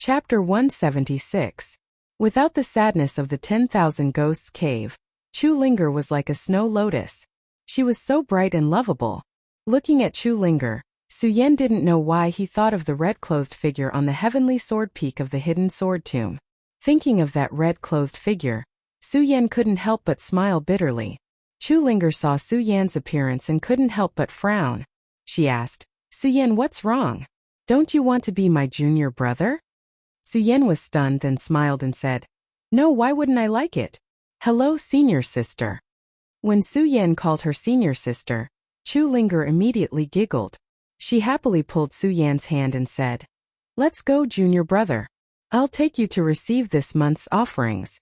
Chapter 176. Without the sadness of the 10,000 Ghosts Cave, Chu Linger was like a snow lotus. She was so bright and lovable. Looking at Chu Linger, Su Yan didn't know why he thought of the red-clothed figure on the heavenly sword peak of the hidden sword tomb. Thinking of that red-clothed figure, Su Yan couldn't help but smile bitterly. Chu Linger saw Su Yan's appearance and couldn't help but frown. She asked, "Su Yan, what's wrong? Don't you want to be my junior brother?" Su Yan was stunned, then smiled and said, "No, why wouldn't I like it? Hello, senior sister." When Su Yan called her senior sister, Chu Linger immediately giggled. She happily pulled Su Yan's hand and said, "Let's go, junior brother. I'll take you to receive this month's offerings."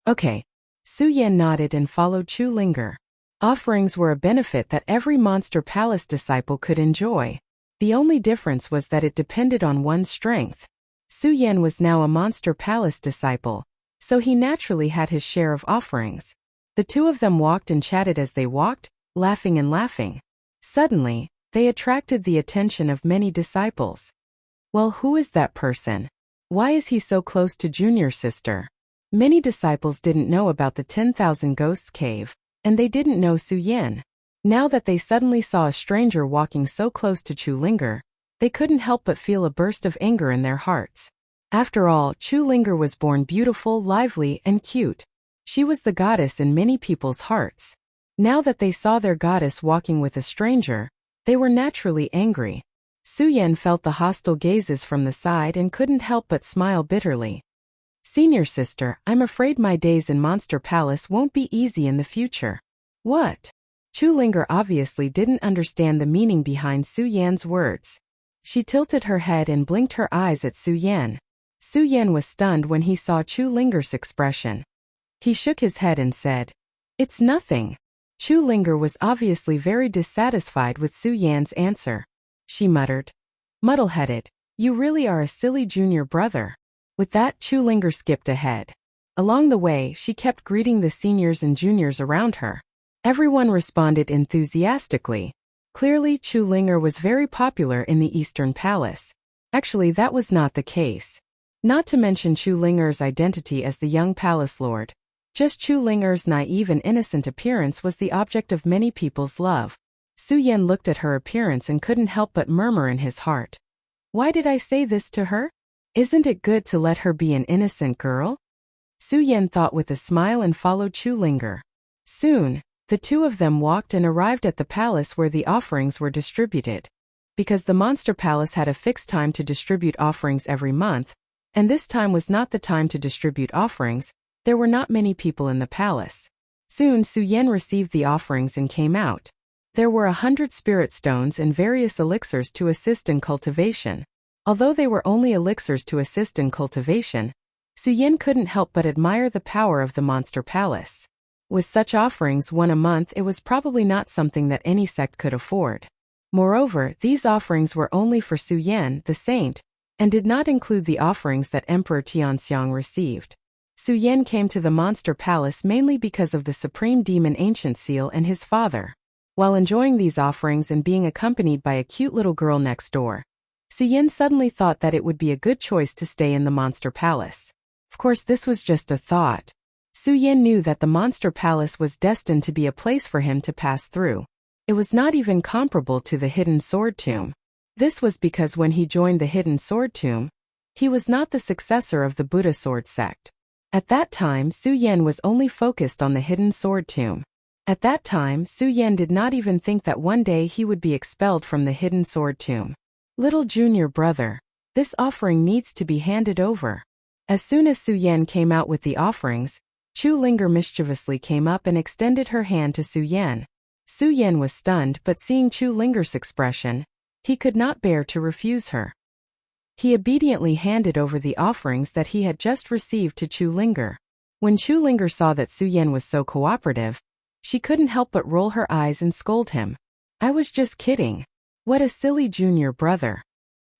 Okay. Su Yan nodded and followed Chu Linger. Offerings were a benefit that every Monster Palace disciple could enjoy. The only difference was that it depended on one's strength. Su Yan was now a Monster Palace disciple, so he naturally had his share of offerings. The two of them walked and chatted as they walked, laughing and laughing. Suddenly, they attracted the attention of many disciples. Well, who is that person? Why is he so close to junior sister? Many disciples didn't know about the 10,000 Ghosts Cave, and they didn't know Su Yan. Now that they suddenly saw a stranger walking so close to Chu Linger, they couldn't help but feel a burst of anger in their hearts. After all, Chu Linger was born beautiful, lively, and cute. She was the goddess in many people's hearts. Now that they saw their goddess walking with a stranger, they were naturally angry. Su Yan felt the hostile gazes from the side and couldn't help but smile bitterly. "Senior sister, I'm afraid my days in Monster Palace won't be easy in the future." "What?" Chu Linger obviously didn't understand the meaning behind Su Yan's words. She tilted her head and blinked her eyes at Su Yan. Su Yan was stunned when he saw Chu Linger's expression. He shook his head and said, "It's nothing." Chu Linger was obviously very dissatisfied with Su Yan's answer. She muttered, "Muddle-headed, you really are a silly junior brother." With that, Chu Linger skipped ahead. Along the way, she kept greeting the seniors and juniors around her. Everyone responded enthusiastically. Clearly, Chu Linger was very popular in the Eastern Palace. Actually, that was not the case. Not to mention Chu Linger's identity as the young palace lord. Just Chu Linger's naive and innocent appearance was the object of many people's love. Su Yan looked at her appearance and couldn't help but murmur in his heart, "Why did I say this to her? Isn't it good to let her be an innocent girl?" Su Yan thought with a smile and followed Chu Linger. Soon, the two of them walked and arrived at the palace where the offerings were distributed. Because the Monster Palace had a fixed time to distribute offerings every month, and this time was not the time to distribute offerings, there were not many people in the palace. Soon Su Yan received the offerings and came out. There were 100 spirit stones and various elixirs to assist in cultivation. Although they were only elixirs to assist in cultivation, Su Yan couldn't help but admire the power of the Monster Palace. With such offerings one a month, it was probably not something that any sect could afford. Moreover, these offerings were only for Su Yan, the saint, and did not include the offerings that Emperor Tianxiang received. Su Yan came to the Monster Palace mainly because of the Supreme Demon Ancient Seal and his father. While enjoying these offerings and being accompanied by a cute little girl next door, Su Yan suddenly thought that it would be a good choice to stay in the Monster Palace. Of course, this was just a thought. Su Yan knew that the Monster Palace was destined to be a place for him to pass through. It was not even comparable to the Hidden Sword Tomb. This was because when he joined the Hidden Sword Tomb, he was not the successor of the Buddha Sword sect. At that time, Su Yan was only focused on the Hidden Sword Tomb. At that time, Su Yan did not even think that one day he would be expelled from the Hidden Sword Tomb. "Little junior brother, this offering needs to be handed over." As soon as Su Yan came out with the offerings, Chu Linger mischievously came up and extended her hand to Su Yan. Su Yan was stunned, but seeing Chu Linger's expression, he could not bear to refuse her. He obediently handed over the offerings that he had just received to Chu Linger. When Chu Linger saw that Su Yan was so cooperative, she couldn't help but roll her eyes and scold him. "I was just kidding. What a silly junior brother."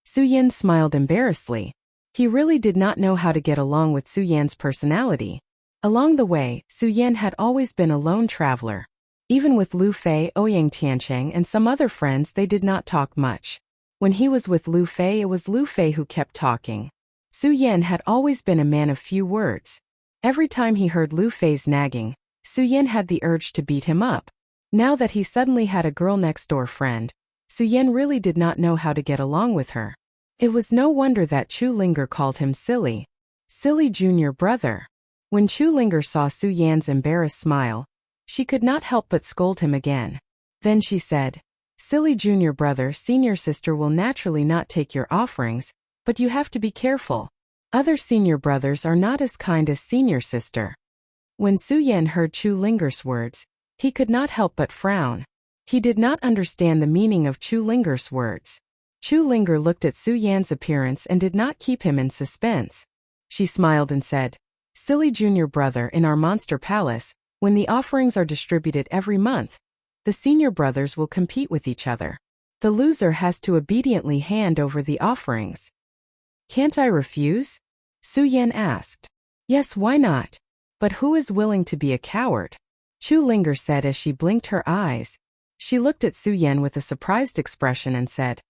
Su Yan smiled embarrassedly. He really did not know how to get along with Su Yan's personality. Along the way, Su Yan had always been a lone traveler. Even with Lu Fei, Ouyang Tiancheng, and some other friends, they did not talk much. When he was with Lu Fei, it was Lu Fei who kept talking. Su Yan had always been a man of few words. Every time he heard Lu Fei's nagging, Su Yan had the urge to beat him up. Now that he suddenly had a girl next door friend, Su Yan really did not know how to get along with her. It was no wonder that Chu Linger called him silly. Silly junior brother. When Chu Linger saw Su Yan's embarrassed smile, she could not help but scold him again. Then she said, "Silly junior brother, senior sister will naturally not take your offerings, but you have to be careful. Other senior brothers are not as kind as senior sister." When Su Yan heard Chu Linger's words, he could not help but frown. He did not understand the meaning of Chu Linger's words. Chu Linger looked at Su Yan's appearance and did not keep him in suspense. She smiled and said, "Silly junior brother, in our monster palace, when the offerings are distributed every month, the senior brothers will compete with each other. The loser has to obediently hand over the offerings." "Can't I refuse?" Su Yan asked. "Yes, why not? But who is willing to be a coward?" Chu Linger said as she blinked her eyes. She looked at Su Yan with a surprised expression and said,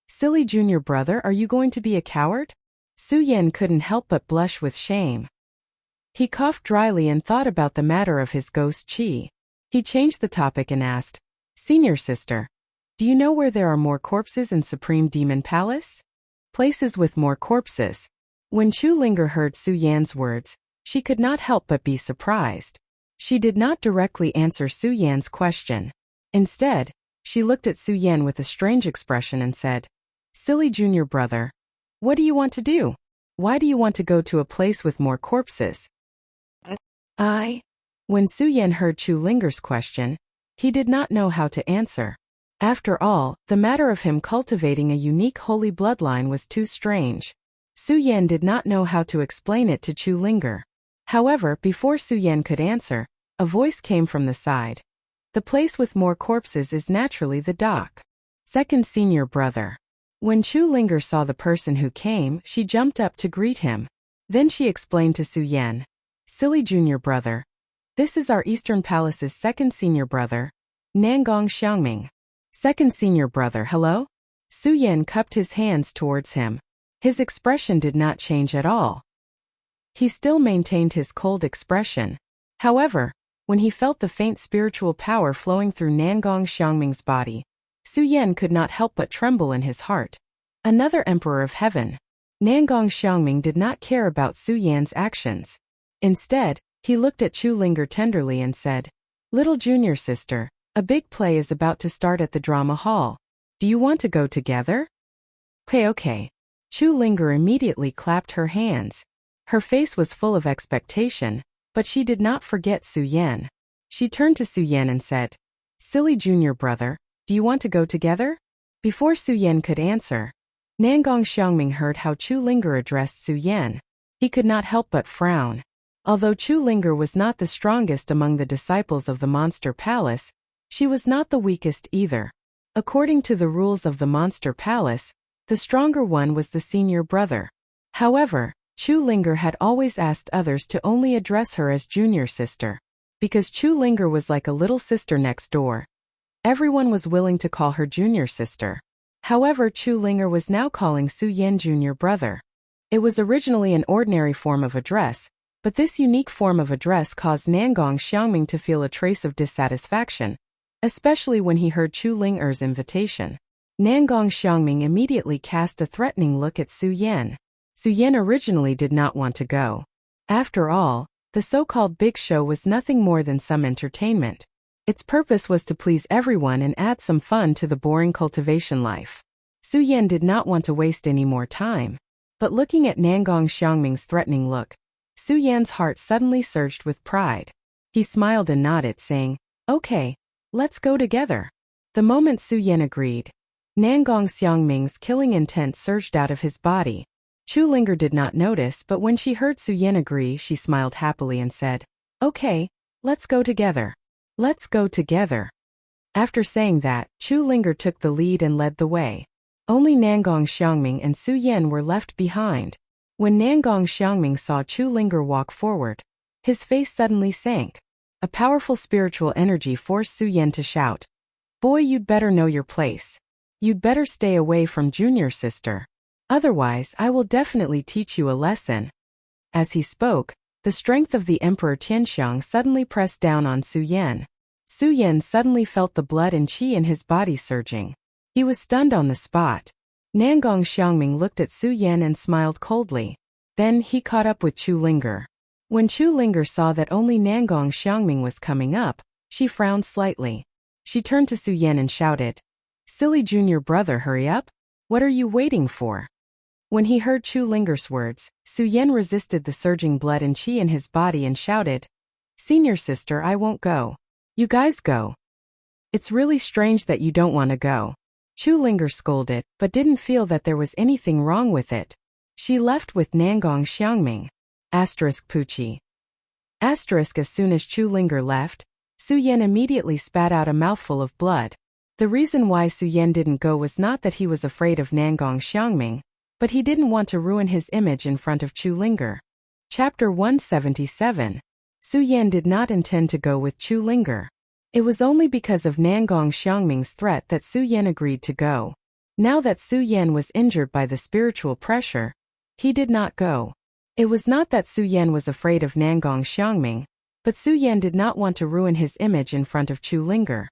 "Silly junior brother, are you going to be a coward?" Su Yan couldn't help but blush with shame. He coughed dryly and thought about the matter of his ghost Qi. He changed the topic and asked, "Senior sister, do you know where there are more corpses in Supreme Demon Palace?" "Places with more corpses." When Chu Linger heard Su Yan's words, she could not help but be surprised. She did not directly answer Su Yan's question. Instead, she looked at Su Yan with a strange expression and said, "Silly junior brother, what do you want to do? Why do you want to go to a place with more corpses?" When Su Yan heard Chu Linger's question, he did not know how to answer. After all, the matter of him cultivating a unique holy bloodline was too strange. Su Yan did not know how to explain it to Chu Linger. However, before Su Yan could answer, a voice came from the side. "The place with more corpses is naturally the dock. Second senior brother." When Chu Linger saw the person who came, she jumped up to greet him. Then she explained to Su Yan, "Silly junior brother, this is our Eastern Palace's second senior brother, Nangong Xiangming." "Second senior brother, hello?" Su Yan cupped his hands towards him. His expression did not change at all. He still maintained his cold expression. However, when he felt the faint spiritual power flowing through Nangong Xiangming's body, Su Yan could not help but tremble in his heart. Another emperor of heaven. Nangong Xiangming did not care about Su Yan's actions. Instead, he looked at Chu Linger tenderly and said, "Little junior sister, a big play is about to start at the drama hall. Do you want to go together?" Okay. Chu Linger immediately clapped her hands. Her face was full of expectation, but she did not forget Su Yan. She turned to Su Yan and said, "Silly junior brother, do you want to go together?" Before Su Yan could answer, Nangong Xiangming heard how Chu Linger addressed Su Yan. He could not help but frown. Although Chu Linger was not the strongest among the disciples of the Monster Palace, she was not the weakest either. According to the rules of the Monster Palace, the stronger one was the senior brother. However, Chu Linger had always asked others to only address her as junior sister. Because Chu Linger was like a little sister next door, everyone was willing to call her junior sister. However, Chu Linger was now calling Su Yan junior brother. It was originally an ordinary form of address, but this unique form of address caused Nangong Xiangming to feel a trace of dissatisfaction, especially when he heard Chu Linger's invitation. Nangong Xiangming immediately cast a threatening look at Su Yan. Su Yan originally did not want to go. After all, the so-called big show was nothing more than some entertainment. Its purpose was to please everyone and add some fun to the boring cultivation life. Su Yan did not want to waste any more time. But looking at Nangong Xiangming's threatening look, Su Yan's heart suddenly surged with pride. He smiled and nodded, saying, "Okay, let's go together." The moment Su Yan agreed, Nangong Xiangming's killing intent surged out of his body. Chu Linger did not notice, but when she heard Su Yan agree, she smiled happily and said, "Okay, let's go together. Let's go together." After saying that, Chu Linger took the lead and led the way. Only Nangong Xiangming and Su Yan were left behind. When Nangong Xiangming saw Chu Linger walk forward, his face suddenly sank. A powerful spiritual energy forced Su Yan to shout, "Boy, you'd better know your place. You'd better stay away from junior sister." Otherwise, I will definitely teach you a lesson. As he spoke, the strength of the Emperor Tianxiang suddenly pressed down on Su Yan. Su Yan suddenly felt the blood and qi in his body surging. He was stunned on the spot. Nangong Xiangming looked at Su Yan and smiled coldly. Then he caught up with Chu Linger. When Chu Linger saw that only Nangong Xiangming was coming up, she frowned slightly. She turned to Su Yan and shouted, "Silly junior brother, hurry up! What are you waiting for?" When he heard Chu Linger's words, Su Yan resisted the surging blood and qi in his body and shouted, "Senior sister, I won't go. You guys go. It's really strange that you don't want to go." Chu Linger scolded, but didn't feel that there was anything wrong with it. She left with Nangong Xiangming. Puchi. As soon as Chu Linger left, Su Yan immediately spat out a mouthful of blood. The reason why Su Yan didn't go was not that he was afraid of Nangong Xiangming, but he didn't want to ruin his image in front of Chu Linger. Chapter 177. Su Yan did not intend to go with Chu Linger. It was only because of Nangong Xiangming's threat that Su Yan agreed to go. Now that Su Yan was injured by the spiritual pressure, he did not go. It was not that Su Yan was afraid of Nangong Xiangming, but Su Yan did not want to ruin his image in front of Chu Linger.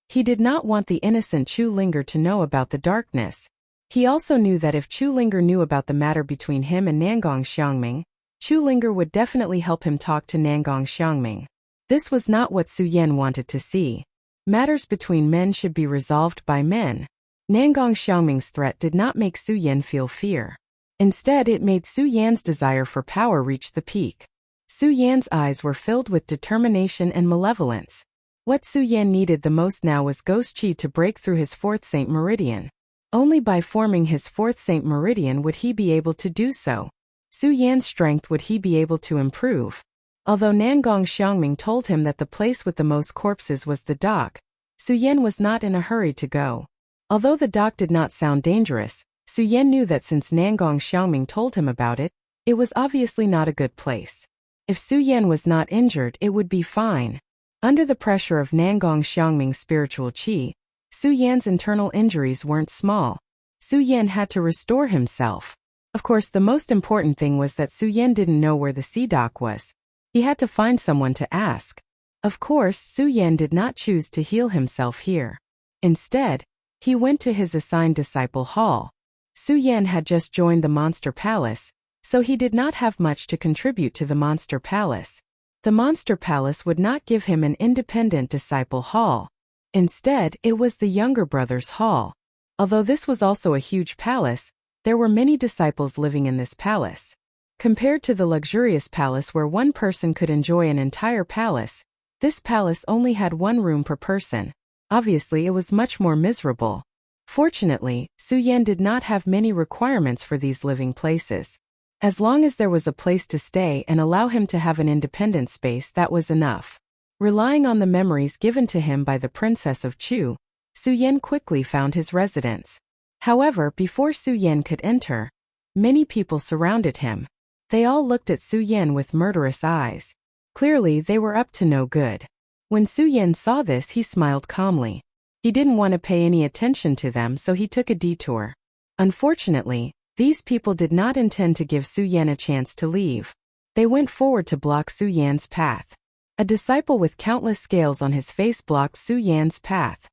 He did not want the innocent Chu Linger to know about the darkness. He also knew that if Chu Linger knew about the matter between him and Nangong Xiangming, Chu Linger would definitely help him talk to Nangong Xiangming. This was not what Su Yan wanted to see. Matters between men should be resolved by men. Nangong Xiangming's threat did not make Su Yan feel fear. Instead, it made Su Yan's desire for power reach the peak. Su Yan's eyes were filled with determination and malevolence. What Su Yan needed the most now was ghost qi to break through his fourth Saint Meridian. Only by forming his fourth Saint Meridian would he be able to do so. Su Yan's strength would he be able to improve. Although Nangong Xiangming told him that the place with the most corpses was the dock, Su Yan was not in a hurry to go. Although the dock did not sound dangerous, Su Yan knew that since Nangong Xiangming told him about it, it was obviously not a good place. If Su Yan was not injured, it would be fine. Under the pressure of Nangong Xiangming's spiritual qi, Su Yan's internal injuries weren't small. Su Yan had to restore himself. Of course, the most important thing was that Su Yan didn't know where the sea dock was. He had to find someone to ask. Of course, Su Yan did not choose to heal himself here. Instead, he went to his assigned disciple hall. Su Yan had just joined the Monster Palace, so he did not have much to contribute to the Monster Palace. The Monster Palace would not give him an independent disciple hall. Instead, it was the younger brother's hall. Although this was also a huge palace, there were many disciples living in this palace. Compared to the luxurious palace where one person could enjoy an entire palace, this palace only had one room per person. Obviously, it was much more miserable. Fortunately, Su Yan did not have many requirements for these living places. As long as there was a place to stay and allow him to have an independent space, that was enough. Relying on the memories given to him by the Princess of Chu, Su Yan quickly found his residence. However, before Su Yan could enter, many people surrounded him. They all looked at Su Yan with murderous eyes. Clearly, they were up to no good. When Su Yan saw this, he smiled calmly. He didn't want to pay any attention to them, so he took a detour. Unfortunately, these people did not intend to give Su Yan a chance to leave. They went forward to block Su Yan's path. A disciple with countless scales on his face blocked Su Yan's path.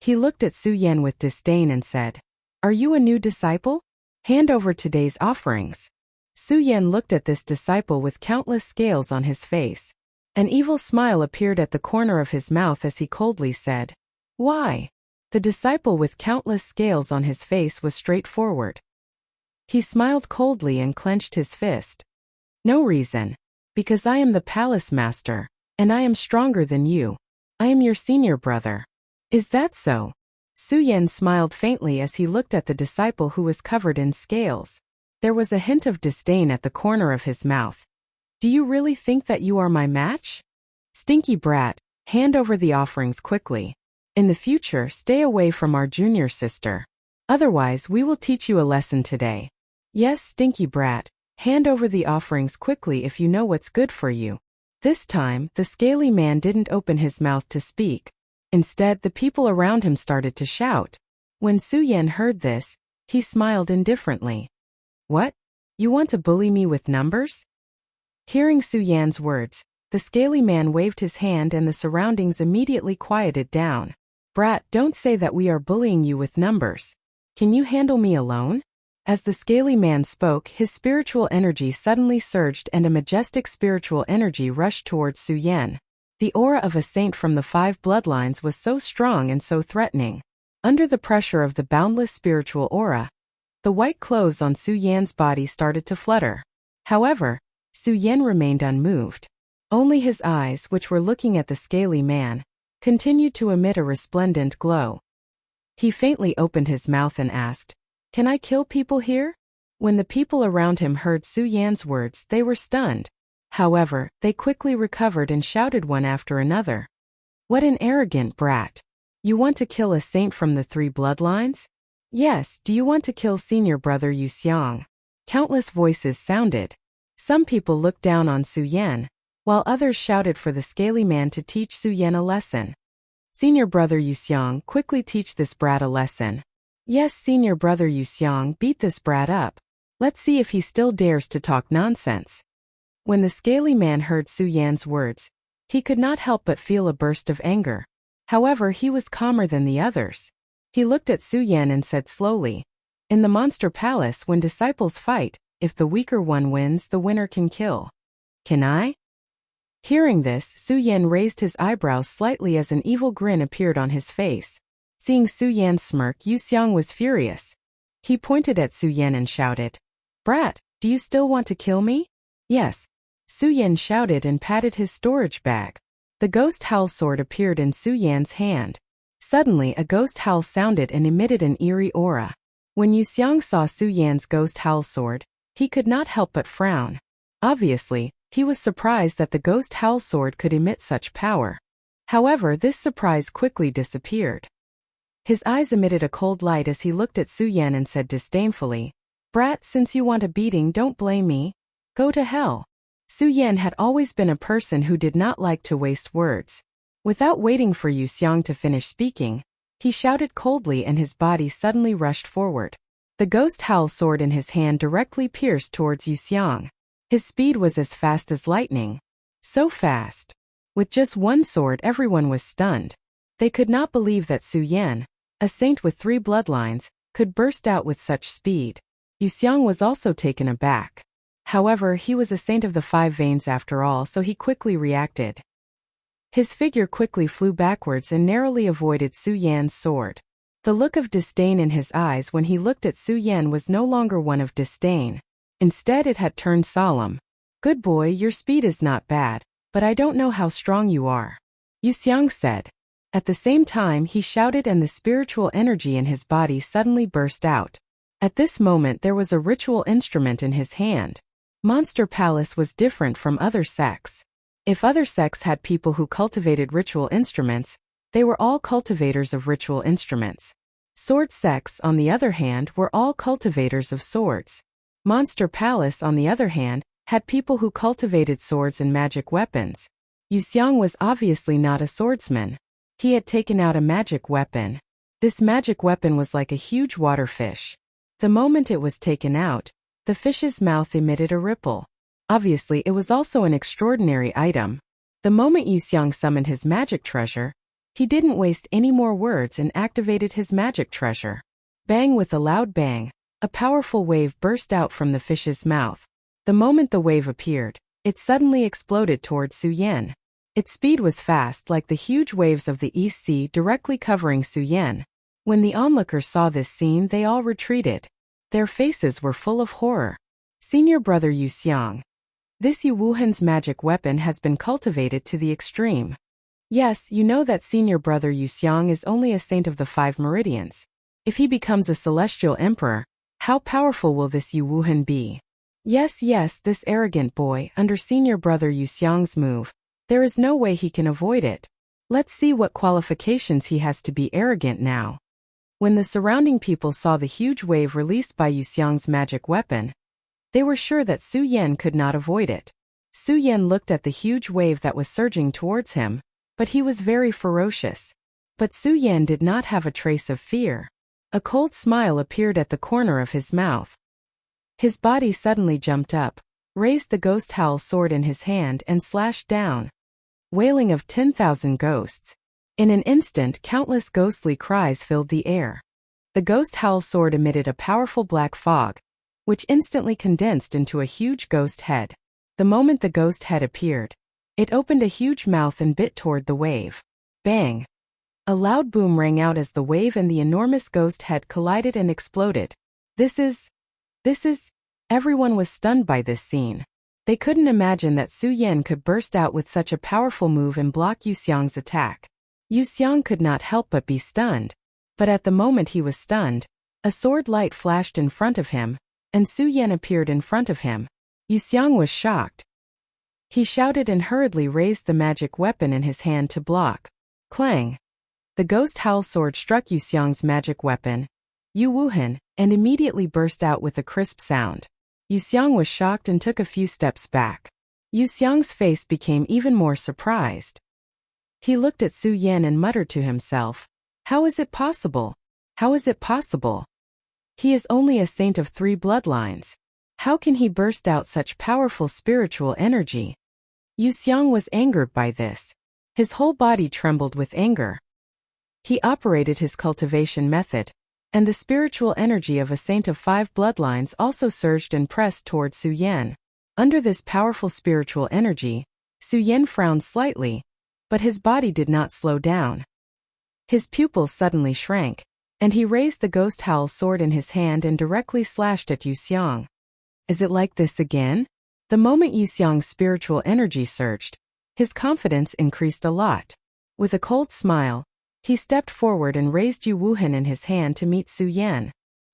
He looked at Su Yan with disdain and said, "Are you a new disciple? Hand over today's offerings." Su Yan looked at this disciple with countless scales on his face. An evil smile appeared at the corner of his mouth as he coldly said, "Why?" The disciple with countless scales on his face was straightforward. He smiled coldly and clenched his fist. "No reason. Because I am the palace master, and I am stronger than you. I am your senior brother." "Is that so?" Su Yan smiled faintly as he looked at the disciple who was covered in scales. There was a hint of disdain at the corner of his mouth. "Do you really think that you are my match? Stinky brat, hand over the offerings quickly. In the future, stay away from our junior sister. Otherwise, we will teach you a lesson today. Yes, stinky brat, hand over the offerings quickly if you know what's good for you." This time, the scaly man didn't open his mouth to speak. Instead, the people around him started to shout. When Su Yan heard this, He smiled indifferently. What? You want to bully me with numbers? Hearing Su Yan's words, the scaly man waved his hand and the surroundings immediately quieted down. Brat, don't say that we are bullying you with numbers. Can you handle me alone? As the scaly man spoke, his spiritual energy suddenly surged and a majestic spiritual energy rushed towards Su Yan. The aura of a saint from the 5 bloodlines was so strong and so threatening. Under the pressure of the boundless spiritual aura, the white clothes on Su Yan's body started to flutter. However, Su Yan remained unmoved. Only his eyes, which were looking at the scaly man, continued to emit a resplendent glow. He faintly opened his mouth and asked, "Can I kill people here?" When the people around him heard Su Yan's words, they were stunned. However, they quickly recovered and shouted one after another. What an arrogant brat! You want to kill a saint from the 3 bloodlines? Yes, do you want to kill senior brother Yu Xiang? Countless voices sounded. Some people looked down on Su Yan, while others shouted for the scaly man to teach Su Yan a lesson. Senior brother Yu Xiang, quickly teach this brat a lesson. Yes, senior brother Yu Xiang, beat this brat up. Let's see if he still dares to talk nonsense. When the scaly man heard Su Yan's words, he could not help but feel a burst of anger. However, he was calmer than the others. He looked at Su Yan and said slowly, "In the monster palace, when disciples fight, if the weaker one wins, the winner can kill. Can I?" Hearing this, Su Yan raised his eyebrows slightly as an evil grin appeared on his face. Seeing Su Yan's smirk, Yu Xiang was furious. He pointed at Su Yan and shouted, "Brat, do you still want to kill me?" "Yes." Su Yan shouted and patted his storage bag. The ghost howl sword appeared in Su Yan's hand. Suddenly, a ghost howl sounded and emitted an eerie aura. When Yu Xiang saw Su Yan's ghost howl sword, he could not help but frown. Obviously, he was surprised that the ghost howl sword could emit such power. However, this surprise quickly disappeared. His eyes emitted a cold light as he looked at Su Yan and said disdainfully, "Brat, since you want a beating, don't blame me. Go to hell." Su Yan had always been a person who did not like to waste words. Without waiting for Yu Xiang to finish speaking, he shouted coldly and his body suddenly rushed forward. The ghost howl sword in his hand directly pierced towards Yu Xiang. His speed was as fast as lightning. So fast. With just one sword, everyone was stunned. They could not believe that Su Yan, a saint with 3 bloodlines, could burst out with such speed. Yu Xiang was also taken aback. However, he was a saint of the 5 veins after all, so he quickly reacted. His figure quickly flew backwards and narrowly avoided Su Yan's sword. The look of disdain in his eyes when he looked at Su Yan was no longer one of disdain. Instead, it had turned solemn. "Good boy, your speed is not bad, but I don't know how strong you are," Yu Xiang said. At the same time, he shouted and the spiritual energy in his body suddenly burst out. At this moment, there was a ritual instrument in his hand. Monster Palace was different from other sects. If other sects had people who cultivated ritual instruments, they were all cultivators of ritual instruments. Sword sects, on the other hand, were all cultivators of swords. Monster Palace, on the other hand, had people who cultivated swords and magic weapons. Yu Xiang was obviously not a swordsman. He had taken out a magic weapon. This magic weapon was like a huge water fish. The moment it was taken out, the fish's mouth emitted a ripple. Obviously, it was also an extraordinary item. The moment Yu Xiang summoned his magic treasure, he didn't waste any more words and activated his magic treasure. Bang! With a loud bang, a powerful wave burst out from the fish's mouth. The moment the wave appeared, it suddenly exploded towards Su Yan. Its speed was fast, like the huge waves of the East Sea directly covering Su Yan. When the onlookers saw this scene, they all retreated. Their faces were full of horror. Senior brother Yu Xiang. This Yu Wuhan's magic weapon has been cultivated to the extreme. Yes, you know that senior brother Yu Xiang is only a saint of the 5 meridians. If he becomes a celestial emperor, how powerful will this Yu Wuhan be? Yes, this arrogant boy, under senior brother Yu Xiang's move, there is no way he can avoid it. Let's see what qualifications he has to be arrogant now. When the surrounding people saw the huge wave released by Yu Xiang's magic weapon, they were sure that Su Yan could not avoid it. Su Yan looked at the huge wave that was surging towards him, but he was very ferocious. But Su Yan did not have a trace of fear. A cold smile appeared at the corner of his mouth. His body suddenly jumped up, raised the ghost howl sword in his hand and slashed down. Wailing of 10,000 ghosts. In an instant, countless ghostly cries filled the air. The ghost howl sword emitted a powerful black fog, which instantly condensed into a huge ghost head. The moment the ghost head appeared, it opened a huge mouth and bit toward the wave. Bang! A loud boom rang out as the wave and the enormous ghost head collided and exploded. This is... Everyone was stunned by this scene. They couldn't imagine that Su Yan could burst out with such a powerful move and block Yu Xiang's attack. Yu Xiang could not help but be stunned. But at the moment he was stunned, a sword light flashed in front of him, and Su Yan appeared in front of him. Yu Xiang was shocked. He shouted and hurriedly raised the magic weapon in his hand to block. Clang! The ghost howl sword struck Yu Xiang's magic weapon, Yu Wuhan, and immediately burst out with a crisp sound. Yu Xiang was shocked and took a few steps back. Yu Xiang's face became even more surprised. He looked at Su Yan and muttered to himself, "How is it possible? How is it possible? He is only a saint of 3 bloodlines. How can he burst out such powerful spiritual energy?" Yu Xiang was angered by this. His whole body trembled with anger. He operated his cultivation method, and the spiritual energy of a saint of 5 bloodlines also surged and pressed toward Su Yan. Under this powerful spiritual energy, Su Yan frowned slightly, but his body did not slow down. His pupils suddenly shrank, and he raised the ghost howl sword in his hand and directly slashed at Yu Xiang. Is it like this again? The moment Yu Xiang's spiritual energy surged, his confidence increased a lot. With a cold smile, he stepped forward and raised Yu Wuhan in his hand to meet Su Yan.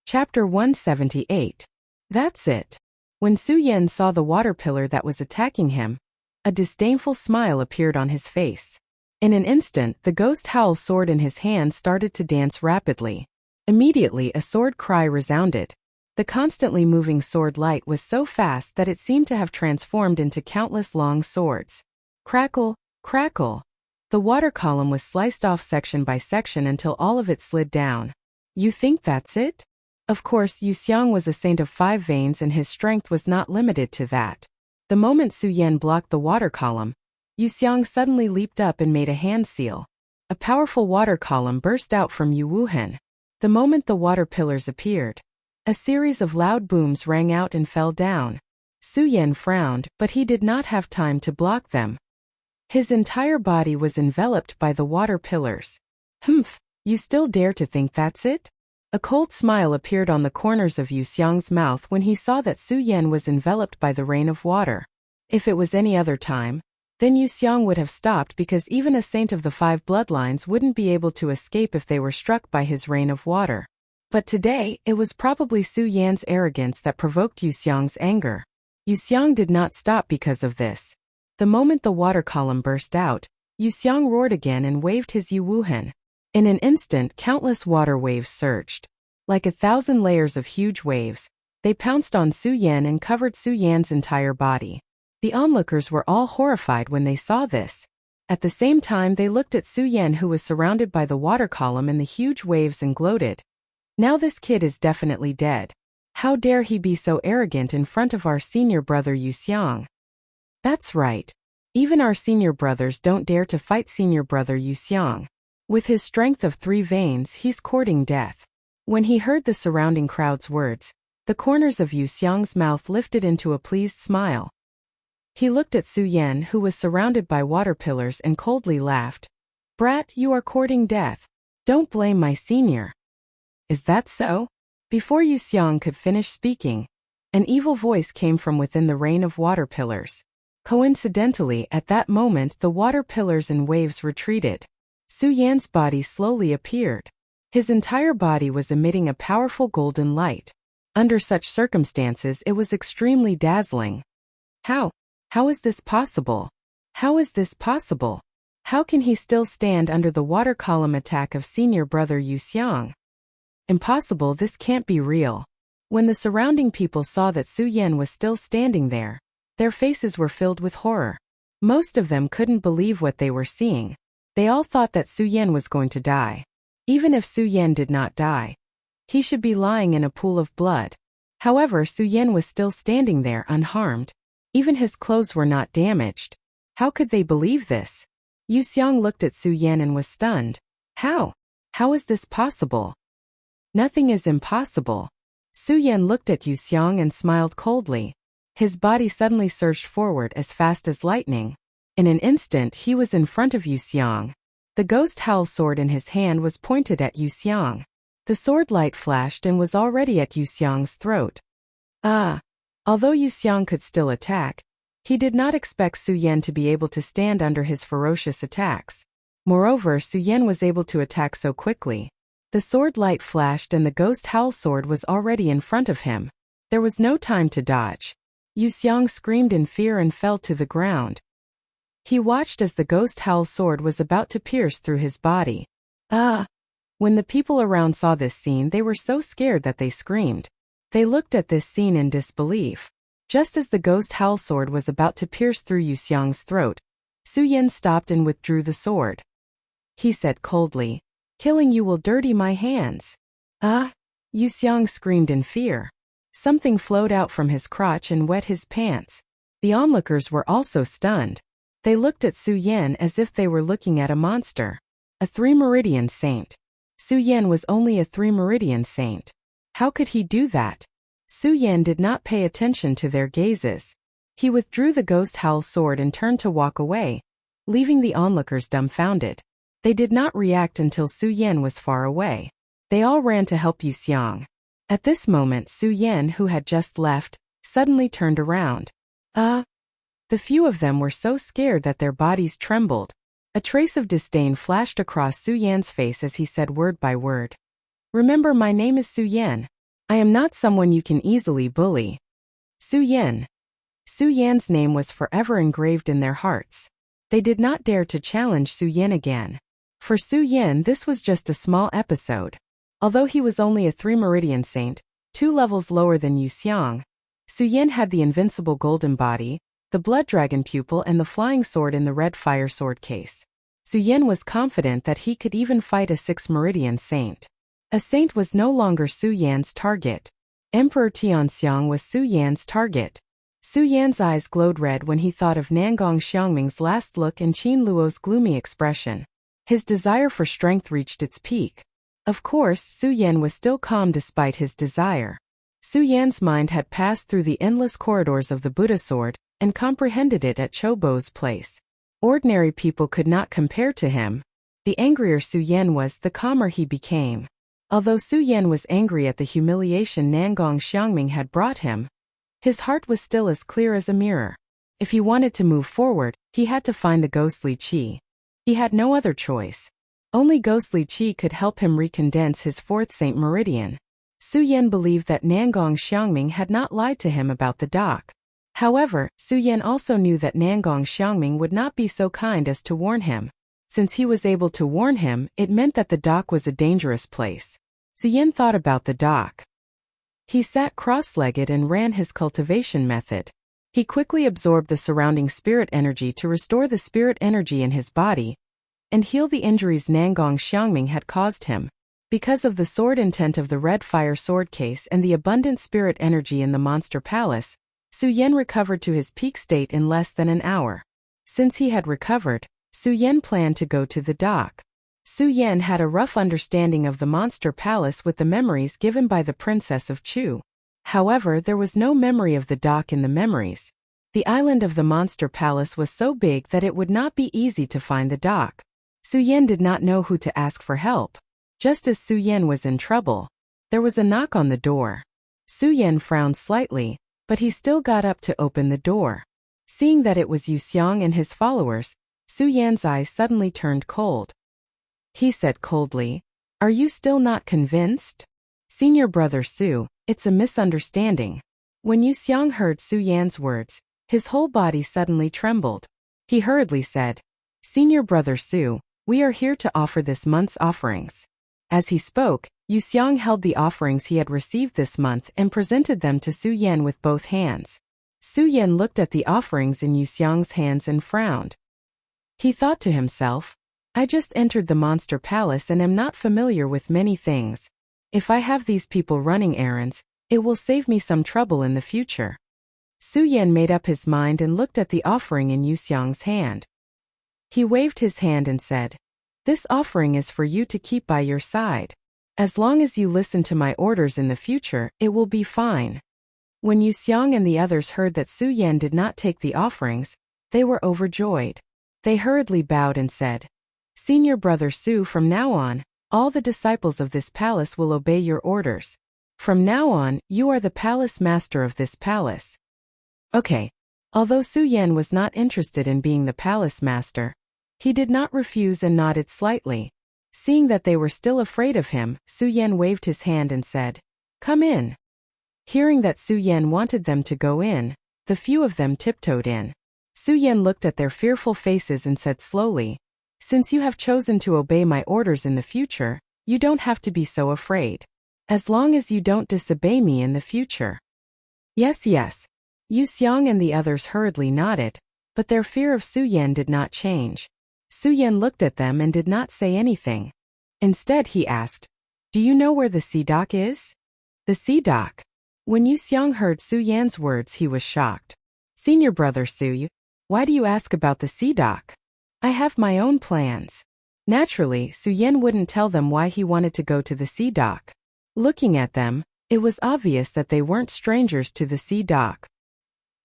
Chapter 178. That's it. When Su Yan saw the water pillar that was attacking him, a disdainful smile appeared on his face. In an instant, the ghost howl sword in his hand started to dance rapidly. Immediately, a sword cry resounded. The constantly moving sword light was so fast that it seemed to have transformed into countless long swords. Crackle, crackle. The water column was sliced off section by section until all of it slid down. You think that's it? Of course, Yu Xiang was a saint of 5 veins and his strength was not limited to that. The moment Su Yan blocked the water column, Yu Xiang suddenly leaped up and made a hand seal. A powerful water column burst out from Yu Wuhan. The moment the water pillars appeared, a series of loud booms rang out and fell down. Su Yan frowned, but he did not have time to block them. His entire body was enveloped by the water pillars. Humph, you still dare to think that's it? A cold smile appeared on the corners of Yu Xiang's mouth when he saw that Su Yan was enveloped by the rain of water. If it was any other time, then Yu Xiang would have stopped because even a saint of the 5 bloodlines wouldn't be able to escape if they were struck by his rain of water. But today, it was probably Su Yan's arrogance that provoked Yu Xiang's anger. Yu Xiang did not stop because of this. The moment the water column burst out, Yu Xiang roared again and waved his Yu Wuhan. In an instant, countless water waves surged. Like 1,000 layers of huge waves, they pounced on Su Yan and covered Su Yan's entire body. The onlookers were all horrified when they saw this. At the same time, they looked at Su Yan, who was surrounded by the water column and the huge waves, and gloated. Now this kid is definitely dead. How dare he be so arrogant in front of our senior brother Yu Xiang? That's right. Even our senior brothers don't dare to fight senior brother Yu Xiang. With his strength of 3 veins, he's courting death. When he heard the surrounding crowd's words, the corners of Yu Xiang's mouth lifted into a pleased smile. He looked at Su Yan, who was surrounded by water pillars, and coldly laughed. Brat, you are courting death. Don't blame my senior. Is that so? Before Yu Xiang could finish speaking, an evil voice came from within the rain of water pillars. Coincidentally, at that moment the water pillars and waves retreated. Su Yan's body slowly appeared. His entire body was emitting a powerful golden light. Under such circumstances, it was extremely dazzling. How is this possible? How is this possible? How can he still stand under the water column attack of senior brother Yu Xiang? Impossible, this can't be real. When the surrounding people saw that Su Yan was still standing there, their faces were filled with horror. Most of them couldn't believe what they were seeing. They all thought that Su Yan was going to die. Even if Su Yan did not die, He should be lying in a pool of blood. However, Su Yan was still standing there unharmed. Even his clothes were not damaged. How could they believe this? Yu Xiang looked at Su Yan and was stunned. How? How is this possible? Nothing is impossible. Su Yan looked at Yu Xiang and smiled coldly. His body suddenly surged forward as fast as lightning. In an instant he was in front of Yu Xiang. The ghost howl sword in his hand was pointed at Yu Xiang. The sword light flashed and was already at Yu Xiang's throat. Although Yu Xiang could still attack, he did not expect Su Yan to be able to stand under his ferocious attacks. Moreover, Su Yan was able to attack so quickly. The sword light flashed and the ghost howl sword was already in front of him. There was no time to dodge. Yu Xiang screamed in fear and fell to the ground. He watched as the ghost howl sword was about to pierce through his body. When the people around saw this scene, they were so scared that they screamed. They looked at this scene in disbelief. Just as the ghost howl sword was about to pierce through Yu Xiang's throat, Su Yan stopped and withdrew the sword. He said coldly, "Killing you will dirty my hands." Yu Xiang screamed in fear. Something flowed out from his crotch and wet his pants. The onlookers were also stunned. They looked at Su Yan as if they were looking at a monster. A 3-meridian saint. Su Yan was only a 3-meridian saint. How could he do that? Su Yan did not pay attention to their gazes. He withdrew the ghost howl sword and turned to walk away, leaving the onlookers dumbfounded. They did not react until Su Yan was far away. They all ran to help Yu Xiang. At this moment, Su Yan, who had just left, suddenly turned around. The few of them were so scared that their bodies trembled. A trace of disdain flashed across Su Yan's face as he said word by word. "Remember, my name is Su Yan. I am not someone you can easily bully." Su Yan. Su Yan's name was forever engraved in their hearts. They did not dare to challenge Su Yan again. For Su Yan, this was just a small episode. Although he was only a 3-meridian saint, 2 levels lower than Yu Xiang, Su Yan had the invincible golden body, the blood dragon pupil and the flying sword in the red fire sword case. Su Yan was confident that he could even fight a 6-meridian saint. A saint was no longer Su Yan's target. Emperor Tianxiang was Su Yan's target. Su Yan's eyes glowed red when he thought of Nangong Xiangming's last look and Qin Luo's gloomy expression. His desire for strength reached its peak. Of course, Su Yan was still calm despite his desire. Su Yan's mind had passed through the endless corridors of the Buddha sword and comprehended it at Chobo's place. Ordinary people could not compare to him. The angrier Su Yan was, the calmer he became. Although Su Yan was angry at the humiliation Nangong Xiangming had brought him, his heart was still as clear as a mirror. If he wanted to move forward, he had to find the ghostly qi. He had no other choice. Only ghostly qi could help him recondense his 4th Saint Meridian. Su Yan believed that Nangong Xiangming had not lied to him about the dock. However, Su Yan also knew that Nangong Xiangming would not be so kind as to warn him. Since he was able to warn him, it meant that the dock was a dangerous place. Su Yan thought about the dock. He sat cross-legged and ran his cultivation method. He quickly absorbed the surrounding spirit energy to restore the spirit energy in his body and heal the injuries Nangong Xiangming had caused him. Because of the sword intent of the red fire sword case and the abundant spirit energy in the monster palace, Su Yan recovered to his peak state in less than an hour. Since he had recovered, Su Yan planned to go to the dock. Su Yan had a rough understanding of the monster palace with the memories given by the Princess of Chu. However, there was no memory of the dock in the memories. The island of the monster palace was so big that it would not be easy to find the dock. Su Yan did not know who to ask for help. Just as Su Yan was in trouble, there was a knock on the door. Su Yan frowned slightly, but he still got up to open the door. Seeing that it was Yu Xiang and his followers, Su Yan's eyes suddenly turned cold. He said coldly, "Are you still not convinced? Senior brother Su, it's a misunderstanding." When Yu Xiang heard Su Yan's words, his whole body suddenly trembled. He hurriedly said, "Senior brother Su, we are here to offer this month's offerings." As he spoke, Yu Xiang held the offerings he had received this month and presented them to Su Yan with both hands. Su Yan looked at the offerings in Yu Xiang's hands and frowned. He thought to himself, "I just entered the monster palace and am not familiar with many things. If I have these people running errands, it will save me some trouble in the future. Su Yan made up his mind and looked at the offering in Yu Xiang's hand. He waved his hand and said, "This offering is for you to keep by your side. As long as you listen to my orders in the future, it will be fine." When Yu Xiang and the others heard that Su Yan did not take the offerings, they were overjoyed. They hurriedly bowed and said, "Senior brother Su, from now on, all the disciples of this palace will obey your orders. From now on, you are the palace master of this palace." Okay. Although Su Yan was not interested in being the palace master, he did not refuse and nodded slightly. Seeing that they were still afraid of him, Su Yan waved his hand and said, "Come in." Hearing that Su Yan wanted them to go in, the few of them tiptoed in. Su Yan looked at their fearful faces and said slowly, "Since you have chosen to obey my orders in the future, you don't have to be so afraid. As long as you don't disobey me in the future." "Yes, yes." Yu Xiang and the others hurriedly nodded, but their fear of Su Yan did not change. Su Yan looked at them and did not say anything. Instead he asked, "Do you know where the sea dock is?" "The sea dock?" When Yu Xiang heard Su Yan's words, he was shocked. "Senior brother Su, why do you ask about the sea dock? I have my own plans." Naturally, Su Yan wouldn't tell them why he wanted to go to the sea dock. Looking at them, it was obvious that they weren't strangers to the sea dock.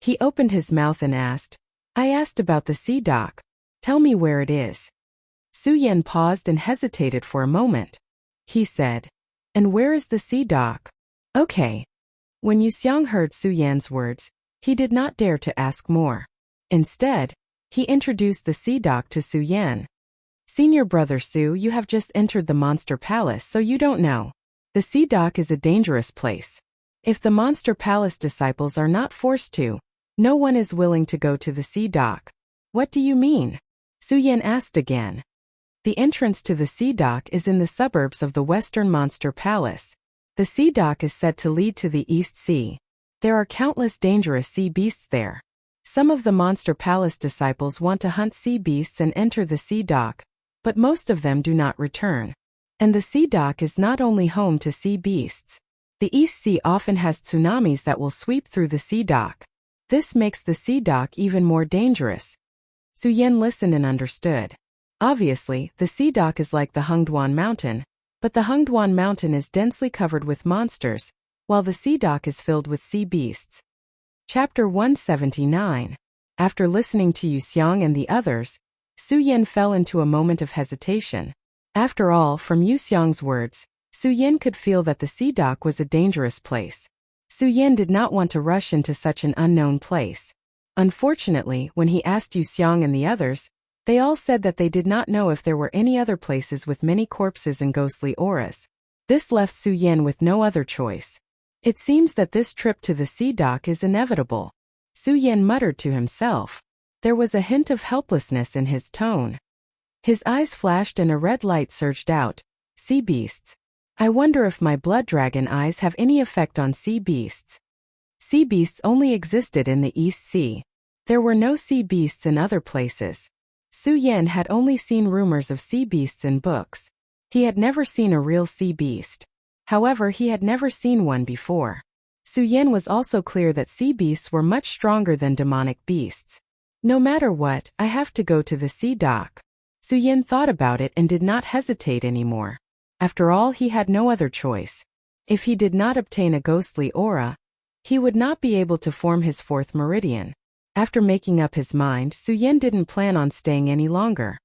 He opened his mouth and asked, "I asked about the sea dock. Tell me where it is." Su Yan paused and hesitated for a moment. He said, "And where is the sea dock?" "Okay." When Yu Xiang heard Su Yan's words, he did not dare to ask more. Instead, he introduced the sea dock to Su Yan. "Senior brother Su, you have just entered the monster palace, so you don't know. The sea dock is a dangerous place. If the monster palace disciples are not forced to, no one is willing to go to the sea dock." "What do you mean?" Su Yan asked again. "The entrance to the sea dock is in the suburbs of the Western Monster Palace. The sea dock is said to lead to the East Sea. There are countless dangerous sea beasts there. Some of the Monster Palace disciples want to hunt sea beasts and enter the sea dock, but most of them do not return. And the sea dock is not only home to sea beasts. The East Sea often has tsunamis that will sweep through the sea dock. This makes the sea dock even more dangerous." Su Yan listened and understood. Obviously, the sea dock is like the Hengduan Mountain, but the Hengduan Mountain is densely covered with monsters, while the sea dock is filled with sea beasts. Chapter 179. After listening to Yu Xiang and the others, Su Yan fell into a moment of hesitation. After all, from Yu Xiang's words, Su Yan could feel that the sea dock was a dangerous place. Su Yan did not want to rush into such an unknown place. Unfortunately, when he asked Yu Xiang and the others, they all said that they did not know if there were any other places with many corpses and ghostly auras. This left Su Yan with no other choice. It seems that this trip to the sea dock is inevitable. Su Yan muttered to himself. There was a hint of helplessness in his tone. His eyes flashed and a red light surged out. "Sea beasts. I wonder if my blood dragon eyes have any effect on sea beasts." Sea beasts only existed in the East Sea. There were no sea beasts in other places. Su Yan had only seen rumors of sea beasts in books. He had never seen a real sea beast. However, he had never seen one before. Su Yan was also clear that sea beasts were much stronger than demonic beasts. No matter what, I have to go to the sea dock. Su Yan thought about it and did not hesitate anymore. After all, he had no other choice. If he did not obtain a ghostly aura, he would not be able to form his fourth meridian. After making up his mind, Su Yan didn't plan on staying any longer.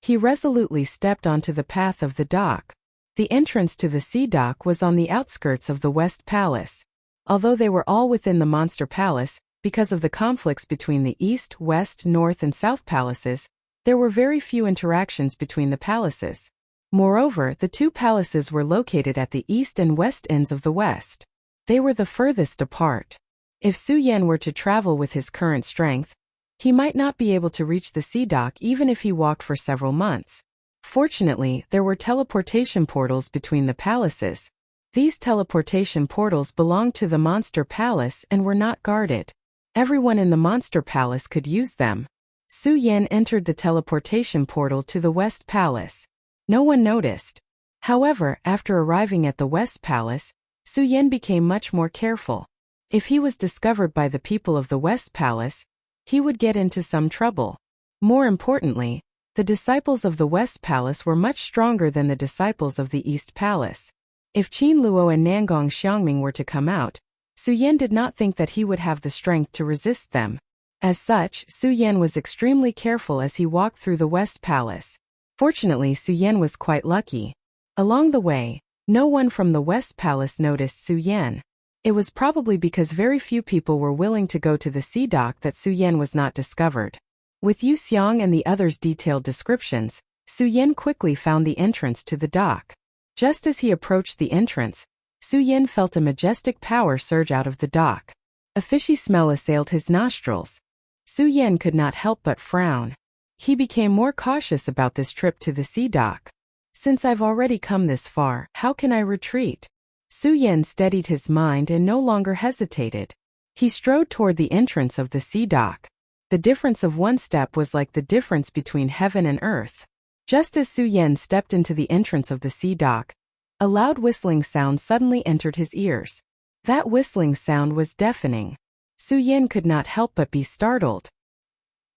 He resolutely stepped onto the path of the dock. The entrance to the sea dock was on the outskirts of the West Palace. Although they were all within the Monster Palace, because of the conflicts between the East, West, North and South Palaces, there were very few interactions between the palaces. Moreover, the two palaces were located at the east and west ends of the West. They were the furthest apart. If Su Yan were to travel with his current strength, he might not be able to reach the sea dock even if he walked for several months. Fortunately, there were teleportation portals between the palaces. These teleportation portals belonged to the Monster Palace and were not guarded. Everyone in the Monster Palace could use them. Su Yan entered the teleportation portal to the West Palace. No one noticed. However, after arriving at the West Palace, Su Yan became much more careful. If he was discovered by the people of the West Palace, he would get into some trouble. More importantly, the disciples of the West Palace were much stronger than the disciples of the East Palace. If Qin Luo and Nangong Xiangming were to come out, Su Yan did not think that he would have the strength to resist them. As such, Su Yan was extremely careful as he walked through the West Palace. Fortunately, Su Yan was quite lucky. Along the way, no one from the West Palace noticed Su Yan. It was probably because very few people were willing to go to the sea dock that Su Yan was not discovered. With Yu Xiang and the others' detailed descriptions, Su Yan quickly found the entrance to the dock. Just as he approached the entrance, Su Yan felt a majestic power surge out of the dock. A fishy smell assailed his nostrils. Su Yan could not help but frown. He became more cautious about this trip to the sea dock. Since I've already come this far, how can I retreat? Su Yan steadied his mind and no longer hesitated. He strode toward the entrance of the sea dock. The difference of one step was like the difference between heaven and earth. Just as Su Yan stepped into the entrance of the sea dock, a loud whistling sound suddenly entered his ears. That whistling sound was deafening. Su Yan could not help but be startled.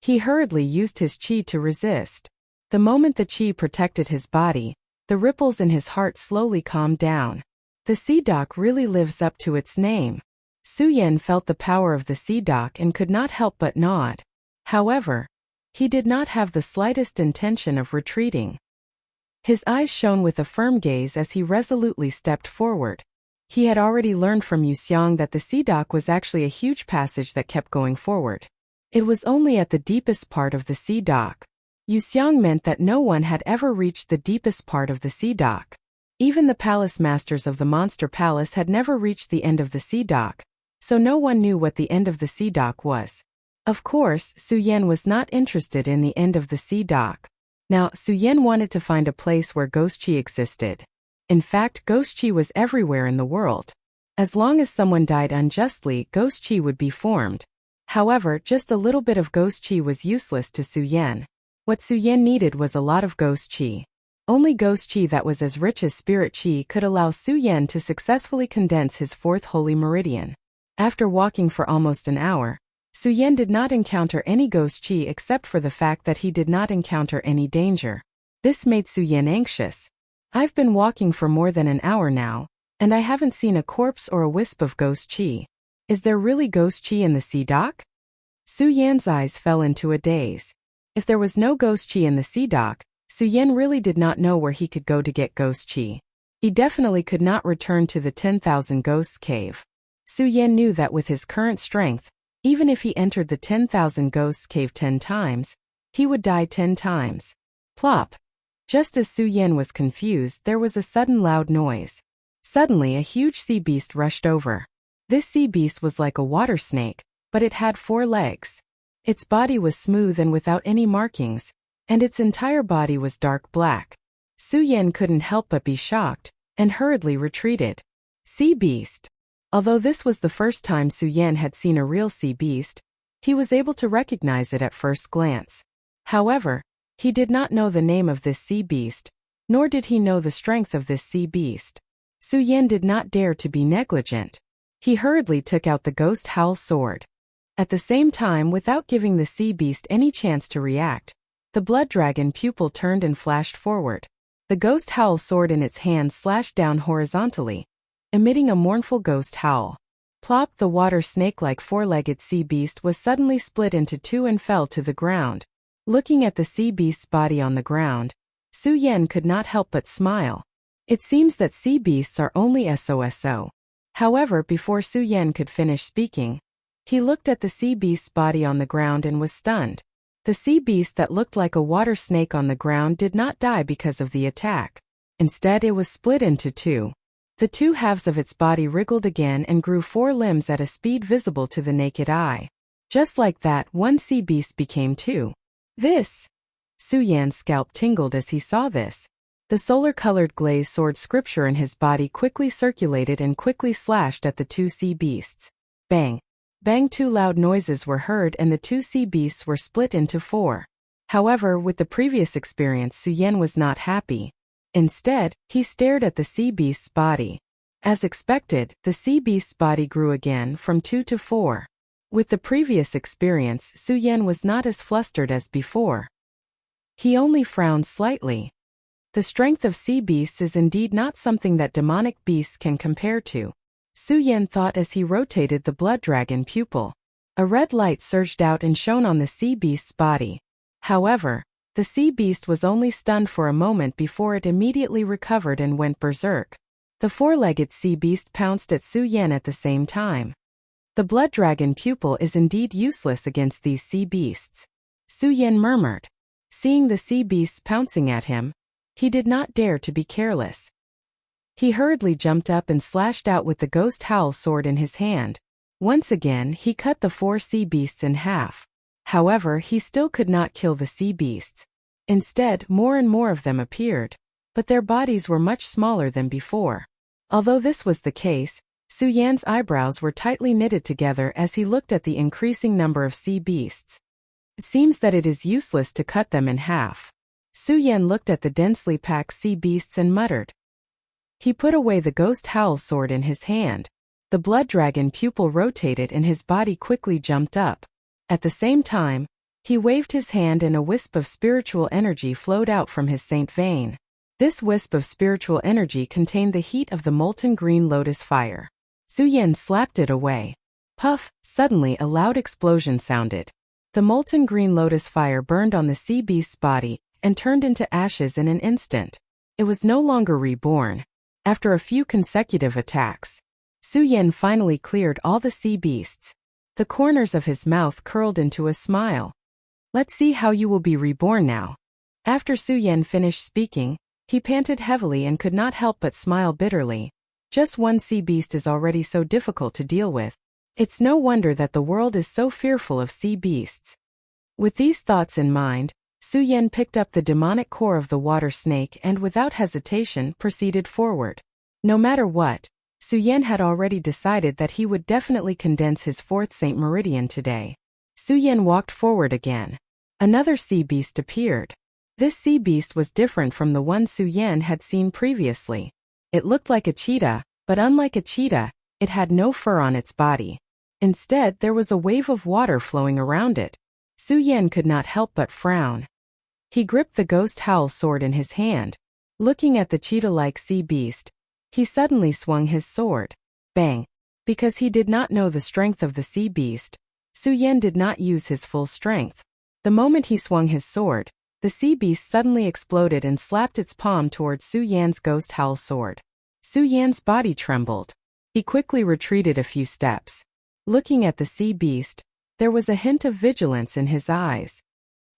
He hurriedly used his qi to resist. The moment the qi protected his body, the ripples in his heart slowly calmed down. The sea dock really lives up to its name. Su Yan felt the power of the sea dock and could not help but nod. However, he did not have the slightest intention of retreating. His eyes shone with a firm gaze as he resolutely stepped forward. He had already learned from Yu Xiang that the sea dock was actually a huge passage that kept going forward. It was only at the deepest part of the sea dock. Yu Xiang meant that no one had ever reached the deepest part of the sea dock. Even the palace masters of the Monster Palace had never reached the end of the sea dock, so no one knew what the end of the sea dock was. Of course, Su Yan was not interested in the end of the sea dock. Now, Su Yan wanted to find a place where ghost qi existed. In fact, ghost qi was everywhere in the world. As long as someone died unjustly, ghost qi would be formed. However, just a little bit of ghost qi was useless to Su Yan. What Su Yan needed was a lot of ghost qi. Only ghost qi that was as rich as spirit qi could allow Su Yan to successfully condense his fourth holy meridian. After walking for almost an hour, Su Yan did not encounter any ghost qi except for the fact that he did not encounter any danger. This made Su Yan anxious. I've been walking for more than an hour now, and I haven't seen a corpse or a wisp of ghost qi. Is there really ghost qi in the sea dock? Su Yan's eyes fell into a daze. If there was no ghost qi in the sea dock, Su Yan really did not know where he could go to get ghost qi. He definitely could not return to the 10,000 Ghosts Cave. Su Yan knew that with his current strength, even if he entered the 10,000 Ghosts Cave 10 times, he would die 10 times. Plop! Just as Su Yan was confused, there was a sudden loud noise. Suddenly a huge sea beast rushed over. This sea beast was like a water snake, but it had 4 legs. Its body was smooth and without any markings, and its entire body was dark black. Su Yan couldn't help but be shocked, and hurriedly retreated. Sea beast. Although this was the first time Su Yan had seen a real sea beast, he was able to recognize it at first glance. However, he did not know the name of this sea beast, nor did he know the strength of this sea beast. Su Yan did not dare to be negligent. He hurriedly took out the Ghost Howl sword. At the same time, without giving the sea beast any chance to react, the blood dragon pupil turned and flashed forward. The Ghost Howl sword in its hand slashed down horizontally, emitting a mournful ghost howl. Plop! The water snake-like 4-legged sea beast was suddenly split into 2 and fell to the ground. Looking at the sea beast's body on the ground, Su Yan could not help but smile. It seems that sea beasts are only SOSO. However, before Su Yan could finish speaking, he looked at the sea beast's body on the ground and was stunned. The sea beast that looked like a water snake on the ground did not die because of the attack. Instead, it was split into 2. The 2 halves of its body wriggled again and grew 4 limbs at a speed visible to the naked eye. Just like that, one sea beast became 2. This! Su Yan's scalp tingled as he saw this. The solar-colored glazed sword scripture in his body quickly circulated and quickly slashed at the 2 sea beasts. Bang! Bang! 2 loud noises were heard and the 2 sea beasts were split into 4. However, with the previous experience, Su Yan was not happy. Instead, he stared at the sea beast's body. As expected, the sea beast's body grew again from 2 to 4. With the previous experience, Su Yan was not as flustered as before. He only frowned slightly. The strength of sea beasts is indeed not something that demonic beasts can compare to, Su Yan thought as he rotated the blood dragon pupil. A red light surged out and shone on the sea beast's body. However, the sea beast was only stunned for a moment before it immediately recovered and went berserk. The four-legged sea beast pounced at Su Yan at the same time. The blood dragon pupil is indeed useless against these sea beasts, Su Yan murmured. Seeing the sea beasts pouncing at him, he did not dare to be careless. He hurriedly jumped up and slashed out with the ghost howl sword in his hand. Once again, he cut the 4 sea beasts in half. However, he still could not kill the sea beasts. Instead, more and more of them appeared, but their bodies were much smaller than before. Although this was the case, Su Yan's eyebrows were tightly knitted together as he looked at the increasing number of sea beasts. It seems that it is useless to cut them in half. Su Yan looked at the densely packed sea beasts and muttered. He put away the ghost howl sword in his hand. The blood dragon pupil rotated and his body quickly jumped up. At the same time, he waved his hand and a wisp of spiritual energy flowed out from his saint vein. This wisp of spiritual energy contained the heat of the molten green lotus fire. Su Yan slapped it away. Puff! Suddenly a loud explosion sounded. The molten green lotus fire burned on the sea beast's body and turned into ashes in an instant. It was no longer reborn. After a few consecutive attacks, Su Yan finally cleared all the sea beasts. The corners of his mouth curled into a smile. Let's see how you will be reborn now. After Su Yan finished speaking, he panted heavily and could not help but smile bitterly. Just one sea beast is already so difficult to deal with. It's no wonder that the world is so fearful of sea beasts. With these thoughts in mind, Su Yan picked up the demonic core of the water snake and without hesitation proceeded forward. No matter what, Su Yan had already decided that he would definitely condense his 4th Saint Meridian today. Su Yan walked forward again. Another sea beast appeared. This sea beast was different from the one Su Yan had seen previously. It looked like a cheetah, but unlike a cheetah, it had no fur on its body. Instead, there was a wave of water flowing around it. Su Yan could not help but frown. He gripped the ghost howl sword in his hand. Looking at the cheetah-like sea beast, he suddenly swung his sword. Bang! Because he did not know the strength of the sea beast, Su Yan did not use his full strength. The moment he swung his sword, the sea beast suddenly exploded and slapped its palm towards Su Yan's ghost howl sword. Su Yan's body trembled. He quickly retreated a few steps. Looking at the sea beast, there was a hint of vigilance in his eyes.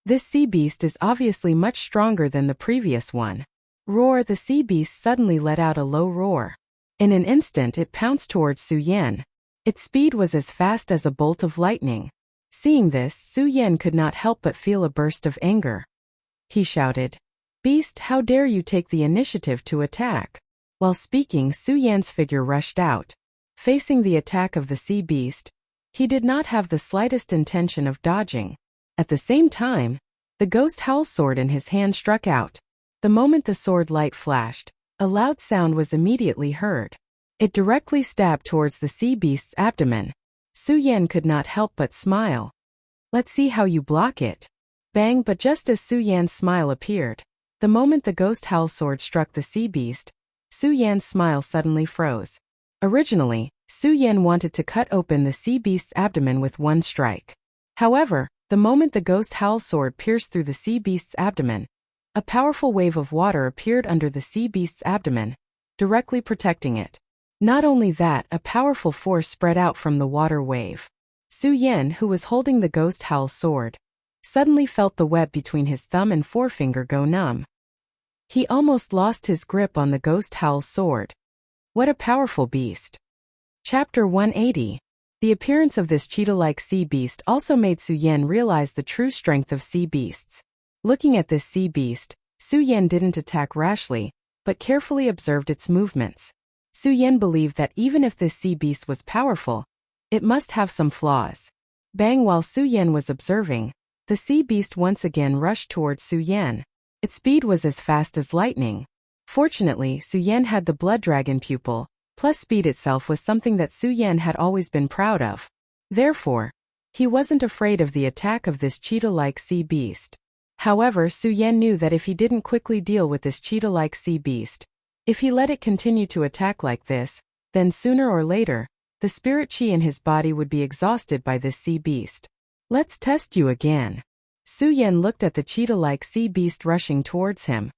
This sea beast is obviously much stronger than the previous one. Roar! The sea beast suddenly let out a low roar. In an instant it pounced towards Su Yan. Its speed was as fast as a bolt of lightning. Seeing this, Su Yan could not help but feel a burst of anger. He shouted, "Beast, how dare you take the initiative to attack?" While speaking, Su Yan's figure rushed out. Facing the attack of the sea beast, he did not have the slightest intention of dodging. At the same time, the ghost howl sword in his hand struck out. The moment the sword light flashed, a loud sound was immediately heard. It directly stabbed towards the sea beast's abdomen. Su Yan could not help but smile. "Let's see how you block it." Bang! But just as Su Yan's smile appeared, the moment the ghost howl sword struck the sea beast, Su Yan's smile suddenly froze. Originally, Su Yan wanted to cut open the sea beast's abdomen with one strike. However, the moment the ghost howl sword pierced through the sea beast's abdomen, a powerful wave of water appeared under the sea beast's abdomen, directly protecting it. Not only that, a powerful force spread out from the water wave. Su Yan, who was holding the ghost howl sword, suddenly felt the web between his thumb and forefinger go numb. He almost lost his grip on the ghost howl sword. What a powerful beast. Chapter 180. The appearance of this cheetah-like sea beast also made Su Yan realize the true strength of sea beasts. Looking at this sea beast, Su Yan didn't attack rashly, but carefully observed its movements. Su Yan believed that even if this sea beast was powerful, it must have some flaws. Bang! While Su Yan was observing, the sea beast once again rushed towards Su Yan. Its speed was as fast as lightning. Fortunately, Su Yan had the blood dragon pupil, plus speed itself was something that Su Yan had always been proud of. Therefore, he wasn't afraid of the attack of this cheetah-like sea beast. However, Su Yan knew that if he didn't quickly deal with this cheetah-like sea beast, if he let it continue to attack like this, then sooner or later, the spirit chi in his body would be exhausted by this sea beast. Let's test you again. Su Yan looked at the cheetah-like sea beast rushing towards him.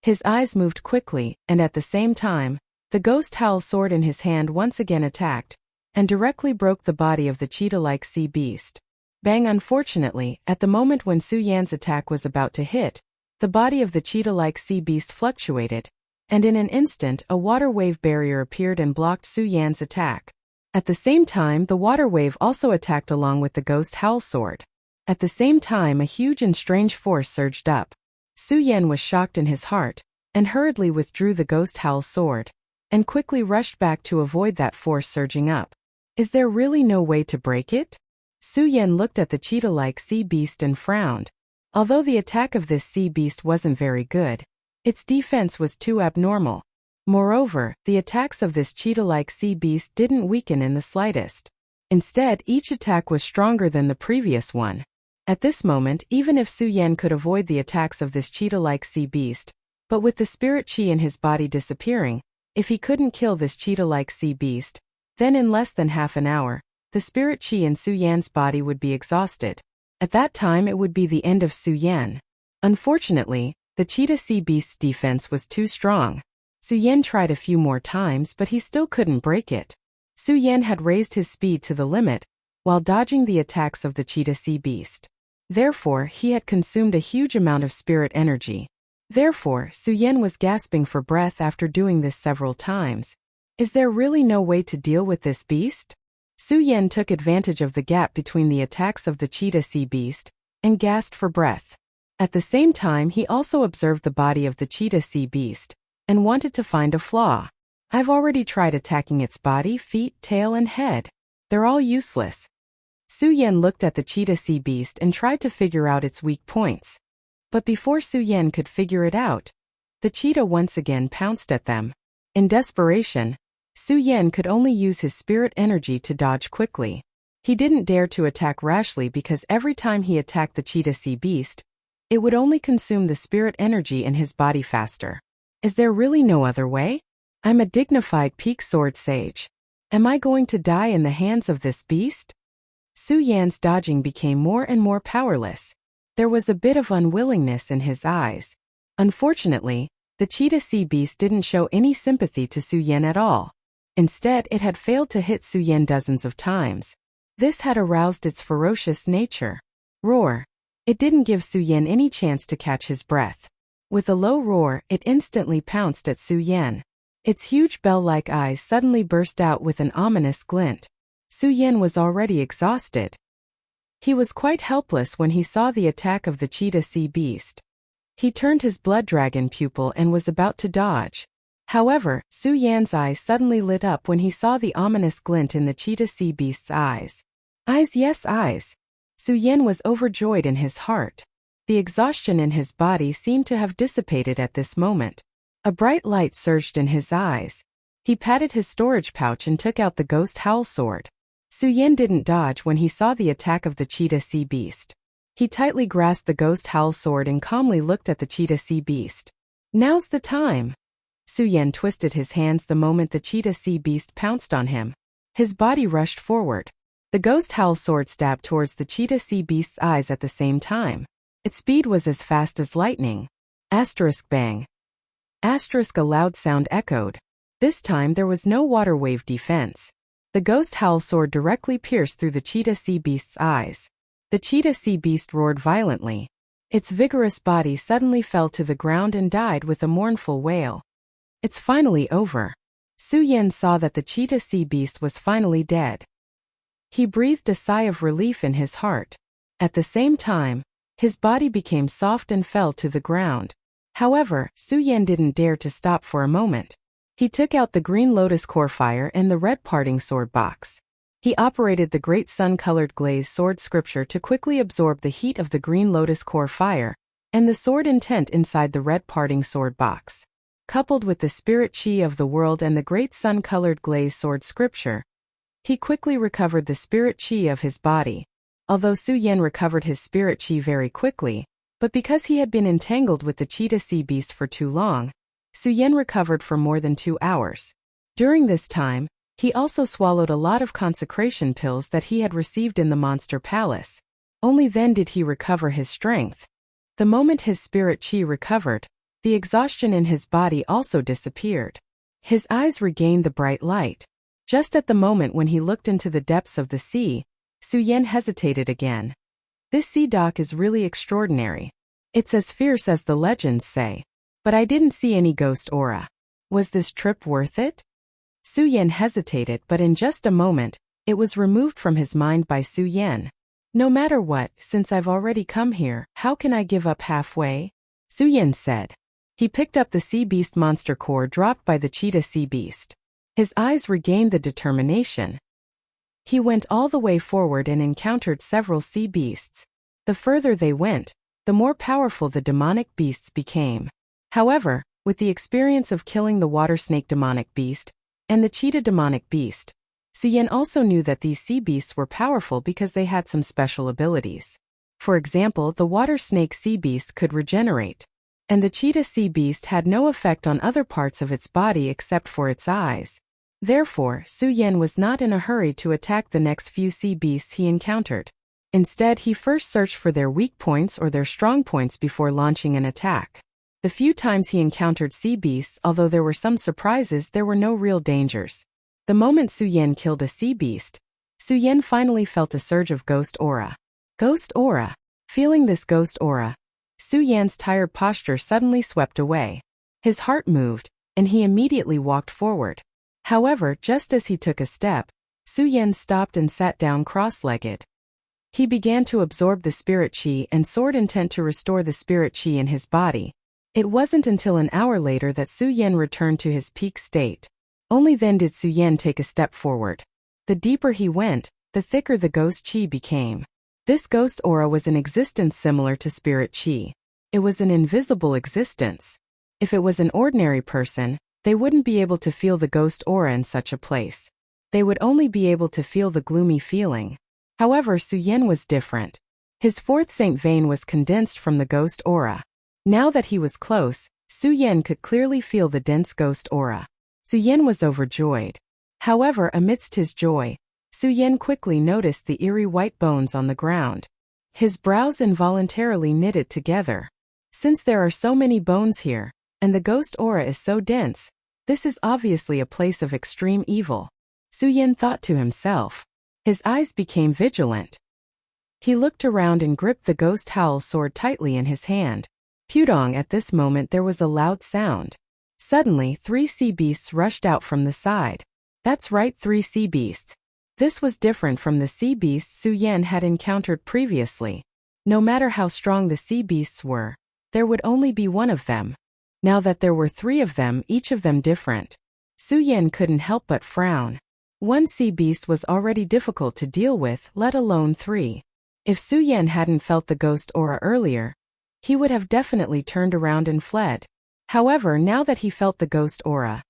His eyes moved quickly, and at the same time, the ghost howl sword in his hand once again attacked, and directly broke the body of the cheetah-like sea beast. Bang! Unfortunately, at the moment when Su Yan's attack was about to hit, the body of the cheetah-like sea beast fluctuated, and in an instant a water wave barrier appeared and blocked Su Yan's attack. At the same time, the water wave also attacked along with the ghost howl sword. At the same time, a huge and strange force surged up. Su Yan was shocked in his heart, and hurriedly withdrew the ghost howl sword, and quickly rushed back to avoid that force surging up. Is there really no way to break it? Su Yan looked at the cheetah-like sea beast and frowned. Although the attack of this sea beast wasn't very good, its defense was too abnormal. Moreover, the attacks of this cheetah-like sea beast didn't weaken in the slightest. Instead, each attack was stronger than the previous one. At this moment, even if Su Yan could avoid the attacks of this cheetah-like sea beast, but with the spirit chi in his body disappearing, if he couldn't kill this cheetah-like sea beast, then in less than half an hour, the spirit chi in Su Yan's body would be exhausted. At that time it would be the end of Su Yan. Unfortunately, the cheetah sea beast's defense was too strong. Su Yan tried a few more times but he still couldn't break it. Su Yan had raised his speed to the limit, while dodging the attacks of the cheetah sea beast. Therefore, he had consumed a huge amount of spirit energy. Therefore, Su Yan was gasping for breath after doing this several times. Is there really no way to deal with this beast? Su Yan took advantage of the gap between the attacks of the cheetah sea beast, and gasped for breath. At the same time, he also observed the body of the cheetah sea beast, and wanted to find a flaw. I've already tried attacking its body, feet, tail, and head. They're all useless. Su Yan looked at the cheetah sea beast and tried to figure out its weak points. But before Su Yan could figure it out, the cheetah once again pounced at them. In desperation, Su Yan could only use his spirit energy to dodge quickly. He didn't dare to attack rashly because every time he attacked the cheetah sea beast, it would only consume the spirit energy in his body faster. Is there really no other way? I'm a dignified peak sword sage. Am I going to die in the hands of this beast? Su Yan's dodging became more and more powerless. There was a bit of unwillingness in his eyes. Unfortunately, the cheetah sea beast didn't show any sympathy to Su Yan at all. Instead, it had failed to hit Su Yan dozens of times. This had aroused its ferocious nature. Roar! It didn't give Su Yan any chance to catch his breath. With a low roar, it instantly pounced at Su Yan. Its huge bell-like eyes suddenly burst out with an ominous glint. Su Yan was already exhausted. He was quite helpless when he saw the attack of the cheetah sea beast. He turned his blood dragon pupil and was about to dodge. However, Su Yan's eyes suddenly lit up when he saw the ominous glint in the cheetah sea beast's eyes. Eyes, yes, eyes. Su Yan was overjoyed in his heart. The exhaustion in his body seemed to have dissipated at this moment. A bright light surged in his eyes. He patted his storage pouch and took out the ghost howl sword. Su Yan didn't dodge when he saw the attack of the cheetah sea beast. He tightly grasped the ghost howl sword and calmly looked at the cheetah sea beast. Now's the time. Su Yan twisted his hands the moment the cheetah sea beast pounced on him. His body rushed forward. The ghost howl sword stabbed towards the cheetah sea beast's eyes at the same time. Its speed was as fast as lightning. Asterisk bang. Asterisk a loud sound echoed. This time there was no water wave defense. The ghost howl sword directly pierced through the cheetah sea beast's eyes. The cheetah sea beast roared violently. Its vigorous body suddenly fell to the ground and died with a mournful wail. It's finally over. Su Yan saw that the cheetah sea beast was finally dead. He breathed a sigh of relief in his heart. At the same time, his body became soft and fell to the ground. However, Su Yan didn't dare to stop for a moment. He took out the green lotus core fire and the red parting sword box. He operated the great sun-colored glaze sword scripture to quickly absorb the heat of the green lotus core fire, and the sword intent inside the red parting sword box. coupled with the spirit chi of the world and the great sun-colored glazed sword scripture, he quickly recovered the spirit chi of his body. Although Su Yan recovered his spirit chi very quickly, but because he had been entangled with the cheetah sea beast for too long, Su Yan recovered for more than 2 hours. During this time, he also swallowed a lot of consecration pills that he had received in the monster palace. Only then did he recover his strength. The moment his spirit chi recovered, the exhaustion in his body also disappeared. His eyes regained the bright light. Just at the moment when he looked into the depths of the sea, Su Yan hesitated again. This sea dock is really extraordinary. It's as fierce as the legends say. But I didn't see any ghost aura. Was this trip worth it? Su Yan hesitated, but in just a moment, it was removed from his mind by Su Yan. No matter what, since I've already come here, how can I give up halfway? Su Yan said. He picked up the sea beast monster core dropped by the cheetah sea beast. His eyes regained the determination. He went all the way forward and encountered several sea beasts. The further they went, the more powerful the demonic beasts became. However, with the experience of killing the water snake demonic beast and the cheetah demonic beast, Su Yan also knew that these sea beasts were powerful because they had some special abilities. For example, the water snake sea beast could regenerate, and the cheetah sea beast had no effect on other parts of its body except for its eyes. Therefore, Su Yan was not in a hurry to attack the next few sea beasts he encountered. Instead, he first searched for their weak points or their strong points before launching an attack. The few times he encountered sea beasts, although there were some surprises, there were no real dangers. The moment Su Yan killed a sea beast, Su Yan finally felt a surge of ghost aura. Ghost aura. Feeling this ghost aura, Su Yan's tired posture suddenly swept away. His heart moved, and he immediately walked forward. However, just as he took a step, Su Yan stopped and sat down cross-legged. He began to absorb the spirit chi and soared intent to restore the spirit chi in his body. It wasn't until an hour later that Su Yan returned to his peak state. Only then did Su Yan take a step forward. The deeper he went, the thicker the ghost chi became. This ghost aura was an existence similar to spirit chi. It was an invisible existence. If it was an ordinary person, they wouldn't be able to feel the ghost aura in such a place. They would only be able to feel the gloomy feeling. However, Su Yan was different. His fourth saint vein was condensed from the ghost aura. Now that he was close, Su Yan could clearly feel the dense ghost aura. Su Yan was overjoyed. However, amidst his joy, Su Yan quickly noticed the eerie white bones on the ground. His brows involuntarily knitted together. Since there are so many bones here, and the ghost aura is so dense, this is obviously a place of extreme evil. Su Yan thought to himself. His eyes became vigilant. He looked around and gripped the ghost howl sword tightly in his hand. Pudong, at this moment there was a loud sound. Suddenly, 3 sea beasts rushed out from the side. That's right, 3 sea beasts. This was different from the sea beasts Su Yan had encountered previously. No matter how strong the sea beasts were, there would only be one of them. Now that there were 3 of them, each of them different, Su Yan couldn't help but frown. One sea beast was already difficult to deal with, let alone 3. If Su Yan hadn't felt the ghost aura earlier, he would have definitely turned around and fled. However, now that he felt the ghost aura,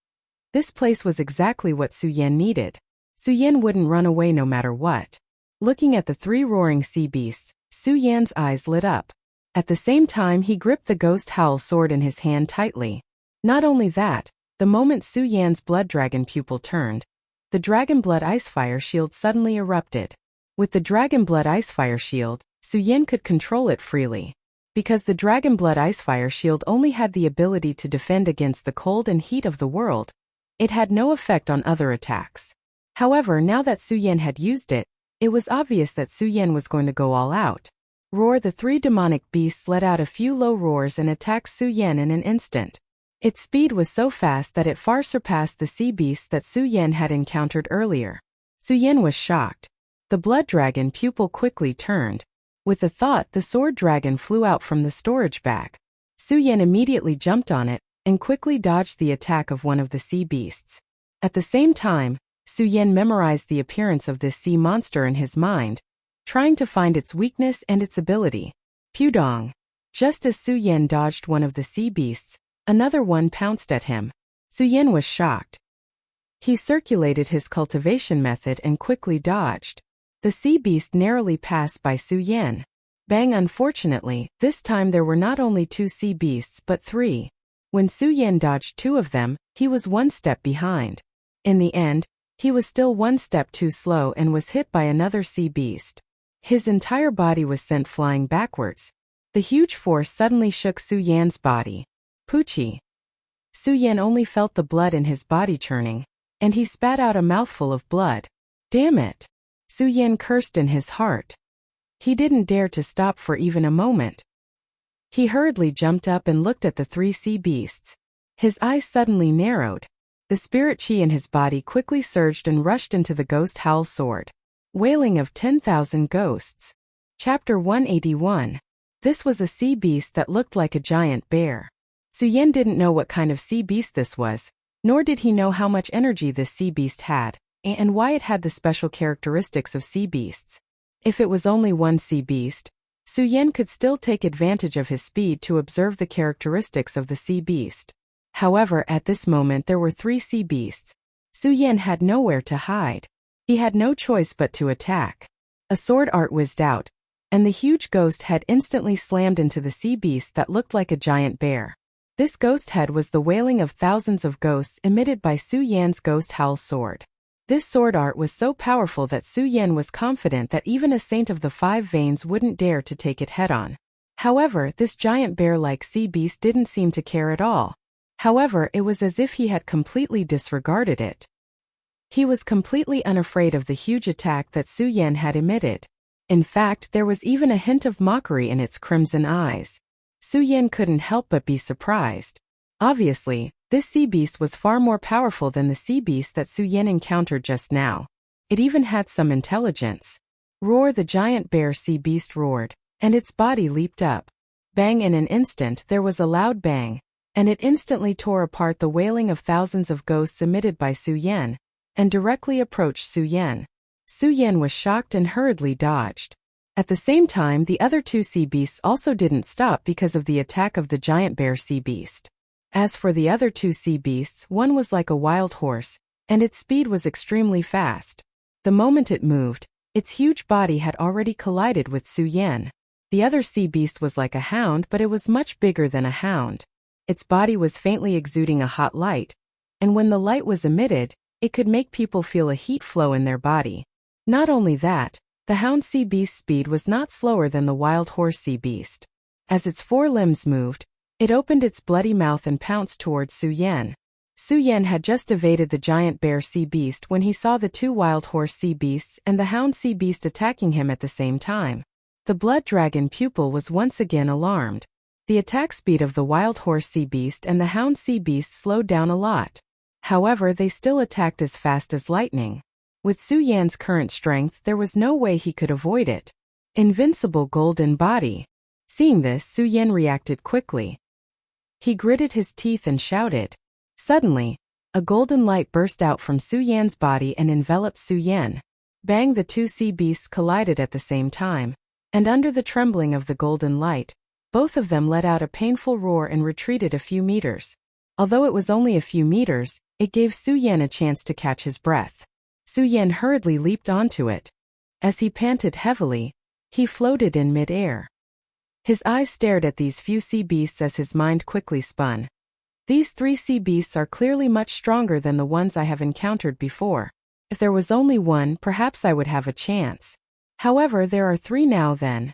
this place was exactly what Su Yan needed. Su Yan wouldn't run away no matter what. Looking at the 3 roaring sea beasts, Su Yan's eyes lit up. At the same time, he gripped the ghost howl sword in his hand tightly. Not only that, the moment Su Yan's blood dragon pupil turned, the dragon blood ice fire shield suddenly erupted. With the dragon blood ice fire shield, Su Yan could control it freely. Because the dragon blood ice fire shield only had the ability to defend against the cold and heat of the world, it had no effect on other attacks. However, now that Su Yan had used it, it was obvious that Su Yan was going to go all out. Roar! The 3 demonic beasts let out a few low roars and attacked Su Yan in an instant. Its speed was so fast that it far surpassed the sea beasts that Su Yan had encountered earlier. Su Yan was shocked. The blood dragon pupil quickly turned. With a thought, the sword dragon flew out from the storage bag. Su Yan immediately jumped on it and quickly dodged the attack of one of the sea beasts. At the same time, Su Yan memorized the appearance of this sea monster in his mind, trying to find its weakness and its ability. Pudong. Just as Su Yan dodged one of the sea beasts, Another one pounced at him. Su Yan was shocked. He circulated his cultivation method and quickly dodged. The sea beast narrowly passed by Su Yan. Bang! Unfortunately, this time there were not only 2 sea beasts but 3. When Su Yan dodged 2 of them, he was 1 step behind. In the end, he was still 1 step too slow and was hit by another sea beast. His entire body was sent flying backwards. The huge force suddenly shook Su Yan's body. Poochie! Su Yan only felt the blood in his body churning, and he spat out a mouthful of blood. Damn it! Su Yan cursed in his heart. He didn't dare to stop for even a moment. He hurriedly jumped up and looked at the 3 sea beasts. His eyes suddenly narrowed. The spirit chi in his body quickly surged and rushed into the ghost howl sword. Wailing of 10,000 Ghosts. Chapter 181. This was a sea beast that looked like a giant bear. Su Yan didn't know what kind of sea beast this was, nor did he know how much energy this sea beast had, and why it had the special characteristics of sea beasts. If it was only one sea beast, Su Yan could still take advantage of his speed to observe the characteristics of the sea beast. However, at this moment there were 3 sea beasts. Su Yan had nowhere to hide. He had no choice but to attack. A sword art whizzed out, and the huge ghost head instantly slammed into the sea beast that looked like a giant bear. This ghost head was the wailing of thousands of ghosts emitted by Su Yan's ghost howl sword. This sword art was so powerful that Su Yan was confident that even a saint of the 5 veins wouldn't dare to take it head-on. However, this giant bear-like sea beast didn't seem to care at all. However, it was as if he had completely disregarded it. He was completely unafraid of the huge attack that Su Yan had emitted. In fact, there was even a hint of mockery in its crimson eyes. Su Yan couldn't help but be surprised. Obviously, this sea beast was far more powerful than the sea beast that Su Yan encountered just now. It even had some intelligence. Roar! The giant bear sea beast roared, and its body leaped up. Bang! In an instant there was a loud bang, and it instantly tore apart the wailing of thousands of ghosts emitted by Su Yan, and directly approached Su Yan. Su Yan was shocked and hurriedly dodged. At the same time, the other 2 sea beasts also didn't stop because of the attack of the giant bear sea beast. As for the other 2 sea beasts, one was like a wild horse, and its speed was extremely fast. The moment it moved, its huge body had already collided with Su Yan. The other sea beast was like a hound, but it was much bigger than a hound. Its body was faintly exuding a hot light, and when the light was emitted, it could make people feel a heat flow in their body. Not only that, the hound sea beast's speed was not slower than the wild horse sea beast. As its 4 limbs moved, it opened its bloody mouth and pounced towards Su Yan. Su Yan had just evaded the giant bear sea beast when he saw the 2 wild horse sea beasts and the hound sea beast attacking him at the same time. The blood dragon pupil was once again alarmed. The attack speed of the wild horse sea beast and the hound sea beast slowed down a lot. However, they still attacked as fast as lightning. With Su Yan's current strength, there was no way he could avoid it. Invincible golden body. Seeing this, Su Yan reacted quickly. He gritted his teeth and shouted. Suddenly, a golden light burst out from Su Yan's body and enveloped Su Yan. Bang! The 2 sea beasts collided at the same time, and under the trembling of the golden light, both of them let out a painful roar and retreated a few meters. Although it was only a few meters, it gave Su Yan a chance to catch his breath. Su Yan hurriedly leaped onto it. As he panted heavily, he floated in mid-air. His eyes stared at these few sea beasts as his mind quickly spun. These 3 sea beasts are clearly much stronger than the ones I have encountered before. If there was only one, perhaps I would have a chance. However, there are 3 now then.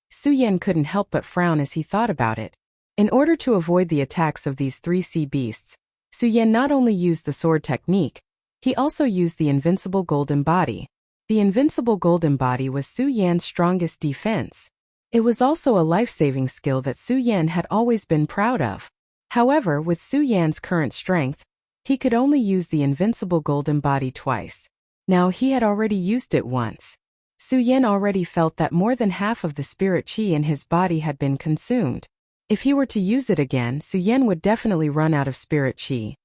Su Yan couldn't help but frown as he thought about it. In order to avoid the attacks of these 3 sea beasts, Su Yan not only used the sword technique, he also used the invincible golden body. The invincible golden body was Su Yan's strongest defense. It was also a life-saving skill that Su Yan had always been proud of. However, with Su Yan's current strength, he could only use the invincible golden body twice. Now he had already used it once. Su Yan already felt that more than half of the spirit chi in his body had been consumed. If he were to use it again, Su Yan would definitely run out of spirit chi.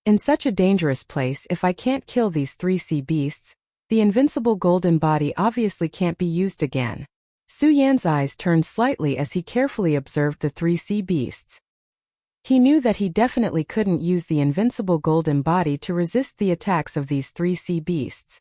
In such a dangerous place, if I can't kill these 3 sea beasts, the invincible golden body obviously can't be used again. Su Yan's eyes turned slightly as he carefully observed the 3 sea beasts. He knew that he definitely couldn't use the invincible golden body to resist the attacks of these three sea beasts.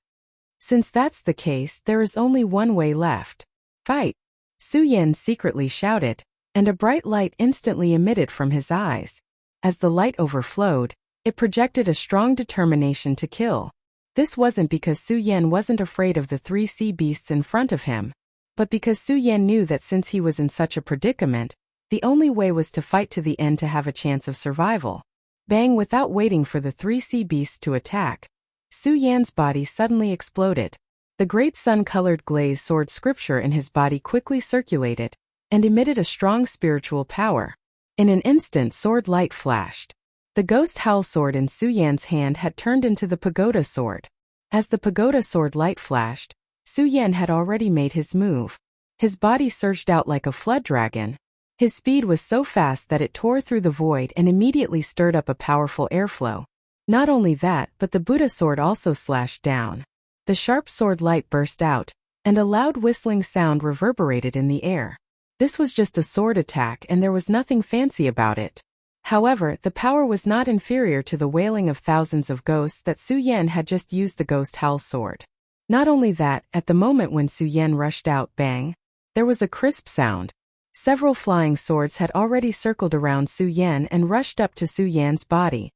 Since that's the case, there is only one way left. Fight! Su Yan secretly shouted, and a bright light instantly emitted from his eyes. As the light overflowed, it projected a strong determination to kill. This wasn't because Su Yan wasn't afraid of the three sea beasts in front of him, but because Su Yan knew that since he was in such a predicament, the only way was to fight to the end to have a chance of survival. Bang! Without waiting for the three sea beasts to attack, Su Yan's body suddenly exploded. The great sun-colored glazed sword scripture in his body quickly circulated and emitted a strong spiritual power. In an instant, sword light flashed. The ghost howl sword in Su Yan's hand had turned into the pagoda sword. As the pagoda sword light flashed, Su Yan had already made his move. His body surged out like a flood dragon. His speed was so fast that it tore through the void and immediately stirred up a powerful airflow. Not only that, but the Buddha sword also slashed down. The sharp sword light burst out, and a loud whistling sound reverberated in the air. This was just a sword attack and there was nothing fancy about it. However, the power was not inferior to the wailing of thousands of ghosts that Su Yan had just used the ghost howl sword. Not only that, at the moment when Su Yan rushed out, bang, there was a crisp sound. Several flying swords had already circled around Su Yan and rushed up to Su Yan's body.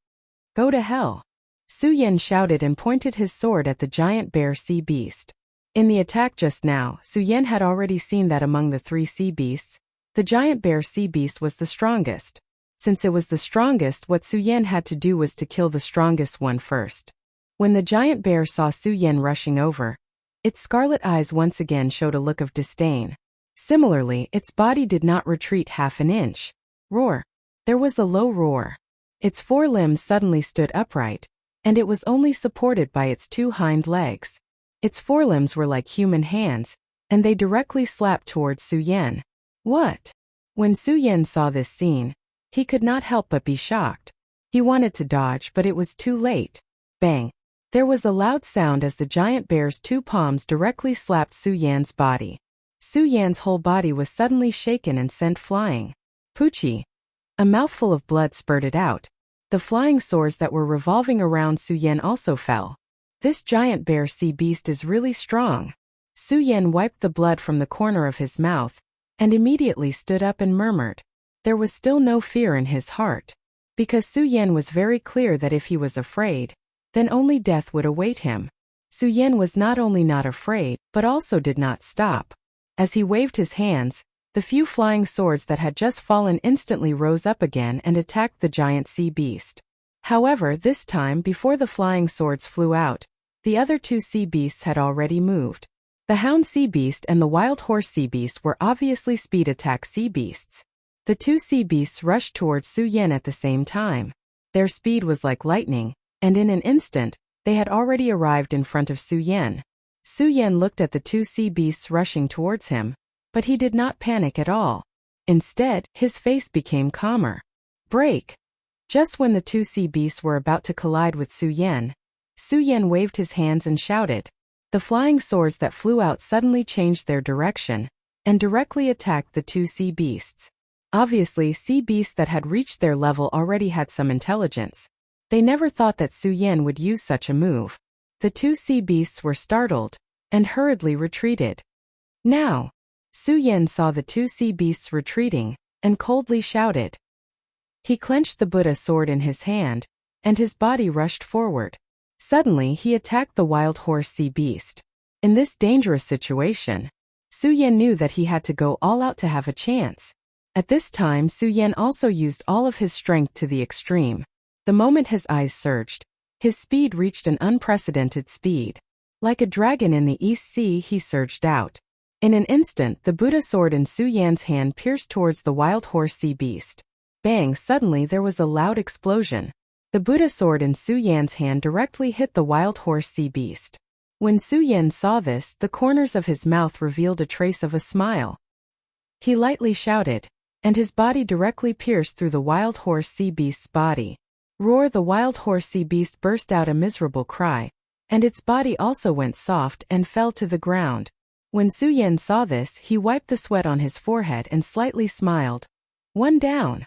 Go to hell! Su Yan shouted and pointed his sword at the giant bear sea beast. In the attack just now, Su Yan had already seen that among the three sea beasts, the giant bear sea beast was the strongest. Since it was the strongest, what Su Yan had to do was to kill the strongest one first. When the giant bear saw Su Yan rushing over, its scarlet eyes once again showed a look of disdain. Similarly, its body did not retreat half an inch. Roar! There was a low roar. Its four limbs suddenly stood upright, and it was only supported by its two hind legs. Its forelimbs were like human hands, and they directly slapped towards Su Yan. What? When Su Yan saw this scene, he could not help but be shocked. He wanted to dodge, but it was too late. Bang! There was a loud sound as the giant bear's two palms directly slapped Su Yan's body. Su Yan's whole body was suddenly shaken and sent flying. Poochie! A mouthful of blood spurted out. The flying swords that were revolving around Su Yan also fell. This giant bear sea beast is really strong. Su Yan wiped the blood from the corner of his mouth, and immediately stood up and murmured. There was still no fear in his heart. Because Su Yan was very clear that if he was afraid, then only death would await him. Su Yan was not only not afraid, but also did not stop. As he waved his hands, the few flying swords that had just fallen instantly rose up again and attacked the giant sea beast. However, this time, before the flying swords flew out, the other two sea beasts had already moved. The hound sea beast and the wild horse sea beast were obviously speed attack sea beasts. The two sea beasts rushed towards Su Yan at the same time. Their speed was like lightning, and in an instant, they had already arrived in front of Su Yan. Su Yan looked at the two sea beasts rushing towards him, but he did not panic at all. Instead, his face became calmer. Break! Just when the two sea beasts were about to collide with Su Yan waved his hands and shouted. The flying swords that flew out suddenly changed their direction, and directly attacked the two sea beasts. Obviously, sea beasts that had reached their level already had some intelligence. They never thought that Su Yan would use such a move. The two sea beasts were startled, and hurriedly retreated. Now! Su Yan saw the two sea beasts retreating, and coldly shouted. He clenched the Buddha sword in his hand, and his body rushed forward. Suddenly he attacked the wild horse sea beast. In this dangerous situation, Su Yan knew that he had to go all out to have a chance. At this time Su Yan also used all of his strength to the extreme. The moment his eyes surged, his speed reached an unprecedented speed. Like a dragon in the East Sea, he surged out. In an instant, the Buddha sword in Su Yan's hand pierced towards the wild horse sea beast. Bang! Suddenly there was a loud explosion. The Buddha sword in Su Yan's hand directly hit the wild horse sea beast. When Su Yan saw this, the corners of his mouth revealed a trace of a smile. He lightly shouted, and his body directly pierced through the wild horse sea beast's body. Roar! The wild horse sea beast burst out a miserable cry, and its body also went soft and fell to the ground. When Su Yan saw this, he wiped the sweat on his forehead and slightly smiled. One down.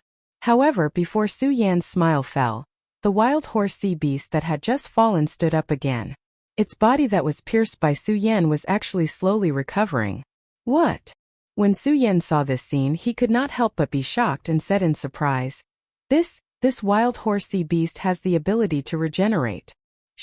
However, before Su Yan's smile fell, the wild horse sea beast that had just fallen stood up again. Its body that was pierced by Su Yan was actually slowly recovering. What? When Su Yan saw this scene, he could not help but be shocked and said in surprise, This wild horse sea beast has the ability to regenerate.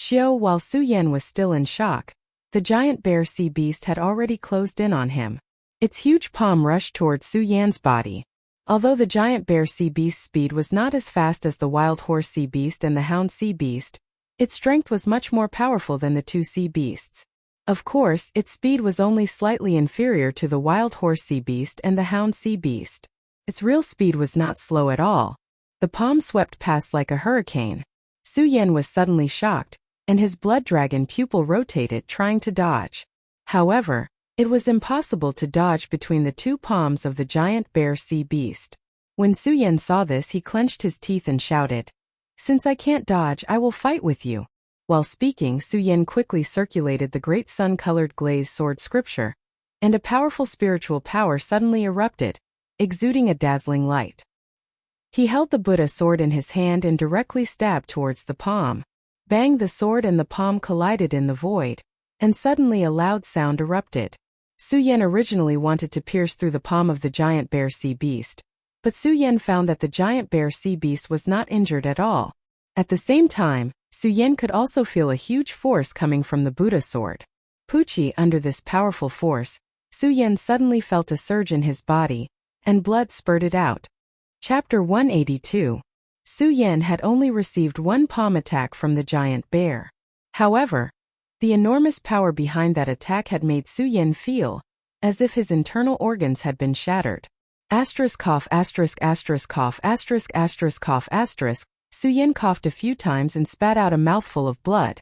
While Su Yan was still in shock, the giant bear sea beast had already closed in on him. Its huge palm rushed towards Su Yan's body. Although the giant bear sea beast's speed was not as fast as the wild horse sea beast and the hound sea beast, its strength was much more powerful than the two sea beasts. Of course, its speed was only slightly inferior to the wild horse sea beast and the hound sea beast. Its real speed was not slow at all. The palm swept past like a hurricane. Su Yan was suddenly shocked, and his blood dragon pupil rotated trying to dodge. However, it was impossible to dodge between the two palms of the giant bear sea beast. When Su Yan saw this, he clenched his teeth and shouted, "Since I can't dodge, I will fight with you." While speaking, Su Yan quickly circulated the great sun-colored glazed sword scripture, and a powerful spiritual power suddenly erupted, exuding a dazzling light. He held the Buddha sword in his hand and directly stabbed towards the palm. Bang! The sword and the palm collided in the void, and suddenly a loud sound erupted. Su Yan originally wanted to pierce through the palm of the giant bear sea beast, but Su Yan found that the giant bear sea beast was not injured at all. At the same time, Su Yan could also feel a huge force coming from the Buddha sword. Pucci, under this powerful force, Su Yan suddenly felt a surge in his body, and blood spurted out. Chapter 182. Su Yan had only received one palm attack from the giant bear. However, the enormous power behind that attack had made Su Yan feel as if his internal organs had been shattered. Cough, cough. Su Yan coughed a few times and spat out a mouthful of blood.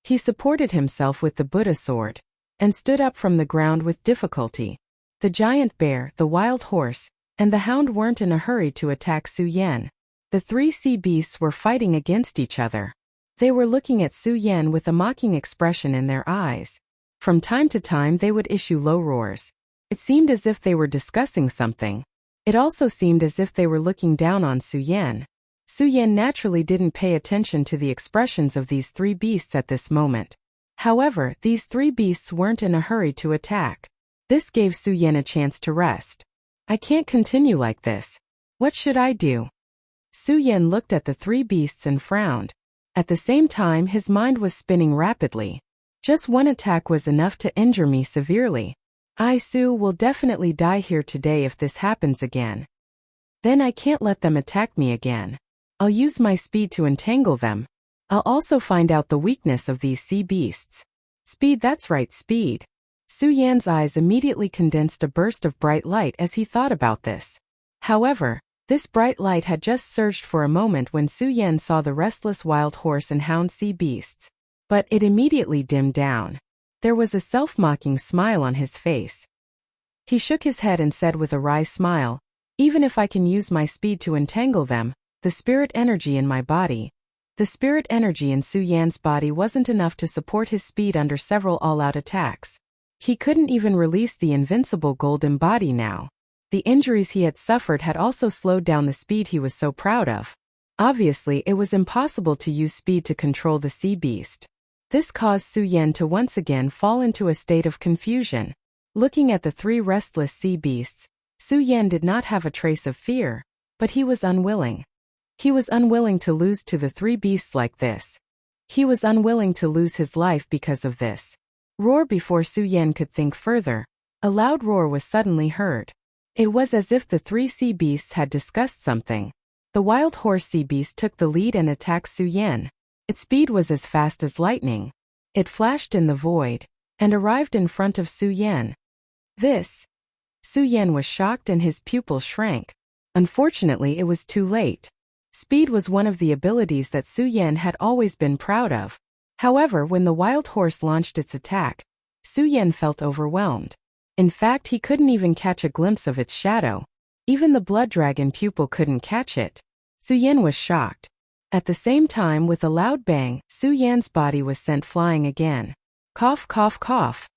He supported himself with the Buddha sword and stood up from the ground with difficulty. The giant bear, the wild horse, and the hound weren't in a hurry to attack Su Yan. The three sea beasts were fighting against each other. They were looking at Su Yan with a mocking expression in their eyes. From time to time they would issue low roars. It seemed as if they were discussing something. It also seemed as if they were looking down on Su Yan. Su Yan naturally didn't pay attention to the expressions of these three beasts at this moment. However, these three beasts weren't in a hurry to attack. This gave Su Yan a chance to rest. I can't continue like this. What should I do? Su Yan looked at the three beasts and frowned. At the same time, his mind was spinning rapidly. Just one attack was enough to injure me severely. Su will definitely die here today if this happens again. Then I can't let them attack me again. I'll use my speed to entangle them. I'll also find out the weakness of these sea beasts. Speed, that's right, speed. Su Yan's eyes immediately condensed a burst of bright light as he thought about this. However, this bright light had just surged for a moment when Su Yan saw the restless wild horse and hound sea beasts. But it immediately dimmed down. There was a self-mocking smile on his face. He shook his head and said with a wry smile, "Even if I can use my speed to entangle them, the spirit energy in my body." The spirit energy in Su Yan's body wasn't enough to support his speed under several all-out attacks. He couldn't even release the invincible golden body now. The injuries he had suffered had also slowed down the speed he was so proud of. Obviously, it was impossible to use speed to control the sea beast. This caused Su Yan to once again fall into a state of confusion. Looking at the three restless sea beasts, Su Yan did not have a trace of fear, but he was unwilling. He was unwilling to lose to the three beasts like this. He was unwilling to lose his life because of this. Roar! Before Su Yan could think further, a loud roar was suddenly heard. It was as if the three sea beasts had discussed something. The wild horse sea beast took the lead and attacked Su Yan. Its speed was as fast as lightning. It flashed in the void and arrived in front of Su Yan. Su Yan was shocked and his pupil shrank. Unfortunately, it was too late. Speed was one of the abilities that Su Yan had always been proud of. However, when the wild horse launched its attack, Su Yan felt overwhelmed. In fact, he couldn't even catch a glimpse of its shadow. Even the blood dragon pupil couldn't catch it. Su Yan was shocked. At the same time, with a loud bang, Su Yan's body was sent flying again. Cough, cough, cough.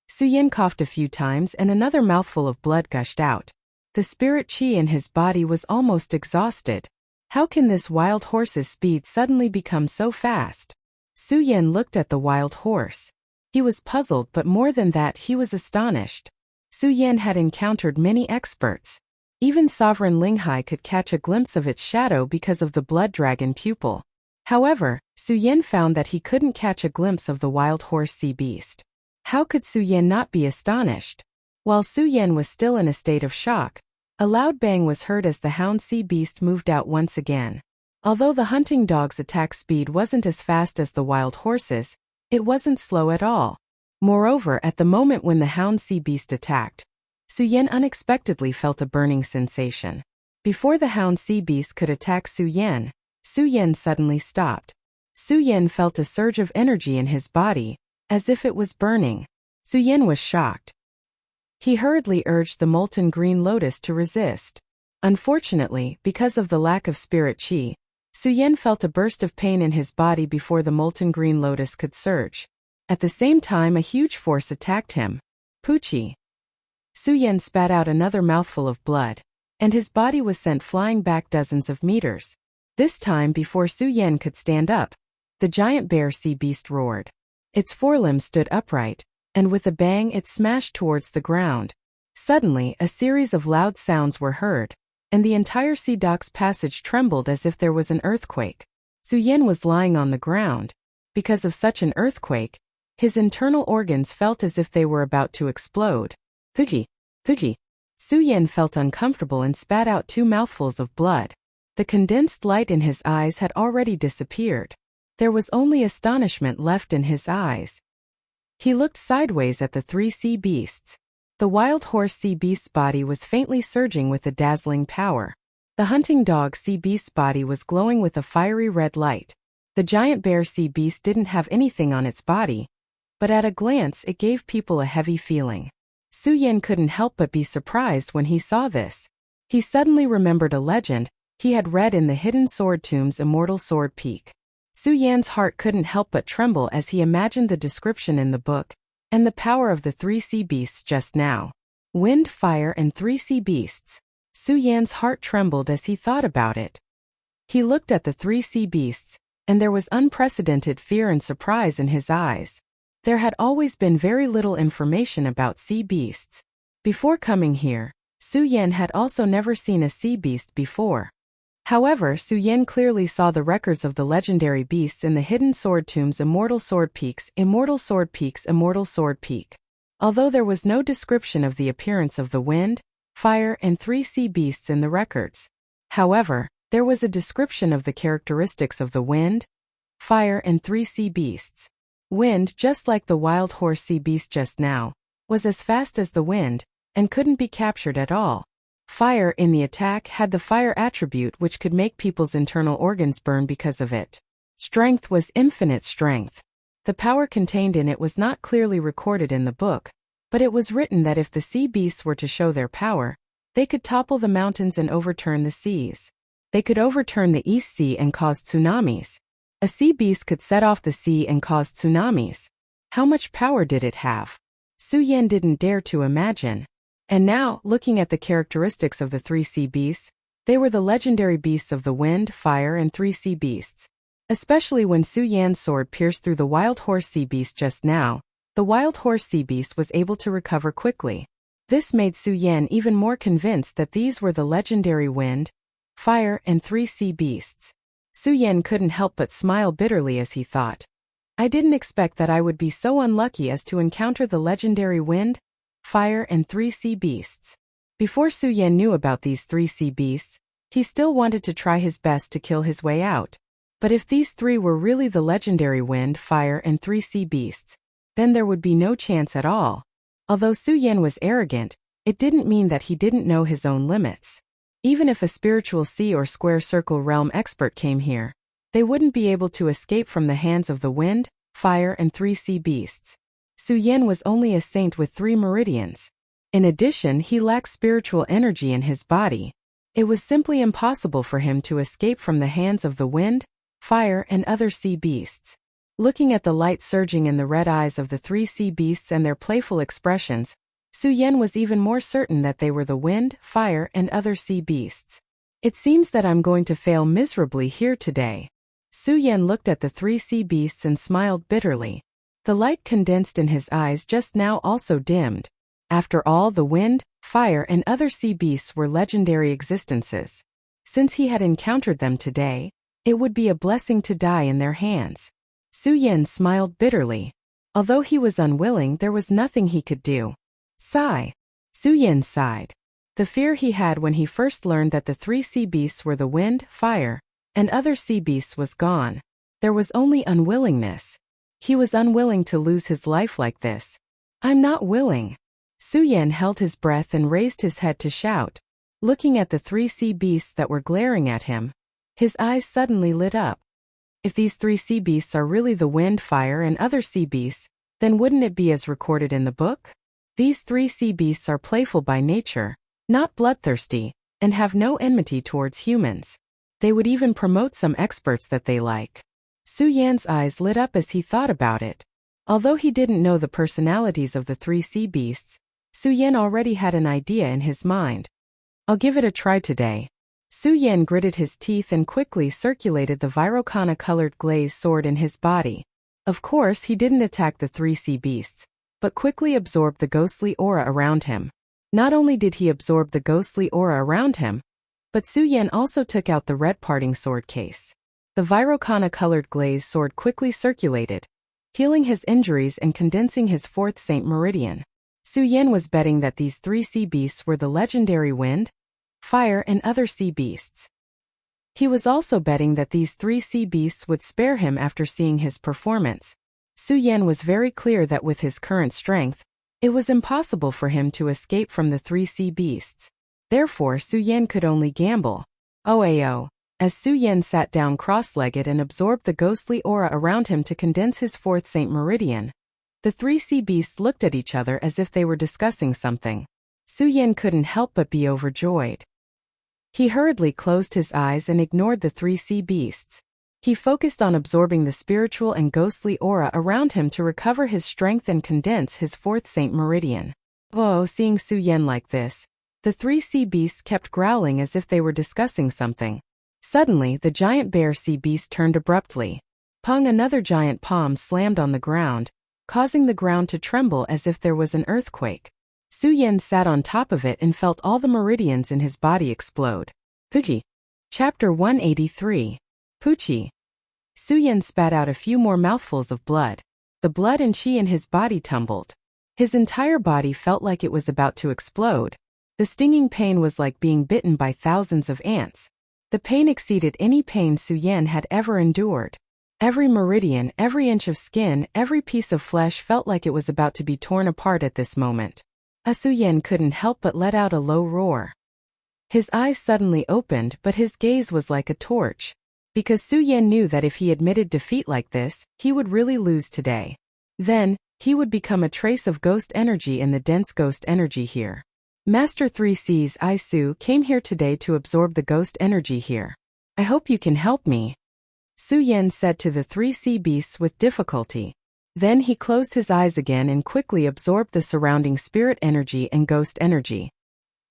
Su Yan coughed a few times and another mouthful of blood gushed out. The spirit chi in his body was almost exhausted. How can this wild horse's speed suddenly become so fast? Su Yan looked at the wild horse. He was puzzled, but more than that, he was astonished. Su Yan had encountered many experts. Even Sovereign Linghai could catch a glimpse of its shadow because of the blood dragon pupil. However, Su Yan found that he couldn't catch a glimpse of the wild horse sea beast. How could Su Yan not be astonished? While Su Yan was still in a state of shock, a loud bang was heard as the hound sea beast moved out once again. Although the hunting dog's attack speed wasn't as fast as the wild horse's, it wasn't slow at all. Moreover, at the moment when the hound sea beast attacked, Su Yan unexpectedly felt a burning sensation. Before the hound sea beast could attack Su Yan suddenly stopped. Su Yan felt a surge of energy in his body, as if it was burning. Su Yan was shocked. He hurriedly urged the molten green lotus to resist. Unfortunately, because of the lack of spirit chi, Su Yan felt a burst of pain in his body before the molten green lotus could surge. At the same time, a huge force attacked him. Puchi. Su Yan spat out another mouthful of blood, and his body was sent flying back dozens of meters. This time, before Su Yan could stand up, the giant bear sea beast roared. Its forelimbs stood upright, and with a bang it smashed towards the ground. Suddenly, a series of loud sounds were heard, and the entire sea dock's passage trembled as if there was an earthquake. Su Yan was lying on the ground. Because of such an earthquake, his internal organs felt as if they were about to explode. Fuji! Fuji! Su Yan felt uncomfortable and spat out 2 mouthfuls of blood. The condensed light in his eyes had already disappeared. There was only astonishment left in his eyes. He looked sideways at the 3 sea beasts. The wild horse sea beast's body was faintly surging with a dazzling power. The hunting dog sea beast's body was glowing with a fiery red light. The giant bear sea beast didn't have anything on its body, but at a glance it gave people a heavy feeling. Su Yan couldn't help but be surprised when he saw this. He suddenly remembered a legend he had read in the Hidden Sword Tomb's Immortal Sword Peak. Su Yan's heart couldn't help but tremble as he imagined the description in the book, and the power of the 3 sea beasts just now. Wind, fire, and 3 sea beasts. Su Yan's heart trembled as he thought about it. He looked at the 3 sea beasts, and there was unprecedented fear and surprise in his eyes. There had always been very little information about sea beasts. Before coming here, Su Yan had also never seen a sea beast before. However, Su Yan clearly saw the records of the legendary beasts in the Hidden Sword Tomb's Immortal Sword Peaks, Immortal Sword Peaks, Immortal Sword Peak. Although there was no description of the appearance of the wind, fire, and 3 sea beasts in the records. However, there was a description of the characteristics of the wind, fire, and 3 sea beasts. Wind, just like the wild horse sea beast just now, was as fast as the wind, and couldn't be captured at all. Fire in the attack had the fire attribute which could make people's internal organs burn because of it. Strength was infinite strength. The power contained in it was not clearly recorded in the book, but it was written that if the sea beasts were to show their power, they could topple the mountains and overturn the seas. They could overturn the East Sea and cause tsunamis. A sea beast could set off the sea and cause tsunamis. How much power did it have? Su Yan didn't dare to imagine. And now, looking at the characteristics of the 3 sea beasts, they were the legendary beasts of the wind, fire, and 3 sea beasts. Especially when Su Yan's sword pierced through the wild horse sea beast just now, the wild horse sea beast was able to recover quickly. This made Su Yan even more convinced that these were the legendary wind, fire, and 3 sea beasts. Su Yan couldn't help but smile bitterly as he thought, I didn't expect that I would be so unlucky as to encounter the legendary wind, fire, and 3 sea beasts. Before Su Yan knew about these 3 sea beasts, he still wanted to try his best to kill his way out. But if these 3 were really the legendary wind, fire, and 3 sea beasts, then there would be no chance at all. Although Su Yan was arrogant, it didn't mean that he didn't know his own limits. Even if a spiritual sea or square circle realm expert came here, they wouldn't be able to escape from the hands of the wind, fire, and 3 sea beasts. Su Yan was only a saint with 3 meridians. In addition, he lacked spiritual energy in his body. It was simply impossible for him to escape from the hands of the wind, fire, and other sea beasts. Looking at the light surging in the red eyes of the 3 sea beasts and their playful expressions, Su Yan was even more certain that they were the wind, fire, and other sea beasts. It seems that I'm going to fail miserably here today. Su Yan looked at the three sea beasts and smiled bitterly. The light condensed in his eyes just now also dimmed. After all, the wind, fire, and other sea beasts were legendary existences. Since he had encountered them today, it would be a blessing to die in their hands. Su Yan smiled bitterly. Although he was unwilling, there was nothing he could do. Sigh. Su Yan sighed. The fear he had when he first learned that the three sea beasts were the wind, fire, and other sea beasts was gone. There was only unwillingness. He was unwilling to lose his life like this. I'm not willing. Su Yan held his breath and raised his head to shout. Looking at the three sea beasts that were glaring at him, his eyes suddenly lit up. If these three sea beasts are really the wind, fire, and other sea beasts, then wouldn't it be as recorded in the book? These three sea beasts are playful by nature, not bloodthirsty, and have no enmity towards humans. They would even promote some experts that they like. Su Yan's eyes lit up as he thought about it. Although he didn't know the personalities of the three sea beasts, Su Yan already had an idea in his mind. I'll give it a try today. Su Yan gritted his teeth and quickly circulated the Virokana-colored glaze sword in his body. Of course, he didn't attack the three sea beasts, but quickly absorbed the ghostly aura around him. Not only did he absorb the ghostly aura around him, but Su Yan also took out the red parting sword case. The Virokana-colored glaze sword quickly circulated, healing his injuries and condensing his fourth Saint Meridian. Su Yan was betting that these three sea beasts were the legendary wind, fire, and other sea beasts. He was also betting that these three sea beasts would spare him after seeing his performance. Su Yan was very clear that with his current strength, it was impossible for him to escape from the three sea beasts. Therefore, Su Yan could only gamble. OAO. As Su Yan sat down cross-legged and absorbed the ghostly aura around him to condense his fourth Saint Meridian, the three sea beasts looked at each other as if they were discussing something. Su Yan couldn't help but be overjoyed. He hurriedly closed his eyes and ignored the three sea beasts. He focused on absorbing the spiritual and ghostly aura around him to recover his strength and condense his fourth Saint Meridian. Oh, seeing Su Yan like this, the three sea beasts kept growling as if they were discussing something. Suddenly, the giant bear sea beast turned abruptly. Pung! Another giant palm slammed on the ground, causing the ground to tremble as if there was an earthquake. Su Yan sat on top of it and felt all the meridians in his body explode. Puchi. Chapter 183. Puchi. Su Yan spat out a few more mouthfuls of blood. The blood and chi in his body tumbled. His entire body felt like it was about to explode. The stinging pain was like being bitten by thousands of ants. The pain exceeded any pain Su Yan had ever endured. Every meridian, every inch of skin, every piece of flesh felt like it was about to be torn apart at this moment. Su Yan couldn't help but let out a low roar. His eyes suddenly opened, but his gaze was like a torch. Because Su Yan knew that if he admitted defeat like this, he would really lose today. Then, he would become a trace of ghost energy in the dense ghost energy here. Master 3 C's I Su came here today to absorb the ghost energy here. I hope you can help me. Su Yan said to the three sea beasts with difficulty. Then he closed his eyes again and quickly absorbed the surrounding spirit energy and ghost energy.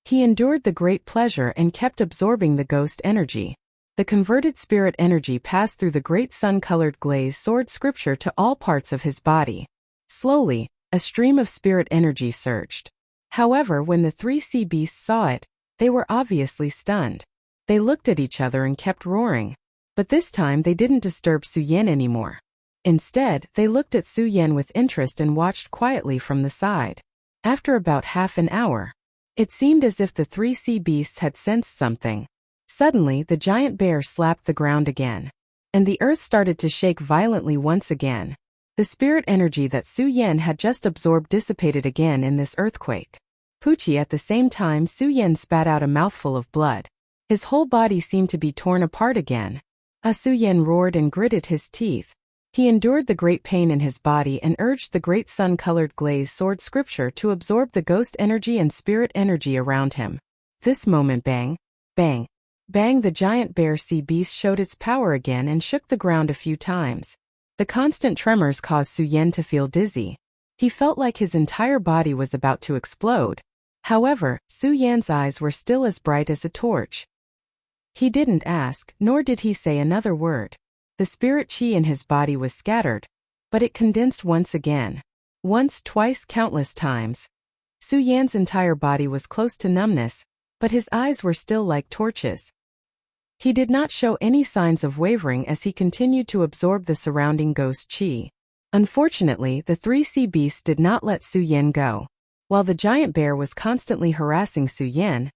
He endured the great pleasure and kept absorbing the ghost energy. The converted spirit energy passed through the great sun-colored glaze sword scripture to all parts of his body. Slowly, a stream of spirit energy surged. However, when the three sea beasts saw it, they were obviously stunned. They looked at each other and kept roaring. But this time they didn't disturb Su Yan anymore. Instead, they looked at Su Yan with interest and watched quietly from the side. After about half an hour, it seemed as if the three sea beasts had sensed something. Suddenly, the giant bear slapped the ground again. And the earth started to shake violently once again. The spirit energy that Su Yan had just absorbed dissipated again in this earthquake. Puchi! At the same time, Su Yan spat out a mouthful of blood. His whole body seemed to be torn apart again. Su Yan roared and gritted his teeth. He endured the great pain in his body and urged the great sun-colored glaze sword scripture to absorb the ghost energy and spirit energy around him. This moment, bang, bang, bang, the giant bear sea beast showed its power again and shook the ground a few times. The constant tremors caused Su Yan to feel dizzy. He felt like his entire body was about to explode. However, Su Yan's eyes were still as bright as a torch. He didn't ask, nor did he say another word. The spirit chi in his body was scattered, but it condensed once again. Once, twice, countless times. Su Yan's entire body was close to numbness, but his eyes were still like torches. He did not show any signs of wavering as he continued to absorb the surrounding ghost chi. Unfortunately, the three sea beasts did not let Su Yan go. While the giant bear was constantly harassing Su Yan,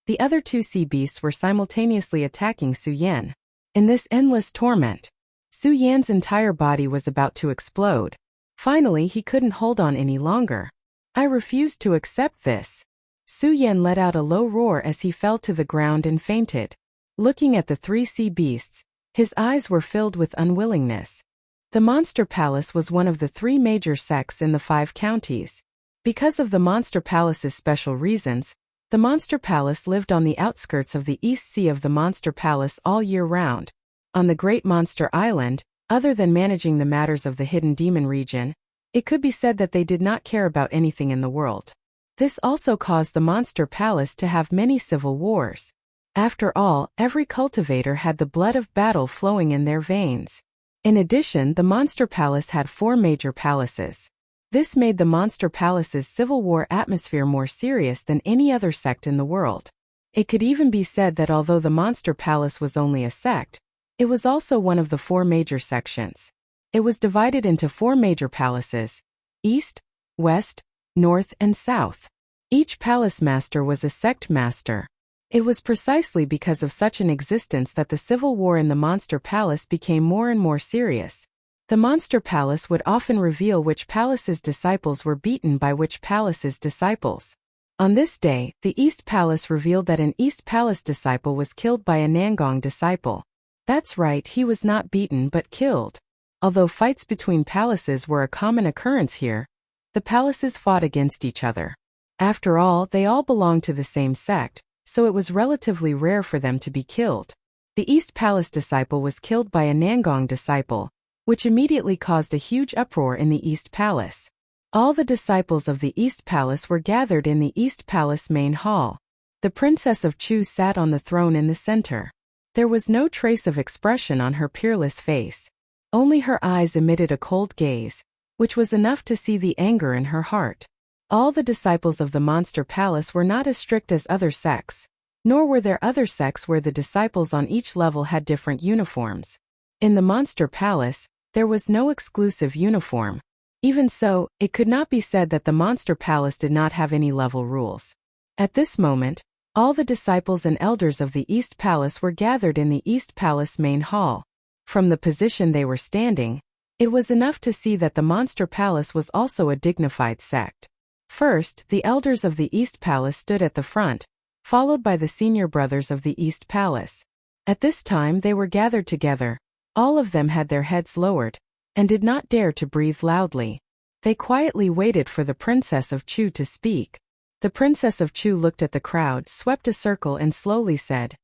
the other two sea beasts were simultaneously attacking Su Yan. In this endless torment, Su Yan's entire body was about to explode. Finally, he couldn't hold on any longer. I refused to accept this. Su Yan let out a low roar as he fell to the ground and fainted. Looking at the three sea beasts, his eyes were filled with unwillingness. The Monster Palace was one of the three major sects in the 5 counties. Because of the Monster Palace's special reasons, the Monster Palace lived on the outskirts of the East Sea of the Monster Palace all year round. On the Great Monster Island, other than managing the matters of the Hidden Demon region, it could be said that they did not care about anything in the world. This also caused the Monster Palace to have many civil wars. After all, every cultivator had the blood of battle flowing in their veins. In addition, the Monster Palace had 4 major palaces. This made the Monster Palace's civil war atmosphere more serious than any other sect in the world. It could even be said that although the Monster Palace was only a sect, it was also one of the 4 major sections. It was divided into 4 major palaces: East, West, North, and South. Each palace master was a sect master. It was precisely because of such an existence that the civil war in the Monster Palace became more and more serious. The Monster Palace would often reveal which palace's disciples were beaten by which palace's disciples. On this day, the East Palace revealed that an East Palace disciple was killed by a Nangong disciple. That's right, he was not beaten but killed. Although fights between palaces were a common occurrence here, the palaces fought against each other. After all, they all belonged to the same sect, so it was relatively rare for them to be killed. The East Palace disciple was killed by a Nangong disciple, which immediately caused a huge uproar in the East Palace. All the disciples of the East Palace were gathered in the East Palace main hall. The Princess of Chu sat on the throne in the center. There was no trace of expression on her peerless face. Only her eyes emitted a cold gaze, which was enough to see the anger in her heart. All the disciples of the Monster Palace were not as strict as other sects, nor were there other sects where the disciples on each level had different uniforms. In the Monster Palace, there was no exclusive uniform. Even so, it could not be said that the Monster Palace did not have any level rules. At this moment, all the disciples and elders of the East Palace were gathered in the East Palace main hall. From the position they were standing, it was enough to see that the Monster Palace was also a dignified sect. First, the elders of the East Palace stood at the front, followed by the senior brothers of the East Palace. At this time they were gathered together. All of them had their heads lowered, and did not dare to breathe loudly. They quietly waited for the Princess of Chu to speak. The Princess of Chu looked at the crowd, swept a circle and slowly said,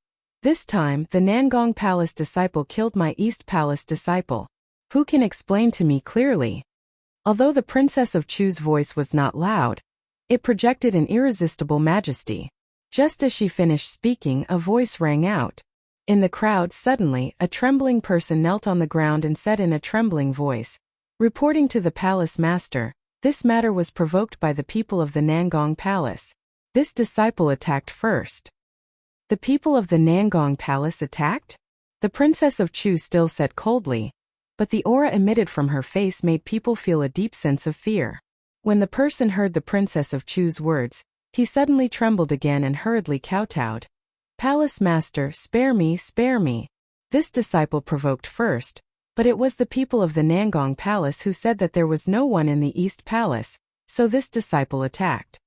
"This time, the Nangong Palace disciple killed my East Palace disciple. Who can explain to me clearly?" Although the Princess of Chu's voice was not loud, it projected an irresistible majesty. Just as she finished speaking, a voice rang out. In the crowd, suddenly, a trembling person knelt on the ground and said in a trembling voice, "Reporting to the palace master, this matter was provoked by the people of the Nangong Palace. This disciple attacked first." The people of the Nangong Palace attacked? The Princess of Chu still said coldly, but the aura emitted from her face made people feel a deep sense of fear. When the person heard the Princess of Chu's words, he suddenly trembled again and hurriedly kowtowed. "Palace master, spare me, spare me." This disciple provoked first, but it was the people of the Nangong Palace who said that there was no one in the East Palace, so this disciple attacked.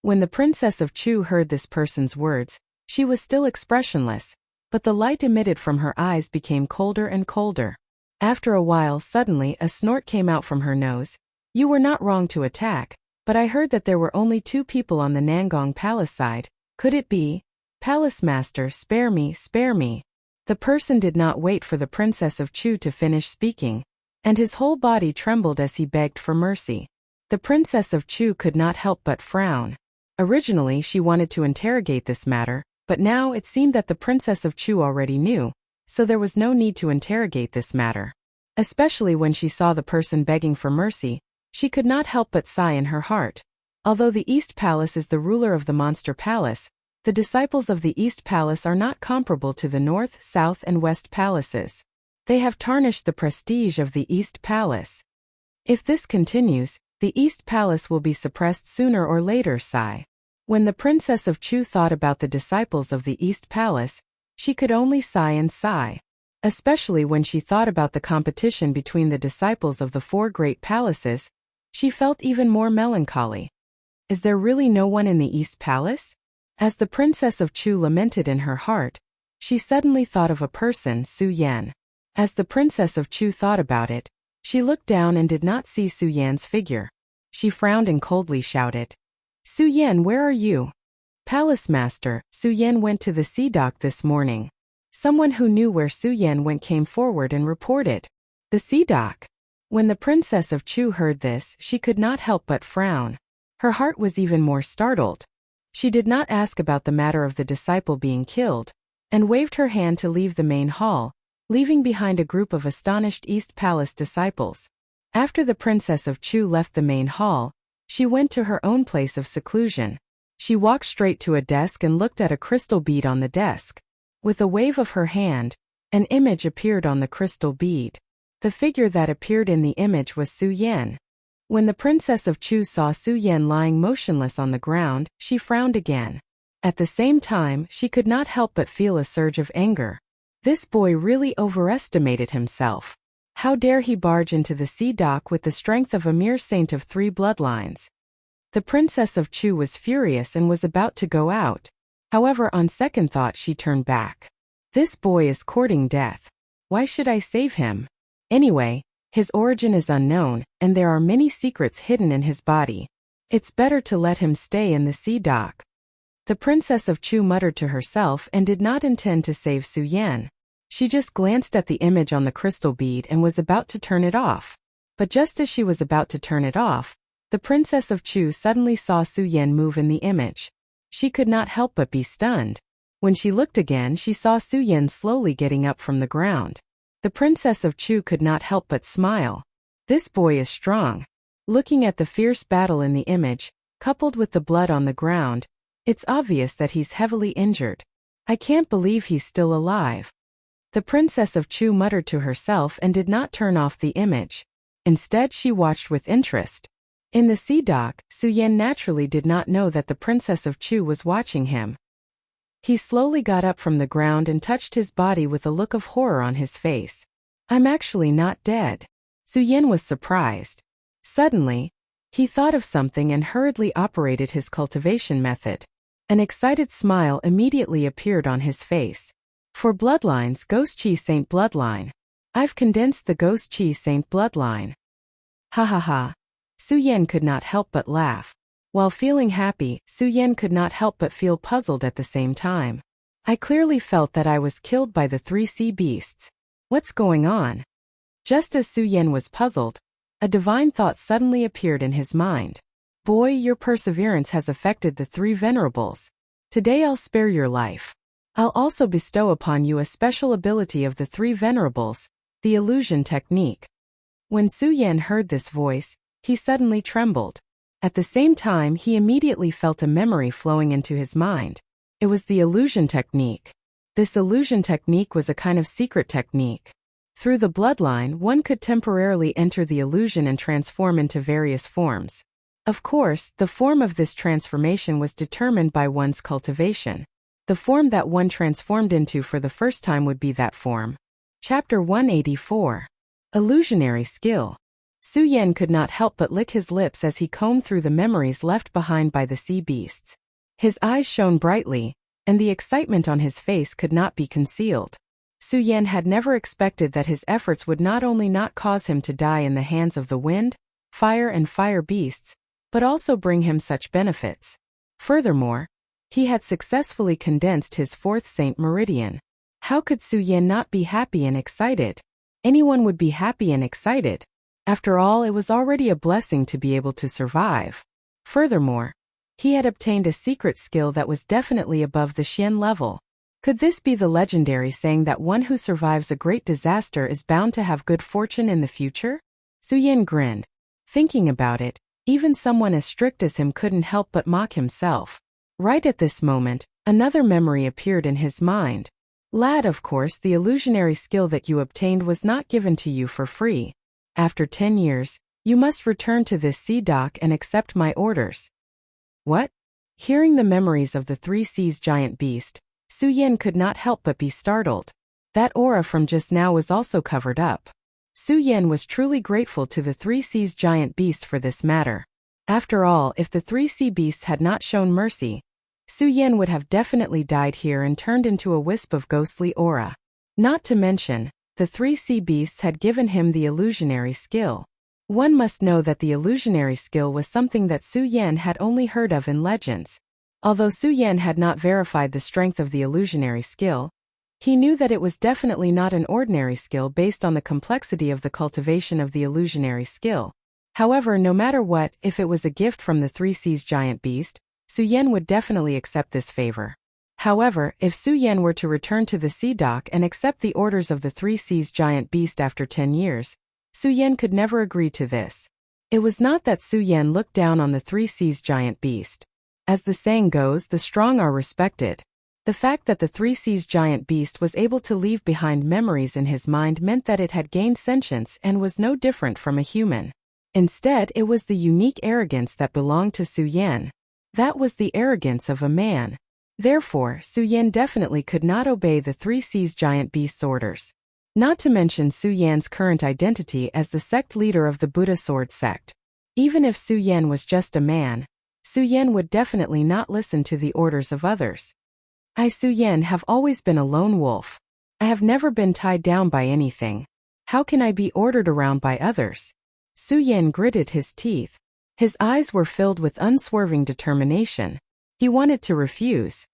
When the Princess of Chu heard this person's words, she was still expressionless, but the light emitted from her eyes became colder and colder. After a while, suddenly a snort came out from her nose. "You were not wrong to attack, but I heard that there were only 2 people on the Nangong Palace side. Could it be? Palace master, spare me, spare me." The person did not wait for the Princess of Chu to finish speaking, and his whole body trembled as he begged for mercy. The Princess of Chu could not help but frown. Originally she wanted to interrogate this matter, but now it seemed that the Princess of Chu already knew, so there was no need to interrogate this matter. Especially when she saw the person begging for mercy, she could not help but sigh in her heart. Although the East Palace is the ruler of the Monster Palace, the disciples of the East Palace are not comparable to the North, South, and West Palaces. They have tarnished the prestige of the East Palace. If this continues, the East Palace will be suppressed sooner or later. Sigh. When the Princess of Chu thought about the disciples of the East Palace, she could only sigh and sigh. Especially when she thought about the competition between the disciples of the four great palaces, she felt even more melancholy. Is there really no one in the East Palace? As the Princess of Chu lamented in her heart, she suddenly thought of a person, Su Yan. As the Princess of Chu thought about it, she looked down and did not see Su Yan's figure. She frowned and coldly shouted, "Su Yan, where are you?" "Palace Master, Su Yan went to the sea dock this morning." Someone who knew where Su Yan went came forward and reported, "The sea dock." When the Princess of Chu heard this, she could not help but frown. Her heart was even more startled. She did not ask about the matter of the disciple being killed, and waved her hand to leave the main hall, leaving behind a group of astonished East Palace disciples. After the Princess of Chu left the main hall, she went to her own place of seclusion. She walked straight to a desk and looked at a crystal bead on the desk. With a wave of her hand, an image appeared on the crystal bead. The figure that appeared in the image was Su Yan. When the Princess of Chu saw Su Yan lying motionless on the ground, she frowned again. At the same time, she could not help but feel a surge of anger. This boy really overestimated himself. How dare he barge into the sea dock with the strength of a mere saint of 3 bloodlines? The Princess of Chu was furious and was about to go out. However, on second thought she turned back. This boy is courting death. Why should I save him? Anyway, his origin is unknown, and there are many secrets hidden in his body. It's better to let him stay in the sea dock. The Princess of Chu muttered to herself and did not intend to save Su Yan. She just glanced at the image on the crystal bead and was about to turn it off. But just as she was about to turn it off, the Princess of Chu suddenly saw Su Yan move in the image. She could not help but be stunned. When she looked again, she saw Su Yan slowly getting up from the ground. The Princess of Chu could not help but smile. This boy is strong. Looking at the fierce battle in the image, coupled with the blood on the ground, it's obvious that he's heavily injured. I can't believe he's still alive. The Princess of Chu muttered to herself and did not turn off the image. Instead, she watched with interest. In the sea dock, Su Yan naturally did not know that the Princess of Chu was watching him. He slowly got up from the ground and touched his body with a look of horror on his face. "I'm actually not dead." Su Yan was surprised. Suddenly, he thought of something and hurriedly operated his cultivation method. An excited smile immediately appeared on his face. "For bloodlines, Ghost Chi Saint bloodline. I've condensed the Ghost Chi Saint bloodline." Ha ha ha. Su Yan could not help but laugh. While feeling happy, Su Yan could not help but feel puzzled at the same time. "I clearly felt that I was killed by the 3 sea beasts. What's going on?" Just as Su Yan was puzzled, a divine thought suddenly appeared in his mind. "Boy, your perseverance has affected the 3 venerables. Today I'll spare your life. I'll also bestow upon you a special ability of the 3 venerables, the illusion technique." When Su Yan heard this voice, he suddenly trembled. At the same time, he immediately felt a memory flowing into his mind. It was the illusion technique. This illusion technique was a kind of secret technique. Through the bloodline, one could temporarily enter the illusion and transform into various forms. Of course, the form of this transformation was determined by one's cultivation. The form that one transformed into for the first time would be that form. Chapter 184. Illusionary Skill. Su Yan could not help but lick his lips as he combed through the memories left behind by the sea beasts. His eyes shone brightly, and the excitement on his face could not be concealed. Su Yan had never expected that his efforts would not only not cause him to die in the hands of the wind, fire and fire beasts, but also bring him such benefits. Furthermore, he had successfully condensed his 4th Saint Meridian. How could Su Yan not be happy and excited? Anyone would be happy and excited. After all, it was already a blessing to be able to survive. Furthermore, he had obtained a secret skill that was definitely above the Xian level. Could this be the legendary saying that one who survives a great disaster is bound to have good fortune in the future? Su Yan grinned. Thinking about it, even someone as strict as him couldn't help but mock himself. Right at this moment, another memory appeared in his mind. Lad, of course, the illusionary skill that you obtained was not given to you for free. After 10 years, you must return to this sea dock and accept my orders. What? Hearing the memories of the Three Seas giant beast, Su Yan could not help but be startled. That aura from just now was also covered up. Su Yan was truly grateful to the Three Seas giant beast for this matter. After all, if the Three Sea beasts had not shown mercy, Su Yan would have definitely died here and turned into a wisp of ghostly aura. Not to mention, the Three Sea beasts had given him the illusionary skill. One must know that the illusionary skill was something that Su Yan had only heard of in legends. Although Su Yan had not verified the strength of the illusionary skill, he knew that it was definitely not an ordinary skill based on the complexity of the cultivation of the illusionary skill. However, no matter what, if it was a gift from the Three Seas giant beast, Su Yan would definitely accept this favor. However, if Su Yan were to return to the sea dock and accept the orders of the Three Seas giant beast after 10 years, Su Yan could never agree to this. It was not that Su Yan looked down on the Three Seas giant beast. As the saying goes, the strong are respected. The fact that the Three Seas giant beast was able to leave behind memories in his mind meant that it had gained sentience and was no different from a human. Instead, it was the unique arrogance that belonged to Su Yan. That was the arrogance of a man. Therefore, Su Yan definitely could not obey the Three Seas giant beast's orders. Not to mention Su Yan's current identity as the sect leader of the Buddha Sword sect. Even if Su Yan was just a man, Su Yan would definitely not listen to the orders of others. I, Su Yan, have always been a lone wolf. I have never been tied down by anything. How can I be ordered around by others? Su Yan gritted his teeth. His eyes were filled with unswerving determination. He wanted to refuse.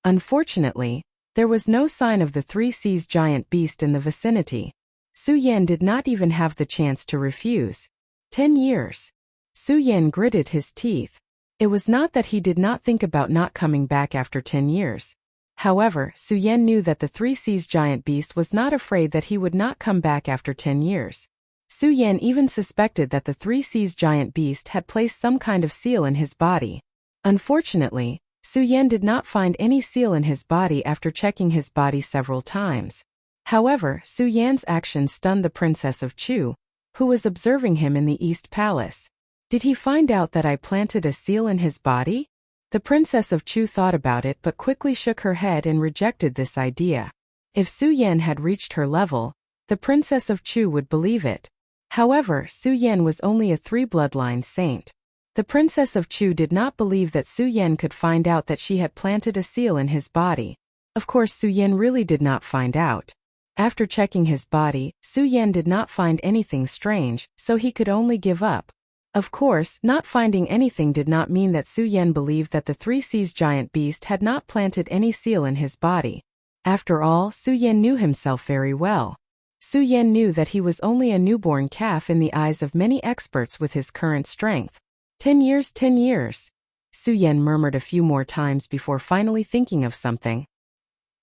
Unfortunately, there was no sign of the Three Seas giant beast in the vicinity. Su Yan did not even have the chance to refuse. 10 years. Su Yan gritted his teeth. It was not that he did not think about not coming back after 10 years. However, Su Yan knew that the Three Seas giant beast was not afraid that he would not come back after 10 years. Su Yan even suspected that the Three Seas giant beast had placed some kind of seal in his body. Unfortunately, Su Yan did not find any seal in his body after checking his body several times. However, Su Yan's actions stunned the Princess of Chu, who was observing him in the East Palace. Did he find out that I planted a seal in his body? The Princess of Chu thought about it but quickly shook her head and rejected this idea. If Su Yan had reached her level, the Princess of Chu would believe it. However, Su Yan was only a 3-bloodline saint. The Princess of Chu did not believe that Su Yan could find out that she had planted a seal in his body. Of course, Su Yan really did not find out. After checking his body, Su Yan did not find anything strange, so he could only give up. Of course, not finding anything did not mean that Su Yan believed that the Three Seas giant beast had not planted any seal in his body. After all, Su Yan knew himself very well. Su Yan knew that he was only a newborn calf in the eyes of many experts with his current strength. 10 years, 10 years. Su Yan murmured a few more times before finally thinking of something.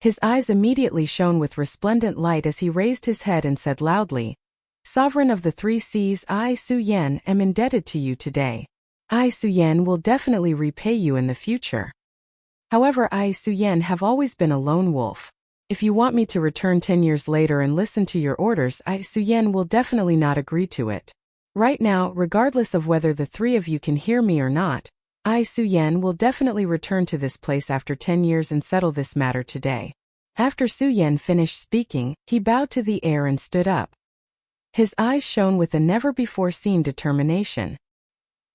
His eyes immediately shone with resplendent light as he raised his head and said loudly, "Sovereign of the Three Seas, I, Su Yan, am indebted to you today. I, Su Yan, will definitely repay you in the future. However, I, Su Yan, have always been a lone wolf. If you want me to return 10 years later and listen to your orders, I, Su Yan, will definitely not agree to it. Right now, regardless of whether the three of you can hear me or not, I, Su Yan, will definitely return to this place after 10 years and settle this matter today." After Su Yan finished speaking, he bowed to the air and stood up. His eyes shone with a never-before-seen determination.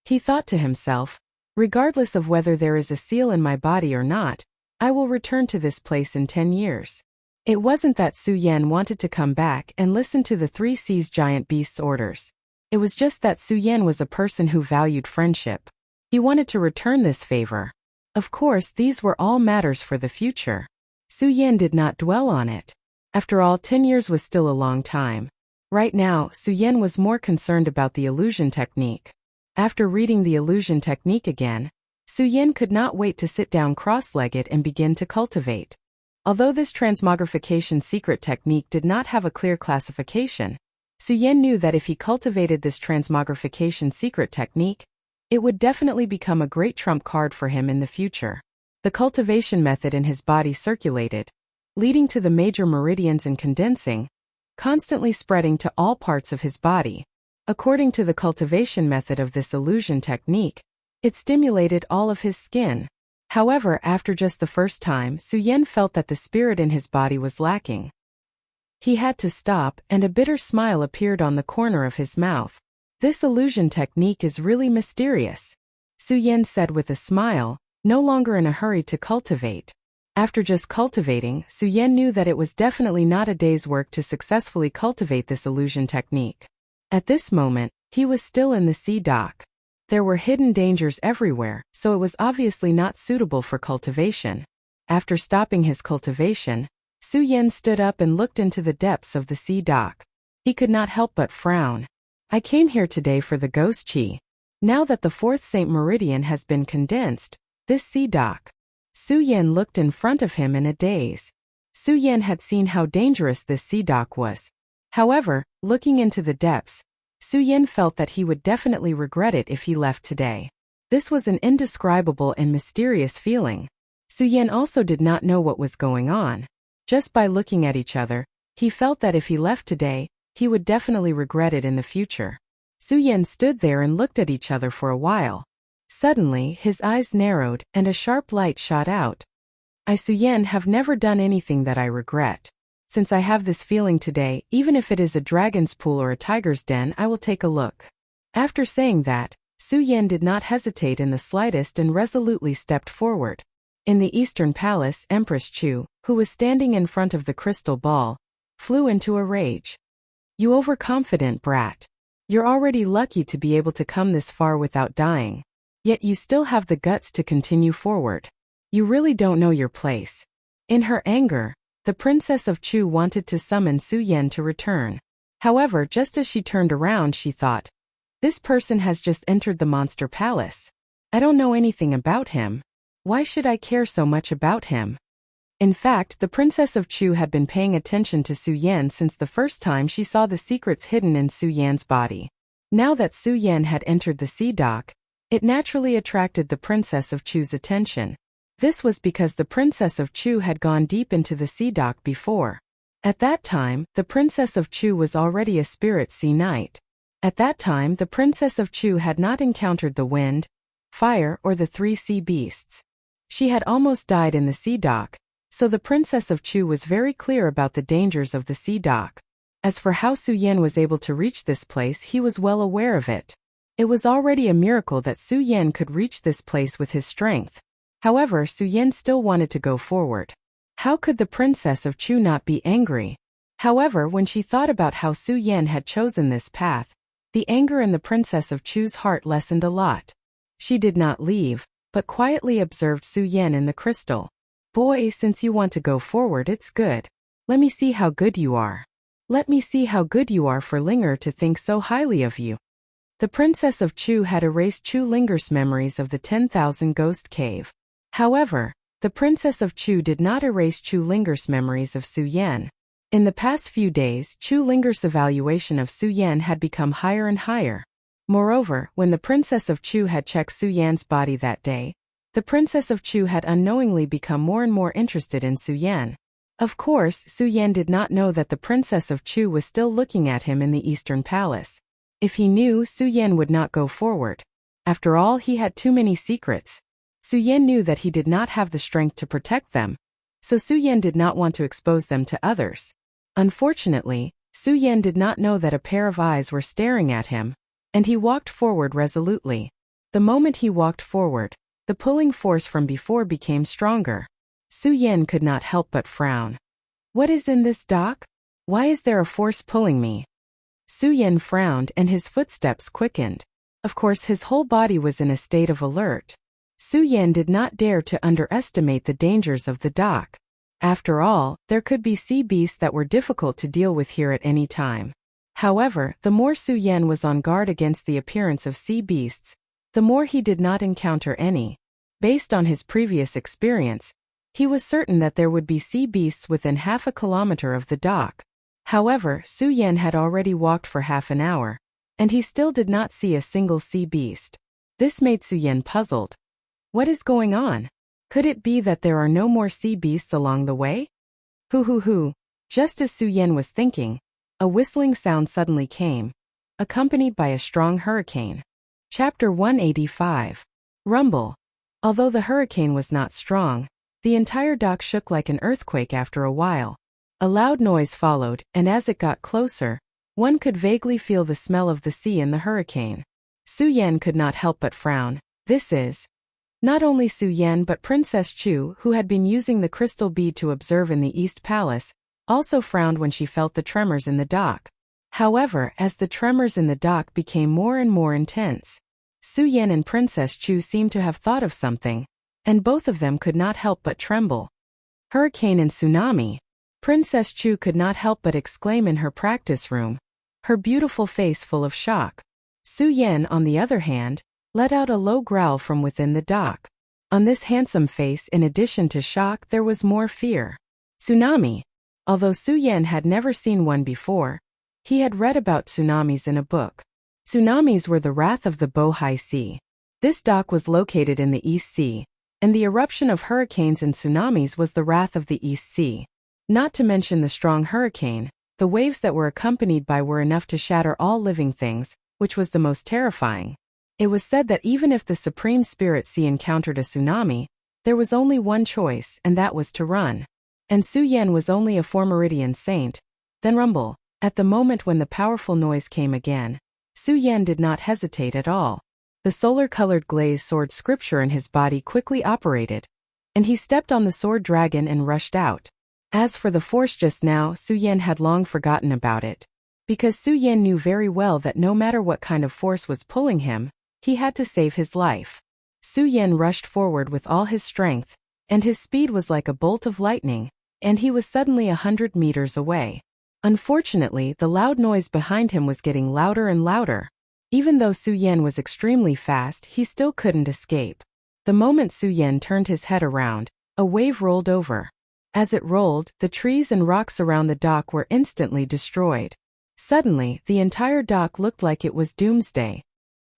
He thought to himself, regardless of whether there is a seal in my body or not, I will return to this place in 10 years. It wasn't that Su Yan wanted to come back and listen to the Three Seas giant beast's orders. It was just that Su Yan was a person who valued friendship. He wanted to return this favor. Of course, these were all matters for the future. Su Yan did not dwell on it. After all, 10 years was still a long time. Right now, Suyen was more concerned about the illusion technique. After reading the illusion technique again, Suyen could not wait to sit down cross-legged and begin to cultivate. Although this transmogrification secret technique did not have a clear classification, Suyen knew that if he cultivated this transmogrification secret technique, it would definitely become a great trump card for him in the future. The cultivation method in his body circulated, leading to the major meridians and condensing, constantly spreading to all parts of his body. According to the cultivation method of this illusion technique, it stimulated all of his skin. However, after just the first time, Suyen felt that the spirit in his body was lacking. He had to stop, and a bitter smile appeared on the corner of his mouth. This illusion technique is really mysterious, Suyen said with a smile, no longer in a hurry to cultivate. After just cultivating, Suyen knew that it was definitely not a day's work to successfully cultivate this illusion technique. At this moment, he was still in the sea dock. There were hidden dangers everywhere, so it was obviously not suitable for cultivation. After stopping his cultivation, Suyen stood up and looked into the depths of the sea dock. He could not help but frown. I came here today for the ghost chi. Now that the fourth Saint Meridian has been condensed, this sea dock. Suyen looked in front of him in a daze. Suyen had seen how dangerous this sea dock was. However, looking into the depths, Suyen felt that he would definitely regret it if he left today. This was an indescribable and mysterious feeling. Suyen also did not know what was going on. Just by looking at each other, he felt that if he left today, he would definitely regret it in the future. Suyen stood there and looked at each other for a while. Suddenly, his eyes narrowed, and a sharp light shot out. I, Suyen, have never done anything that I regret. Since I have this feeling today, even if it is a dragon's pool or a tiger's den, I will take a look. After saying that, Suyen did not hesitate in the slightest and resolutely stepped forward. In the Eastern Palace, Empress Chu, who was standing in front of the crystal ball, flew into a rage. You overconfident brat. You're already lucky to be able to come this far without dying. Yet you still have the guts to continue forward. You really don't know your place. In her anger, the Princess of Chu wanted to summon Suyen to return. However, just as she turned around, she thought, this person has just entered the monster palace. I don't know anything about him. Why should I care so much about him? In fact, the Princess of Chu had been paying attention to Suyen since the first time she saw the secrets hidden in Suyen's body. Now that Suyen had entered the sea dock, it naturally attracted the Princess of Chu's attention. This was because the Princess of Chu had gone deep into the sea dock before. At that time, the Princess of Chu was already a spirit sea knight. At that time, the Princess of Chu had not encountered the wind, fire, or the three sea beasts. She had almost died in the sea dock, so the Princess of Chu was very clear about the dangers of the sea dock. As for how Suyen was able to reach this place, he was well aware of it. It was already a miracle that Suyen could reach this place with his strength. However, Suyen still wanted to go forward. How could the Princess of Chu not be angry? However, when she thought about how Suyen had chosen this path, the anger in the Princess of Chu's heart lessened a lot. She did not leave, but quietly observed Suyen in the crystal. Boy, since you want to go forward, it's good. Let me see how good you are. Let me see how good you are for Linger to think so highly of you. The Princess of Chu had erased Chu Linger's memories of the 10,000 Ghost Cave. However, the Princess of Chu did not erase Chu Linger's memories of Suyen. In the past few days, Chu Linger's evaluation of Suyen had become higher and higher. Moreover, when the Princess of Chu had checked Suyen's body that day, the Princess of Chu had unknowingly become more and more interested in Suyen. Of course, Suyen did not know that the Princess of Chu was still looking at him in the Eastern Palace. If he knew, Suyen would not go forward. After all, he had too many secrets. Suyen knew that he did not have the strength to protect them, so Suyen did not want to expose them to others. Unfortunately, Suyen did not know that a pair of eyes were staring at him, and he walked forward resolutely. The moment he walked forward, the pulling force from before became stronger. Suyen could not help but frown. What is in this dock? Why is there a force pulling me? Suyen frowned and his footsteps quickened. Of course, his whole body was in a state of alert. Suyen did not dare to underestimate the dangers of the dock. After all, there could be sea beasts that were difficult to deal with here at any time. However, the more Su Yan was on guard against the appearance of sea beasts, the more he did not encounter any. Based on his previous experience, he was certain that there would be sea beasts within half a kilometer of the dock. However, Su Yan had already walked for half an hour, and he still did not see a single sea beast. This made Su Yan puzzled. What is going on? Could it be that there are no more sea beasts along the way? Hoo. Just as Su Yan was thinking, a whistling sound suddenly came, accompanied by a strong hurricane. Chapter 185. Rumble. Although the hurricane was not strong, the entire dock shook like an earthquake after a while. A loud noise followed, and as it got closer, one could vaguely feel the smell of the sea in the hurricane. Su Yan could not help but frown. This is... Not only Su Yan but Princess Chu, who had been using the crystal bead to observe in the East Palace, also frowned when she felt the tremors in the dock. However, as the tremors in the dock became more and more intense, Su Yan and Princess Chu seemed to have thought of something, and both of them could not help but tremble. Hurricane and tsunami. Princess Chu could not help but exclaim in her practice room, her beautiful face full of shock. Su Yan, on the other hand, let out a low growl from within the dock. On this handsome face, in addition to shock, there was more fear. Tsunami. Although Su Yan had never seen one before, he had read about tsunamis in a book. Tsunamis were the wrath of the Bohai Sea. This dock was located in the East Sea, and the eruption of hurricanes and tsunamis was the wrath of the East Sea. Not to mention the strong hurricane, the waves that were accompanied by were enough to shatter all living things, which was the most terrifying. It was said that even if the Supreme Spirit Sea encountered a tsunami, there was only one choice, and that was to run. And Su Yan was only a Formeridian saint. Then rumble. At the moment when the powerful noise came again, Su Yan did not hesitate at all. The solar-colored glazed sword scripture in his body quickly operated, and he stepped on the sword dragon and rushed out. As for the force just now, Su Yan had long forgotten about it, because Su Yan knew very well that no matter what kind of force was pulling him, he had to save his life. Su Yan rushed forward with all his strength, and his speed was like a bolt of lightning, and he was suddenly 100 meters away. Unfortunately, the loud noise behind him was getting louder and louder. Even though Su Yan was extremely fast, he still couldn't escape. The moment Su Yan turned his head around, a wave rolled over. As it rolled, the trees and rocks around the dock were instantly destroyed. Suddenly, the entire dock looked like it was doomsday.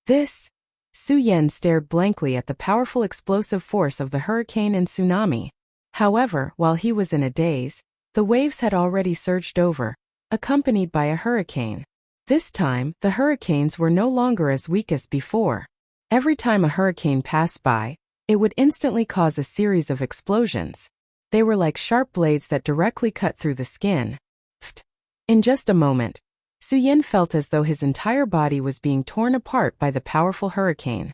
Su Yan stared blankly at the powerful explosive force of the hurricane and tsunami. However, while he was in a daze, the waves had already surged over, accompanied by a hurricane. This time, the hurricanes were no longer as weak as before. Every time a hurricane passed by, it would instantly cause a series of explosions. They were like sharp blades that directly cut through the skin. In just a moment, Su Yan felt as though his entire body was being torn apart by the powerful hurricane.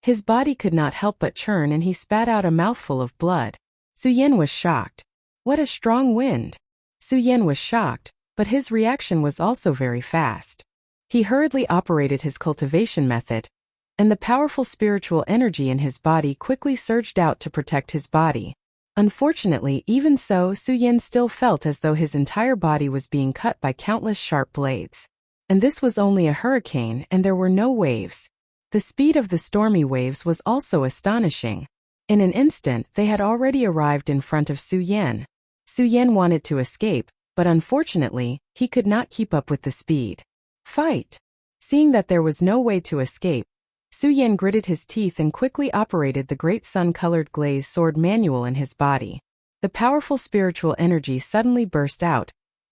His body could not help but churn and he spat out a mouthful of blood. Su Yan was shocked. What a strong wind! Su Yan was shocked, but his reaction was also very fast. He hurriedly operated his cultivation method, and the powerful spiritual energy in his body quickly surged out to protect his body. Unfortunately, even so, Su Yan still felt as though his entire body was being cut by countless sharp blades. And this was only a hurricane, and there were no waves. The speed of the stormy waves was also astonishing. In an instant, they had already arrived in front of Su Yan. Su Yan wanted to escape, but unfortunately, he could not keep up with the speed. Fight! Seeing that there was no way to escape, Su Yan gritted his teeth and quickly operated the great sun-colored glazed sword manual in his body. The powerful spiritual energy suddenly burst out,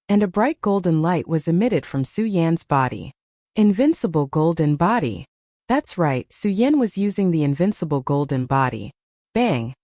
and a bright golden light was emitted from Su Yan's body. Invincible golden body. That's right, Su Yan was using the invincible golden body. Bang!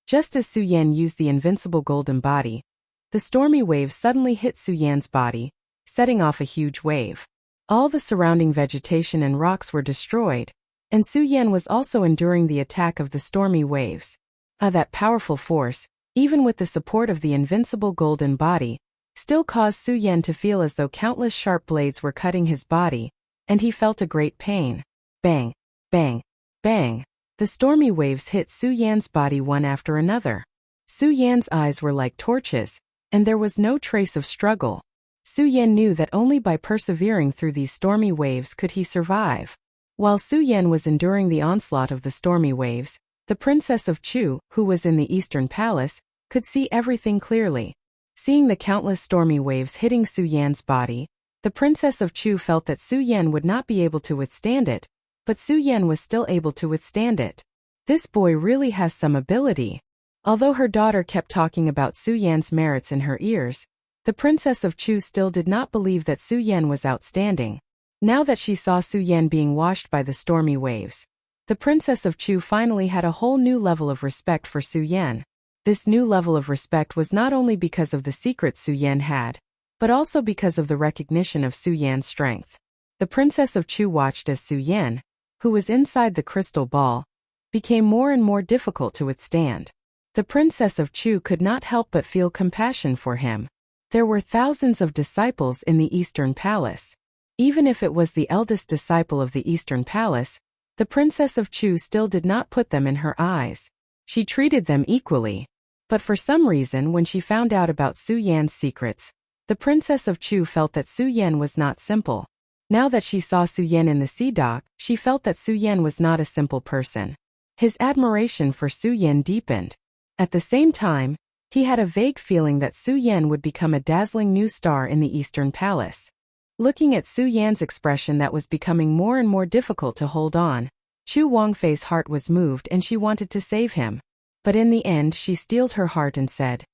Just as Su Yan used the invincible golden body, the stormy wave suddenly hit Su Yan's body, setting off a huge wave. All the surrounding vegetation and rocks were destroyed, and Su Yan was also enduring the attack of the stormy waves. That powerful force, even with the support of the invincible golden body, still caused Su Yan to feel as though countless sharp blades were cutting his body, and he felt a great pain. Bang! Bang! Bang! The stormy waves hit Su Yan's body one after another. Su Yan's eyes were like torches, and there was no trace of struggle. Su Yan knew that only by persevering through these stormy waves could he survive. While Su Yan was enduring the onslaught of the stormy waves, the Princess of Chu, who was in the Eastern Palace, could see everything clearly. Seeing the countless stormy waves hitting Su Yan's body, the Princess of Chu felt that Su Yan would not be able to withstand it, but Su Yan was still able to withstand it. This boy really has some ability. Although her daughter kept talking about Su Yan's merits in her ears, the Princess of Chu still did not believe that Su Yan was outstanding. Now that she saw Su Yan being washed by the stormy waves, the Princess of Chu finally had a whole new level of respect for Su Yan. This new level of respect was not only because of the secrets Su Yan had, but also because of the recognition of Su Yan's strength. The Princess of Chu watched as Su Yan, who was inside the crystal ball, became more and more difficult to withstand. The Princess of Chu could not help but feel compassion for him. There were thousands of disciples in the Eastern Palace. Even if it was the eldest disciple of the Eastern Palace, the Princess of Chu still did not put them in her eyes. She treated them equally. But for some reason, when she found out about Su Yan's secrets, the Princess of Chu felt that Su Yan was not simple. Now that she saw Su Yan in the sea dock, she felt that Su Yan was not a simple person. His admiration for Su Yan deepened. At the same time, he had a vague feeling that Su Yan would become a dazzling new star in the Eastern Palace. Looking at Su Yan's expression that was becoming more and more difficult to hold on, Chu Wangfei's heart was moved and she wanted to save him. But in the end she steeled her heart and said,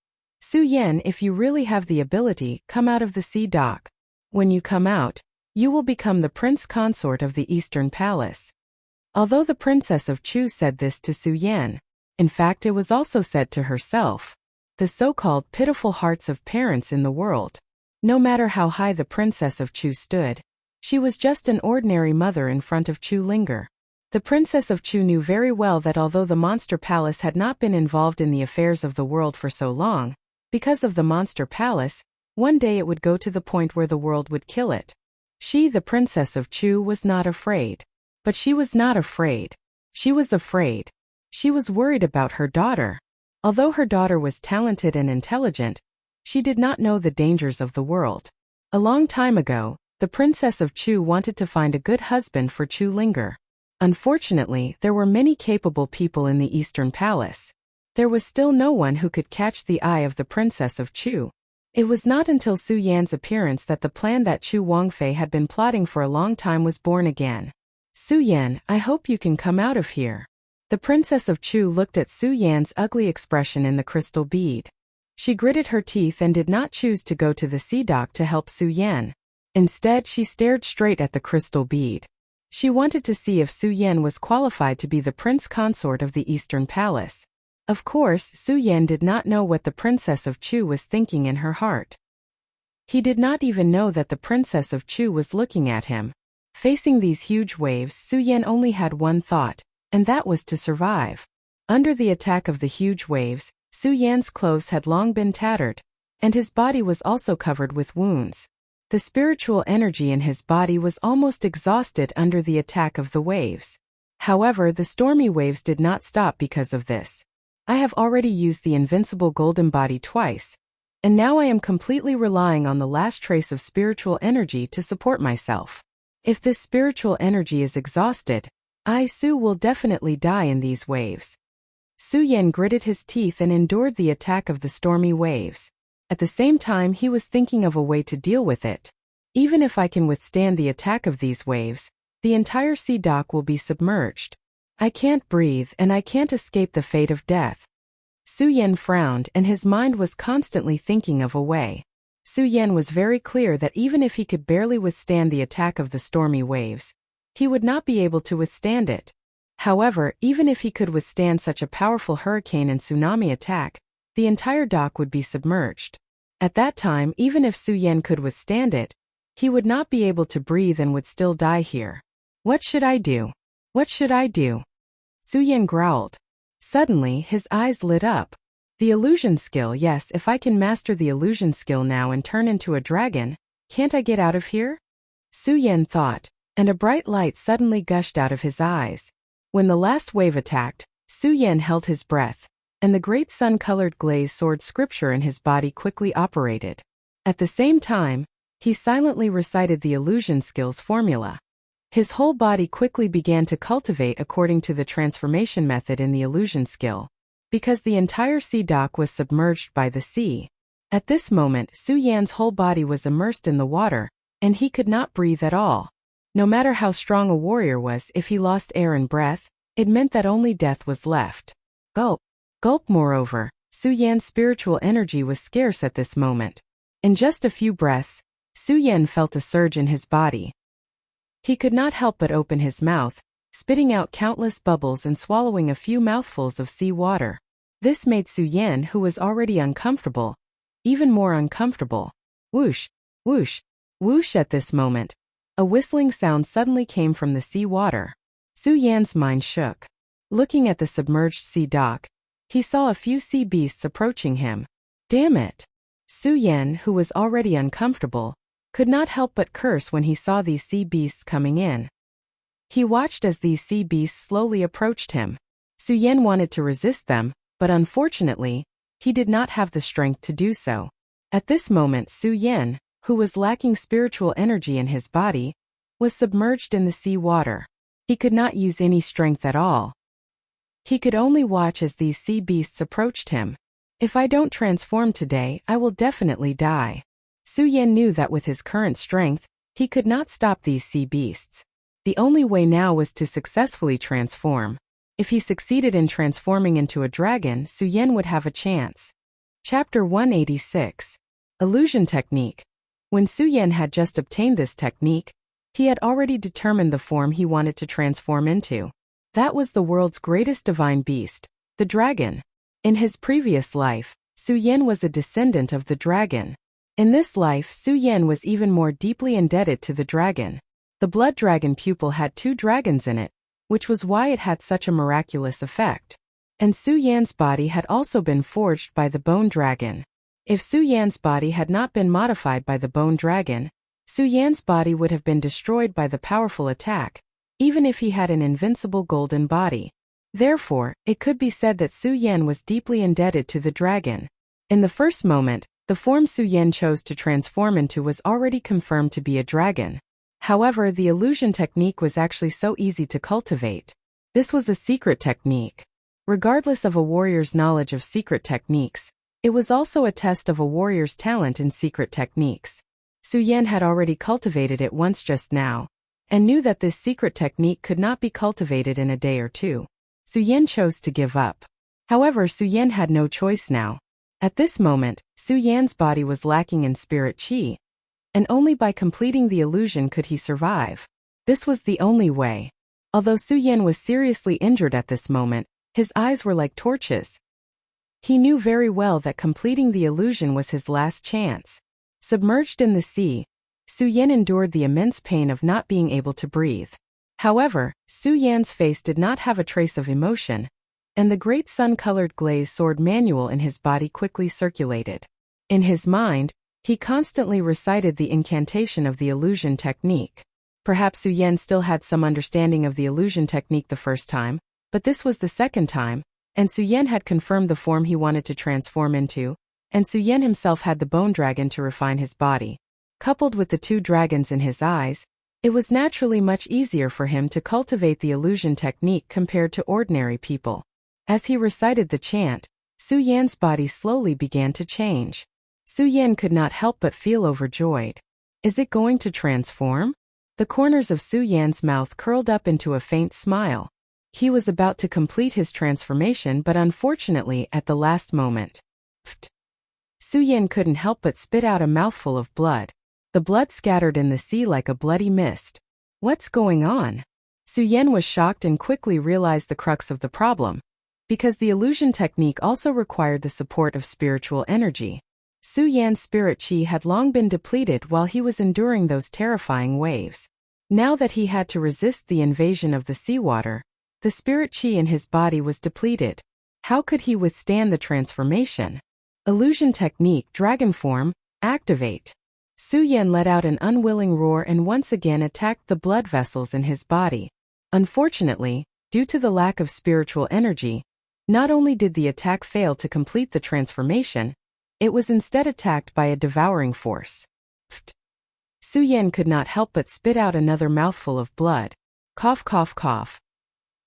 "Su Yan, if you really have the ability, come out of the sea dock. When you come out, you will become the prince consort of the Eastern Palace." Although the Princess of Chu said this to Su Yan, in fact it was also said to herself. The so-called pitiful hearts of parents in the world. No matter how high the Princess of Chu stood, she was just an ordinary mother in front of Chu Linger. The Princess of Chu knew very well that although the Monster Palace had not been involved in the affairs of the world for so long, because of the Monster Palace, one day it would go to the point where the world would kill it. She, the Princess of Chu, was not afraid. But she was not afraid. She was afraid. She was worried about her daughter. Although her daughter was talented and intelligent, she did not know the dangers of the world. A long time ago, the Princess of Chu wanted to find a good husband for Chu Linger. Unfortunately, there were many capable people in the Eastern Palace. There was still no one who could catch the eye of the Princess of Chu. It was not until Su Yan's appearance that the plan that Chu Wangfei had been plotting for a long time was born again. "Su Yan, I hope you can come out of here." The Princess of Chu looked at Su Yan's ugly expression in the crystal bead. She gritted her teeth and did not choose to go to the sea dock to help Su Yan. Instead, she stared straight at the crystal bead. She wanted to see if Su Yan was qualified to be the prince consort of the Eastern Palace. Of course, Su Yan did not know what the Princess of Chu was thinking in her heart. He did not even know that the Princess of Chu was looking at him. Facing these huge waves, Su Yan only had one thought, and that was to survive. Under the attack of the huge waves, Su Yan's clothes had long been tattered, and his body was also covered with wounds. The spiritual energy in his body was almost exhausted under the attack of the waves. However, the stormy waves did not stop because of this. "I have already used the invincible golden body twice, and now I am completely relying on the last trace of spiritual energy to support myself. If this spiritual energy is exhausted, I, Su, will definitely die in these waves." Su Yan gritted his teeth and endured the attack of the stormy waves. At the same time, he was thinking of a way to deal with it. Even if I can withstand the attack of these waves, the entire sea dock will be submerged. I can't breathe and I can't escape the fate of death. Su Yan frowned and his mind was constantly thinking of a way. Su Yan was very clear that even if he could barely withstand the attack of the stormy waves, he would not be able to withstand it. However, even if he could withstand such a powerful hurricane and tsunami attack, the entire dock would be submerged. At that time, even if Su Yan could withstand it, he would not be able to breathe and would still die here. "What should I do? What should I do?" Su Yan growled. Suddenly, his eyes lit up. The illusion skill, yes, if I can master the illusion skill now and turn into a dragon, can't I get out of here? Su Yan thought, and a bright light suddenly gushed out of his eyes. When the last wave attacked, Su Yan held his breath, and the great sun-colored glaze sword scripture in his body quickly operated. At the same time, He silently recited the illusion skills formula. His whole body quickly began to cultivate according to the transformation method in the illusion skill. Because the entire sea dock was submerged by the sea. At this moment, Su Yan's whole body was immersed in the water, and he could not breathe at all. No matter how strong a warrior was, if he lost air and breath, it meant that only death was left. Gulp. Gulp. Moreover, Su Yan's spiritual energy was scarce at this moment. In just a few breaths, Su Yan felt a surge in his body. He could not help but open his mouth, spitting out countless bubbles and swallowing a few mouthfuls of sea water. This made Su Yan, who was already uncomfortable, even more uncomfortable. Whoosh, whoosh, whoosh. At this moment, a whistling sound suddenly came from the sea water. Su Yan's mind shook. Looking at the submerged sea dock, he saw a few sea beasts approaching him. Damn it! Su Yan, who was already uncomfortable, could not help but curse when he saw these sea beasts coming in. He watched as these sea beasts slowly approached him. Su Yan wanted to resist them, but unfortunately, he did not have the strength to do so. At this moment, Su Yan, who was lacking spiritual energy in his body, was submerged in the sea water. He could not use any strength at all. He could only watch as these sea beasts approached him. If I don't transform today, I will definitely die. Su Yan knew that with his current strength, he could not stop these sea beasts. The only way now was to successfully transform. If he succeeded in transforming into a dragon, Su Yan would have a chance. Chapter 186. Illusion Technique. When Su Yan had just obtained this technique, he had already determined the form he wanted to transform into. That was the world's greatest divine beast, the dragon. In his previous life, Su Yan was a descendant of the dragon. In this life, Su Yan was even more deeply indebted to the dragon. The blood dragon pupil had 2 dragons in it, which was why it had such a miraculous effect. And Su Yan's body had also been forged by the bone dragon. If Su Yan's body had not been modified by the bone dragon, Su Yan's body would have been destroyed by the powerful attack, even if he had an invincible golden body. Therefore, it could be said that Su Yan was deeply indebted to the dragon. In the first moment, the form Su Yan chose to transform into was already confirmed to be a dragon. However, the illusion technique was actually so easy to cultivate. This was a secret technique. Regardless of a warrior's knowledge of secret techniques, it was also a test of a warrior's talent in secret techniques. Su Yan had already cultivated it once just now, and knew that this secret technique could not be cultivated in a day or two. Su Yan chose to give up. However, Su Yan had no choice now. At this moment, Su Yan's body was lacking in spirit qi, and only by completing the illusion could he survive. This was the only way. Although Su Yan was seriously injured at this moment, his eyes were like torches. He knew very well that completing the illusion was his last chance. Submerged in the sea, Su Yan endured the immense pain of not being able to breathe. However, Su Yan's face did not have a trace of emotion, and the great sun-colored glaze sword manual in his body quickly circulated. In his mind, he constantly recited the incantation of the illusion technique. Perhaps Su Yan still had some understanding of the illusion technique the first time, but this was the second time, and Su Yan had confirmed the form he wanted to transform into, and Su Yan himself had the bone dragon to refine his body. Coupled with the 2 dragons in his eyes, it was naturally much easier for him to cultivate the illusion technique compared to ordinary people. As he recited the chant, Su Yan's body slowly began to change. Su Yan could not help but feel overjoyed. Is it going to transform? The corners of Su Yan's mouth curled up into a faint smile. He was about to complete his transformation, but unfortunately at the last moment. Pfft. Su Yan couldn't help but spit out a mouthful of blood. The blood scattered in the sea like a bloody mist. What's going on? Su Yan was shocked and quickly realized the crux of the problem. Because the illusion technique also required the support of spiritual energy. Su Yan's spirit qi had long been depleted while he was enduring those terrifying waves. Now that he had to resist the invasion of the seawater, the spirit qi in his body was depleted. How could he withstand the transformation? Illusion technique, dragon form, activate. Su Yan let out an unwilling roar and once again attacked the blood vessels in his body. Unfortunately, due to the lack of spiritual energy, not only did the attack fail to complete the transformation, it was instead attacked by a devouring force. Pfft. Su Yan could not help but spit out another mouthful of blood. Cough, cough, cough.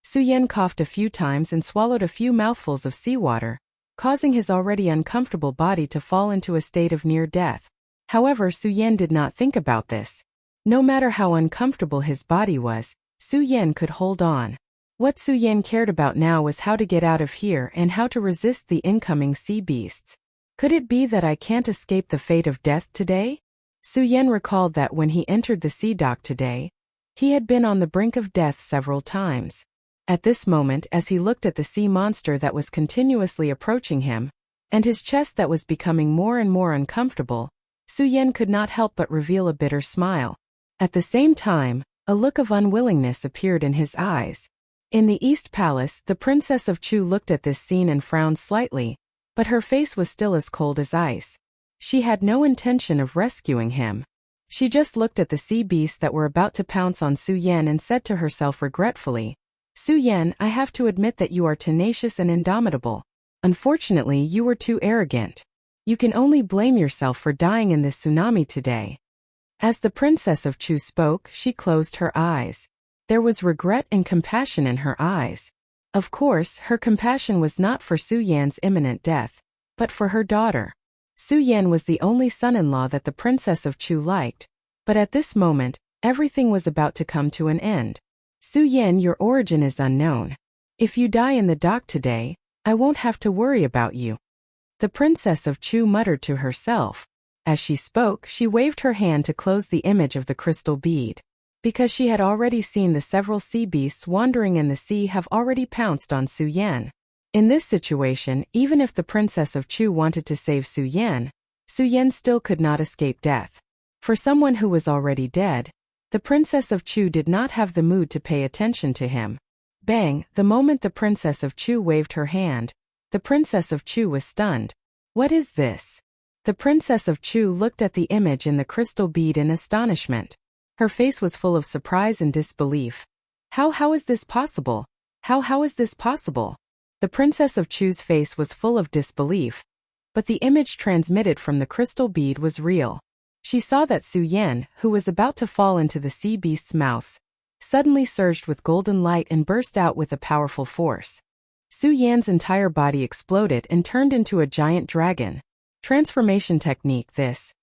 Su Yan coughed a few times and swallowed a few mouthfuls of seawater, causing his already uncomfortable body to fall into a state of near death. However, Su Yan did not think about this. No matter how uncomfortable his body was, Su Yan could hold on. What Su Yan cared about now was how to get out of here and how to resist the incoming sea beasts. Could it be that I can't escape the fate of death today? Su Yan recalled that when he entered the sea dock today, he had been on the brink of death several times. At this moment, as he looked at the sea monster that was continuously approaching him, and his chest that was becoming more and more uncomfortable, Su Yan could not help but reveal a bitter smile. At the same time, a look of unwillingness appeared in his eyes. In the East Palace, the Princess of Chu looked at this scene and frowned slightly, but her face was still as cold as ice. She had no intention of rescuing him. She just looked at the sea beasts that were about to pounce on Su Yan and said to herself regretfully, Su Yan, I have to admit that you are tenacious and indomitable. Unfortunately, you were too arrogant. You can only blame yourself for dying in this tsunami today. As the Princess of Chu spoke, she closed her eyes. There was regret and compassion in her eyes. Of course, her compassion was not for Su Yan's imminent death, but for her daughter. Su Yan was the only son-in-law that the Princess of Chu liked, but at this moment, everything was about to come to an end. Su Yan, your origin is unknown. If you die in the dock today, I won't have to worry about you. The Princess of Chu muttered to herself. As she spoke, she waved her hand to close the image of the crystal bead. Because she had already seen the several sea beasts wandering in the sea have already pounced on Su Yan. In this situation, even if the Princess of Chu wanted to save Su Yan still could not escape death. For someone who was already dead, the Princess of Chu did not have the mood to pay attention to him. Bang! The moment the Princess of Chu waved her hand, the Princess of Chu was stunned. What is this? The Princess of Chu looked at the image in the crystal bead in astonishment. Her face was full of surprise and disbelief. How is this possible? How is this possible? The Princess of Chu's face was full of disbelief, but the image transmitted from the crystal bead was real. She saw that Su Yan, who was about to fall into the sea beast's mouths, suddenly surged with golden light and burst out with a powerful force. Su Yan's entire body exploded and turned into a giant dragon. Transformation technique this.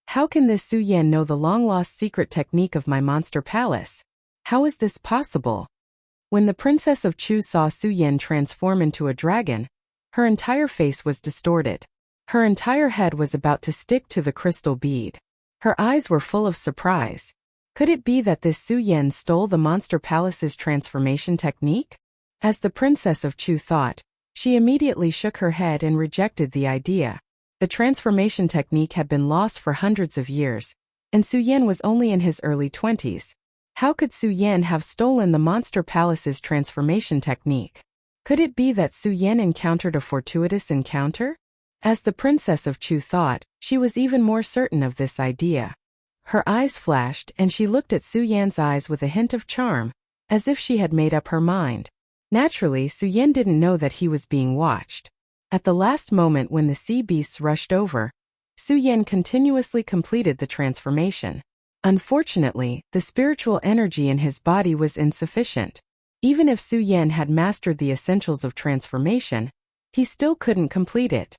How can this Su Yan know the long-lost secret technique of my monster palace? How is this possible? When the Princess of Chu saw Su Yan transform into a dragon, her entire face was distorted. Her entire head was about to stick to the crystal bead. Her eyes were full of surprise. Could it be that this Su Yan stole the monster palace's transformation technique? As the Princess of Chu thought, she immediately shook her head and rejected the idea. The transformation technique had been lost for hundreds of years, and Su Yan was only in his early 20s. How could Su Yan have stolen the monster palace's transformation technique? Could it be that Su Yan encountered a fortuitous encounter? As the Princess of Chu thought, she was even more certain of this idea. Her eyes flashed and she looked at Su Yan's eyes with a hint of charm, as if she had made up her mind. Naturally, Su Yan didn't know that he was being watched. At the last moment when the sea beasts rushed over, Su Yan continuously completed the transformation. Unfortunately, the spiritual energy in his body was insufficient. Even if Su Yan had mastered the essentials of transformation, he still couldn't complete it.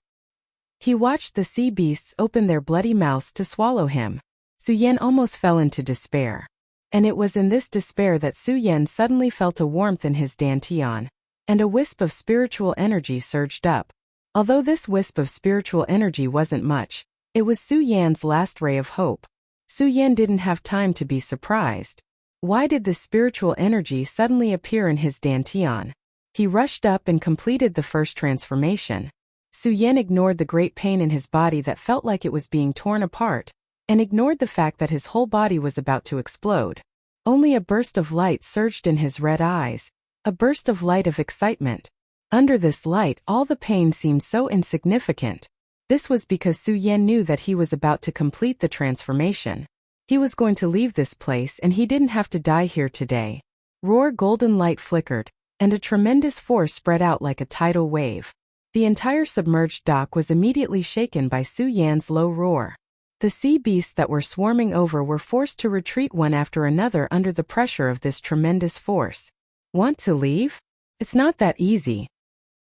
He watched the sea beasts open their bloody mouths to swallow him. Su Yan almost fell into despair. And it was in this despair that Su Yan suddenly felt a warmth in his dantian, and a wisp of spiritual energy surged up. Although this wisp of spiritual energy wasn't much, it was Su Yan's last ray of hope. Su Yan didn't have time to be surprised. Why did this spiritual energy suddenly appear in his dantian? He rushed up and completed the first transformation. Su Yan ignored the great pain in his body that felt like it was being torn apart, and ignored the fact that his whole body was about to explode. Only a burst of light surged in his red eyes, a burst of light of excitement. Under this light, all the pain seemed so insignificant. This was because Su Yan knew that he was about to complete the transformation. He was going to leave this place and he didn't have to die here today. Roar golden light flickered, and a tremendous force spread out like a tidal wave. The entire submerged dock was immediately shaken by Su Yan's low roar. The sea beasts that were swarming over were forced to retreat one after another under the pressure of this tremendous force. Want to leave? It's not that easy.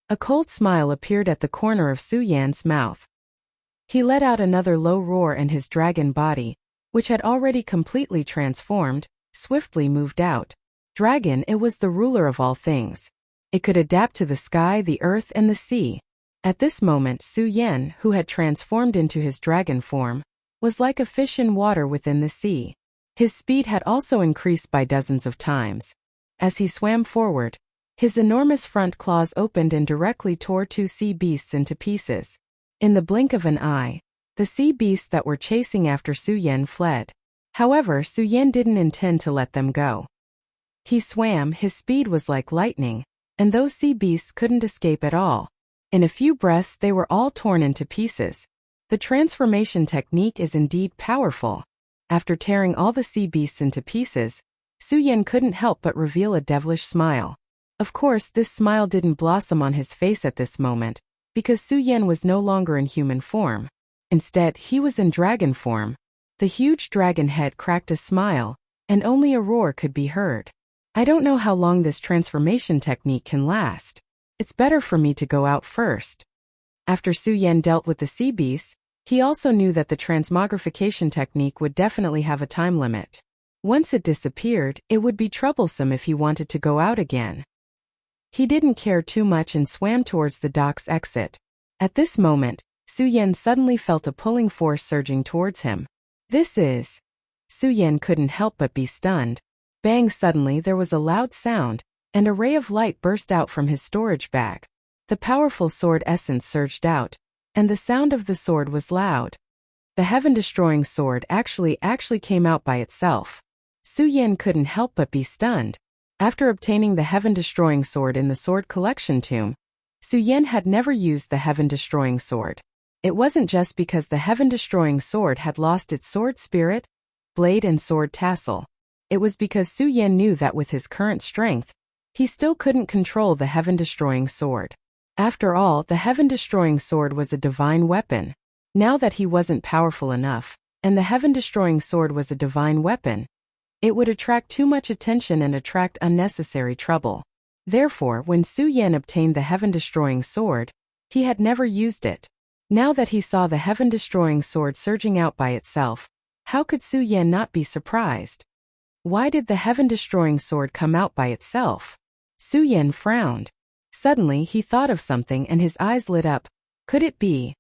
A cold smile appeared at the corner of Su Yan's mouth. He let out another low roar and his dragon body, which had already completely transformed, swiftly moved out. Dragon, it was the ruler of all things. It could adapt to the sky, the earth, and the sea. At this moment, Su Yan, who had transformed into his dragon form, was like a fish in water within the sea. His speed had also increased by dozens of times. As he swam forward, his enormous front claws opened and directly tore two sea beasts into pieces. In the blink of an eye, the sea beasts that were chasing after Su Yan fled. However, Su Yan didn't intend to let them go. He swam, his speed was like lightning, and those sea beasts couldn't escape at all. In a few breaths they were all torn into pieces. The transformation technique is indeed powerful. After tearing all the sea beasts into pieces, Su Yan couldn't help but reveal a devilish smile. Of course, this smile didn't blossom on his face at this moment, because Su Yan was no longer in human form. Instead, he was in dragon form. The huge dragon head cracked a smile, and only a roar could be heard. I don't know how long this transformation technique can last. It's better for me to go out first. After Su Yan dealt with the sea beasts, he also knew that the transmogrification technique would definitely have a time limit. Once it disappeared, it would be troublesome if he wanted to go out again. He didn't care too much and swam towards the dock's exit. At this moment, Su Yan suddenly felt a pulling force surging towards him. Su Yan couldn't help but be stunned. Bang! Suddenly there was a loud sound, and a ray of light burst out from his storage bag. The powerful sword essence surged out, and the sound of the sword was loud. The heaven-destroying sword actually came out by itself. Su Yan couldn't help but be stunned. After obtaining the heaven-destroying sword in the sword collection tomb, Su Yan had never used the heaven-destroying sword. It wasn't just because the heaven-destroying sword had lost its sword spirit, blade and sword tassel. It was because Su Yan knew that with his current strength, he still couldn't control the heaven-destroying sword. After all, the heaven-destroying sword was a divine weapon. Now that he wasn't powerful enough, and the heaven-destroying sword was a divine weapon, it would attract too much attention and attract unnecessary trouble. Therefore, when Su Yan obtained the heaven-destroying sword, he had never used it. Now that he saw the heaven-destroying sword surging out by itself, how could Su Yan not be surprised? Why did the heaven-destroying sword come out by itself? Su Yan frowned. Suddenly he thought of something and his eyes lit up. Could it be?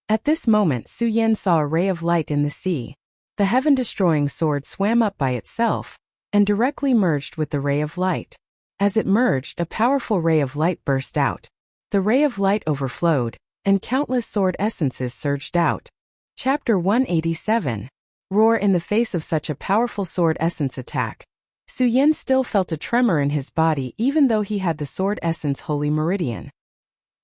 At this moment Su Yan saw a ray of light in the sea. The heaven-destroying sword swam up by itself, and directly merged with the ray of light. As it merged, a powerful ray of light burst out. The ray of light overflowed, and countless sword essences surged out. Chapter 187. Roar. In the face of such a powerful sword essence attack, Su Yan still felt a tremor in his body even though he had the sword essence holy meridian.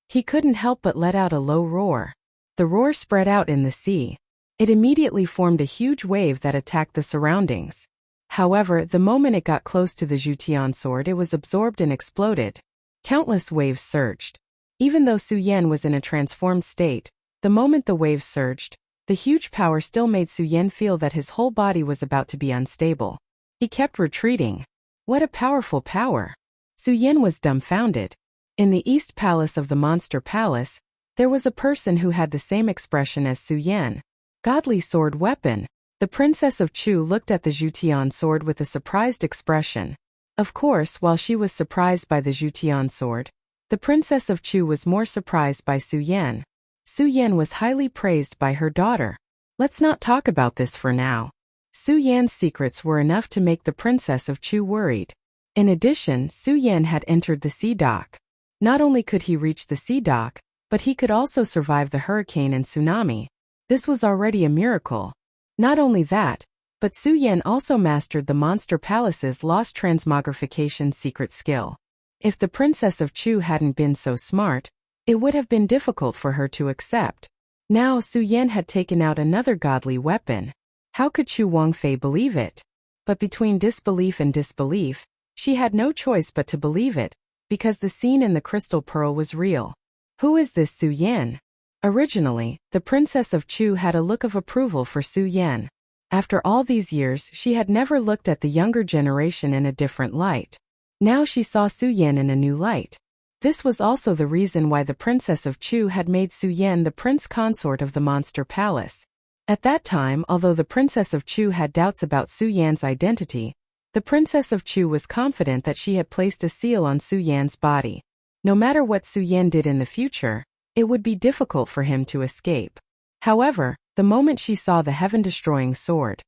He couldn't help but let out a low roar. The roar spread out in the sea. It immediately formed a huge wave that attacked the surroundings. However, the moment it got close to the Zhutian sword, it was absorbed and exploded. Countless waves surged. Even though Su Yan was in a transformed state, the moment the waves surged, the huge power still made Su Yan feel that his whole body was about to be unstable. He kept retreating. What a powerful power! Su Yan was dumbfounded. In the East Palace of the Monster Palace, there was a person who had the same expression as Su Yan. Godly sword weapon. The Princess of Chu looked at the Zhutian sword with a surprised expression. Of course, while she was surprised by the Zhutian sword, the Princess of Chu was more surprised by Su Yan. Su Yan was highly praised by her daughter. Let's not talk about this for now. Su Yan's secrets were enough to make the Princess of Chu worried. In addition, Su Yan had entered the sea dock. Not only could he reach the sea dock, but he could also survive the hurricane and tsunami. This was already a miracle. Not only that, but Su Yan also mastered the Monster Palace's lost transmogrification secret skill. If the Princess of Chu hadn't been so smart, it would have been difficult for her to accept. Now Su Yan had taken out another godly weapon. How could Chu Wangfei believe it? But between disbelief and disbelief, she had no choice but to believe it, because the scene in the crystal pearl was real. Who is this Su Yan? Originally, the Princess of Chu had a look of approval for Su Yan. After all these years, she had never looked at the younger generation in a different light. Now she saw Su Yan in a new light. This was also the reason why the Princess of Chu had made Su Yan the prince consort of the Monster Palace. At that time, although the Princess of Chu had doubts about Su Yan's identity, the Princess of Chu was confident that she had placed a seal on Su Yan's body. No matter what Su Yan did in the future, it would be difficult for him to escape. However, the moment she saw the heaven-destroying sword,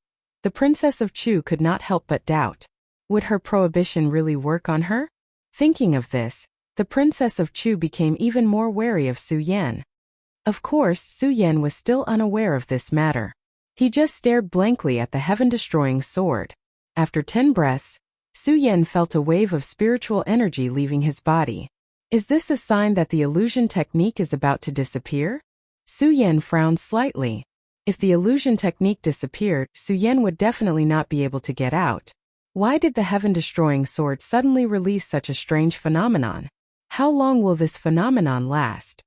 the Princess of Chu could not help but doubt. Would her prohibition really work on her? Thinking of this, the Princess of Chu became even more wary of Su Yan. Of course, Su Yan was still unaware of this matter. He just stared blankly at the heaven-destroying sword. After 10 breaths, Su Yan felt a wave of spiritual energy leaving his body. Is this a sign that the illusion technique is about to disappear? Su Yan frowned slightly. If the illusion technique disappeared, Su Yan would definitely not be able to get out. Why did the heaven-destroying sword suddenly release such a strange phenomenon? How long will this phenomenon last?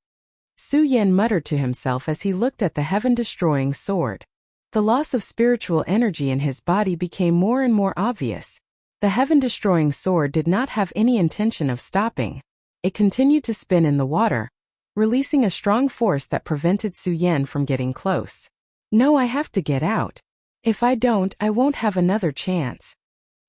Su Yan muttered to himself as he looked at the heaven-destroying sword. The loss of spiritual energy in his body became more and more obvious. The heaven-destroying sword did not have any intention of stopping. It continued to spin in the water, releasing a strong force that prevented Su Yan from getting close. No, I have to get out. If I don't, I won't have another chance.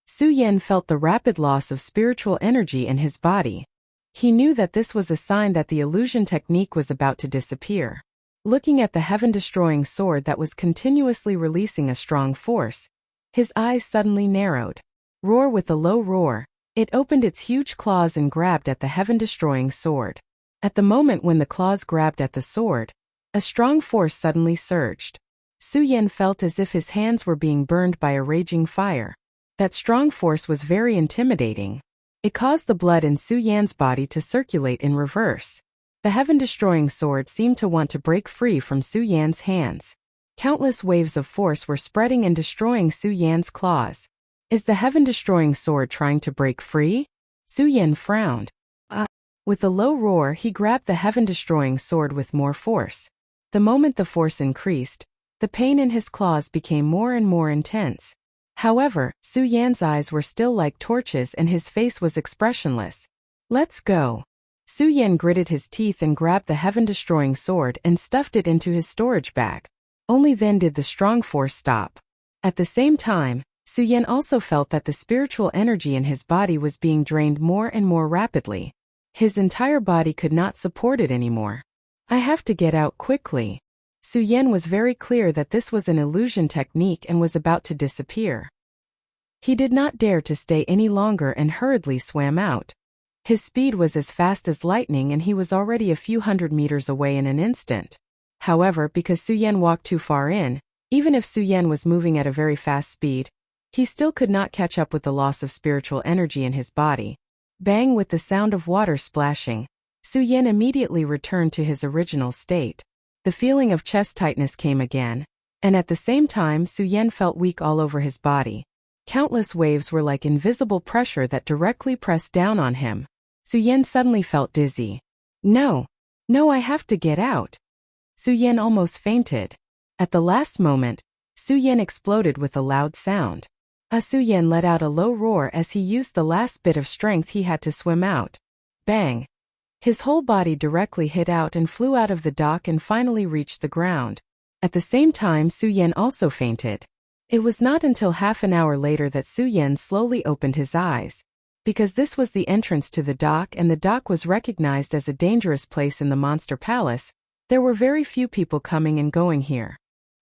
Su Yan felt the rapid loss of spiritual energy in his body. He knew that this was a sign that the illusion technique was about to disappear. Looking at the heaven-destroying sword that was continuously releasing a strong force, his eyes suddenly narrowed. Roar with a low roar, it opened its huge claws and grabbed at the heaven-destroying sword. At the moment when the claws grabbed at the sword, a strong force suddenly surged. Su Yan felt as if his hands were being burned by a raging fire. That strong force was very intimidating. It caused the blood in Su Yan's body to circulate in reverse. The heaven-destroying sword seemed to want to break free from Su Yan's hands. Countless waves of force were spreading and destroying Su Yan's claws. Is the heaven-destroying sword trying to break free? Su Yan frowned. With a low roar, he grabbed the heaven-destroying sword with more force. The moment the force increased, the pain in his claws became more and more intense. However, Su Yan's eyes were still like torches and his face was expressionless. Let's go. Su Yan gritted his teeth and grabbed the heaven-destroying sword and stuffed it into his storage bag. Only then did the strong force stop. At the same time, Su Yan also felt that the spiritual energy in his body was being drained more and more rapidly. His entire body could not support it anymore. I have to get out quickly. Su Yan was very clear that this was an illusion technique and was about to disappear. He did not dare to stay any longer and hurriedly swam out. His speed was as fast as lightning and he was already a few hundred meters away in an instant. However, because Su Yan walked too far in, even if Su Yan was moving at a very fast speed, he still could not catch up with the loss of spiritual energy in his body. Bang! With the sound of water splashing, Su Yan immediately returned to his original state. The feeling of chest tightness came again, and at the same time Su Yan felt weak all over his body. Countless waves were like invisible pressure that directly pressed down on him. Su Yan suddenly felt dizzy. No, I have to get out. Su Yan almost fainted. At the last moment, Su Yan exploded with a loud sound. Su Yan let out a low roar as he used the last bit of strength he had to swim out. Bang! His whole body directly hit out and flew out of the dock and finally reached the ground. At the same time, Su Yan also fainted. It was not until half an hour later that Su Yan slowly opened his eyes. Because this was the entrance to the dock and the dock was recognized as a dangerous place in the Monster Palace, there were very few people coming and going here.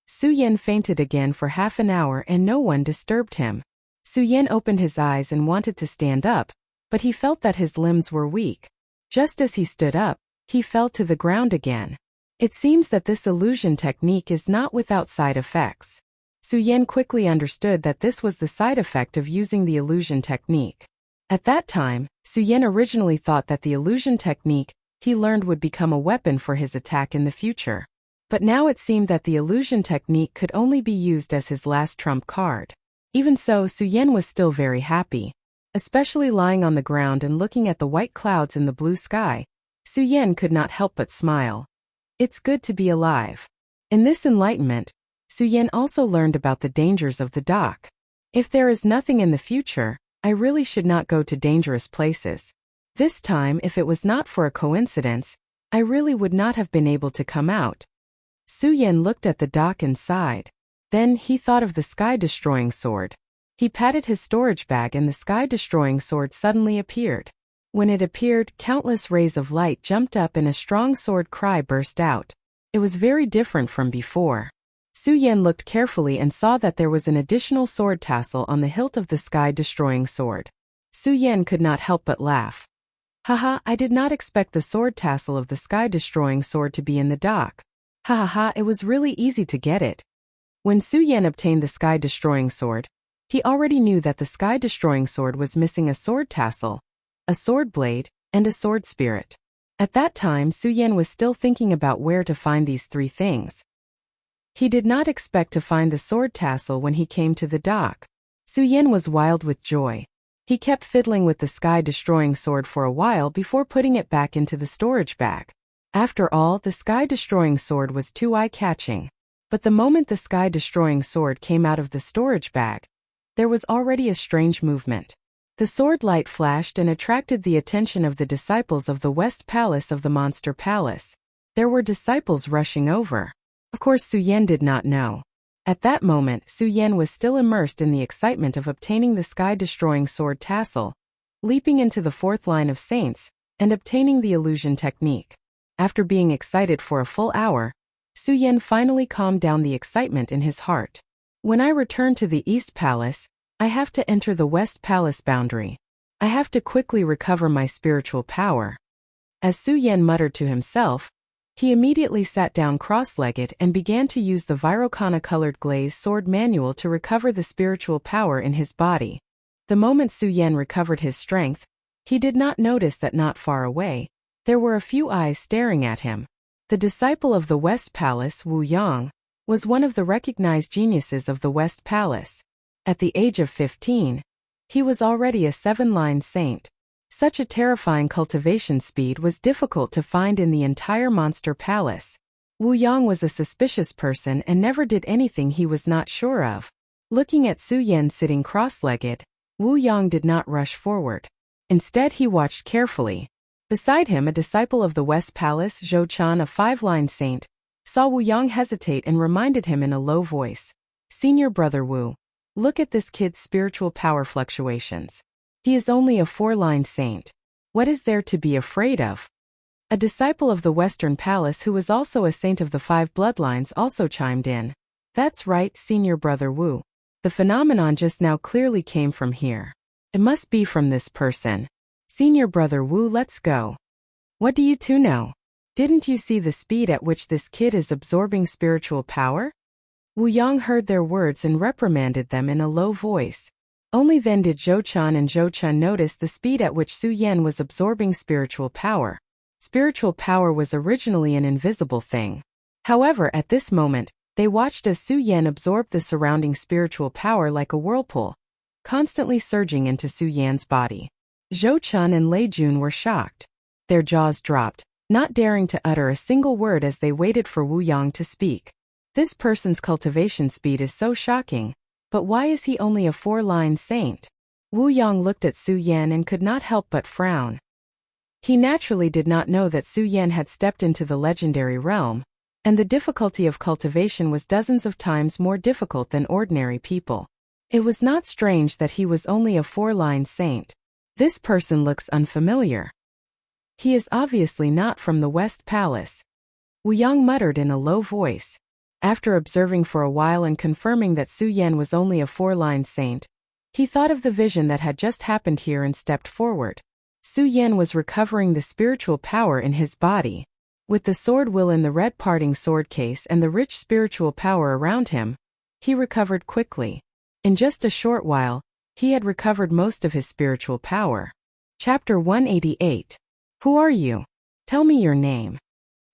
Su Yan fainted again for half an hour and no one disturbed him. Su Yan opened his eyes and wanted to stand up, but he felt that his limbs were weak. Just as he stood up, he fell to the ground again. It seems that this illusion technique is not without side effects. Su Yan quickly understood that this was the side effect of using the illusion technique. At that time, Su Yan originally thought that the illusion technique he learned would become a weapon for his attack in the future. But now it seemed that the illusion technique could only be used as his last trump card. Even so, Su Yan was still very happy. Especially lying on the ground and looking at the white clouds in the blue sky, Su Yan could not help but smile. It's good to be alive. In this enlightenment, Su Yan also learned about the dangers of the dark. If there is nothing in the future, I really should not go to dangerous places. This time, if it was not for a coincidence, I really would not have been able to come out. Su Yan looked at the dock and sighed. Then he thought of the sky-destroying sword. He patted his storage bag and the sky-destroying sword suddenly appeared. When it appeared, countless rays of light jumped up and a strong sword cry burst out. It was very different from before. Su Yan looked carefully and saw that there was an additional sword tassel on the hilt of the sky-destroying sword. Su Yan could not help but laugh. Haha, I did not expect the sword tassel of the sky-destroying sword to be in the dock. Ha ha ha, it was really easy to get it. When Su Yan obtained the sky-destroying sword, he already knew that the sky-destroying sword was missing a sword tassel, a sword blade, and a sword spirit. At that time, Su Yan was still thinking about where to find these three things. He did not expect to find the sword tassel when he came to the dock. Su Yan was wild with joy. He kept fiddling with the sky-destroying sword for a while before putting it back into the storage bag. After all, the sky-destroying sword was too eye-catching. But the moment the sky-destroying sword came out of the storage bag, there was already a strange movement. The sword light flashed and attracted the attention of the disciples of the West Palace of the Monster Palace. There were disciples rushing over. Of course, Su Yan did not know. At that moment, Su Yan was still immersed in the excitement of obtaining the sky-destroying sword tassel, leaping into the fourth line of saints, and obtaining the illusion technique. After being excited for a full hour, Su Yan finally calmed down the excitement in his heart. When I return to the East Palace, I have to enter the West Palace boundary. I have to quickly recover my spiritual power. As Su Yan muttered to himself, he immediately sat down cross-legged and began to use the Virokana-colored glaze sword manual to recover the spiritual power in his body. The moment Su Yan recovered his strength, he did not notice that not far away, there were a few eyes staring at him. The disciple of the West Palace, Wu Yang, was one of the recognized geniuses of the West Palace. At the age of 15, he was already a 7-line saint. Such a terrifying cultivation speed was difficult to find in the entire Monster Palace. Wu Yang was a suspicious person and never did anything he was not sure of. Looking at Su Yan sitting cross-legged, Wu Yang did not rush forward. Instead, he watched carefully. Beside him, a disciple of the West Palace, Zhou Chan, a 5-line saint, saw Wu Yang hesitate and reminded him in a low voice, "Senior brother Wu, look at this kid's spiritual power fluctuations. He is only a 4-line saint. What is there to be afraid of?" A disciple of the Western Palace who was also a saint of the 5 bloodlines also chimed in. "That's right, Senior brother Wu. The phenomenon just now clearly came from here. It must be from this person. Senior brother Wu, let's go. What do you two know? Didn't you see the speed at which this kid is absorbing spiritual power?" Wu Yang heard their words and reprimanded them in a low voice. Only then did Zhou Chan and Zhou Chun notice the speed at which Su Yan was absorbing spiritual power. Spiritual power was originally an invisible thing. However, at this moment, they watched as Su Yan absorbed the surrounding spiritual power like a whirlpool, constantly surging into Su Yan's body. Zhou Chun and Lei Jun were shocked. Their jaws dropped, not daring to utter a single word as they waited for Wu Yang to speak. This person's cultivation speed is so shocking. But why is he only a 4-line saint? Wu Yang looked at Su Yan and could not help but frown. He naturally did not know that Su Yan had stepped into the legendary realm, and the difficulty of cultivation was dozens of times more difficult than ordinary people. It was not strange that he was only a 4-line saint. This person looks unfamiliar. He is obviously not from the West Palace. Wu Yang muttered in a low voice. After observing for a while and confirming that Su Yan was only a 4-line saint, he thought of the vision that had just happened here and stepped forward. Su Yan was recovering the spiritual power in his body. With the sword will in the red parting sword case and the rich spiritual power around him, he recovered quickly. In just a short while, he had recovered most of his spiritual power. Chapter 188. Who are you? Tell me your name.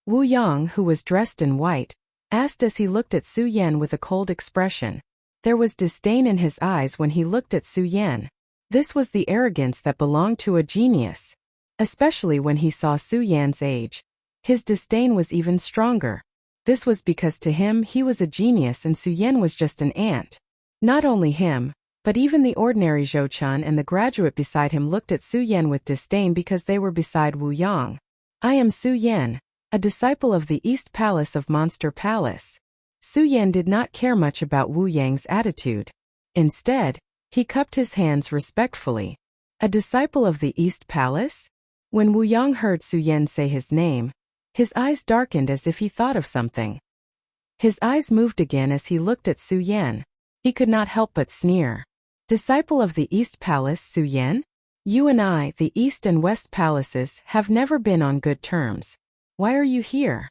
Wu Yang, who was dressed in white, asked as he looked at Su Yan with a cold expression. There was disdain in his eyes when he looked at Su Yan. This was the arrogance that belonged to a genius. Especially when he saw Su Yan's age. His disdain was even stronger. This was because to him he was a genius and Su Yan was just an ant. Not only him, but even the ordinary Zhou Chun and the graduate beside him looked at Su Yan with disdain because they were beside Wu Yang. I am Su Yan, a disciple of the East Palace of Monster Palace. Su Yan did not care much about Wu Yang's attitude. Instead, he cupped his hands respectfully. A disciple of the East Palace? When Wu Yang heard Su Yan say his name, his eyes darkened as if he thought of something. His eyes moved again as he looked at Su Yan. He could not help but sneer. Disciple of the East Palace, Su Yan? You and I, the East and West Palaces, have never been on good terms. Why are you here?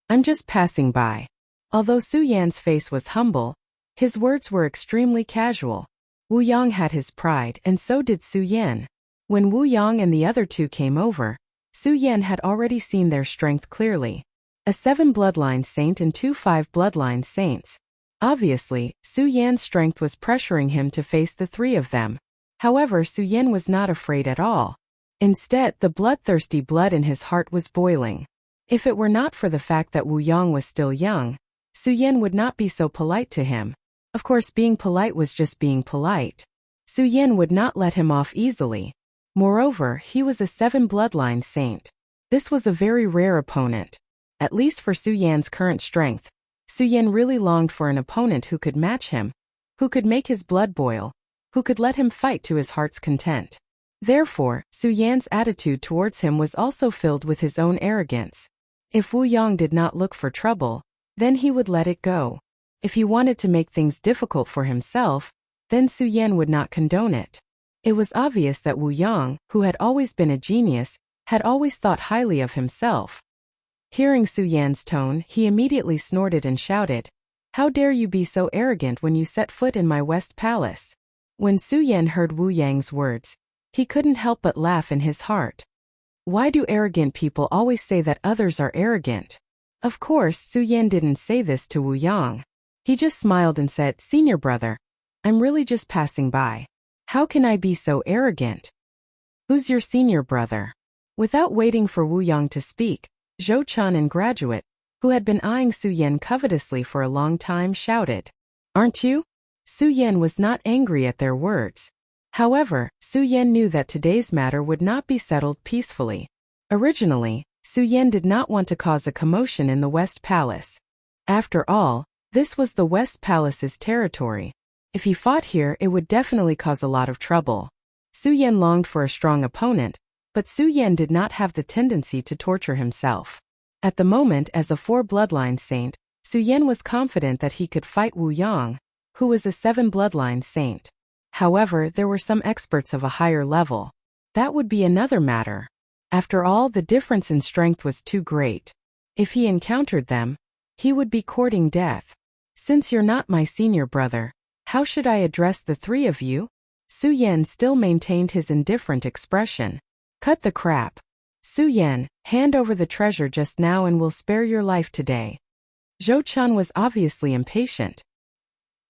I'm just passing by. Although Su Yan's face was humble, his words were extremely casual. Wu Yang had his pride and so did Su Yan. When Wu Yang and the other two came over, Su Yan had already seen their strength clearly. A 7 bloodline saint and 2 5 bloodline saints. Obviously, Su Yan's strength was pressuring him to face the 3 of them. However, Su Yan was not afraid at all. Instead, the bloodthirsty blood in his heart was boiling. If it were not for the fact that Wu Yang was still young, Su Yan would not be so polite to him. Of course, being polite was just being polite. Su Yan would not let him off easily. Moreover, he was a 7 bloodline saint. This was a very rare opponent. At least for Su Yan's current strength, Su Yan really longed for an opponent who could match him, who could make his blood boil, who could let him fight to his heart's content. Therefore, Su Yan's attitude towards him was also filled with his own arrogance. If Wu Yang did not look for trouble, then he would let it go. If he wanted to make things difficult for himself, then Su Yan would not condone it. It was obvious that Wu Yang, who had always been a genius, had always thought highly of himself. Hearing Su Yan's tone, he immediately snorted and shouted, "How dare you be so arrogant when you set foot in my West Palace?" When Su Yan heard Wu Yang's words, he couldn't help but laugh in his heart. Why do arrogant people always say that others are arrogant? Of course, Su Yan didn't say this to Wu Yang. He just smiled and said, "Senior brother, I'm really just passing by. How can I be so arrogant? Who's your senior brother?" Without waiting for Wu Yang to speak, Zhou Chun and graduate, who had been eyeing Su Yan covetously for a long time, shouted, "Aren't you?" Su Yan was not angry at their words. However, Su Yan knew that today's matter would not be settled peacefully. Originally, Su Yan did not want to cause a commotion in the West Palace. After all, this was the West Palace's territory. If he fought here, it would definitely cause a lot of trouble. Su Yan longed for a strong opponent, but Su Yan did not have the tendency to torture himself. At the moment, as a 4 bloodline saint, Su Yan was confident that he could fight Wu Yang, who was a 7 bloodline saint. However, there were some experts of a higher level. That would be another matter. After all, the difference in strength was too great. If he encountered them, he would be courting death. Since you're not my senior brother, how should I address the 3 of you? Su Yan still maintained his indifferent expression. Cut the crap. Su Yan, hand over the treasure just now and we'll spare your life today. Zhou Chun was obviously impatient.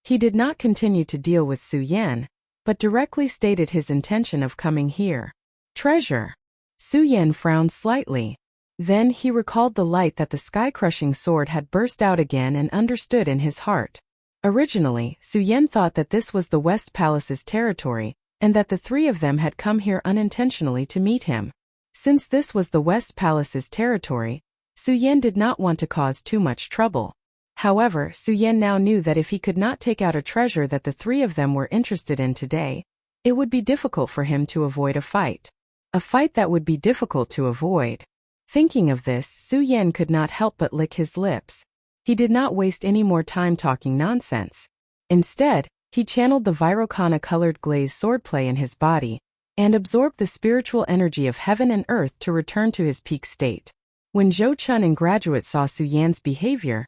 He did not continue to deal with Su Yan, but directly stated his intention of coming here. Treasure. Su Yan frowned slightly. Then he recalled the light that the sky-crushing sword had burst out again and understood in his heart. Originally, Su Yan thought that this was the West Palace's territory, and that the 3 of them had come here unintentionally to meet him. Since this was the West Palace's territory, Su Yan did not want to cause too much trouble. However, Su Yan now knew that if he could not take out a treasure that the 3 of them were interested in today, it would be difficult for him to avoid a fight. A fight that would be difficult to avoid. Thinking of this, Su Yan could not help but lick his lips. He did not waste any more time talking nonsense. Instead, he channeled the Virokana-colored glaze swordplay in his body, and absorbed the spiritual energy of heaven and earth to return to his peak state. When Zhou Chun and graduate saw Su Yan's behavior,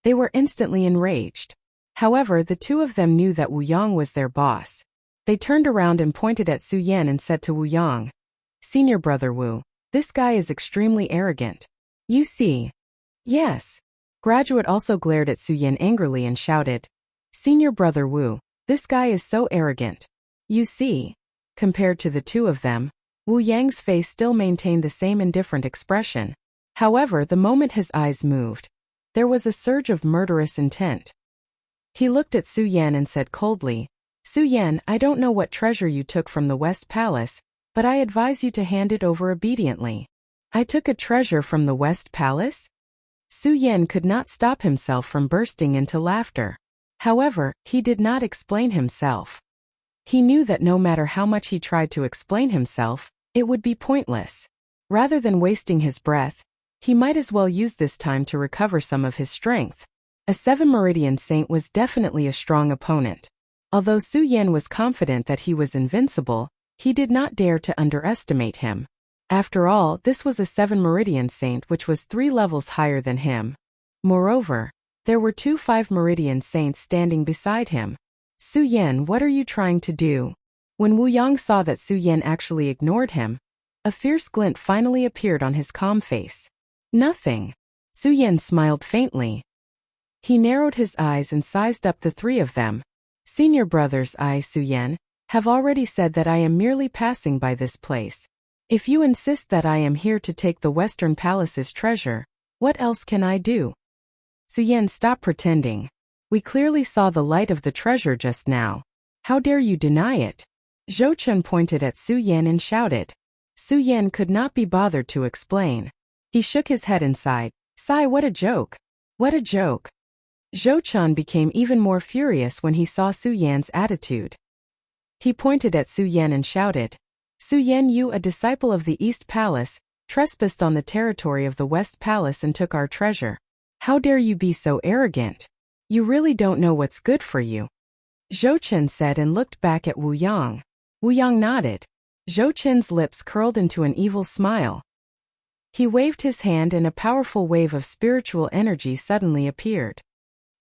they were instantly enraged. However, the 2 of them knew that Wu Yang was their boss. They turned around and pointed at Su Yan and said to Wu Yang, "Senior brother Wu, this guy is extremely arrogant. You see." "Yes." Graduate also glared at Su Yan angrily and shouted, "Senior brother Wu, this guy is so arrogant. You see." Compared to the 2 of them, Wu Yang's face still maintained the same indifferent expression. However, the moment his eyes moved, there was a surge of murderous intent. He looked at Su Yan and said coldly, Su Yan, I don't know what treasure you took from the West Palace, but I advise you to hand it over obediently. I took a treasure from the West Palace? Su Yan could not stop himself from bursting into laughter. However, he did not explain himself. He knew that no matter how much he tried to explain himself, it would be pointless. Rather than wasting his breath, he might as well use this time to recover some of his strength. A 7 Meridian Saint was definitely a strong opponent. Although Su Yan was confident that he was invincible, he did not dare to underestimate him. After all, this was a 7 Meridian Saint which was 3 levels higher than him. Moreover, there were 2 5 Meridian Saints standing beside him. Su Yan, what are you trying to do? When Wu Yang saw that Su Yan actually ignored him, a fierce glint finally appeared on his calm face. Nothing. Su Yan smiled faintly. He narrowed his eyes and sized up the 3 of them. Senior brothers, I, Su Yan, have already said that I am merely passing by this place. If you insist that I am here to take the Western Palace's treasure, what else can I do? Su Yan, stop pretending. We clearly saw the light of the treasure just now. How dare you deny it? Zhou Chun pointed at Su Yan and shouted. Su Yan could not be bothered to explain. He shook his head and sighed. Sigh, what a joke. What a joke. Zhou Chun became even more furious when he saw Su Yan's attitude. He pointed at Su Yan and shouted, Su Yan, you, a disciple of the East Palace, trespassed on the territory of the West Palace and took our treasure. How dare you be so arrogant? You really don't know what's good for you. Zhou Chun said and looked back at Wu Yang. Wu Yang nodded. Zhou Chun's lips curled into an evil smile. He waved his hand and a powerful wave of spiritual energy suddenly appeared.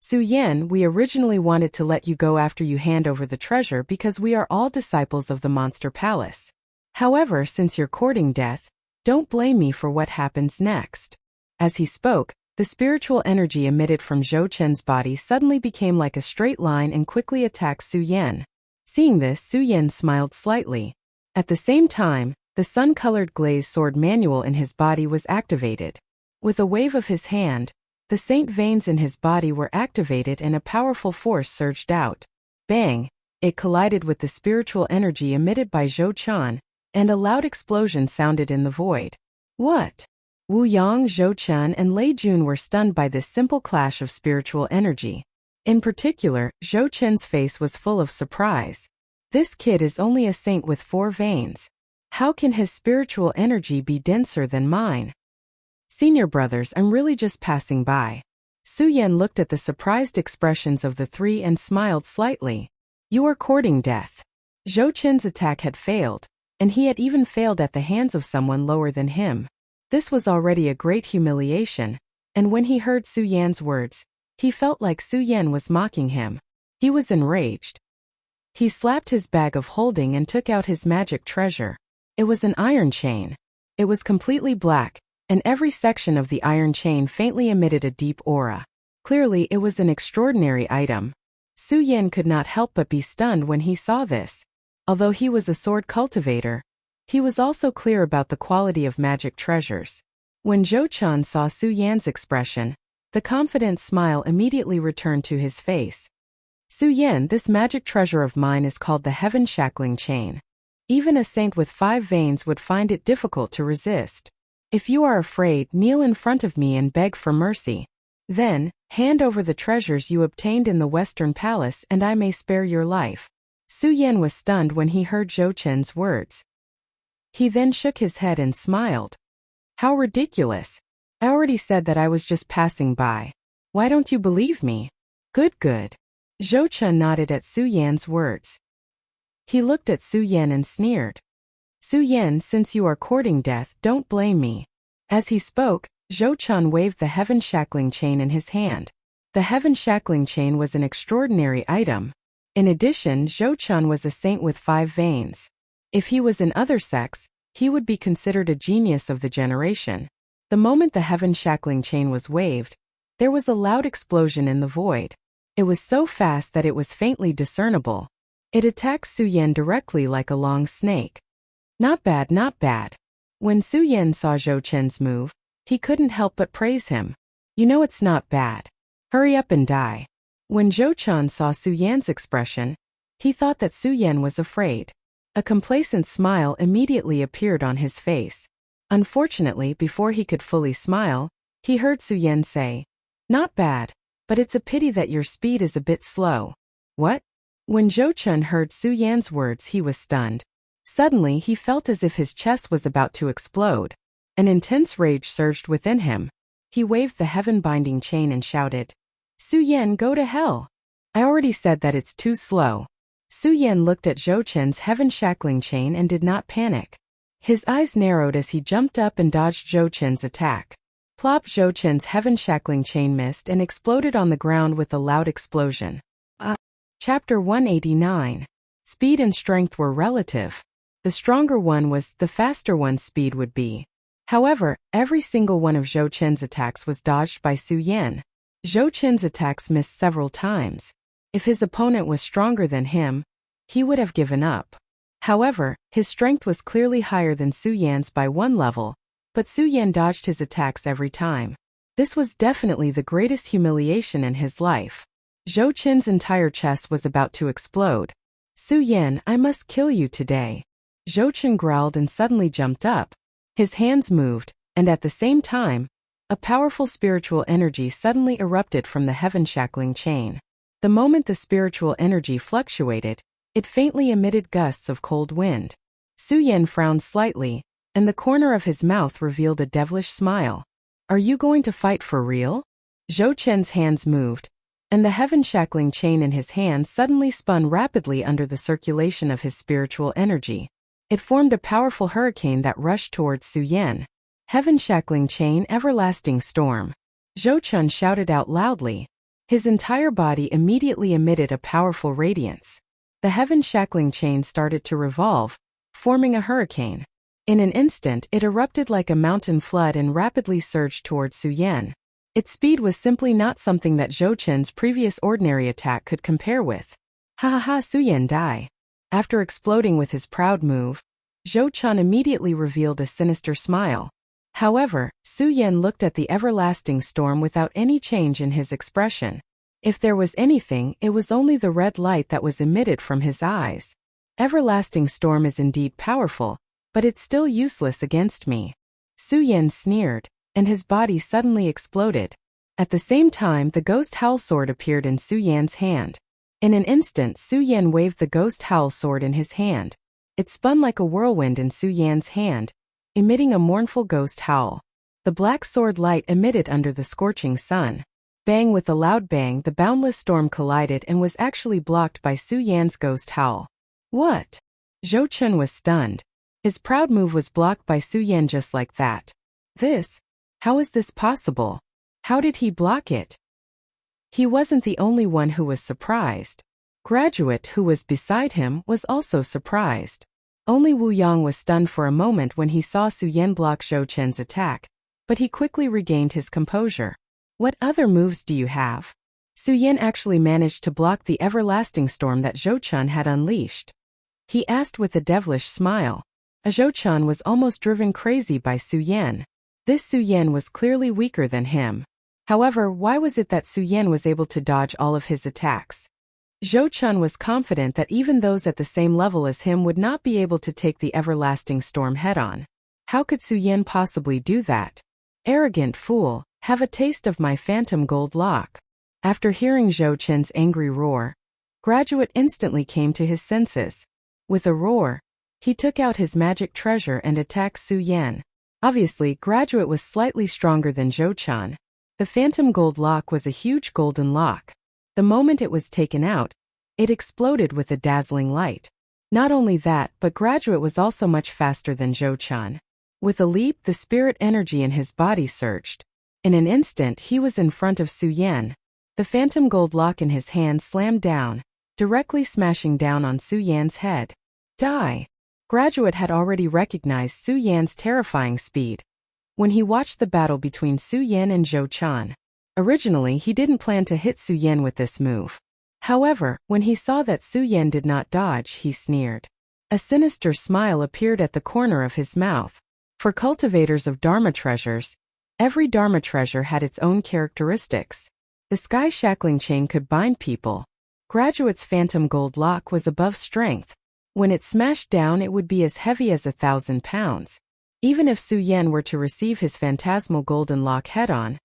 Su Yan, we originally wanted to let you go after you hand over the treasure because we are all disciples of the Monster Palace. However, since you're courting death, don't blame me for what happens next. As he spoke, the spiritual energy emitted from Zhou Chen's body suddenly became like a straight line and quickly attacked Su Yan. Seeing this, Su Yan smiled slightly. At the same time, the sun-colored glaze sword manual in his body was activated. With a wave of his hand, the saint veins in his body were activated and a powerful force surged out. Bang! It collided with the spiritual energy emitted by Zhou Chun, and a loud explosion sounded in the void. What? Wu Yang, Zhou Chun, and Lei Jun were stunned by this simple clash of spiritual energy. In particular, Zhou Chun's face was full of surprise. This kid is only a saint with 4 veins. How can his spiritual energy be denser than mine? Senior brothers, I'm really just passing by. Su Yan looked at the surprised expressions of the 3 and smiled slightly. You are courting death. Zhou Chun's attack had failed, and he had even failed at the hands of someone lower than him. This was already a great humiliation, and when he heard Su Yan's words, he felt like Su Yan was mocking him. He was enraged. He slapped his bag of holding and took out his magic treasure. It was an iron chain. It was completely black, and every section of the iron chain faintly emitted a deep aura. Clearly, it was an extraordinary item. Su Yan could not help but be stunned when he saw this. Although he was a sword cultivator, he was also clear about the quality of magic treasures. When Zhou Chun saw Su Yan's expression, the confident smile immediately returned to his face. Su Yan, this magic treasure of mine is called the Heaven Shackling Chain. Even a saint with 5 veins would find it difficult to resist. If you are afraid, kneel in front of me and beg for mercy. Then, hand over the treasures you obtained in the Western Palace and I may spare your life. Su Yan was stunned when he heard Zhou Chen's words. He then shook his head and smiled. How ridiculous. I already said that I was just passing by. Why don't you believe me? Good, good. Zhou Chen nodded at Su Yan's words. He looked at Su Yan and sneered. Su Yan, since you are courting death, don't blame me. As he spoke, Zhou Chun waved the Heaven Shackling Chain in his hand. The Heaven Shackling Chain was an extraordinary item. In addition, Zhou Chun was a saint with 5 veins. If he was in other sects, he would be considered a genius of the generation. The moment the Heaven Shackling Chain was waved, there was a loud explosion in the void. It was so fast that it was faintly discernible. It attacked Su Yan directly like a long snake. Not bad, not bad. When Su Yan saw Zhou Chen's move, He couldn't help but praise him. You know it's not bad. Hurry up and die. When Zhou Chen saw Su Yan's expression, he thought that Su Yan was afraid. A complacent smile immediately appeared on his face. Unfortunately, before he could fully smile, he heard Su Yan say, "Not bad, but it's a pity that your speed is a bit slow." What? When Zhou Chen heard Su Yan's words, he was stunned. Suddenly, he felt as if his chest was about to explode. An intense rage surged within him. He waved the heaven-binding chain and shouted, "Su Yan, go to hell! I already said that it's too slow." Su Yan looked at Zhou Chen's heaven-shackling chain and did not panic. His eyes narrowed as he jumped up and dodged Zhou Chen's attack. Plop! Zhou Chen's heaven-shackling chain missed and exploded on the ground with a loud explosion. Chapter 189. Speed and strength were relative. The stronger one was, the faster one's speed would be. However, every single one of Zhou Chen's attacks was dodged by Su Yan. Zhou Chen's attacks missed several times. If his opponent was stronger than him, he would have given up. However, his strength was clearly higher than Su Yan's by one level, but Su Yan dodged his attacks every time. This was definitely the greatest humiliation in his life. Zhou Chen's entire chest was about to explode. "Su Yan, I must kill you today." Zhou Chen growled and suddenly jumped up. His hands moved, and at the same time, a powerful spiritual energy suddenly erupted from the heaven-shackling chain. The moment the spiritual energy fluctuated, it faintly emitted gusts of cold wind. Su Yan frowned slightly, and the corner of his mouth revealed a devilish smile. "Are you going to fight for real?" Zhou Chen's hands moved, and the heaven-shackling chain in his hand suddenly spun rapidly under the circulation of his spiritual energy. It formed a powerful hurricane that rushed towards Su Yan. "Heaven-shackling chain, everlasting storm." Zhou Chen shouted out loudly. His entire body immediately emitted a powerful radiance. The heaven-shackling chain started to revolve, forming a hurricane. In an instant, it erupted like a mountain flood and rapidly surged towards Su Yan. Its speed was simply not something that Zhou Chen's previous ordinary attack could compare with. "Ha ha ha, Su Yan, die." After exploding with his proud move, Zhou Chen immediately revealed a sinister smile. However, Su Yan looked at the everlasting storm without any change in his expression. If there was anything, it was only the red light that was emitted from his eyes. "Everlasting storm is indeed powerful, but it's still useless against me." Su Yan sneered, and his body suddenly exploded. At the same time, the ghost howl sword appeared in Su Yan's hand. In an instant, Su Yan waved the ghost howl sword in his hand. It spun like a whirlwind in Su Yan's hand, emitting a mournful ghost howl. The black sword light emitted under the scorching sun. Bang! With a loud bang, the boundless storm collided and was actually blocked by Su Yan's ghost howl. What? Zhou Chen was stunned. His proud move was blocked by Su Yan just like that. How is this possible? How did he block it? He wasn't the only one who was surprised. Graduate, who was beside him, was also surprised. Only Wu Yang was stunned for a moment when he saw Su Yan block Zhou Chen's attack, but he quickly regained his composure. "What other moves do you have?" Su Yan actually managed to block the everlasting storm that Zhou Chen had unleashed. He asked with a devilish smile. Zhou Chen was almost driven crazy by Su Yan. This Su Yan was clearly weaker than him. However, why was it that Su Yan was able to dodge all of his attacks? Zhou Chen was confident that even those at the same level as him would not be able to take the everlasting storm head-on. How could Su Yan possibly do that? Arrogant fool, have a taste of my phantom gold lock. After hearing Zhou Chen's angry roar, Graduate instantly came to his senses. With a roar, he took out his magic treasure and attacked Su Yan. Obviously, Graduate was slightly stronger than Zhou Chen. The phantom gold lock was a huge golden lock. The moment it was taken out, it exploded with a dazzling light. Not only that, but Graduate was also much faster than Zhou Chen. With a leap, the spirit energy in his body surged. In an instant, he was in front of Su Yan. The phantom gold lock in his hand slammed down, directly smashing down on Su Yan's head. Die! Graduate had already recognized Su Yan's terrifying speed when he watched the battle between Su Yan and Zhou Chen. Originally, he didn't plan to hit Su Yan with this move. However, when he saw that Su Yan did not dodge, he sneered. A sinister smile appeared at the corner of his mouth. For cultivators of Dharma treasures, Every Dharma treasure had its own characteristics. The sky shackling chain could bind people. Graduate's phantom gold lock was above strength. When it smashed down, it would be as heavy as 1,000 pounds. Even if Su Yan were to receive his phantasmal golden lock head-on,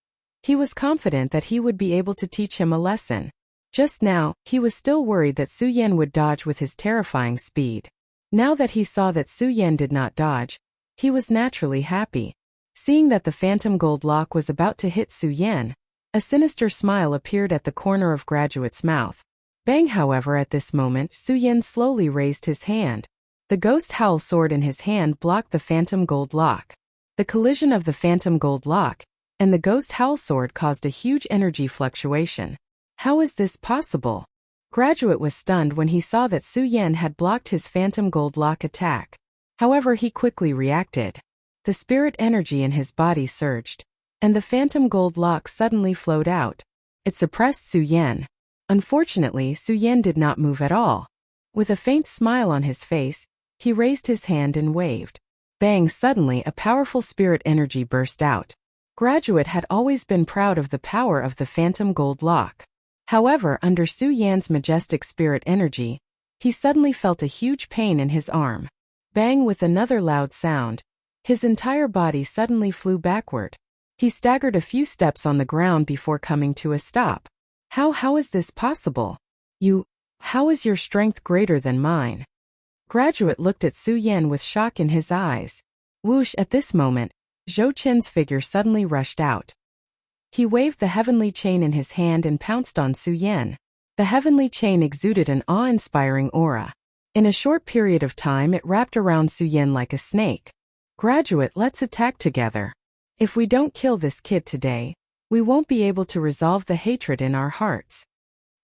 he was confident that he would be able to teach him a lesson. Just now, he was still worried that Su Yan would dodge with his terrifying speed. Now that he saw that Su Yan did not dodge, he was naturally happy. Seeing that the phantom gold lock was about to hit Su Yan, a sinister smile appeared at the corner of Graduate's mouth. Bang! However, at this moment, Su Yan slowly raised his hand. The ghost howl sword in his hand blocked the phantom gold lock. The collision of the phantom gold lock and the ghost howl sword caused a huge energy fluctuation. How is this possible? Graduate was stunned when he saw that Su Yan had blocked his phantom gold lock attack. However, he quickly reacted. The spirit energy in his body surged, and the phantom gold lock suddenly flowed out. It suppressed Su Yan. Unfortunately, Su Yan did not move at all. With a faint smile on his face, he raised his hand and waved. Bang! Suddenly, a powerful spirit energy burst out. Graduate had always been proud of the power of the phantom gold lock. However, under Su Yan's majestic spirit energy, he suddenly felt a huge pain in his arm. Bang! With another loud sound, his entire body suddenly flew backward. He staggered a few steps on the ground before coming to a stop. How is this possible? How is your strength greater than mine? Graduate looked at Su Yan with shock in his eyes. Whoosh! At this moment, Zhou Qin's figure suddenly rushed out. He waved the heavenly chain in his hand and pounced on Su Yan. The heavenly chain exuded an awe-inspiring aura. In a short period of time, it wrapped around Su Yan like a snake. Graduate, let's attack together. If we don't kill this kid today, we won't be able to resolve the hatred in our hearts.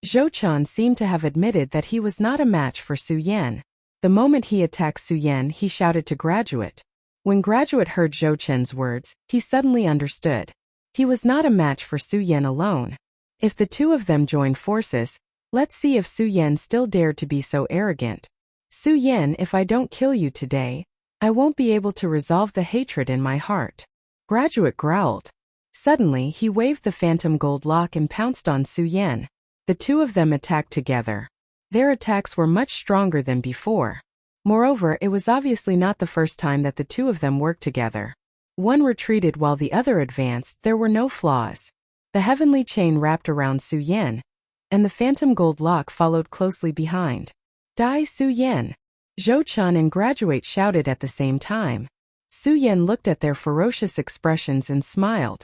Zhou Chen seemed to have admitted that he was not a match for Su Yan. The moment he attacked Su Yan, he shouted to Graduate. When Graduate heard Zhou Chen's words, he suddenly understood. He was not a match for Su Yan alone. If the two of them joined forces, let's see if Su Yan still dared to be so arrogant. Su Yan, if I don't kill you today, I won't be able to resolve the hatred in my heart. Graduate growled. Suddenly, he waved the phantom gold lock and pounced on Su Yan. The two of them attacked together. Their attacks were much stronger than before. Moreover, it was obviously not the first time that the two of them worked together. One retreated while the other advanced. There were no flaws. The heavenly chain wrapped around Su Yan, and the phantom gold lock followed closely behind. Die Su Yan! Zhou Chen and Graduate shouted at the same time. Su Yan looked at their ferocious expressions and smiled.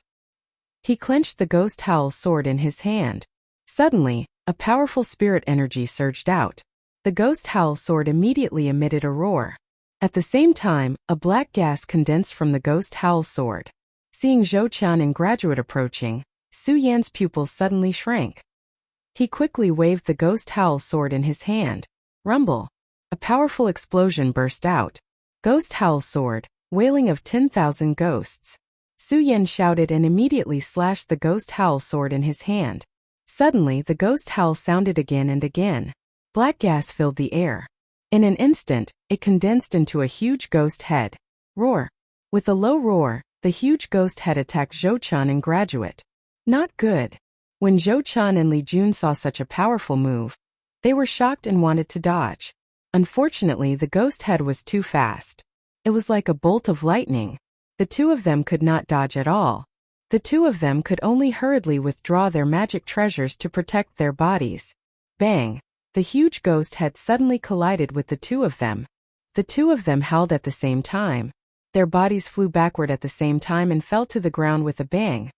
He clenched the ghost howl sword in his hand. Suddenly, a powerful spirit energy surged out. The ghost howl sword immediately emitted a roar. At the same time, a black gas condensed from the ghost howl sword. Seeing Zhou Chen and Graduate approaching, Su Yan's pupils suddenly shrank. He quickly waved the ghost howl sword in his hand. Rumble! A powerful explosion burst out. Ghost howl sword, wailing of 10,000 ghosts. Su Yan shouted and immediately slashed the ghost howl sword in his hand. Suddenly, the ghost howl sounded again and again. Black gas filled the air. In an instant, it condensed into a huge ghost head. Roar! With a low roar, the huge ghost head attacked Zhou Chen and Graduate. Not good. When Zhou Chen and Li Jun saw such a powerful move, they were shocked and wanted to dodge. Unfortunately, the ghost head was too fast. It was like a bolt of lightning. The two of them could not dodge at all. The two of them could only hurriedly withdraw their magic treasures to protect their bodies. Bang! The huge ghost head suddenly collided with the two of them. The two of them howled at the same time. Their bodies flew backward at the same time and fell to the ground with a bang.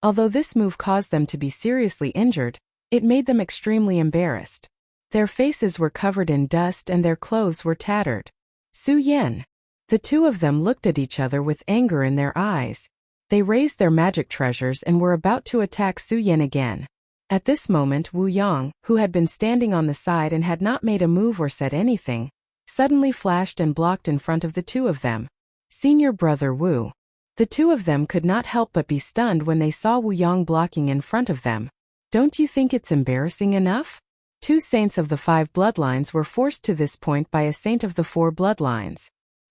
Although this move caused them to be seriously injured, it made them extremely embarrassed. Their faces were covered in dust and their clothes were tattered. Su Yan! The two of them looked at each other with anger in their eyes. They raised their magic treasures and were about to attack Su Yan again. At this moment, Wu Yang, who had been standing on the side and had not made a move or said anything, suddenly flashed and blocked in front of the two of them. Senior brother Wu. The two of them could not help but be stunned when they saw Wu Yang blocking in front of them. Don't you think it's embarrassing enough? Two saints of the 5 bloodlines were forced to this point by a saint of the 4 bloodlines.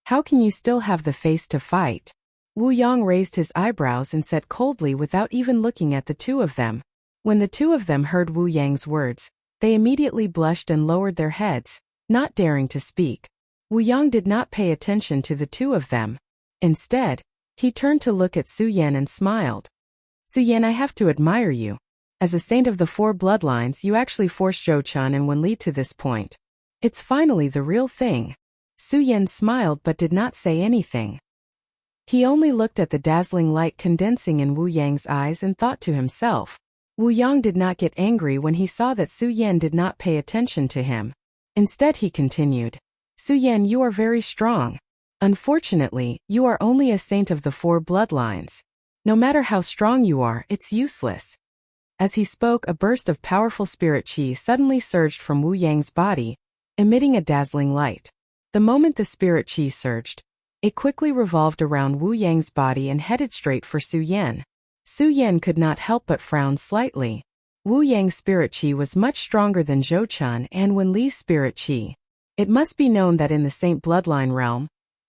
How can you still have the face to fight? Wu Yang raised his eyebrows and said coldly without even looking at the two of them. When the two of them heard Wu Yang's words, they immediately blushed and lowered their heads, not daring to speak. Wu Yang did not pay attention to the two of them. Instead, he turned to look at Su Yan and smiled. Su Yan, I have to admire you. As a saint of the four bloodlines, you actually forced Zhou Chen and Wen Li to this point. It's finally the real thing. Su Yan smiled but did not say anything. He only looked at the dazzling light condensing in Wu Yang's eyes and thought to himself. Wu Yang did not get angry when he saw that Su Yan did not pay attention to him. Instead he continued. Su Yan, you are very strong. Unfortunately, you are only a saint of the four bloodlines. No matter how strong you are, it's useless. As he spoke, a burst of powerful spirit qi suddenly surged from Wu Yang's body, emitting a dazzling light. The moment the spirit qi surged, it quickly revolved around Wu Yang's body and headed straight for Su Yan. Su Yan could not help but frown slightly. Wu Yang's spirit qi was much stronger than Zhou Chen and Wen Li's spirit qi. It must be known that in the Saint bloodline realm,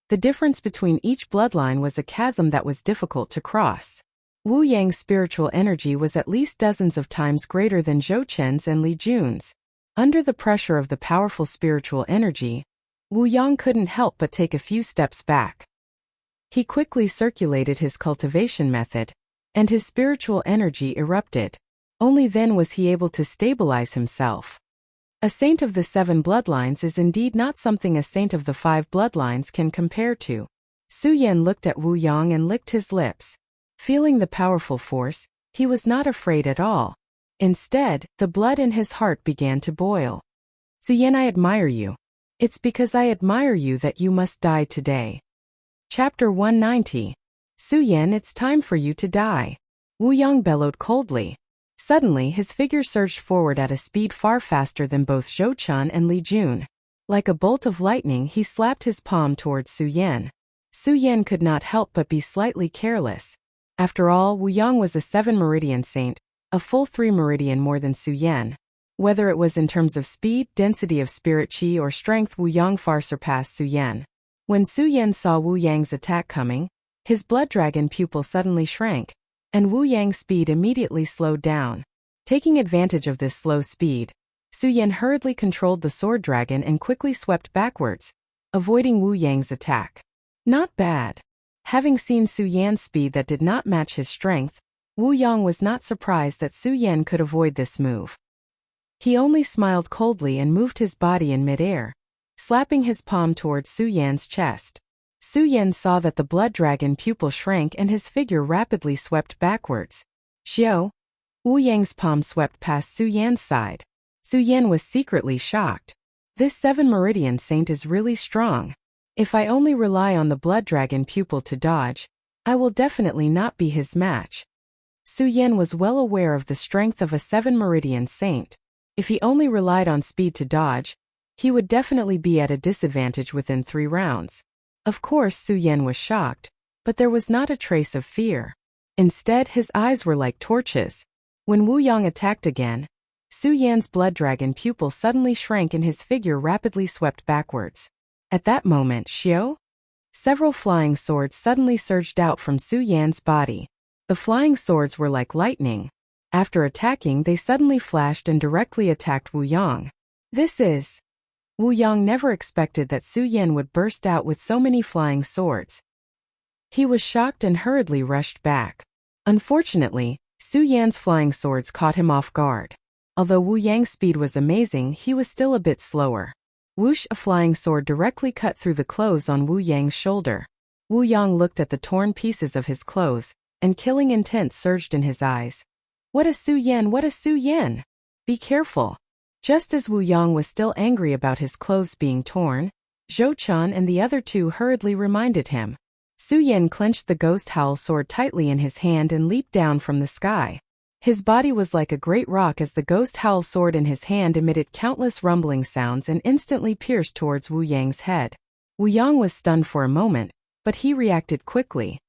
the difference between each bloodline was a chasm that was difficult to cross. Wu Yang's spiritual energy was at least dozens of times greater than Zhou Chen's and Li Jun's. Under the pressure of the powerful spiritual energy, Wu Yang couldn't help but take a few steps back. He quickly circulated his cultivation method, and his spiritual energy erupted. Only then was he able to stabilize himself. A saint of the 7 bloodlines is indeed not something a saint of the 5 bloodlines can compare to. Su Yan looked at Wu Yang and licked his lips. Feeling the powerful force, he was not afraid at all. Instead, the blood in his heart began to boil. Su Yan, I admire you. It's because I admire you that you must die today. Chapter 190. Su Yan, it's time for you to die. Wu Yang bellowed coldly. Suddenly his figure surged forward at a speed far faster than both Zhou Chen and Li Jun. Like a bolt of lightning he slapped his palm towards Su Yan. Su Yan could not help but be slightly careless. After all, Wu Yang was a 7 meridian saint, a full 3 meridian more than Su Yan. Whether it was in terms of speed, density of spirit qi or strength, Wu Yang far surpassed Su Yan. When Su Yan saw Wu Yang's attack coming, his blood dragon pupil suddenly shrank, and Wu Yang's speed immediately slowed down. Taking advantage of this slow speed, Su Yan hurriedly controlled the sword dragon and quickly swept backwards, avoiding Wu Yang's attack. Not bad. Having seen Su Yan's speed that did not match his strength, Wu Yang was not surprised that Su Yan could avoid this move. He only smiled coldly and moved his body in mid-air, slapping his palm towards Su Yan's chest. Su Yan saw that the blood dragon pupil shrank and his figure rapidly swept backwards. Xiao! Wu Yang's palm swept past Su Yan's side. Su Yan was secretly shocked. This 7 meridian saint is really strong. If I only rely on the blood dragon pupil to dodge, I will definitely not be his match. Su Yan was well aware of the strength of a 7 meridian saint. If he only relied on speed to dodge, he would definitely be at a disadvantage within 3 rounds. Of course, Su Yan was shocked, but there was not a trace of fear. Instead, his eyes were like torches. When Wu Yang attacked again, Su Yan's blood dragon pupil suddenly shrank and his figure rapidly swept backwards. At that moment, Xiao! Several flying swords suddenly surged out from Su Yan's body. The flying swords were like lightning. After attacking, they suddenly flashed and directly attacked Wu Yang. Wu Yang never expected that Su Yan would burst out with so many flying swords. He was shocked and hurriedly rushed back. Unfortunately, Su Yan's flying swords caught him off guard. Although Wu Yang's speed was amazing, he was still a bit slower. Whoosh! A flying sword directly cut through the clothes on Wu Yang's shoulder. Wu Yang looked at the torn pieces of his clothes, and killing intent surged in his eyes. What a Su Yan! What a Su Yan! Be careful! Just as Wu Yang was still angry about his clothes being torn, Zhou Chen and the other 2 hurriedly reminded him. Su Yan clenched the ghost howl sword tightly in his hand and leaped down from the sky. His body was like a great rock as the ghost howl sword in his hand emitted countless rumbling sounds and instantly pierced towards Wu Yang's head. Wu Yang was stunned for a moment, but he reacted quickly.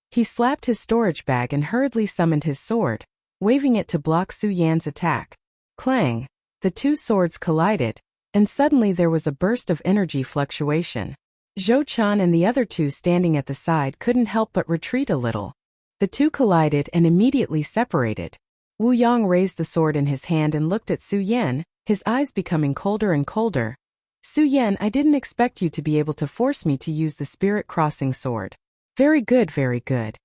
He slapped his storage bag and hurriedly summoned his sword, waving it to block Su Yan's attack. Clang! The 2 swords collided, and suddenly there was a burst of energy fluctuation. Zhou Qian and the other two standing at the side couldn't help but retreat a little. The two collided and immediately separated. Wu Yang raised the sword in his hand and looked at Su Yan, his eyes becoming colder and colder. Su Yan, I didn't expect you to be able to force me to use the spirit crossing sword. Very good, very good.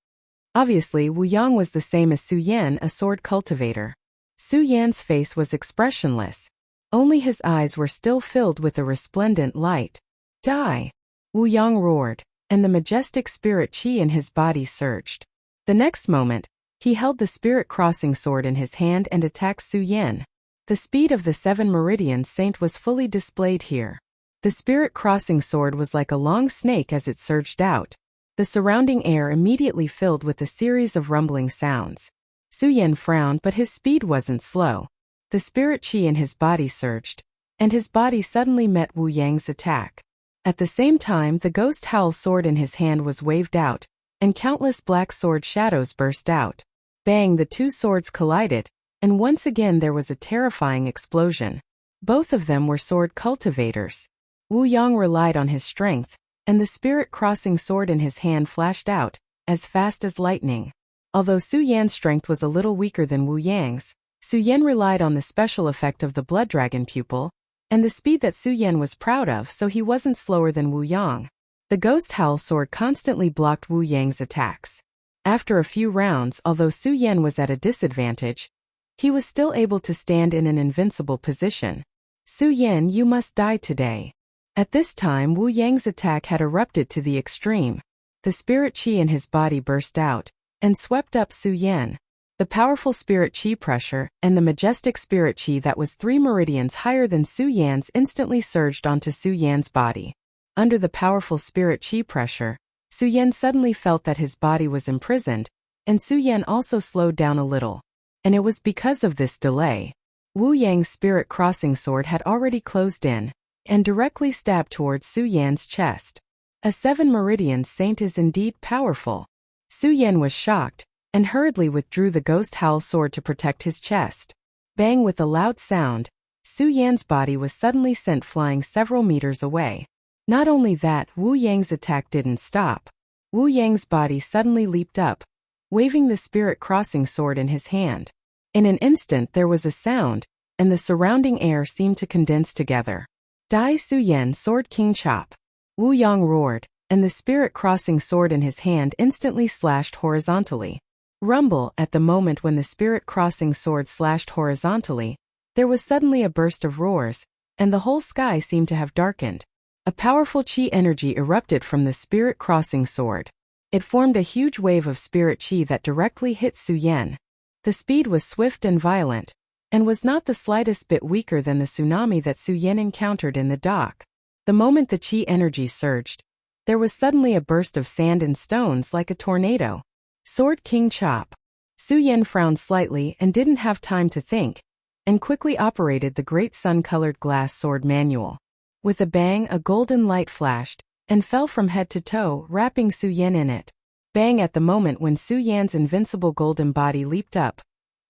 Obviously, Wu Yang was the same as Su Yan, a sword cultivator. Su Yan's face was expressionless. Only his eyes were still filled with a resplendent light. Die! Wu Yang roared, and the majestic spirit qi in his body surged. The next moment, he held the spirit crossing sword in his hand and attacked Su Yan. The speed of the 7 Meridian Saint was fully displayed here. The spirit crossing sword was like a long snake as it surged out. The surrounding air immediately filled with a series of rumbling sounds. Su Yan frowned, but his speed wasn't slow. The spirit qi in his body surged, and his body suddenly met Wu Yang's attack. At the same time, the ghost howl sword in his hand was waved out, and countless black sword shadows burst out. Bang, the two swords collided, and once again there was a terrifying explosion. Both of them were sword cultivators. Wu Yang relied on his strength, and the spirit crossing sword in his hand flashed out, as fast as lightning. Although Su Yan's strength was a little weaker than Wu Yang's, Su Yan relied on the special effect of the blood dragon pupil, and the speed that Su Yan was proud of, so he wasn't slower than Wu Yang. The ghost howl sword constantly blocked Wu Yang's attacks. After a few rounds, although Su Yan was at a disadvantage, he was still able to stand in an invincible position. Su Yan, you must die today. At this time, Wu Yang's attack had erupted to the extreme. The spirit qi in his body burst out, and swept up Su Yan. The powerful spirit qi pressure, and the majestic spirit qi that was 3 meridians higher than Su Yan's instantly surged onto Su Yan's body. Under the powerful spirit qi pressure, Su Yan suddenly felt that his body was imprisoned, and Su Yan also slowed down a little. And it was because of this delay. Wu Yang's spirit crossing sword had already closed in, and directly stabbed towards Su Yan's chest. A 7 meridian saint is indeed powerful. Su Yan was shocked, and hurriedly withdrew the ghost howl sword to protect his chest. Bang, with a loud sound, Su Yan's body was suddenly sent flying several meters away. Not only that, Wu Yang's attack didn't stop. Wu Yang's body suddenly leaped up, waving the spirit crossing sword in his hand. In an instant there was a sound, and the surrounding air seemed to condense together. Dai Su Yan, sword king chop. Wu Yang roared, and the spirit crossing sword in his hand instantly slashed horizontally. Rumble, at the moment when the spirit crossing sword slashed horizontally, there was suddenly a burst of roars, and the whole sky seemed to have darkened. A powerful qi energy erupted from the spirit crossing sword. It formed a huge wave of spirit qi that directly hit Su Yan. The speed was swift and violent, and was not the slightest bit weaker than the tsunami that Su Yan encountered in the dock. The moment the qi energy surged, there was suddenly a burst of sand and stones like a tornado. Sword king chop. Su Yan frowned slightly and didn't have time to think, and quickly operated the great sun-colored glass sword manual. With a bang, a golden light flashed, and fell from head to toe, wrapping Su Yan in it. Bang, at the moment when Su Yan's invincible golden body leaped up,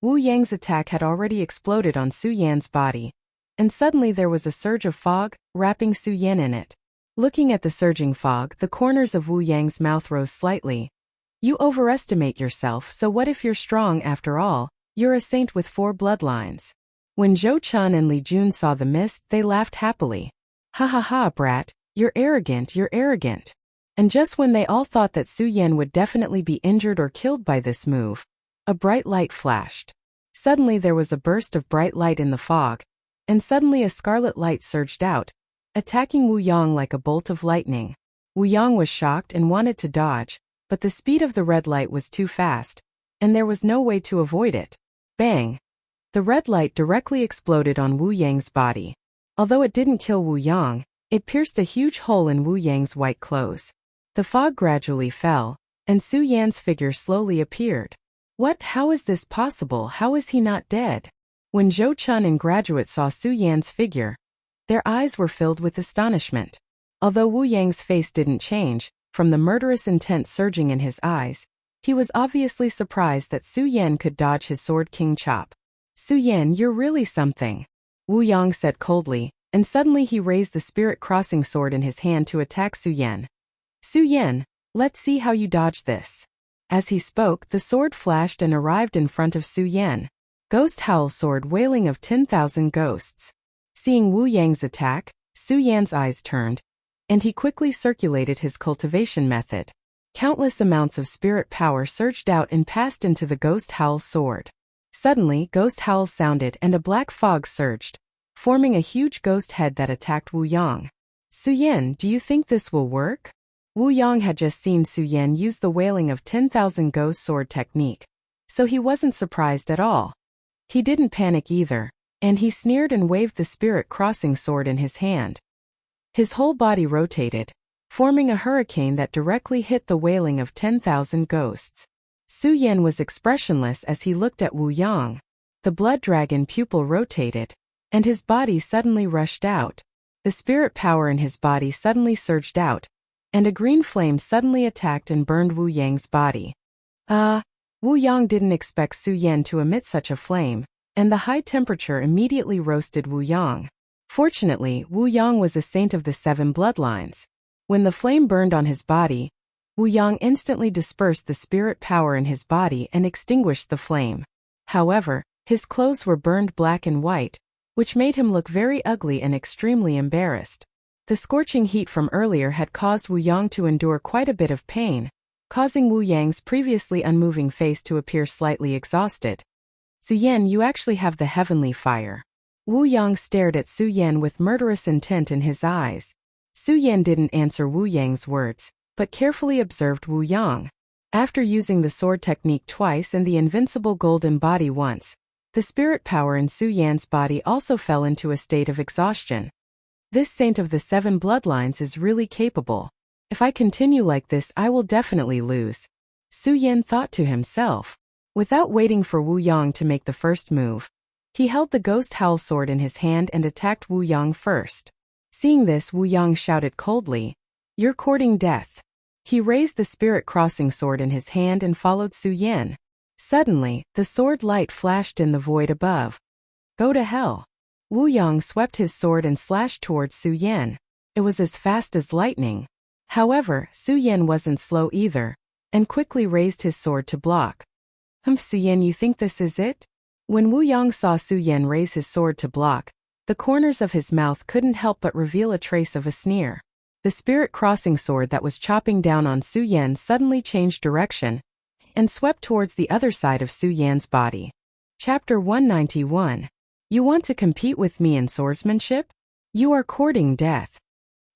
Wu Yang's attack had already exploded on Su Yan's body, and suddenly there was a surge of fog, wrapping Su Yan in it. Looking at the surging fog, the corners of Wu Yang's mouth rose slightly. You overestimate yourself, so what if you're strong after all? You're a saint with 4 bloodlines. When Zhou Qian and Li Jun saw the mist, they laughed happily. Ha ha ha, brat, you're arrogant, you're arrogant. And just when they all thought that Su Yan would definitely be injured or killed by this move, a bright light flashed. Suddenly there was a burst of bright light in the fog, and suddenly a scarlet light surged out, attacking Wu Yang like a bolt of lightning. Wu Yang was shocked and wanted to dodge, but the speed of the red light was too fast, and there was no way to avoid it. Bang! The red light directly exploded on Wu Yang's body. Although it didn't kill Wu Yang, it pierced a huge hole in Wu Yang's white clothes. The fog gradually fell, and Su Yan's figure slowly appeared. What? How is this possible? How is he not dead? When Zhou Qian and graduates saw Su Yan's figure, their eyes were filled with astonishment. Although Wu Yang's face didn't change, from the murderous intent surging in his eyes, he was obviously surprised that Su Yan could dodge his sword king chop. Su Yan, you're really something, Wu Yang said coldly, and suddenly he raised the spirit crossing sword in his hand to attack Su Yan. Su Yan, let's see how you dodge this. As he spoke, the sword flashed and arrived in front of Su Yan. Ghost Howl's sword wailing of 10,000 ghosts. Seeing Wu Yang's attack, Su Yan's eyes turned, and he quickly circulated his cultivation method. Countless amounts of spirit power surged out and passed into the Ghost Howl's sword. Suddenly, Ghost Howls sounded and a black fog surged, forming a huge ghost head that attacked Wu Yang. Su Yan, do you think this will work? Wu Yang had just seen Su Yan use the wailing of 10,000 ghost sword technique, so he wasn't surprised at all. He didn't panic either, and he sneered and waved the spirit crossing sword in his hand. His whole body rotated, forming a hurricane that directly hit the wailing of 10,000 ghosts. Su Yan was expressionless as he looked at Wu Yang. The blood dragon pupil rotated, and his body suddenly rushed out. The spirit power in his body suddenly surged out, and a green flame suddenly attacked and burned Wu Yang's body. Wu Yang didn't expect Su Yan to emit such a flame, and the high temperature immediately roasted Wu Yang. Fortunately, Wu Yang was a saint of the 7 bloodlines. When the flame burned on his body, Wu Yang instantly dispersed the spirit power in his body and extinguished the flame. However, his clothes were burned black and white, which made him look very ugly and extremely embarrassed. The scorching heat from earlier had caused Wu Yang to endure quite a bit of pain, causing Wu Yang's previously unmoving face to appear slightly exhausted. Su Yan, you actually have the heavenly fire. Wu Yang stared at Su Yan with murderous intent in his eyes. Su Yan didn't answer Wu Yang's words, but carefully observed Wu Yang. After using the sword technique twice and the invincible golden body once, the spirit power in Su Yan's body also fell into a state of exhaustion. This saint of the 7 bloodlines is really capable. If I continue like this, I will definitely lose. Su Yan thought to himself. Without waiting for Wu Yang to make the first move, he held the Ghost Howl sword in his hand and attacked Wu Yang first. Seeing this, Wu Yang shouted coldly, "You're courting death." He raised the spirit crossing sword in his hand and followed Su Yan. Suddenly, the sword light flashed in the void above. Go to hell. Wu Yang swept his sword and slashed towards Su Yan. It was as fast as lightning. However, Su Yan wasn't slow either, and quickly raised his sword to block. Su Yan, you think this is it? When Wu Yang saw Su Yan raise his sword to block, the corners of his mouth couldn't help but reveal a trace of a sneer. The spirit crossing sword that was chopping down on Su Yan suddenly changed direction and swept towards the other side of Su Yan's body. Chapter 191. You want to compete with me in swordsmanship? You are courting death.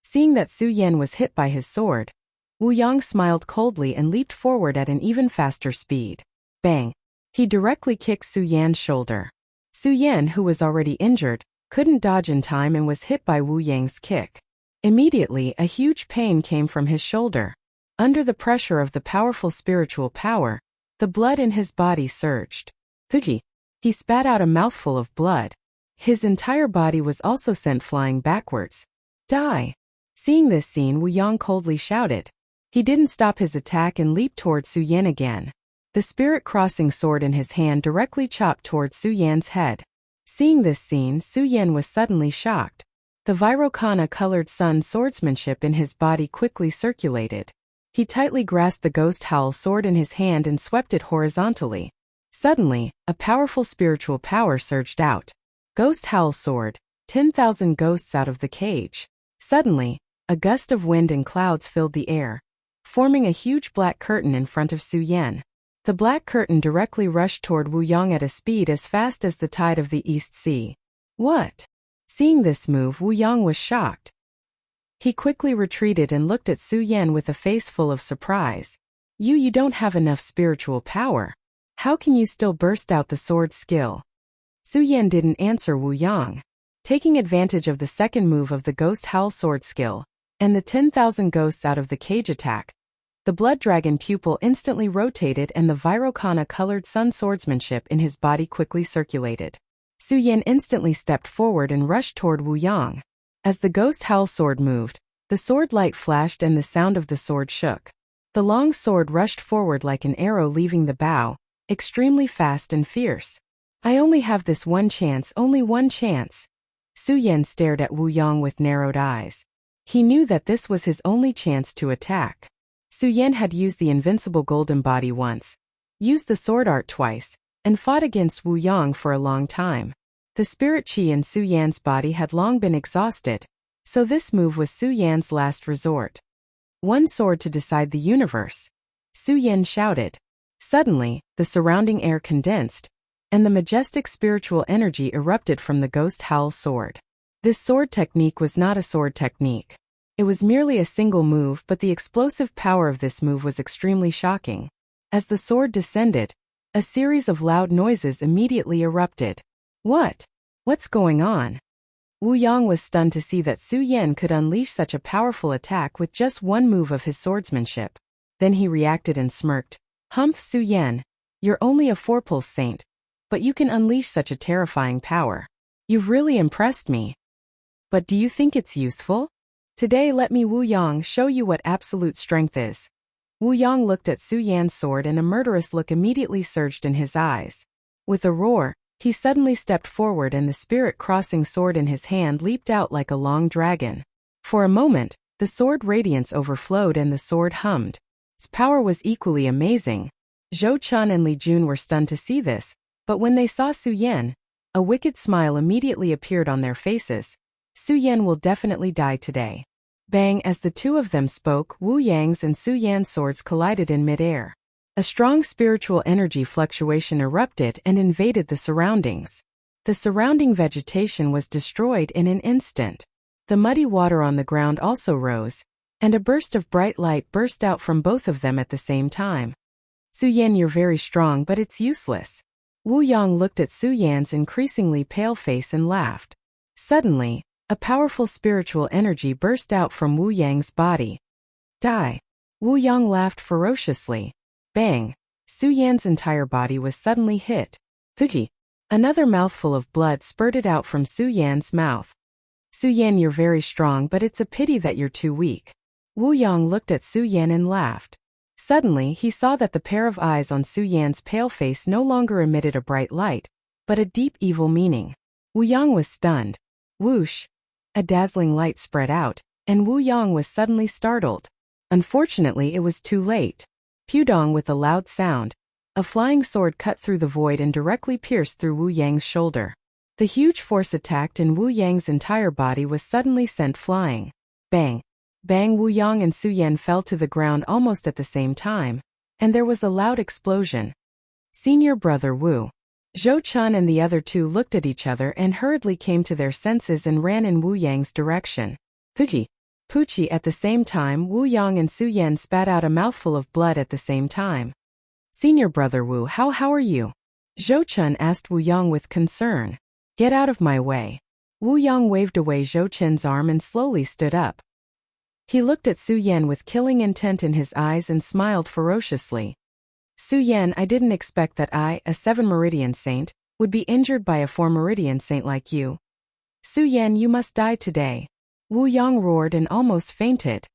Seeing that Su Yan was hit by his sword, Wu Yang smiled coldly and leaped forward at an even faster speed. Bang! He directly kicked Su Yan's shoulder. Su Yan, who was already injured, couldn't dodge in time and was hit by Wu Yang's kick. Immediately, a huge pain came from his shoulder. Under the pressure of the powerful spiritual power, the blood in his body surged. Fuji! He spat out a mouthful of blood. His entire body was also sent flying backwards. Die! Seeing this scene, Wu Yang coldly shouted. He didn't stop his attack and leaped toward Su Yan again. The spirit crossing sword in his hand directly chopped toward Su Yan's head. Seeing this scene, Su Yan was suddenly shocked. The Virokana-colored sun swordsmanship in his body quickly circulated. He tightly grasped the Ghost Howl sword in his hand and swept it horizontally. Suddenly, a powerful spiritual power surged out. Ghost Howl sword, 10,000 ghosts out of the cage. Suddenly, a gust of wind and clouds filled the air, forming a huge black curtain in front of Su Yan. The black curtain directly rushed toward Wu Yang at a speed as fast as the tide of the East Sea. What? Seeing this move, Wu Yang was shocked. He quickly retreated and looked at Su Yan with a face full of surprise. You don't have enough spiritual power. How can you still burst out the sword skill? Su Yan didn't answer Wu Yang. Taking advantage of the second move of the Ghost Howl sword skill, and the 10,000 ghosts out of the cage attack, the blood dragon pupil instantly rotated and the Virokana-colored sun swordsmanship in his body quickly circulated. Su Yan instantly stepped forward and rushed toward Wu Yang. As the Ghost Howl sword moved, the sword light flashed and the sound of the sword shook. The long sword rushed forward like an arrow leaving the bow, extremely fast and fierce. I only have this one chance, only one chance. Su Yan stared at Wu Yang with narrowed eyes. He knew that this was his only chance to attack. Su Yan had used the invincible golden body once, used the sword art twice, and fought against Wu Yang for a long time. The spirit chi in Su Yan's body had long been exhausted, so this move was Su Yan's last resort. One sword to decide the universe. Su Yan shouted. Suddenly, the surrounding air condensed, and the majestic spiritual energy erupted from the ghost howl sword. This sword technique was not a sword technique. It was merely a single move, but the explosive power of this move was extremely shocking. As the sword descended, a series of loud noises immediately erupted. What's going on? Wu Yang was stunned to see that Su Yan could unleash such a powerful attack with just one move of his swordsmanship. Then he reacted and smirked. Humph, Su Yan, you're only a four-pulse saint, but you can unleash such a terrifying power. You've really impressed me. But do you think it's useful? Today let me Wu Yang show you what absolute strength is. Wu Yang looked at Su Yan's sword and a murderous look immediately surged in his eyes. With a roar, he suddenly stepped forward and the spirit-crossing sword in his hand leaped out like a long dragon. For a moment, the sword radiance overflowed and the sword hummed. Its power was equally amazing. Zhou Chun and Li Jun were stunned to see this, but when they saw Su Yan, a wicked smile immediately appeared on their faces. Su Yan will definitely die today. Bang! As the two of them spoke, Wu Yang's and Su Yan's swords collided in midair. A strong spiritual energy fluctuation erupted and invaded the surroundings. The surrounding vegetation was destroyed in an instant. The muddy water on the ground also rose, and a burst of bright light burst out from both of them at the same time. Su Yan, you're very strong, but it's useless. Wu Yang looked at Su Yan's increasingly pale face and laughed. Suddenly, a powerful spiritual energy burst out from Wu Yang's body. Die! Wu Yang laughed ferociously. Bang! Su Yan's entire body was suddenly hit. Fuji! Another mouthful of blood spurted out from Su Yan's mouth. Su Yan, you're very strong, but it's a pity that you're too weak. Wu Yang looked at Su Yan and laughed. Suddenly, he saw that the pair of eyes on Su Yan's pale face no longer emitted a bright light, but a deep evil meaning. Wu Yang was stunned. Whoosh! A dazzling light spread out, and Wu Yang was suddenly startled. Unfortunately, it was too late. Pudong, with a loud sound, a flying sword cut through the void and directly pierced through Wu Yang's shoulder. The huge force attacked and Wu Yang's entire body was suddenly sent flying. Bang! Bang! Wu Yang and Su Yan fell to the ground almost at the same time, and there was a loud explosion. Senior brother Wu. Zhou Chun and the other two looked at each other and hurriedly came to their senses and ran in Wu Yang's direction. Puchi! Puchi! At the same time, Wu Yang and Su Yan spat out a mouthful of blood at the same time. Senior brother Wu, how are you? Zhou Chun asked Wu Yang with concern. Get out of my way. Wu Yang waved away Zhou Chun's arm and slowly stood up. He looked at Su Yan with killing intent in his eyes and smiled ferociously. Su Yan, I didn't expect that I, a 7-meridian saint, would be injured by a 4-meridian saint like you. Su Yan, you must die today. Wu Yang roared and almost fainted.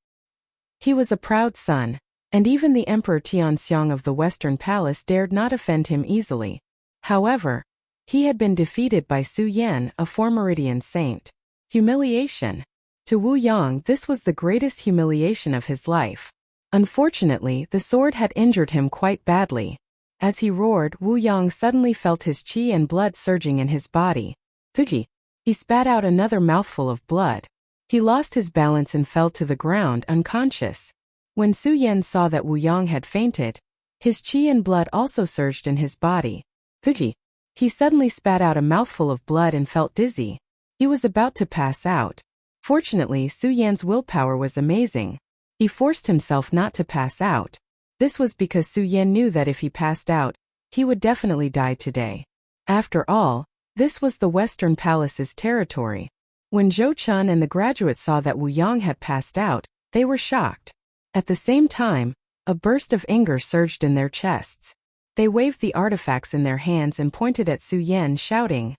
He was a proud son, and even the Emperor Tianxiang of the Western Palace dared not offend him easily. However, he had been defeated by Su Yan, a 4-meridian saint. Humiliation. To Wu Yang, this was the greatest humiliation of his life. Unfortunately, the sword had injured him quite badly. As he roared, Wu Yang suddenly felt his qi and blood surging in his body. Fuji! He spat out another mouthful of blood. He lost his balance and fell to the ground unconscious. When Su Yan saw that Wu Yang had fainted, his qi and blood also surged in his body. Fuji! He suddenly spat out a mouthful of blood and felt dizzy. He was about to pass out. Fortunately, Su Yan's willpower was amazing. He forced himself not to pass out. This was because Su Yan knew that if he passed out, he would definitely die today. After all, this was the Western Palace's territory. When Zhou Chun and the graduates saw that Wu Yang had passed out, they were shocked. At the same time, a burst of anger surged in their chests. They waved the artifacts in their hands and pointed at Su Yan, shouting,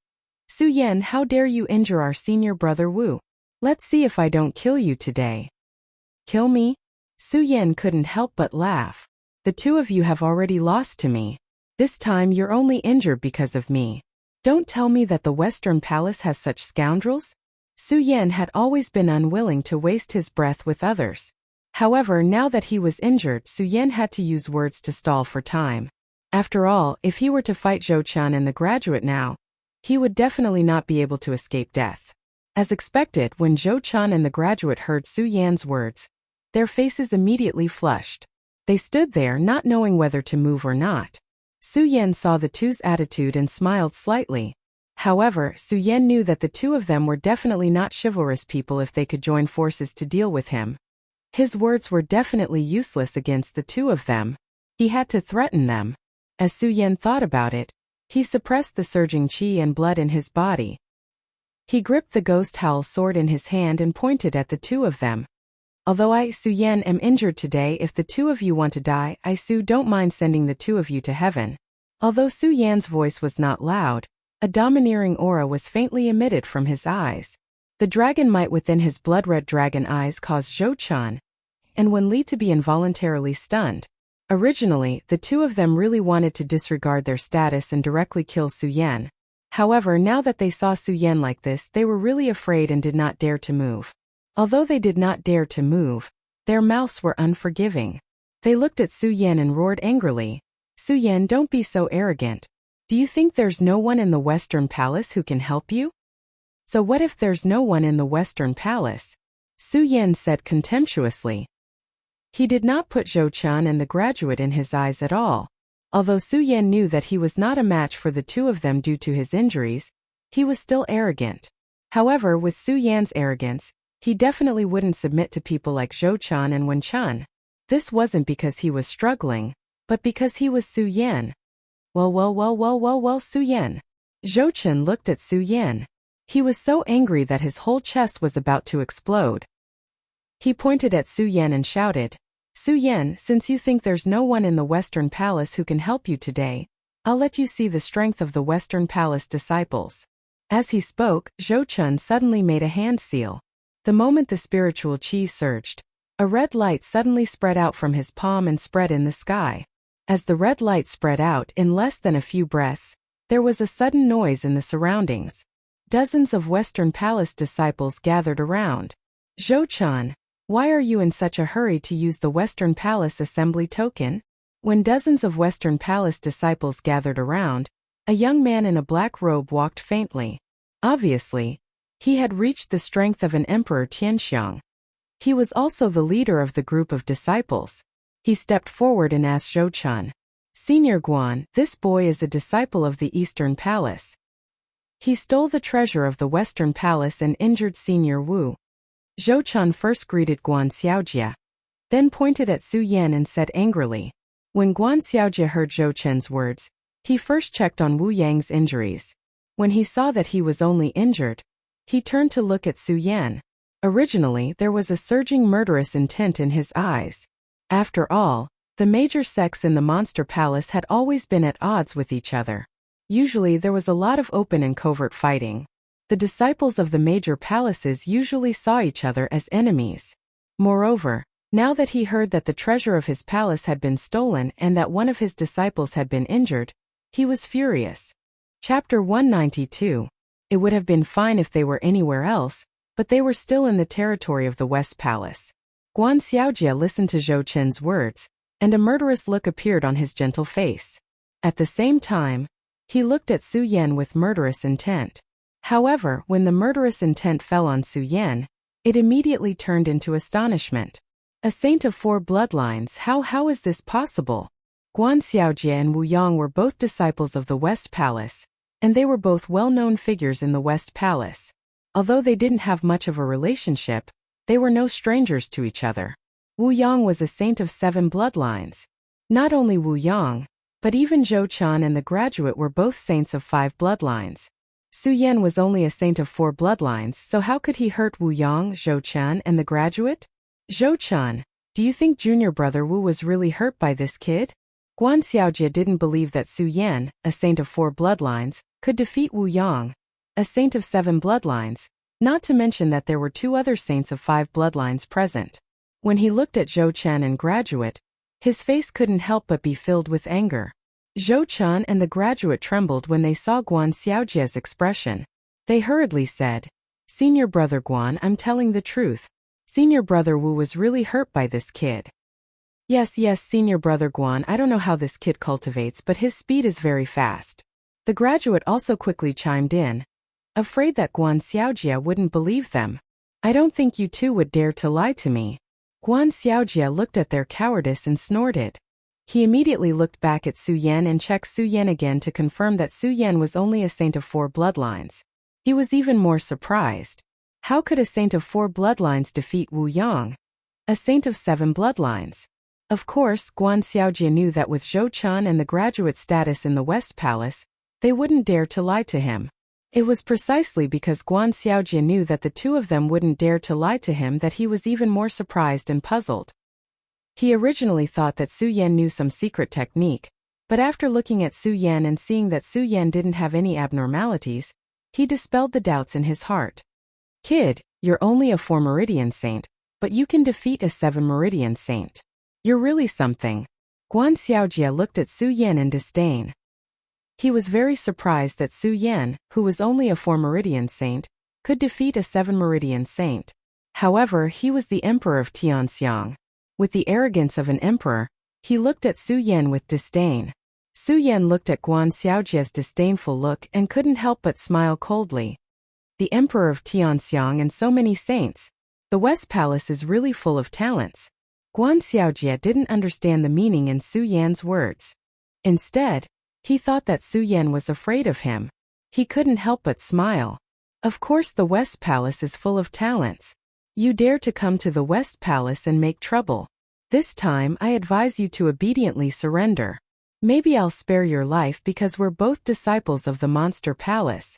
Su Yan, how dare you injure our senior brother Wu? Let's see if I don't kill you today. Kill me? Su Yan couldn't help but laugh. The two of you have already lost to me. This time you're only injured because of me. Don't tell me that the Western Palace has such scoundrels? Su Yan had always been unwilling to waste his breath with others. However, now that he was injured, Su Yan had to use words to stall for time. After all, if he were to fight Zhou Chen and the graduate now, he would definitely not be able to escape death. As expected, when Zhou Chen and the graduate heard Su Yan's words, their faces immediately flushed. They stood there not knowing whether to move or not. Su Yan saw the two's attitude and smiled slightly. However, Su Yan knew that the two of them were definitely not chivalrous people if they could join forces to deal with him. His words were definitely useless against the two of them. He had to threaten them. As Su Yan thought about it, he suppressed the surging qi and blood in his body. He gripped the ghost howl sword in his hand and pointed at the two of them. Although I, Su Yan, am injured today, if the two of you want to die, I, Su, don't mind sending the two of you to heaven. Although Su Yan's voice was not loud, a domineering aura was faintly emitted from his eyes. The dragon might within his blood-red dragon eyes caused Zhou Chen and Wen Li to be involuntarily stunned. Originally, the two of them really wanted to disregard their status and directly kill Su Yan. However, now that they saw Su Yan like this, they were really afraid and did not dare to move. Although they did not dare to move, their mouths were unforgiving. They looked at Su Yan and roared angrily. Su Yan, don't be so arrogant. Do you think there's no one in the Western Palace who can help you? So what if there's no one in the Western Palace? Su Yan said contemptuously. He did not put Zhou Chen and the graduate in his eyes at all. Although Su Yan knew that he was not a match for the two of them due to his injuries, he was still arrogant. However, with Su Yan's arrogance, he definitely wouldn't submit to people like Zhou Chen and Wen Chen. This wasn't because he was struggling, but because he was Su Yan. Well, Su Yan. Zhou Chen looked at Su Yan. He was so angry that his whole chest was about to explode. He pointed at Su Yan and shouted, Su Yan, since you think there's no one in the Western Palace who can help you today, I'll let you see the strength of the Western Palace disciples. As he spoke, Zhou Chen suddenly made a hand seal. The moment the spiritual qi surged, a red light suddenly spread out from his palm and spread in the sky. As the red light spread out in less than a few breaths, there was a sudden noise in the surroundings. Dozens of Western Palace disciples gathered around. Zhou Chen, why are you in such a hurry to use the Western Palace assembly token? When dozens of Western Palace disciples gathered around, a young man in a black robe walked faintly. Obviously, he had reached the strength of an emperor Tianxiang. He was also the leader of the group of disciples. He stepped forward and asked Zhou Chen, Senior Guan, this boy is a disciple of the Eastern Palace. He stole the treasure of the Western Palace and injured Senior Wu. Zhou Chen first greeted Guan Xiaojie, then pointed at Su Yan and said angrily. When Guan Xiaojie heard Zhou Chen's words, he first checked on Wu Yang's injuries. When he saw that he was only injured, he turned to look at Su Yan. Originally, there was a surging murderous intent in his eyes. After all, the major sects in the Monster Palace had always been at odds with each other. Usually there was a lot of open and covert fighting. The disciples of the major palaces usually saw each other as enemies. Moreover, now that he heard that the treasure of his palace had been stolen and that one of his disciples had been injured, he was furious. Chapter 192. It would have been fine if they were anywhere else, but they were still in the territory of the West Palace. Guan Xiaojie listened to Zhou Chen's words, and a murderous look appeared on his gentle face. At the same time, he looked at Su Yan with murderous intent. However, when the murderous intent fell on Su Yan, it immediately turned into astonishment. A saint of 4 bloodlines, how is this possible? Guan Xiaojie and Wu Yang were both disciples of the West Palace, and they were both well-known figures in the West Palace. Although they didn't have much of a relationship, they were no strangers to each other. Wu Yang was a saint of 7 bloodlines. Not only Wu Yang, but even Zhou Chen and the graduate were both saints of 5 bloodlines. Su Yan was only a saint of 4 bloodlines, so how could he hurt Wu Yang, Zhou Chen, and the graduate? Zhou Chen, do you think junior brother Wu was really hurt by this kid? Guan Xiaojie didn't believe that Su Yan, a saint of 4 bloodlines, could defeat Wu Yang, a saint of 7 bloodlines, not to mention that there were 2 other saints of 5 bloodlines present. When he looked at Zhou Chen and graduate, his face couldn't help but be filled with anger. Zhou Chun and the graduate trembled when they saw Guan Xiaojie's expression. They hurriedly said, "Senior brother Guan, I'm telling the truth. Senior brother Wu was really hurt by this kid." Yes, senior brother Guan, I don't know how this kid cultivates, but his speed is very fast. The graduate also quickly chimed in, afraid that Guan Xiaojie wouldn't believe them. I don't think you two would dare to lie to me. Guan Xiaojie looked at their cowardice and snorted. He immediately looked back at Su Yan and checked Su Yan again to confirm that Su Yan was only a saint of 4 bloodlines. He was even more surprised. How could a saint of 4 bloodlines defeat Wu Yang? A saint of 7 bloodlines. Of course, Guan Xiaojie knew that with Zhou Chun and the graduate status in the West Palace, they wouldn't dare to lie to him. It was precisely because Guan Xiaojie knew that the two of them wouldn't dare to lie to him that he was even more surprised and puzzled. He originally thought that Su Yan knew some secret technique, but after looking at Su Yan and seeing that Su Yan didn't have any abnormalities, he dispelled the doubts in his heart. Kid, you're only a 4 Meridian saint, but you can defeat a 7 Meridian saint. You're really something. Guan Xiaojie looked at Su Yan in disdain. He was very surprised that Su Yan, who was only a 4 Meridian saint, could defeat a 7 Meridian saint. However, he was the emperor of Tianxiang. With the arrogance of an emperor, he looked at Su Yan with disdain. Su Yan looked at Guan Xiaojie's disdainful look and couldn't help but smile coldly. The emperor of Tianxiang and so many saints. The West Palace is really full of talents. Guan Xiaojie didn't understand the meaning in Su Yan's words. Instead, he thought that Su Yan was afraid of him. He couldn't help but smile. Of course the West Palace is full of talents. You dare to come to the West Palace and make trouble. This time I advise you to obediently surrender. Maybe I'll spare your life because we're both disciples of the Monster Palace.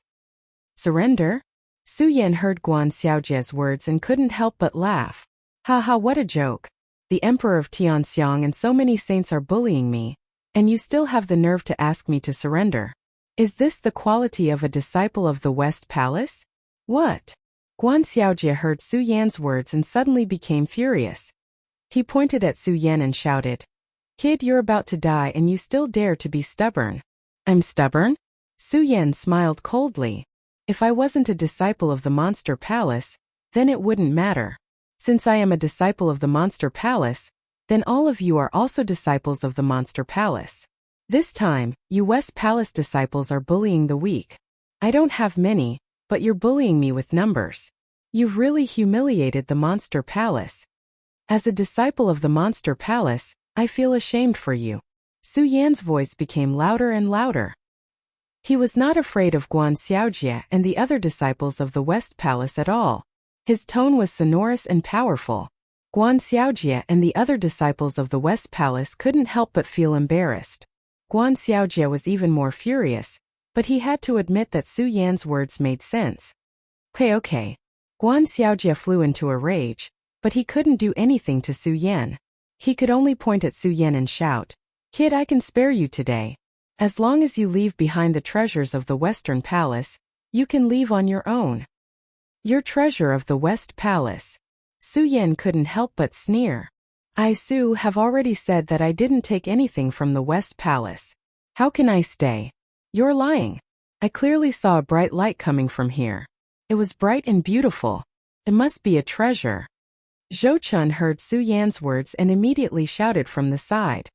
Surrender? Su Yan heard Guan Xiaojie's words and couldn't help but laugh. Haha, what a joke. The Emperor of Tianxiang and so many saints are bullying me, and you still have the nerve to ask me to surrender. Is this the quality of a disciple of the West Palace? What? Guan Xiaojie heard Su Yan's words and suddenly became furious. He pointed at Su Yan and shouted, "Kid, you're about to die and you still dare to be stubborn." I'm stubborn? Su Yan smiled coldly. If I wasn't a disciple of the Monster Palace, then it wouldn't matter. Since I am a disciple of the Monster Palace, then all of you are also disciples of the Monster Palace. This time, you West Palace disciples are bullying the weak. I don't have many, but you're bullying me with numbers. You've really humiliated the Monster Palace. As a disciple of the Monster Palace, I feel ashamed for you. Su Yan's voice became louder and louder. He was not afraid of Guan Xiaojie and the other disciples of the West Palace at all. His tone was sonorous and powerful. Guan Xiaojie and the other disciples of the West Palace couldn't help but feel embarrassed. Guan Xiaojie was even more furious, but he had to admit that Su Yan's words made sense. Okay. Guan Xiaojie flew into a rage, but he couldn't do anything to Su Yan. He could only point at Su Yan and shout, "Kid, I can spare you today. As long as you leave behind the treasures of the Western Palace, you can leave on your own." Your treasure of the West Palace. Su Yan couldn't help but sneer. I, Su, have already said that I didn't take anything from the West Palace. How can I stay? You're lying. I clearly saw a bright light coming from here. It was bright and beautiful. It must be a treasure. Zhou Chun heard Su Yan's words and immediately shouted from the side.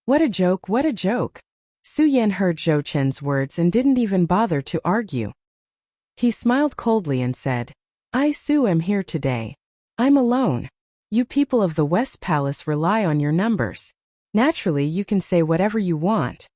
What a joke, what a joke. Su Yan heard Zhou Chun's words and didn't even bother to argue. He smiled coldly and said, I, Su, am here today. I'm alone. You people of the West Palace rely on your numbers. Naturally, you can say whatever you want.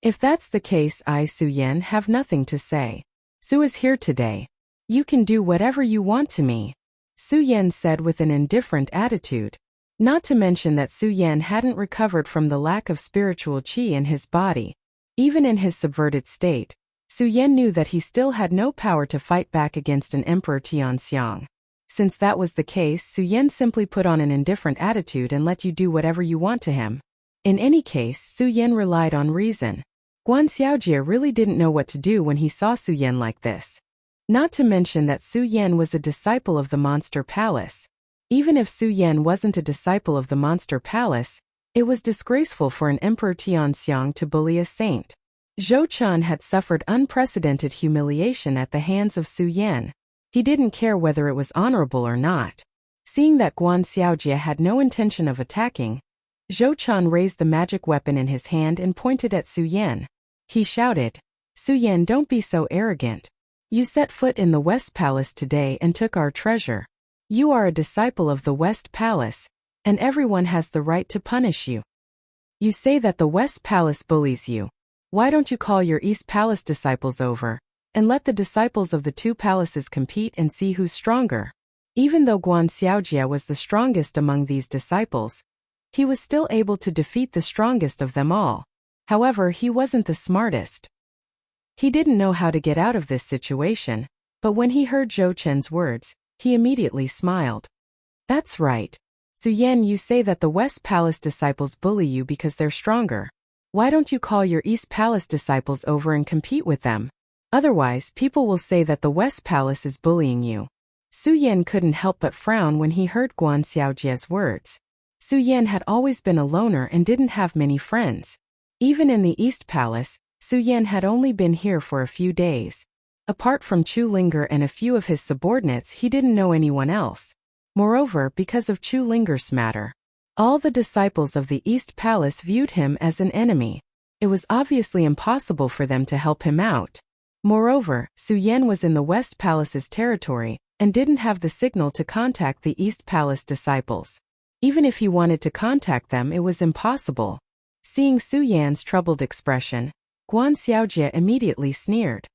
If that's the case, I, Su Yan, have nothing to say. Su is here today. You can do whatever you want to me. Su Yan said with an indifferent attitude. Not to mention that Su Yan hadn't recovered from the lack of spiritual qi in his body. Even in his subverted state, Su Yan knew that he still had no power to fight back against an Emperor Tianxiang. Since that was the case, Su Yan simply put on an indifferent attitude and let you do whatever you want to him. In any case, Su Yan relied on reason. Guan Xiaojie really didn't know what to do when he saw Su Yan like this. Not to mention that Su Yan was a disciple of the Monster Palace. Even if Su Yan wasn't a disciple of the Monster Palace, It was disgraceful for an Emperor Tianxiang to bully a saint. Zhou Chun had suffered unprecedented humiliation at the hands of Su Yan. He didn't care whether it was honorable or not. Seeing that Guan Xiaojie had no intention of attacking, Zhou Chun raised the magic weapon in his hand and pointed at Su Yan. He shouted, "Su Yan, don't be so arrogant. You set foot in the West Palace today and took our treasure. You are a disciple of the West Palace, and everyone has the right to punish you. You say that the West Palace bullies you. Why don't you call your East Palace disciples over, and let the disciples of the two palaces compete and see who's stronger?" Even though Guan Xiaojie was the strongest among these disciples, he was still able to defeat the strongest of them all. However, he wasn't the smartest. He didn't know how to get out of this situation, but when he heard Zhou Chen's words, he immediately smiled. "That's right. Su Yan, you say that the West Palace disciples bully you because they're stronger. Why don't you call your East Palace disciples over and compete with them? Otherwise, people will say that the West Palace is bullying you." Su Yan couldn't help but frown when he heard Guan Xiaojie's words. Su Yan had always been a loner and didn't have many friends. Even in the East Palace, Su Yan had only been here for a few days. Apart from Chu Linger and a few of his subordinates, he didn't know anyone else. Moreover, because of Chu Linger's matter, all the disciples of the East Palace viewed him as an enemy. It was obviously impossible for them to help him out. Moreover, Su Yan was in the West Palace's territory and didn't have the signal to contact the East Palace disciples. Even if he wanted to contact them, it was impossible. Seeing Su Yan's troubled expression, Guan Xiaojie immediately sneered.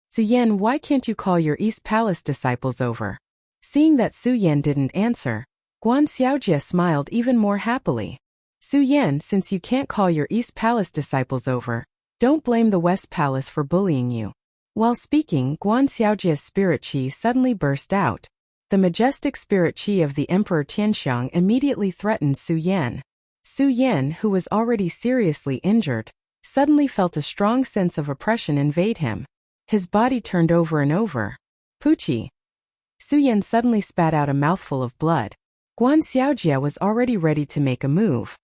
"Su Yan, why can't you call your East Palace disciples over?" Seeing that Su Yan didn't answer, Guan Xiaojie smiled even more happily. "Su Yan, since you can't call your East Palace disciples over, don't blame the West Palace for bullying you." While speaking, Guan Xiaojie's spirit qi suddenly burst out. The majestic spirit qi of the Emperor Tianxiang immediately threatened Su Yan. Su Yan, who was already seriously injured, suddenly felt a strong sense of oppression invade him. His body turned over and over. "Poochie!" Su Yan suddenly spat out a mouthful of blood. Guan Xiaojie was already ready to make a move.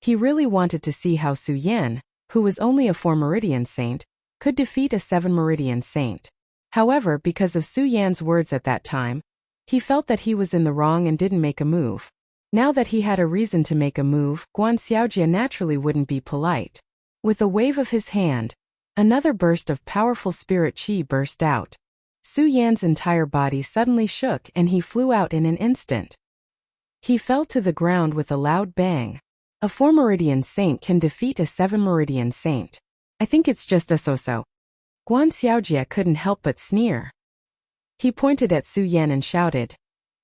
He really wanted to see how Su Yan, who was only a 4-meridian saint, could defeat a 7-meridian saint. However, because of Su Yan's words at that time, he felt that he was in the wrong and didn't make a move. Now that he had a reason to make a move, Guan Xiaojie naturally wouldn't be polite. With a wave of his hand, another burst of powerful spirit qi burst out. Su Yan's entire body suddenly shook and he flew out in an instant. He fell to the ground with a loud bang. A 4-meridian saint can defeat a 7-meridian saint. I think it's just a so-so. Guan Xiaojie couldn't help but sneer. He pointed at Su Yan and shouted,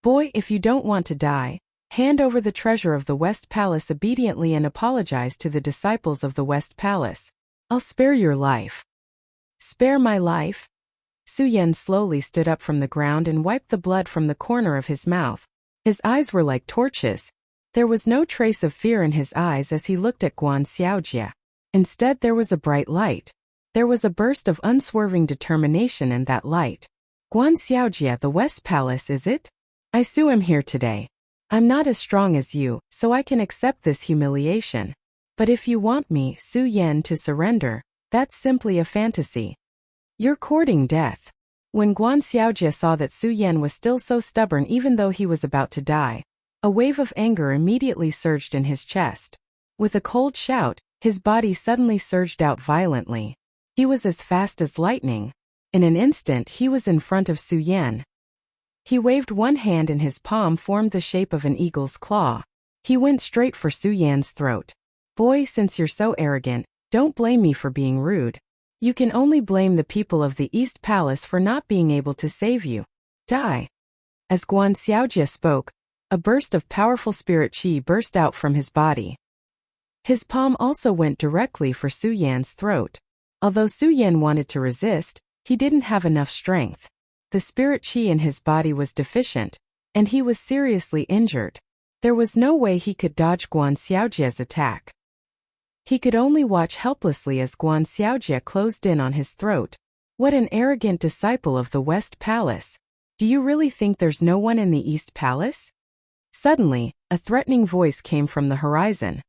"Boy, if you don't want to die, hand over the treasure of the West Palace obediently and apologize to the disciples of the West Palace. I'll spare your life." "Spare my life?" Su Yan slowly stood up from the ground and wiped the blood from the corner of his mouth. His eyes were like torches. There was no trace of fear in his eyes as he looked at Guan Xiaojie. Instead, there was a bright light. There was a burst of unswerving determination in that light. "Guan Xiaojie, the West Palace, is it? I am here today. I'm not as strong as you, so I can accept this humiliation. But if you want me, Su Yan, to surrender, that's simply a fantasy. You're courting death." When Guan Xiaojie saw that Su Yan was still so stubborn even though he was about to die, a wave of anger immediately surged in his chest. With a cold shout, his body suddenly surged out violently. He was as fast as lightning. In an instant, he was in front of Su Yan. He waved one hand and his palm formed the shape of an eagle's claw. He went straight for Su Yan's throat. "Boy, since you're so arrogant, don't blame me for being rude. You can only blame the people of the East Palace for not being able to save you. Die." As Guan Xiaojie spoke, a burst of powerful spirit qi burst out from his body. His palm also went directly for Su Yan's throat. Although Su Yan wanted to resist, he didn't have enough strength. The spirit qi in his body was deficient, and he was seriously injured. There was no way he could dodge Guan Xiaojie's attack. He could only watch helplessly as Guan Xiaojie closed in on his throat. What an arrogant disciple of the West Palace. Do you really think there's no one in the East Palace? Suddenly, a threatening voice came from the horizon.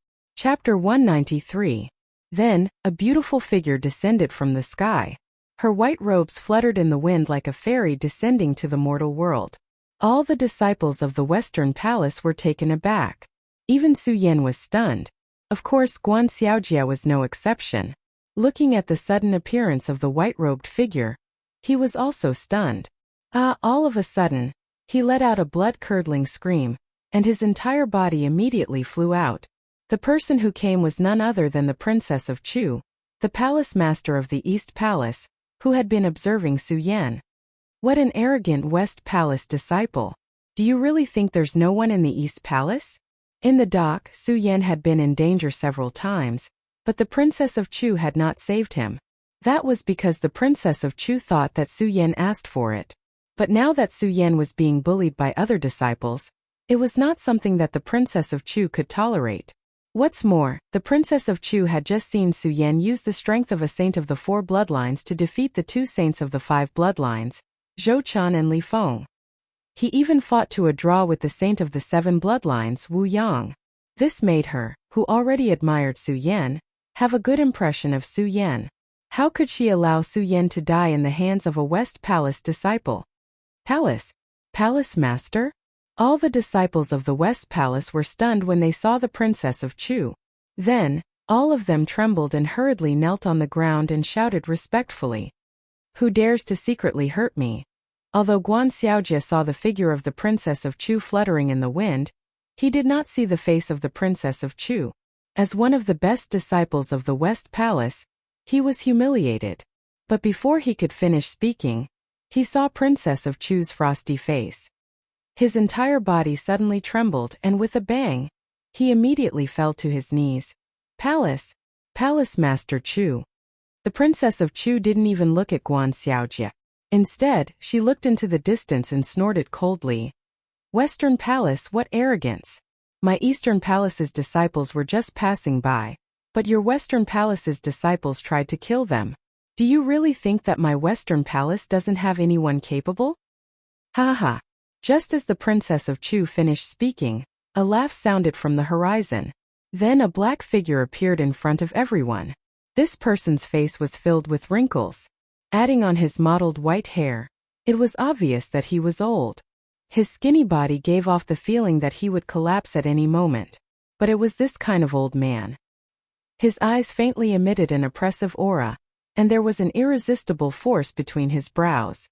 Chapter 193. Then, a beautiful figure descended from the sky. Her white robes fluttered in the wind like a fairy descending to the mortal world. All the disciples of the Western Palace were taken aback. Even Su Yan was stunned. Of course, Guan Xiaojia was no exception. Looking at the sudden appearance of the white-robed figure, he was also stunned. All of a sudden, he let out a blood-curdling scream, and his entire body immediately flew out. The person who came was none other than the Princess of Chu, the palace master of the East Palace, who had been observing Su Yan. What an arrogant West Palace disciple. Do you really think there's no one in the East Palace? In the dock, Su Yan had been in danger several times, but the Princess of Chu had not saved him. That was because the Princess of Chu thought that Su Yan asked for it. But now that Su Yan was being bullied by other disciples, it was not something that the Princess of Chu could tolerate. What's more, the Princess of Chu had just seen Su Yan use the strength of a saint of the 4 bloodlines to defeat the 2 saints of the 5 bloodlines, Zhou Qian and Li Feng. He even fought to a draw with the saint of the 7 bloodlines, Wu Yang. This made her, who already admired Su Yan, have a good impression of Su Yan. How could she allow Su Yan to die in the hands of a West Palace disciple? Palace master? All the disciples of the West Palace were stunned when they saw the Princess of Chu. Then, all of them trembled and hurriedly knelt on the ground and shouted respectfully, "Who dares to secretly hurt me?" Although Guan Xiaojia saw the figure of the Princess of Chu fluttering in the wind, he did not see the face of the Princess of Chu. As one of the best disciples of the West Palace, he was humiliated. But before he could finish speaking, he saw Princess of Chu's frosty face. His entire body suddenly trembled and with a bang, he immediately fell to his knees. Palace Master Chu. The Princess of Chu didn't even look at Guan Xiaojia. Instead, she looked into the distance and snorted coldly. Western Palace, what arrogance! My Eastern Palace's disciples were just passing by, but your Western Palace's disciples tried to kill them. Do you really think that my Western Palace doesn't have anyone capable? Ha ha! Just as the Princess of Chu finished speaking, a laugh sounded from the horizon. Then a black figure appeared in front of everyone. This person's face was filled with wrinkles. Adding on his mottled white hair, it was obvious that he was old. His skinny body gave off the feeling that he would collapse at any moment. But it was this kind of old man. His eyes faintly emitted an oppressive aura, and there was an irresistible force between his brows.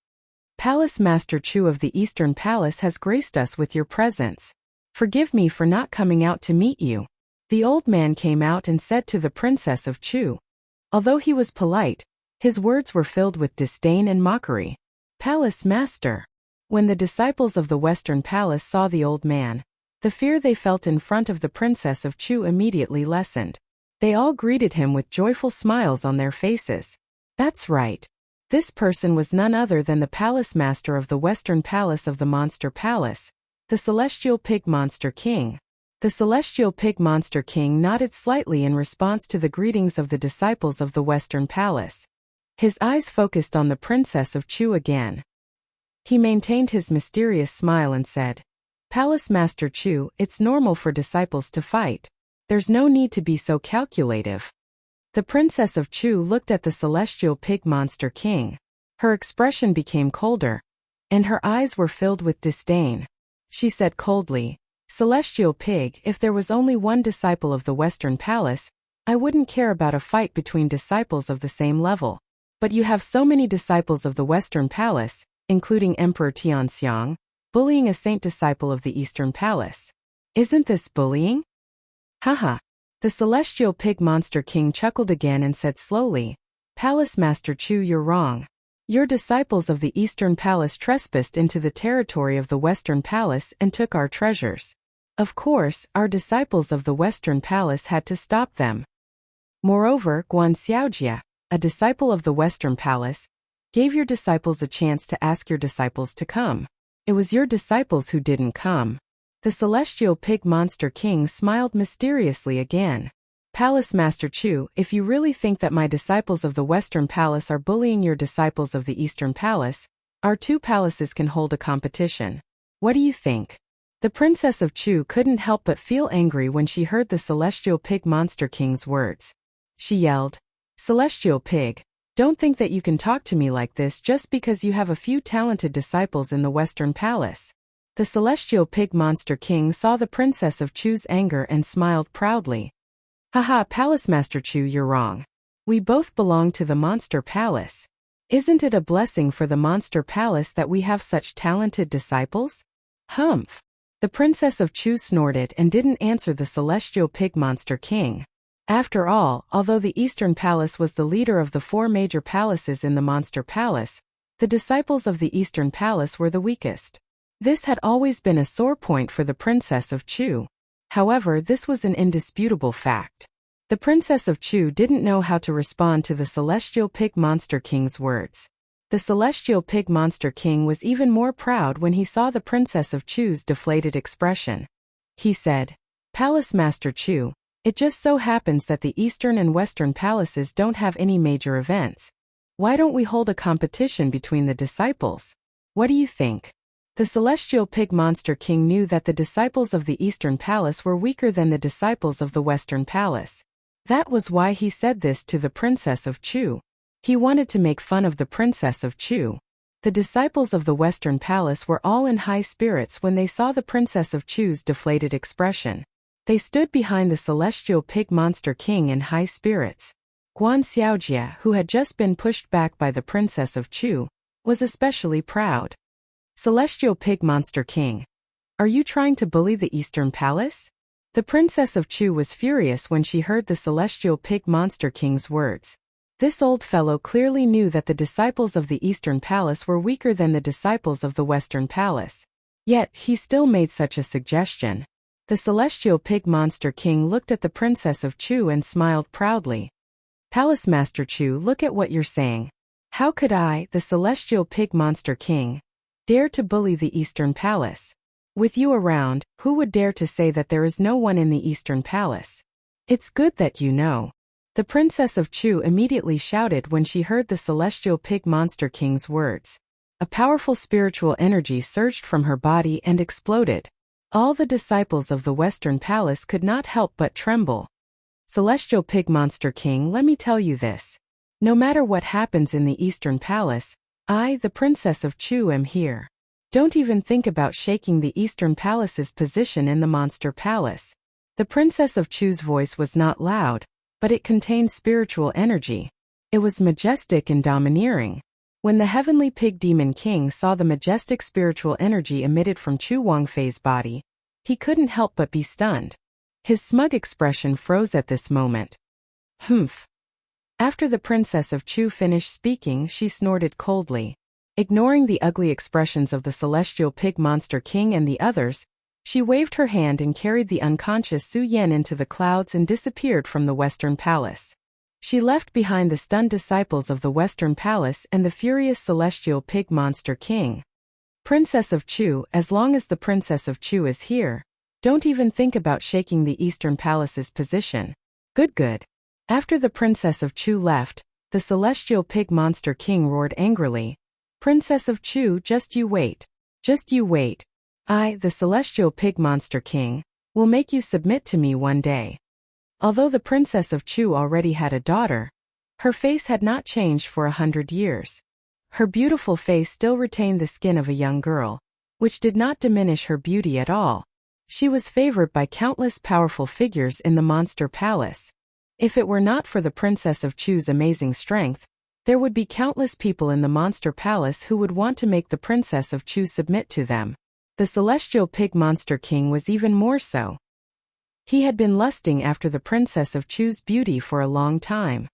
Palace Master Chu of the Eastern Palace has graced us with your presence. Forgive me for not coming out to meet you. The old man came out and said to the Princess of Chu. Although he was polite, his words were filled with disdain and mockery. Palace Master. When the disciples of the Western Palace saw the old man, the fear they felt in front of the Princess of Chu immediately lessened. They all greeted him with joyful smiles on their faces. That's right. This person was none other than the Palace Master of the Western Palace of the Monster Palace, the Celestial Pig Monster King. The Celestial Pig Monster King nodded slightly in response to the greetings of the disciples of the Western Palace. His eyes focused on the Princess of Chu again. He maintained his mysterious smile and said, "Palace Master Chu, it's normal for disciples to fight. There's no need to be so calculative." The Princess of Chu looked at the Celestial Pig Monster King. Her expression became colder, and her eyes were filled with disdain. She said coldly, "Celestial Pig, if there was only one disciple of the Western Palace, I wouldn't care about a fight between disciples of the same level. But you have so many disciples of the Western Palace, including Emperor Tianxiang, bullying a saint disciple of the Eastern Palace. Isn't this bullying?" Haha. The Celestial Pig Monster King chuckled again and said slowly, "Palace Master Chu, you're wrong. Your disciples of the Eastern Palace trespassed into the territory of the Western Palace and took our treasures. Of course, our disciples of the Western Palace had to stop them. Moreover, Guan Xiaojia, a disciple of the Western Palace, gave your disciples a chance to ask your disciples to come. It was your disciples who didn't come." The Celestial Pig Monster King smiled mysteriously again. "Palace Master Chu, if you really think that my disciples of the Western Palace are bullying your disciples of the Eastern Palace, our 2 palaces can hold a competition. What do you think?" The Princess of Chu couldn't help but feel angry when she heard the Celestial Pig Monster King's words. She yelled, "Celestial Pig, don't think that you can talk to me like this just because you have a few talented disciples in the Western Palace." The Celestial Pig Monster King saw the Princess of Chu's anger and smiled proudly. "Haha, Palace Master Chu, you're wrong. We both belong to the Monster Palace. Isn't it a blessing for the Monster Palace that we have such talented disciples?" "Humph." The Princess of Chu snorted and didn't answer the Celestial Pig Monster King. After all, although the Eastern Palace was the leader of the 4 major palaces in the Monster Palace, the disciples of the Eastern Palace were the weakest. This had always been a sore point for the Princess of Chu. However, this was an indisputable fact. The Princess of Chu didn't know how to respond to the Celestial Pig Monster King's words. The Celestial Pig Monster King was even more proud when he saw the Princess of Chu's deflated expression. He said, "Palace Master Chu, it just so happens that the Eastern and Western palaces don't have any major events. Why don't we hold a competition between the disciples? What do you think?" The Celestial Pig Monster King knew that the disciples of the Eastern Palace were weaker than the disciples of the Western Palace. That was why he said this to the Princess of Chu. He wanted to make fun of the Princess of Chu. The disciples of the Western Palace were all in high spirits when they saw the Princess of Chu's deflated expression. They stood behind the Celestial Pig Monster King in high spirits. Guan Xiaojie, who had just been pushed back by the Princess of Chu, was especially proud. "Celestial Pig Monster King, are you trying to bully the Eastern Palace?" The Princess of Chu was furious when she heard the Celestial Pig Monster King's words. This old fellow clearly knew that the disciples of the Eastern Palace were weaker than the disciples of the Western Palace. Yet, he still made such a suggestion. The Celestial Pig Monster King looked at the Princess of Chu and smiled proudly. "Palace Master Chu, look at what you're saying. How could I, the Celestial Pig Monster King, dare to bully the Eastern Palace? With you around, who would dare to say that there is no one in the Eastern Palace? It's good that you know." The Princess of Chu immediately shouted when she heard the Celestial Pig Monster King's words. A powerful spiritual energy surged from her body and exploded. All the disciples of the Western Palace could not help but tremble. "Celestial Pig Monster King, let me tell you this. No matter what happens in the Eastern Palace, I, the Princess of Chu, am here. Don't even think about shaking the Eastern Palace's position in the Monster Palace." The Princess of Chu's voice was not loud, but it contained spiritual energy. It was majestic and domineering. When the Heavenly Pig Demon King saw the majestic spiritual energy emitted from Chu Wangfei's body, he couldn't help but be stunned. His smug expression froze at this moment. "Humph." After the Princess of Chu finished speaking, she snorted coldly. Ignoring the ugly expressions of the Celestial Pig Monster King and the others, she waved her hand and carried the unconscious Su Yan into the clouds and disappeared from the Western Palace. She left behind the stunned disciples of the Western Palace and the furious Celestial Pig Monster King. "Princess of Chu, as long as the Princess of Chu is here, don't even think about shaking the Eastern Palace's position. Good. After the Princess of Chu left, the Celestial Pig Monster King roared angrily. "Princess of Chu, just you wait. Just you wait. I, the Celestial Pig Monster King, will make you submit to me one day." Although the Princess of Chu already had a daughter, her face had not changed for 100 years. Her beautiful face still retained the skin of a young girl, which did not diminish her beauty at all. She was favored by countless powerful figures in the Monster Palace. If it were not for the Princess of Chu's amazing strength, there would be countless people in the Monster Palace who would want to make the Princess of Chu submit to them. The Celestial Pig Monster King was even more so. He had been lusting after the Princess of Chu's beauty for a long time.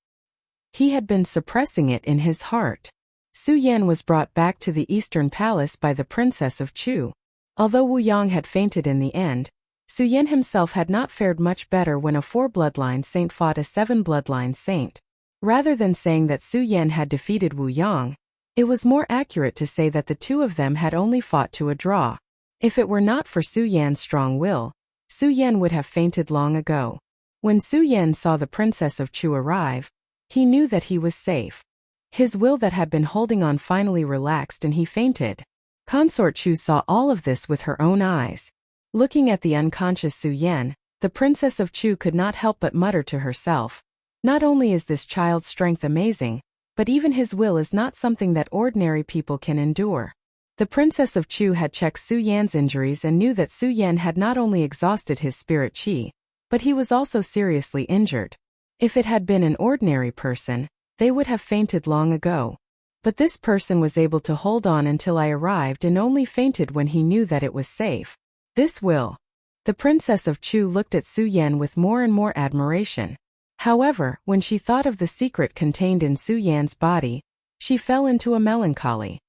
He had been suppressing it in his heart. Su Yan was brought back to the Eastern Palace by the Princess of Chu. Although Wu Yang had fainted in the end, Su Yan himself had not fared much better when a 4-bloodline saint fought a 7-bloodline saint. Rather than saying that Su Yan had defeated Wu Yang, it was more accurate to say that the two of them had only fought to a draw. If it were not for Su Yan's strong will, Su Yan would have fainted long ago. When Su Yan saw the Princess of Chu arrive, he knew that he was safe. His will that had been holding on finally relaxed and he fainted. Consort Chu saw all of this with her own eyes. Looking at the unconscious Su Yan, the Princess of Chu could not help but mutter to herself, "Not only is this child's strength amazing, but even his will is not something that ordinary people can endure." The Princess of Chu had checked Su Yan's injuries and knew that Su Yan had not only exhausted his spirit qi, but he was also seriously injured. If it had been an ordinary person, they would have fainted long ago. But this person was able to hold on until I arrived and only fainted when he knew that it was safe. This will. The Princess of Chu looked at Su Yan with more and more admiration. However, when she thought of the secret contained in Su Yan's body, she fell into a melancholy.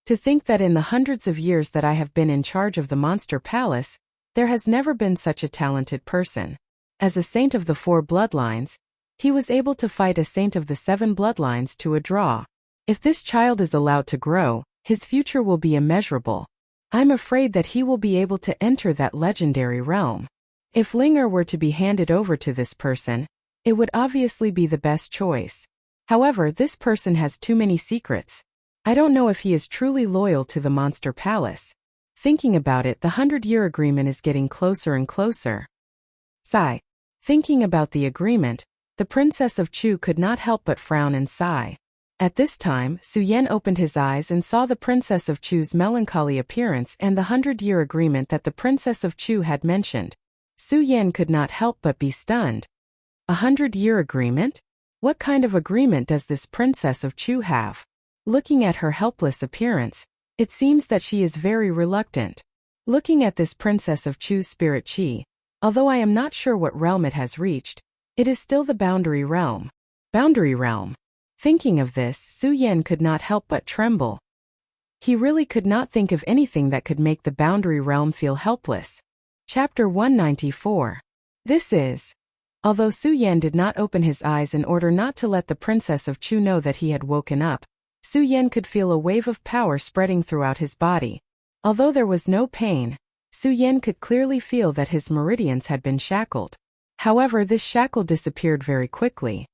To think that in the hundreds of years that I have been in charge of the Monster Palace, there has never been such a talented person. As a saint of the 4 bloodlines, he was able to fight a saint of the 7 bloodlines to a draw. If this child is allowed to grow, his future will be immeasurable. I'm afraid that he will be able to enter that legendary realm. If Linger were to be handed over to this person, it would obviously be the best choice. However, this person has too many secrets. I don't know if he is truly loyal to the Monster Palace. Thinking about it, the 100-year agreement is getting closer and closer. Sigh. Thinking about the agreement, the Princess of Chu could not help but frown and sigh. At this time, Su Yan opened his eyes and saw the Princess of Chu's melancholy appearance and the 100-year agreement that the Princess of Chu had mentioned. Su Yan could not help but be stunned. A 100-year agreement? What kind of agreement does this Princess of Chu have? Looking at her helpless appearance, it seems that she is very reluctant. Looking at this Princess of Chu's spirit qi, although I am not sure what realm it has reached, it is still the boundary realm. Boundary realm. Thinking of this, Su Yan could not help but tremble. He really could not think of anything that could make the boundary realm feel helpless. Chapter 194. This is. Although Su Yan did not open his eyes in order not to let the Princess of Chu know that he had woken up, Su Yan could feel a wave of power spreading throughout his body. Although there was no pain, Su Yan could clearly feel that his meridians had been shackled. However, this shackle disappeared very quickly.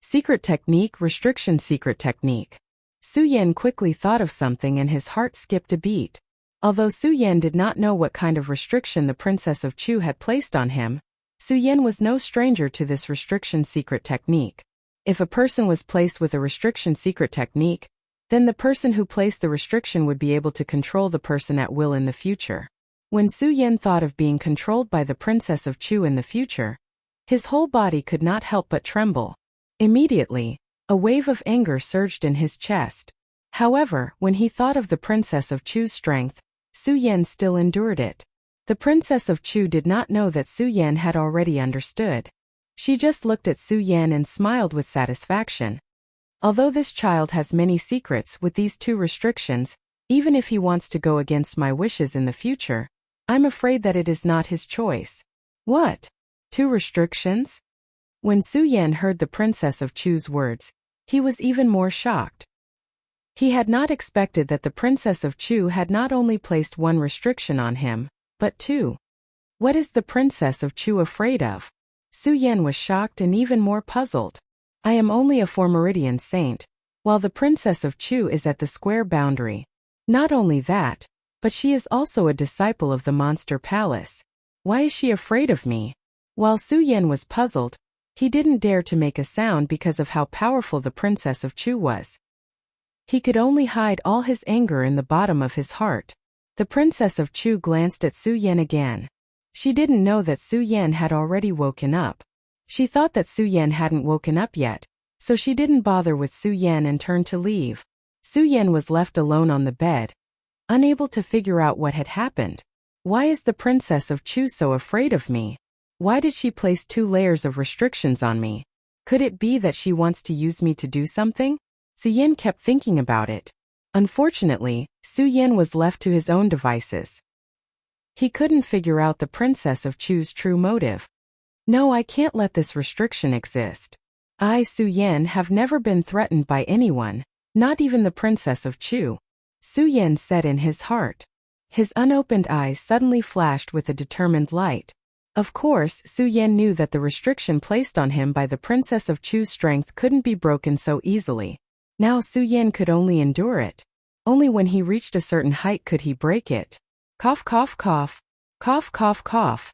Secret technique, restriction secret technique. Su Yan quickly thought of something and his heart skipped a beat. Although Su Yan did not know what kind of restriction the Princess of Chu had placed on him, Su Yan was no stranger to this restriction secret technique. If a person was placed with a restriction secret technique, then the person who placed the restriction would be able to control the person at will in the future. When Su Yan thought of being controlled by the Princess of Chu in the future, his whole body could not help but tremble. Immediately, a wave of anger surged in his chest. However, when he thought of the Princess of Chu's strength, Su Yan still endured it. The Princess of Chu did not know that Su Yan had already understood. She just looked at Su Yan and smiled with satisfaction. Although this child has many secrets with these 2 restrictions, even if he wants to go against my wishes in the future, I'm afraid that it is not his choice. What? 2 restrictions? When Su Yan heard the Princess of Chu's words, he was even more shocked. He had not expected that the Princess of Chu had not only placed 1 restriction on him, but 2. What is the Princess of Chu afraid of? Su Yan was shocked and even more puzzled. I am only a 4 meridian saint, while the Princess of Chu is at the square boundary. Not only that, but she is also a disciple of the Monster Palace. Why is she afraid of me? While Su Yan was puzzled, he didn't dare to make a sound because of how powerful the Princess of Chu was. He could only hide all his anger in the bottom of his heart. The Princess of Chu glanced at Su Yan again. She didn't know that Su Yan had already woken up. She thought that Su Yan hadn't woken up yet, so she didn't bother with Su Yan and turned to leave. Su Yan was left alone on the bed, unable to figure out what had happened. Why is the Princess of Chu so afraid of me? Why did she place 2 layers of restrictions on me? Could it be that she wants to use me to do something? Su Yan kept thinking about it. Unfortunately, Su Yan was left to his own devices. He couldn't figure out the Princess of Chu's true motive. No, I can't let this restriction exist. I, Su Yan, have never been threatened by anyone, not even the Princess of Chu. Su Yan said in his heart. His unopened eyes suddenly flashed with a determined light. Of course, Su Yan knew that the restriction placed on him by the Princess of Chu's strength couldn't be broken so easily. Now Su Yan could only endure it. Only when he reached a certain height could he break it. Cough, cough, cough. Cough, cough, cough.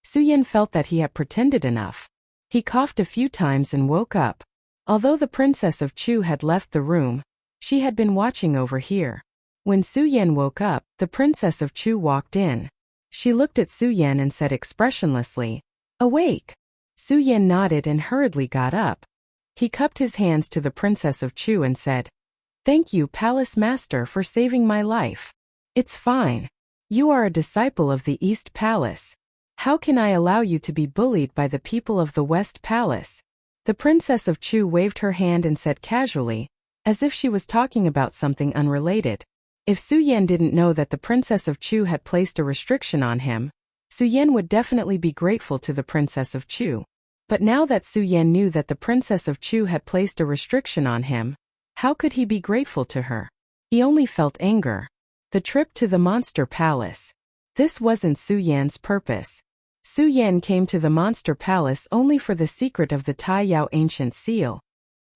Suyen felt that he had pretended enough. He coughed a few times and woke up. Although the Princess of Chu had left the room, she had been watching over here. When Suyen woke up, the Princess of Chu walked in. She looked at Suyen and said expressionlessly, "Awake." Suyen nodded and hurriedly got up. He cupped his hands to the Princess of Chu and said, "Thank you, Palace Master, for saving my life. It's fine. You are a disciple of the East Palace. How can I allow you to be bullied by the people of the West Palace?" The Princess of Chu waved her hand and said casually, as if she was talking about something unrelated. If Suyen didn't know that the Princess of Chu had placed a restriction on him, Suyen would definitely be grateful to the Princess of Chu. But now that Suyen knew that the Princess of Chu had placed a restriction on him, how could he be grateful to her? He only felt anger. The trip to the Monster Palace. This wasn't Suyen's purpose. Suyen came to the Monster Palace only for the secret of the Tai Yao Ancient Seal.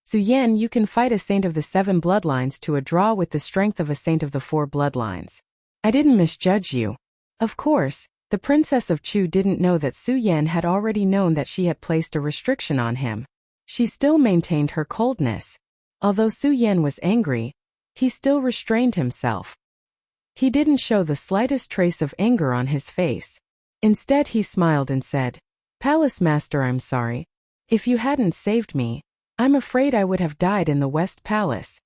Suyen, you can fight a saint of the 7 bloodlines to a draw with the strength of a saint of the 4 bloodlines. I didn't misjudge you. Of course, the Princess of Chu didn't know that Suyen had already known that she had placed a restriction on him. She still maintained her coldness. Although Suyen was angry, he still restrained himself. He didn't show the slightest trace of anger on his face. Instead, he smiled and said, "Palace Master, I'm sorry. If you hadn't saved me, I'm afraid I would have died in the West Palace."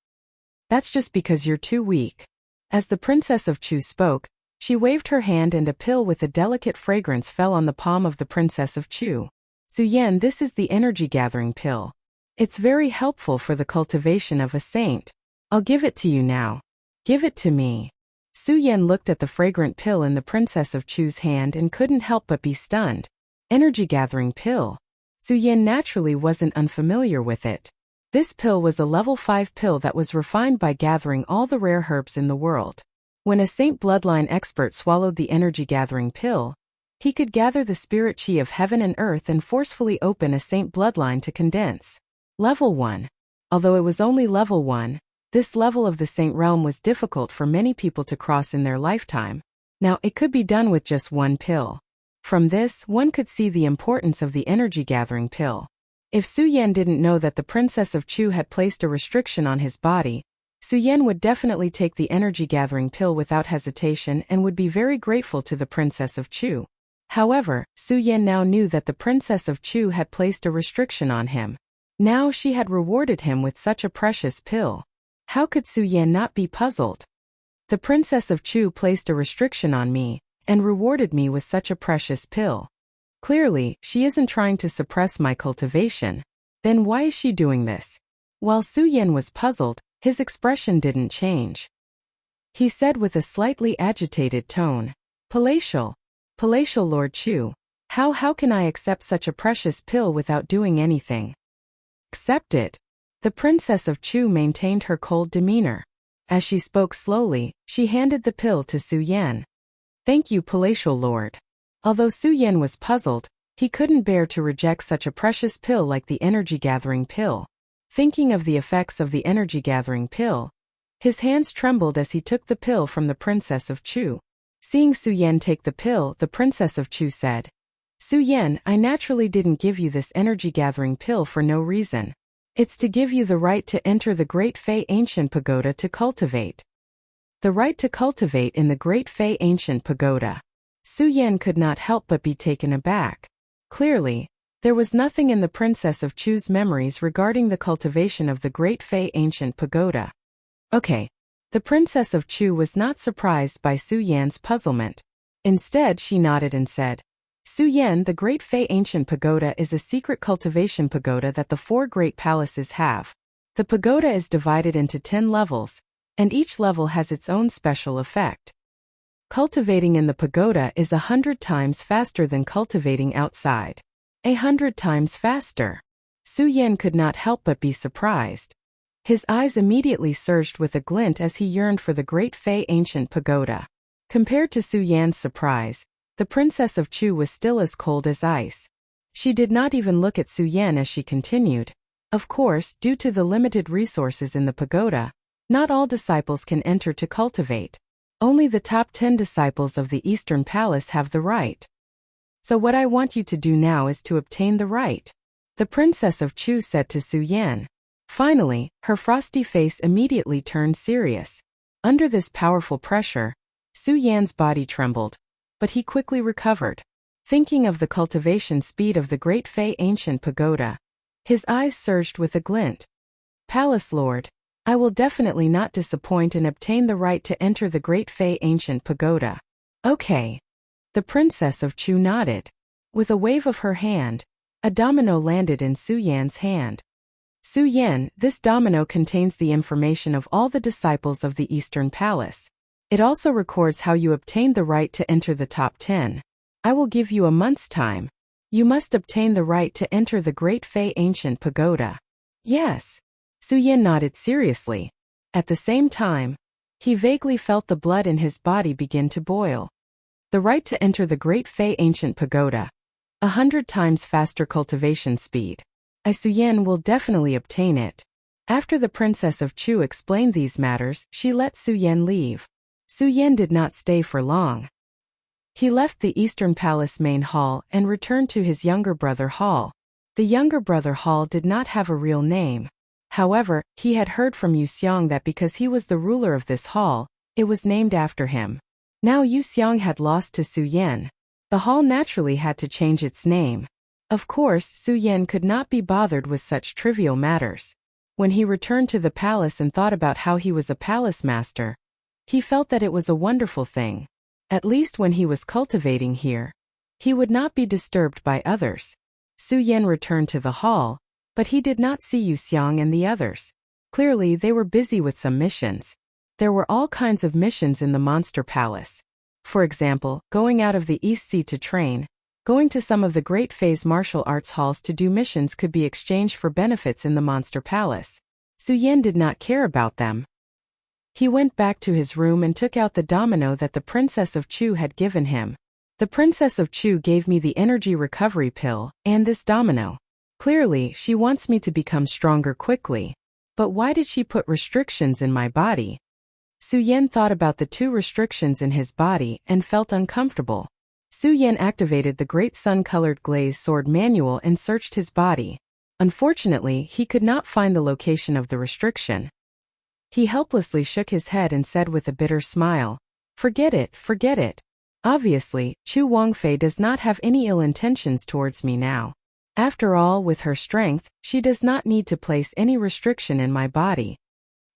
"That's just because you're too weak." As the Princess of Chu spoke, she waved her hand and a pill with a delicate fragrance fell on the palm of the Princess of Chu. "Suyen, this is the energy gathering pill. It's very helpful for the cultivation of a saint. I'll give it to you now." "Give it to me." Suyen looked at the fragrant pill in the Princess of Chu's hand and couldn't help but be stunned. Energy gathering pill. Suyen naturally wasn't unfamiliar with it. This pill was a level 5 pill that was refined by gathering all the rare herbs in the world. When a saint bloodline expert swallowed the energy gathering pill, he could gather the spirit chi of heaven and earth and forcefully open a saint bloodline to condense. Level 1. Although it was only level 1, this level of the saint realm was difficult for many people to cross in their lifetime. Now it could be done with just one pill. From this, one could see the importance of the energy gathering pill. If Suyen didn't know that the Princess of Chu had placed a restriction on his body, Suyen would definitely take the energy gathering pill without hesitation and would be very grateful to the Princess of Chu. However, Suyen now knew that the Princess of Chu had placed a restriction on him. Now she had rewarded him with such a precious pill. How could Suyen not be puzzled? The Princess of Chu placed a restriction on me and rewarded me with such a precious pill. Clearly, she isn't trying to suppress my cultivation. Then why is she doing this? While Suyen was puzzled, his expression didn't change. He said with a slightly agitated tone, Palatial Lord Chu, how can I accept such a precious pill without doing anything?" "Accept it." The Princess of Chu maintained her cold demeanor. As she spoke slowly, she handed the pill to Suyen. "Thank you, Palatial Lord." Although Suyen was puzzled, he couldn't bear to reject such a precious pill like the energy-gathering pill. Thinking of the effects of the energy-gathering pill, his hands trembled as he took the pill from the Princess of Chu. Seeing Suyen take the pill, the Princess of Chu said, "Suyen, I naturally didn't give you this energy-gathering pill for no reason. It's to give you the right to enter the Great Fei Ancient Pagoda to cultivate." The right to cultivate in the Great Fei Ancient Pagoda. Suyen could not help but be taken aback. Clearly, there was nothing in the Princess of Chu's memories regarding the cultivation of the Great Fei Ancient Pagoda. Okay. The Princess of Chu was not surprised by Suyen's puzzlement. Instead, she nodded and said, "Suyen, the Great Fei Ancient Pagoda is a secret cultivation pagoda that the 4 great palaces have. The pagoda is divided into 10 levels, and each level has its own special effect. Cultivating in the pagoda is 100 times faster than cultivating outside. 100 times faster." Suyen could not help but be surprised. His eyes immediately surged with a glint as he yearned for the Great Fei Ancient Pagoda. Compared to Suyen's surprise, the Princess of Chu was still as cold as ice. She did not even look at Suyen as she continued. Of course, due to the limited resources in the pagoda, not all disciples can enter to cultivate. Only the top 10 disciples of the Eastern Palace have the right. So what I want you to do now is to obtain the right. The Princess of Chu said to Su Yan. Finally, her frosty face immediately turned serious. Under this powerful pressure, Su Yan's body trembled, but he quickly recovered. Thinking of the cultivation speed of the Great Fei Ancient Pagoda, his eyes surged with a glint. Palace Lord, I will definitely not disappoint and obtain the right to enter the Great Fei Ancient Pagoda. Okay. The Princess of Chu nodded. With a wave of her hand, a domino landed in Su Yan's hand. Su Yan, this domino contains the information of all the disciples of the Eastern Palace. It also records how you obtained the right to enter the top 10. I will give you a month's time. You must obtain the right to enter the Great Fei Ancient Pagoda. Yes. Su Yan nodded seriously. At the same time, he vaguely felt the blood in his body begin to boil. The right to enter the Great Fei Ancient Pagoda. 100 times faster cultivation speed. Su Yan will definitely obtain it. After the Princess of Chu explained these matters, she let Su Yan leave. Su Yan did not stay for long. He left the Eastern Palace main hall and returned to his younger brother Hall. The younger brother Hall did not have a real name. However, he had heard from Yu Xiang that because he was the ruler of this hall, it was named after him. Now Yu Xiang had lost to Su Yan. The hall naturally had to change its name. Of course, Su Yan could not be bothered with such trivial matters. When he returned to the palace and thought about how he was a palace master, he felt that it was a wonderful thing. At least when he was cultivating here, he would not be disturbed by others. Su Yan returned to the hall, but he did not see Yu Xiang and the others. Clearly they were busy with some missions. There were all kinds of missions in the Monster Palace. For example, going out of the East Sea to train, going to some of the Great Fei's martial arts halls to do missions could be exchanged for benefits in the Monster Palace. Su Yan did not care about them. He went back to his room and took out the domino that the Princess of Chu had given him. The Princess of Chu gave me the energy recovery pill and this domino. Clearly, she wants me to become stronger quickly. But why did she put restrictions in my body? Su Yan thought about the 2 restrictions in his body and felt uncomfortable. Su Yan activated the Great Sun-Colored Glaze Sword manual and searched his body. Unfortunately, he could not find the location of the restriction. He helplessly shook his head and said with a bitter smile, forget it, forget it. Obviously, Chu Wangfei does not have any ill intentions towards me now. After all, with her strength, she does not need to place any restriction in my body.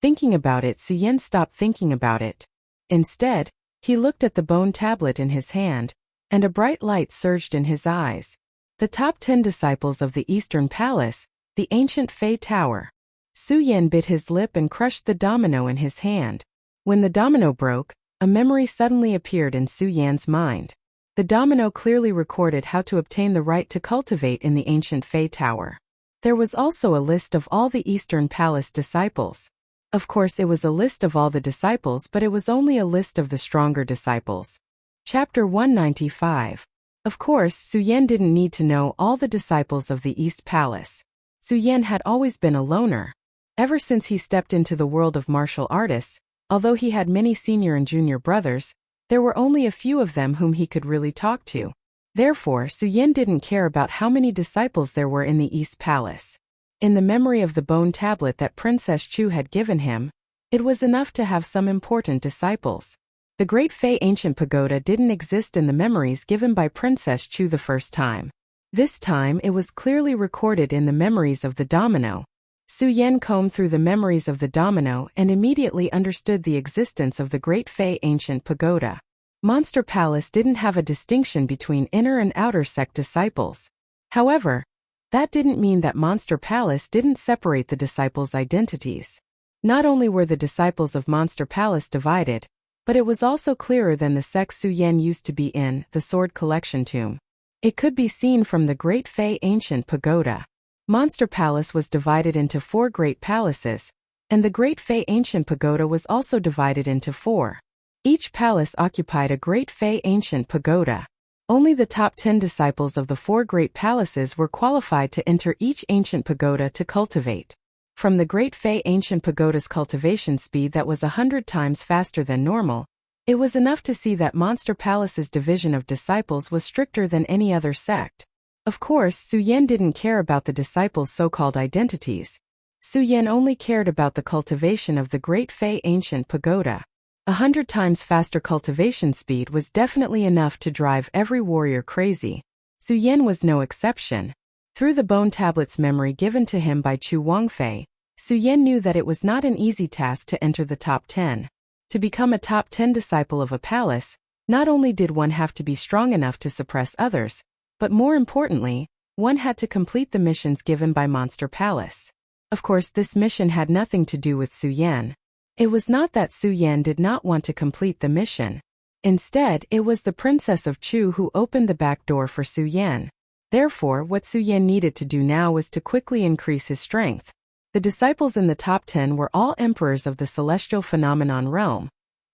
Thinking about it, Su Yan stopped thinking about it. Instead, he looked at the bone tablet in his hand, and a bright light surged in his eyes. The top 10 disciples of the Eastern Palace, the ancient Fei Tower. Su Yan bit his lip and crushed the domino in his hand. When the domino broke, a memory suddenly appeared in Su Yan's mind. The domino clearly recorded how to obtain the right to cultivate in the ancient Fei Tower. There was also a list of all the Eastern Palace disciples. Of course, it was a list of all the disciples, but it was only a list of the stronger disciples. Chapter 195. Of course, Su Yan didn't need to know all the disciples of the East Palace. Su Yan had always been a loner. Ever since he stepped into the world of martial artists, although he had many senior and junior brothers, there were only a few of them whom he could really talk to. Therefore, Su Yan didn't care about how many disciples there were in the East Palace. In the memory of the bone tablet that Princess Chu had given him, it was enough to have some important disciples. The Great Fei Ancient Pagoda didn't exist in the memories given by Princess Chu the first time. This time it was clearly recorded in the memories of the domino. Su Yan combed through the memories of the domino and immediately understood the existence of the Great Fei Ancient Pagoda. Monster Palace didn't have a distinction between inner and outer sect disciples. However, that didn't mean that Monster Palace didn't separate the disciples' identities. Not only were the disciples of Monster Palace divided, but it was also clearer than the sect Su Yan used to be in, the Sword Collection Tomb. It could be seen from the Great Fei Ancient Pagoda. Monster Palace was divided into 4 great palaces, and the Great Fei Ancient Pagoda was also divided into 4. Each palace occupied a Great Fei Ancient Pagoda. Only the top 10 disciples of the 4 great palaces were qualified to enter each ancient pagoda to cultivate. From the Great Fei Ancient Pagoda's cultivation speed that was 100 times faster than normal, It was enough to see that Monster Palace's division of disciples was stricter than any other sect. Of course, Su Yan didn't care about the disciples' so-called identities. Su Yan only cared about the cultivation of the Great Fei ancient pagoda. 100 times faster cultivation speed was definitely enough to drive every warrior crazy. Su Yan was no exception. Through the bone tablet's memory given to him by Chu Wangfei, Su Yan knew that it was not an easy task to enter the top 10. To become a top 10 disciple of a palace, not only did one have to be strong enough to suppress others, but more importantly, one had to complete the missions given by Monster Palace. Of course, this mission had nothing to do with Su Yan. It was not that Su Yan did not want to complete the mission. Instead, it was the Princess of Chu who opened the back door for Su Yan. Therefore, what Su Yan needed to do now was to quickly increase his strength. The disciples in the top 10 were all emperors of the celestial phenomenon realm,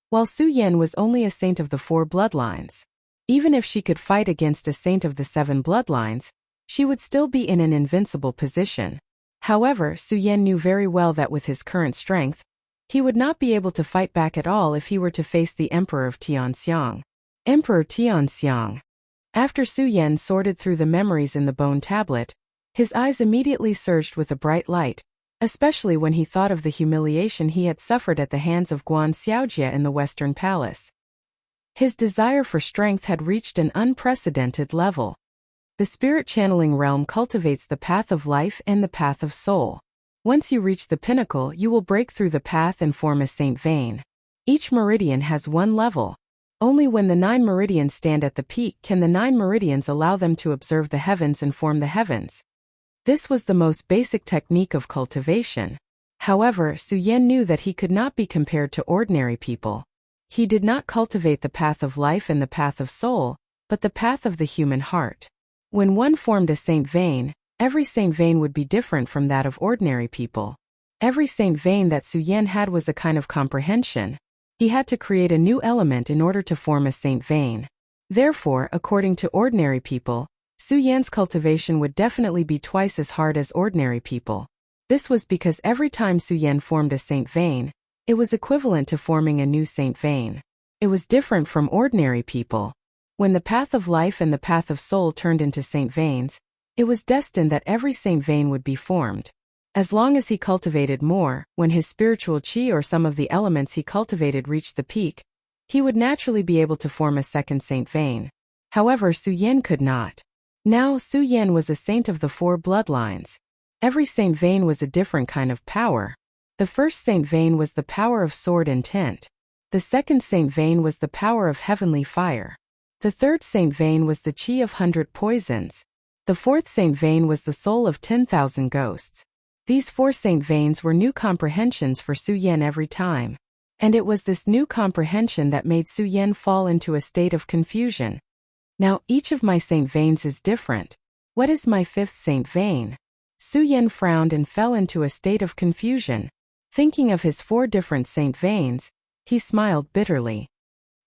while Su Yan was only a saint of the 4 bloodlines. Even if she could fight against a saint of the 7 bloodlines, she would still be in an invincible position. However, Su Yan knew very well that with his current strength, he would not be able to fight back at all if he were to face the Emperor of Tianxiang. Emperor Tianxiang. After Su Yan sorted through the memories in the bone tablet, his eyes immediately surged with a bright light, especially when he thought of the humiliation he had suffered at the hands of Guan Xiaojie in the Western Palace. His desire for strength had reached an unprecedented level. The spirit channeling realm cultivates the path of life and the path of soul. Once you reach the pinnacle, you will break through the path and form a saint vein. Each meridian has 1 level. Only when the 9 meridians stand at the peak can the 9 meridians allow them to observe the heavens and form the heavens. This was the most basic technique of cultivation. However, Su Yan knew that he could not be compared to ordinary people. He did not cultivate the path of life and the path of soul, but the path of the human heart. When one formed a saint vein, every saint vein would be different from that of ordinary people. Every saint vein that Su Yan had was a kind of comprehension. He had to create a new element in order to form a saint vein. Therefore, according to ordinary people, Su Yan's cultivation would definitely be twice as hard as ordinary people. This was because every time Su Yan formed a saint vein, it was equivalent to forming a new saint vein. It was different from ordinary people. When the path of life and the path of soul turned into saint veins, it was destined that every saint vein would be formed. As long as he cultivated more, when his spiritual chi or some of the elements he cultivated reached the peak, he would naturally be able to form a second saint vein. However, Su Yan could not. Now, Su Yan was a saint of the 4 bloodlines. Every saint vein was a different kind of power. The first saint vein was the power of sword intent. The second saint vein was the power of heavenly fire. The third saint vein was the chi of 100 poisons. The fourth saint vein was the soul of 10,000 ghosts. These 4 saint veins were new comprehensions for Su Yan every time. And it was this new comprehension that made Su Yan fall into a state of confusion. Now, each of my saint veins is different. What is my 5th saint vein? Su Yan frowned and fell into a state of confusion. Thinking of his 4 different saint veins, he smiled bitterly.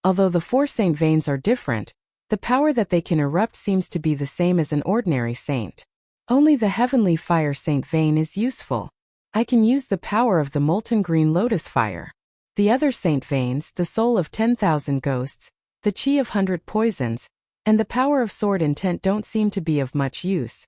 Although the 4 saint veins are different, the power that they can erupt seems to be the same as an ordinary saint. Only the heavenly fire saint vein is useful. I can use the power of the molten green lotus fire. The other saint veins, the soul of 10,000 ghosts, the chi of 100 poisons, and the power of sword intent don't seem to be of much use.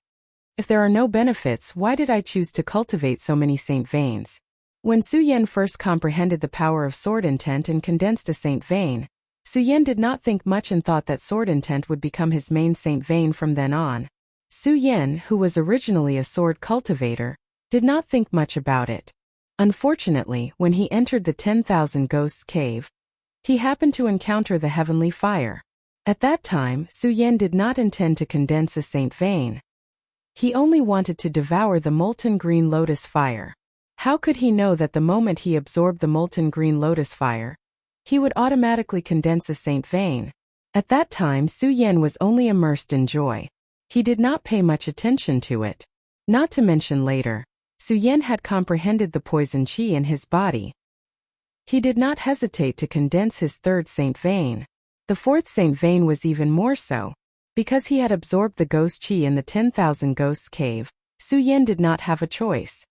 If there are no benefits, why did I choose to cultivate so many saint veins? When Su Yan first comprehended the power of sword intent and condensed a saint vein, Su Yan did not think much and thought that sword intent would become his main saint vein from then on. Su Yan, who was originally a sword cultivator, did not think much about it. Unfortunately, when he entered the 10,000 Ghosts cave, he happened to encounter the heavenly fire. At that time, Su Yan did not intend to condense a saint vein. He only wanted to devour the molten green lotus fire. How could he know that the moment he absorbed the molten green lotus fire, he would automatically condense a saint vein? At that time, Su Yan was only immersed in joy. He did not pay much attention to it. Not to mention later, Su Yan had comprehended the poison qi in his body. He did not hesitate to condense his 3rd saint vein. The 4th saint vein was even more so. Because he had absorbed the ghost qi in the 10,000 Ghosts cave, Su Yan did not have a choice.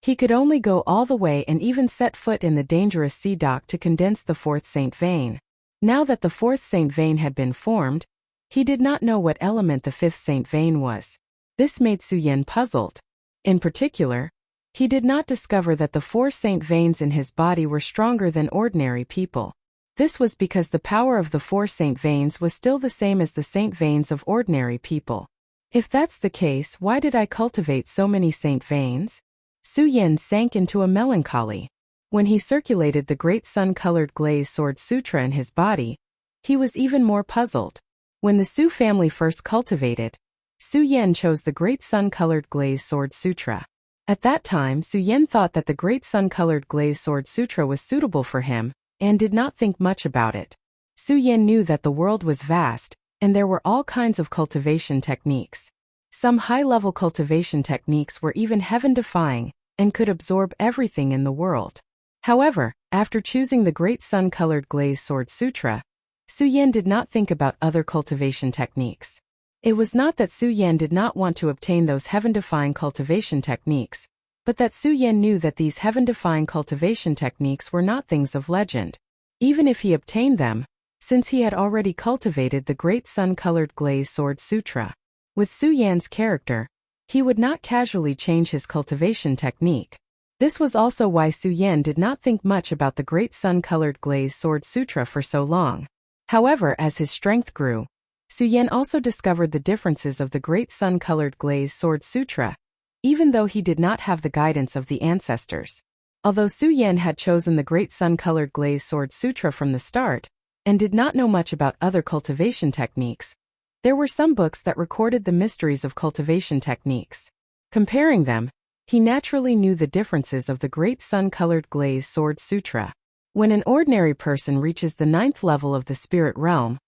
He could only go all the way and even set foot in the dangerous sea dock to condense the fourth Saint vein. Now that the fourth Saint vein had been formed, he did not know what element the fifth Saint vein was. This made Su-Yen puzzled. In particular, he did not discover that the four Saint veins in his body were stronger than ordinary people. This was because the power of the four Saint veins was still the same as the Saint veins of ordinary people. If that's the case, why did I cultivate so many Saint veins? Su-Yen sank into a melancholy. When he circulated the Great Sun-Colored Glaze Sword Sutra in his body, he was even more puzzled. When the Su family first cultivated, Su-Yen chose the Great Sun-Colored Glaze Sword Sutra. At that time, Su-Yen thought that the Great Sun-Colored Glaze Sword Sutra was suitable for him, and did not think much about it. Su-Yen knew that the world was vast, and there were all kinds of cultivation techniques. Some high-level cultivation techniques were even heaven-defying, and could absorb everything in the world. However, after choosing the Great Sun-Colored Glaze Sword Sutra, Su-Yen did not think about other cultivation techniques. It was not that Su-Yen did not want to obtain those heaven-defying cultivation techniques, but that Su-Yen knew that these heaven-defying cultivation techniques were not things of legend. Even if he obtained them, since he had already cultivated the Great Sun-Colored Glaze Sword Sutra. With Su-Yen's character, he would not casually change his cultivation technique. This was also why Su-Yen did not think much about the Great Sun-Colored Glaze Sword Sutra for so long. However, as his strength grew, Su-Yen also discovered the differences of the Great Sun-Colored Glaze Sword Sutra, even though he did not have the guidance of the ancestors. Although Su-Yen had chosen the Great Sun-Colored Glaze Sword Sutra from the start, and did not know much about other cultivation techniques, there were some books that recorded the mysteries of cultivation techniques. Comparing them, he naturally knew the differences of the Great Sun-Colored Glaze Sword Sutra. When an ordinary person reaches the 9th level of the spirit realm,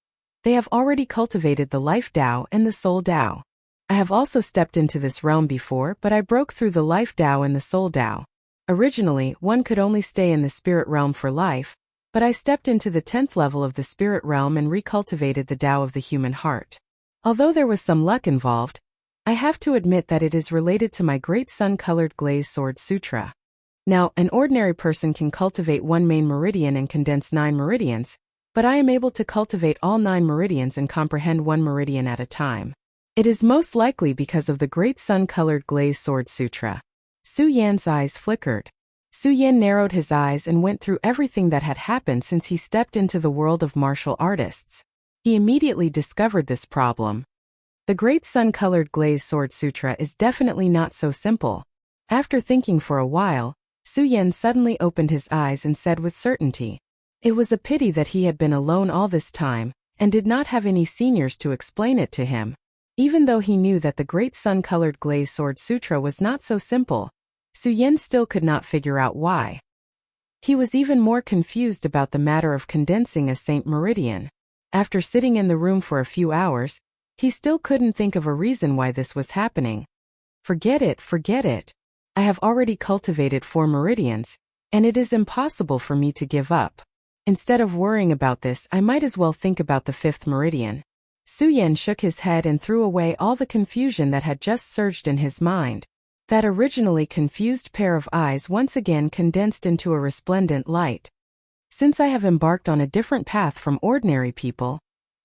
they have already cultivated the Life Tao and the Soul Tao. I have also stepped into this realm before, but I broke through the Life Tao and the Soul Tao. Originally, one could only stay in the spirit realm for life, but I stepped into the 10th level of the spirit realm and recultivated the Tao of the human heart. Although there was some luck involved, I have to admit that it is related to my Great Sun-Colored Glaze Sword Sutra. Now, an ordinary person can cultivate one main meridian and condense 9 meridians, but I am able to cultivate all 9 meridians and comprehend one meridian at a time. It is most likely because of the Great Sun-Colored Glaze Sword Sutra. Su-Yen's eyes flickered. Su-Yen narrowed his eyes and went through everything that had happened since he stepped into the world of martial artists. He immediately discovered this problem. The Great Sun-Colored Glaze Sword Sutra is definitely not so simple. After thinking for a while, Su-Yen suddenly opened his eyes and said with certainty, it was a pity that he had been alone all this time, and did not have any seniors to explain it to him. Even though he knew that the Great Sun-Colored Glaze Sword Sutra was not so simple, Su-Yen still could not figure out why. He was even more confused about the matter of condensing a Saint Meridian. After sitting in the room for a few hours, he still couldn't think of a reason why this was happening. Forget it. I have already cultivated 4 meridians, and it is impossible for me to give up. Instead of worrying about this, I might as well think about the 5th meridian. Su-Yen shook his head and threw away all the confusion that had just surged in his mind. That originally confused pair of eyes once again condensed into a resplendent light. Since I have embarked on a different path from ordinary people,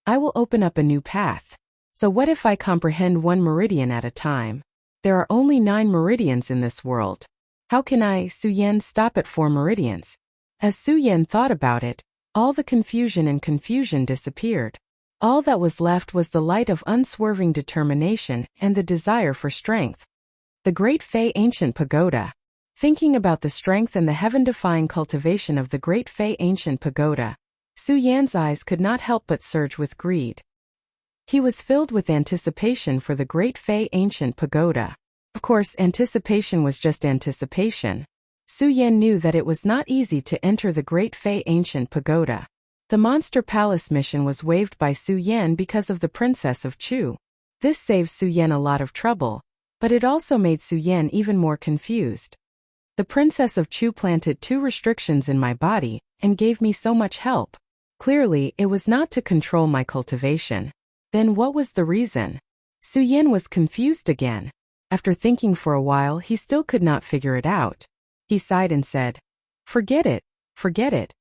I will open up a new path. So what if I comprehend 1 meridian at a time? There are only 9 meridians in this world. How can I, Su-Yen, stop at 4 meridians? As Su-Yen thought about it, all the confusion disappeared. All that was left was the light of unswerving determination and the desire for strength. The Great Fei Ancient Pagoda. Thinking about the strength and the heaven-defying cultivation of the Great Fei Ancient Pagoda, Su-Yen's eyes could not help but surge with greed. He was filled with anticipation for the Great Fei Ancient Pagoda. Of course, anticipation was just anticipation. Su-Yen knew that it was not easy to enter the Great Fei Ancient Pagoda. The Monster Palace mission was waived by Su-Yen because of the Princess of Chu. This saved Su-Yen a lot of trouble, but it also made Su-Yen even more confused. The Princess of Chu planted 2 restrictions in my body, and gave me so much help. Clearly, it was not to control my cultivation. Then what was the reason? Su-Yen was confused again. After thinking for a while, he still could not figure it out. He sighed and said, "Forget it, forget it.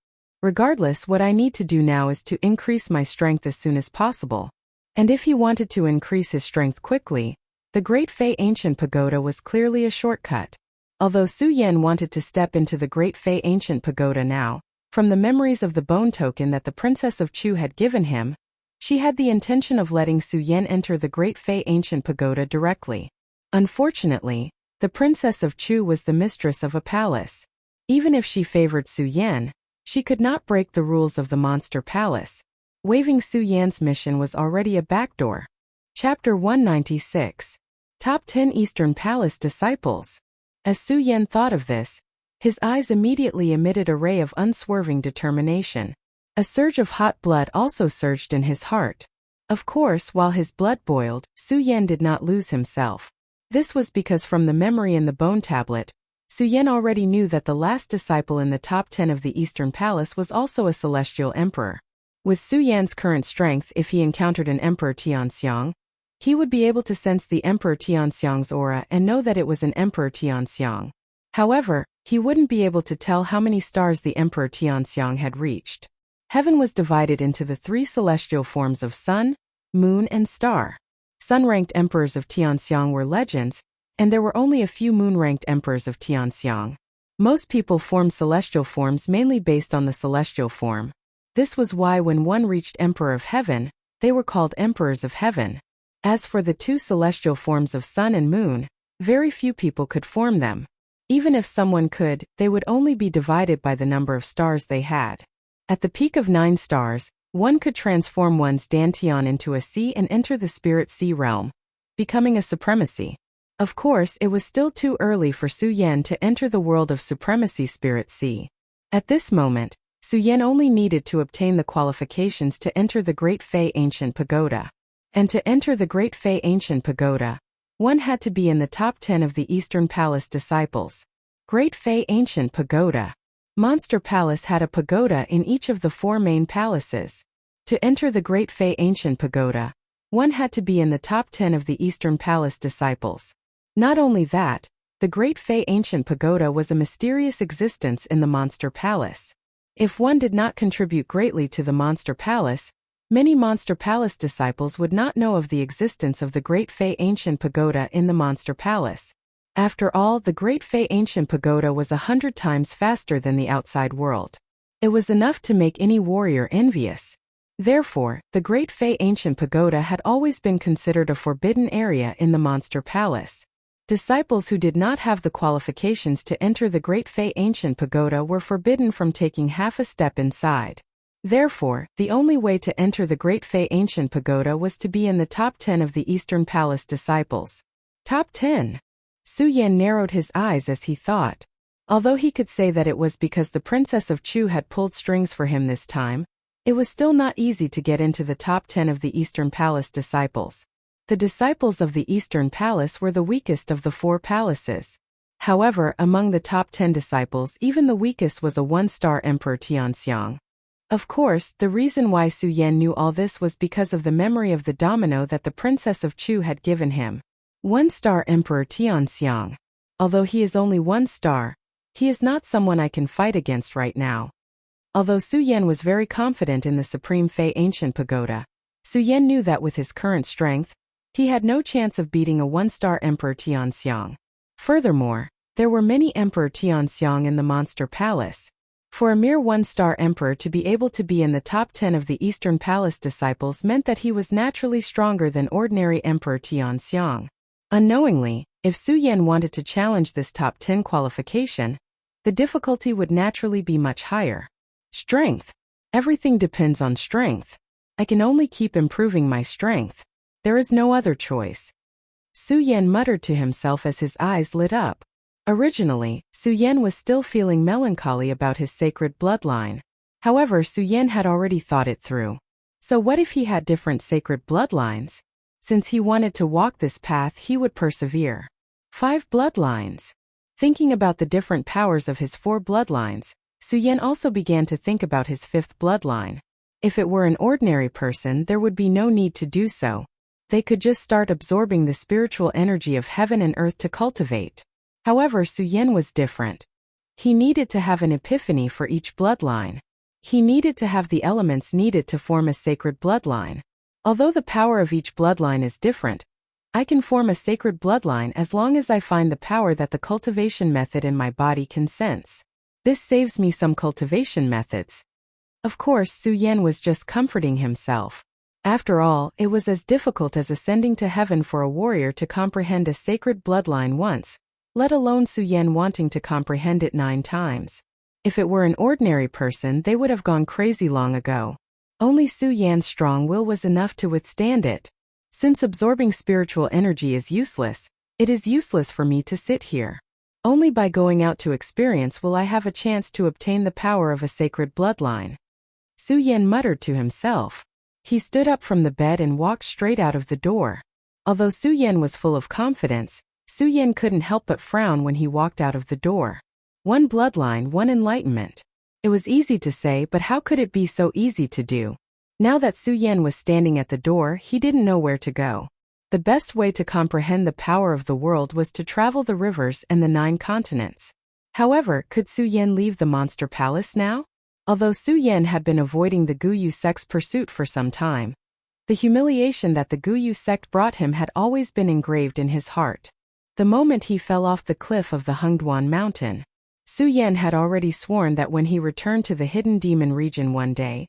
Regardless, what I need to do now is to increase my strength as soon as possible." And if he wanted to increase his strength quickly, the Great Fei Ancient Pagoda was clearly a shortcut. Although Su Yan wanted to step into the Great Fei Ancient Pagoda now, from the memories of the bone token that the Princess of Chu had given him, she had the intention of letting Su Yan enter the Great Fei Ancient Pagoda directly. Unfortunately, the Princess of Chu was the mistress of a palace. Even if she favored Su Yan, she could not break the rules of the Monster Palace. Waiving Su Yan's mission was already a backdoor. Chapter 196. Top 10 Eastern Palace Disciples. As Su Yan thought of this, his eyes immediately emitted a ray of unswerving determination. A surge of hot blood also surged in his heart. Of course, while his blood boiled, Su Yan did not lose himself. This was because from the memory in the bone tablet, Su Yan already knew that the last disciple in the top 10 of the Eastern Palace was also a celestial emperor. With Su Yan's current strength, if he encountered an Emperor Tianxiang, he would be able to sense the Emperor Tianxiang's aura and know that it was an Emperor Tianxiang. However, he wouldn't be able to tell how many stars the Emperor Tianxiang had reached. Heaven was divided into the three celestial forms of sun, moon, and star. Sun-ranked emperors of Tianxiang were legends, and there were only a few moon-ranked emperors of Tianxiang. Most people formed celestial forms mainly based on the celestial form. This was why when one reached Emperor of Heaven, they were called Emperors of Heaven. As for the two celestial forms of sun and moon, very few people could form them. Even if someone could, they would only be divided by the number of stars they had. At the peak of 9 stars, one could transform one's Dantian into a sea and enter the spirit sea realm, becoming a supremacy. Of course, it was still too early for Su Yan to enter the world of supremacy spirit sea. At this moment, Su Yan only needed to obtain the qualifications to enter the Great Fei Ancient Pagoda. And to enter the Great Fei Ancient Pagoda, one had to be in the top 10 of the Eastern Palace disciples. Great Fei Ancient Pagoda. Monster Palace had a pagoda in each of the 4 main palaces. To enter the Great Fei Ancient Pagoda, one had to be in the top 10 of the Eastern Palace disciples. Not only that, the Great Fei Ancient Pagoda was a mysterious existence in the Monster Palace. If one did not contribute greatly to the Monster Palace, many Monster Palace disciples would not know of the existence of the Great Fei Ancient Pagoda in the Monster Palace. After all, the Great Fei Ancient Pagoda was 100 times faster than the outside world. It was enough to make any warrior envious. Therefore, the Great Fei Ancient Pagoda had always been considered a forbidden area in the Monster Palace. Disciples who did not have the qualifications to enter the Great Fei Ancient Pagoda were forbidden from taking half a step inside. Therefore, the only way to enter the Great Fei Ancient Pagoda was to be in the top 10 of the Eastern Palace disciples. Top 10. Su Yan narrowed his eyes as he thought. Although he could say that it was because the Princess of Chu had pulled strings for him this time, it was still not easy to get into the top 10 of the Eastern Palace disciples. The disciples of the Eastern Palace were the weakest of the 4 palaces. However, among the top 10 disciples, even the weakest was a 1-star Emperor Tianxiang. Of course, the reason why Su Yan knew all this was because of the memory of the domino that the Princess of Chu had given him. 1-star Emperor Tianxiang. Although he is only 1 star, he is not someone I can fight against right now. Although Su Yan was very confident in the Supreme Fei Ancient Pagoda, Su Yan knew that with his current strength, he had no chance of beating a 1-star Emperor Tianxiang. Furthermore, there were many Emperor Tianxiang in the Monster Palace. For a mere 1-star emperor to be able to be in the top 10 of the Eastern Palace disciples meant that he was naturally stronger than ordinary Emperor Tianxiang. Unknowingly, if Su Yan wanted to challenge this top 10 qualification, the difficulty would naturally be much higher. Strength. Everything depends on strength. I can only keep improving my strength. There is no other choice. Su Yan muttered to himself as his eyes lit up. Originally, Su Yan was still feeling melancholy about his sacred bloodline. However, Su Yan had already thought it through. So what if he had different sacred bloodlines? Since he wanted to walk this path, he would persevere. 5 bloodlines. Thinking about the different powers of his 4 bloodlines, Su Yan also began to think about his 5th bloodline. If it were an ordinary person, there would be no need to do so. They could just start absorbing the spiritual energy of heaven and earth to cultivate. However, Su Yan was different. He needed to have an epiphany for each bloodline. He needed to have the elements needed to form a sacred bloodline. Although the power of each bloodline is different, I can form a sacred bloodline as long as I find the power that the cultivation method in my body can sense. This saves me some cultivation methods. Of course, Su Yan was just comforting himself. After all, it was as difficult as ascending to heaven for a warrior to comprehend a sacred bloodline once, let alone Su Yan wanting to comprehend it 9 times. If it were an ordinary person, they would have gone crazy long ago. Only Su Yan's strong will was enough to withstand it. Since absorbing spiritual energy is useless, it is useless for me to sit here. Only by going out to experience will I have a chance to obtain the power of a sacred bloodline. Su Yan muttered to himself. He stood up from the bed and walked straight out of the door. Although Su Yan was full of confidence, Su Yan couldn't help but frown when he walked out of the door. One bloodline, one enlightenment. It was easy to say, but how could it be so easy to do? Now that Su Yan was standing at the door, he didn't know where to go. The best way to comprehend the power of the world was to travel the rivers and the 9 continents. However, could Su Yan leave the monster palace now? Although Su Yan had been avoiding the Guyu sect's pursuit for some time, the humiliation that the Guyu sect brought him had always been engraved in his heart. The moment he fell off the cliff of the Hengduan mountain, Su Yan had already sworn that when he returned to the hidden demon region one day,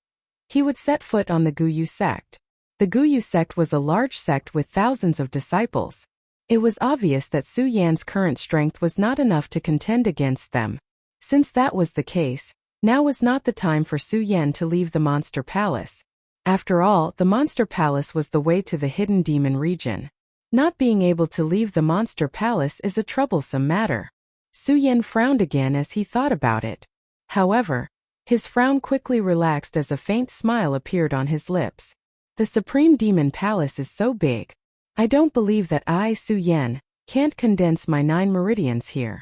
he would set foot on the Guyu sect. The Guyu sect was a large sect with thousands of disciples. It was obvious that Su Yan's current strength was not enough to contend against them. Since that was the case, now was not the time for Su Yan to leave the monster palace. After all, the monster palace was the way to the hidden demon region. Not being able to leave the monster palace is a troublesome matter. Su Yan frowned again as he thought about it. However, his frown quickly relaxed as a faint smile appeared on his lips. The Supreme Demon Palace is so big. I don't believe that I, Su Yan, can't condense my 9 meridians here.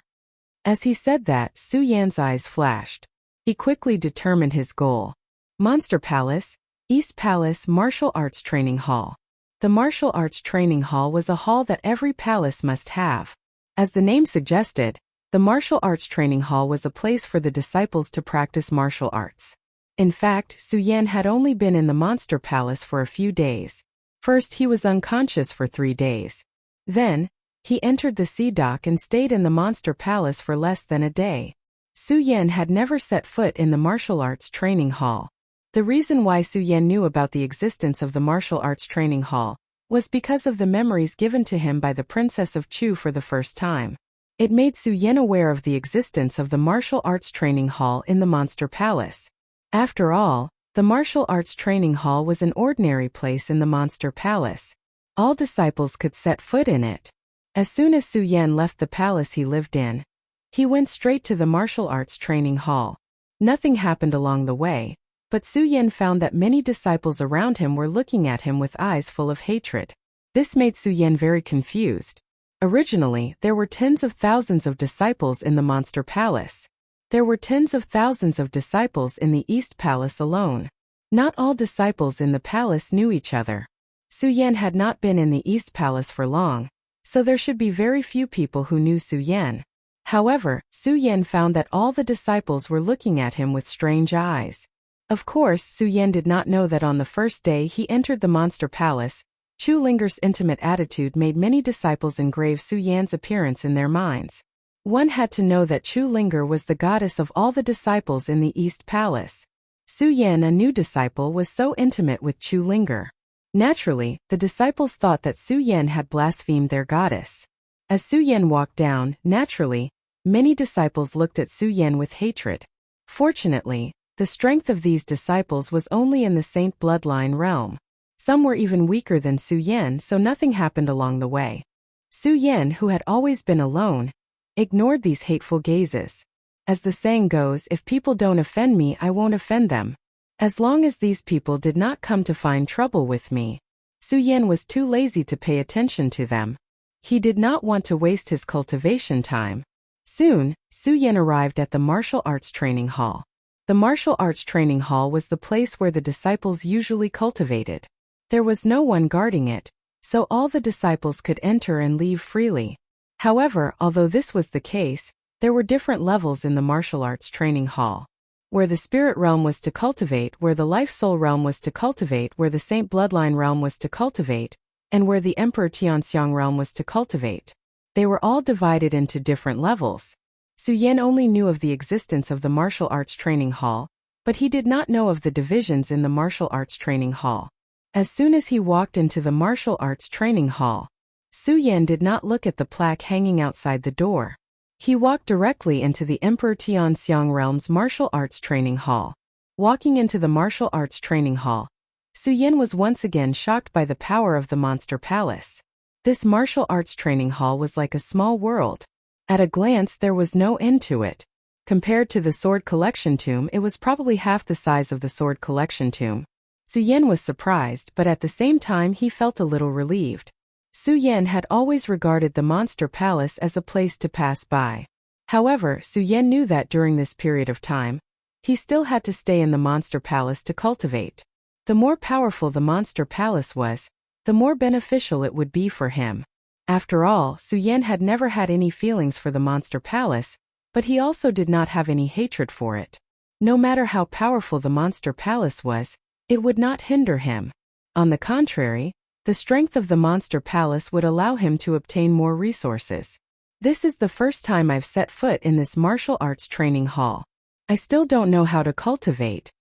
As he said that, Su Yan's eyes flashed. He quickly determined his goal. Monster Palace, East Palace Martial Arts Training Hall. The Martial Arts Training Hall was a hall that every palace must have. As the name suggested, the Martial Arts Training Hall was a place for the disciples to practice martial arts. In fact, Su Yan had only been in the Monster Palace for a few days. First, he was unconscious for 3 days. Then, he entered the sea dock and stayed in the Monster Palace for less than a day. Su Yan had never set foot in the Martial Arts Training Hall. The reason why Su Yan knew about the existence of the Martial Arts Training Hall was because of the memories given to him by the Princess of Chu for the first time. It made Su Yan aware of the existence of the Martial Arts Training Hall in the Monster Palace. After all, the Martial Arts Training Hall was an ordinary place in the Monster Palace. All disciples could set foot in it. As soon as Su Yan left the palace he lived in, he went straight to the Martial Arts Training Hall. Nothing happened along the way, but Su Yan found that many disciples around him were looking at him with eyes full of hatred. This made Su Yan very confused. Originally, there were tens of thousands of disciples in the Monster Palace. There were tens of thousands of disciples in the East Palace alone. Not all disciples in the palace knew each other. Su Yan had not been in the East Palace for long, so there should be very few people who knew Su Yan. However, Su Yan found that all the disciples were looking at him with strange eyes. Of course, Su Yan did not know that on the first day he entered the Monster Palace, Chu Linger's intimate attitude made many disciples engrave Su Yan's appearance in their minds. One had to know that Chu Linger was the goddess of all the disciples in the East Palace. Su Yan, a new disciple, was so intimate with Chu Linger. Naturally, the disciples thought that Su Yan had blasphemed their goddess. As Su Yan walked down, naturally, many disciples looked at Su Yan with hatred. Fortunately, the strength of these disciples was only in the saint bloodline realm. Some were even weaker than Su Yan, so nothing happened along the way. Su Yan, who had always been alone, ignored these hateful gazes. As the saying goes, if people don't offend me, I won't offend them. As long as these people did not come to find trouble with me, Su Yan was too lazy to pay attention to them. He did not want to waste his cultivation time. Soon, Su Yan arrived at the Martial Arts Training Hall. The Martial Arts Training Hall was the place where the disciples usually cultivated. There was no one guarding it, so all the disciples could enter and leave freely. However, although this was the case, there were different levels in the martial arts training hall. Where the spirit realm was to cultivate, where the life-soul realm was to cultivate, where the saint bloodline realm was to cultivate, and where the emperor Tianxiang realm was to cultivate. They were all divided into different levels. Su Yan only knew of the existence of the martial arts training hall, but he did not know of the divisions in the martial arts training hall. As soon as he walked into the martial arts training hall, Su Yan did not look at the plaque hanging outside the door. He walked directly into the Emperor Tianxiang realm's martial arts training hall. Walking into the martial arts training hall, Su Yan was once again shocked by the power of the monster palace. This martial arts training hall was like a small world. At a glance, there was no end to it. Compared to the sword collection tomb, it was probably half the size of the sword collection tomb. Su Yan was surprised, but at the same time he felt a little relieved. Su Yan had always regarded the monster palace as a place to pass by. However, Su Yan knew that during this period of time, he still had to stay in the monster palace to cultivate. The more powerful the monster palace was, the more beneficial it would be for him. After all, Su Yan had never had any feelings for the monster palace, but he also did not have any hatred for it. No matter how powerful the monster palace was, it would not hinder him. On the contrary, the strength of the monster palace would allow him to obtain more resources. This is the first time I've set foot in this martial arts training hall. I still don't know how to cultivate.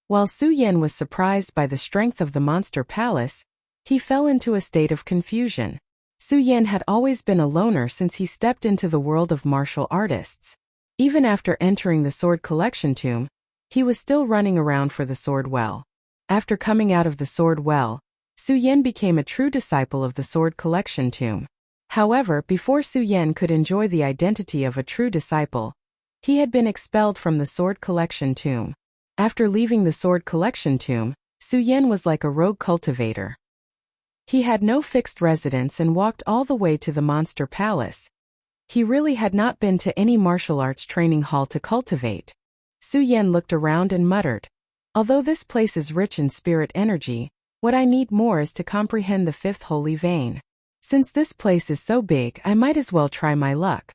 While Su Yan was surprised by the strength of the monster palace, he fell into a state of confusion. Su Yan had always been a loner since he stepped into the world of martial artists. Even after entering the sword collection tomb, he was still running around for the sword well. After coming out of the sword well, Su Yan became a true disciple of the sword collection tomb. However, before Su Yan could enjoy the identity of a true disciple, he had been expelled from the sword collection tomb. After leaving the sword collection tomb, Su Yan was like a rogue cultivator. He had no fixed residence and walked all the way to the monster palace. He really had not been to any martial arts training hall to cultivate. Su Yan looked around and muttered, "Although this place is rich in spirit energy, what I need more is to comprehend the fifth holy vein. Since this place is so big, I might as well try my luck."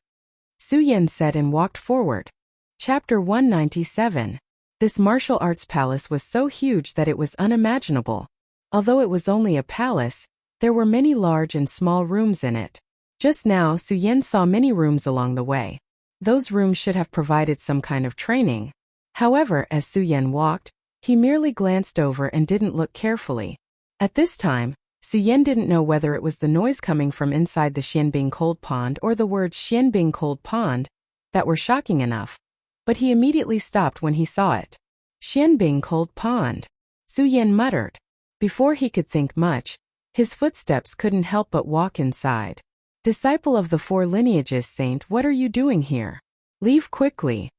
Su Yan said and walked forward. Chapter 197. This martial arts palace was so huge that it was unimaginable. Although it was only a palace, there were many large and small rooms in it. Just now, Su Yan saw many rooms along the way. Those rooms should have provided some kind of training. However, as Su Yan walked, he merely glanced over and didn't look carefully. At this time, Su Yan didn't know whether it was the noise coming from inside the Xianbing Cold Pond or the words Xianbing Cold Pond that were shocking enough. But he immediately stopped when he saw it. Xianbing Cold Pond. Su Yan muttered. Before he could think much, his footsteps couldn't help but walk inside. "Disciple of the four lineages, Saint, what are you doing here? Leave quickly."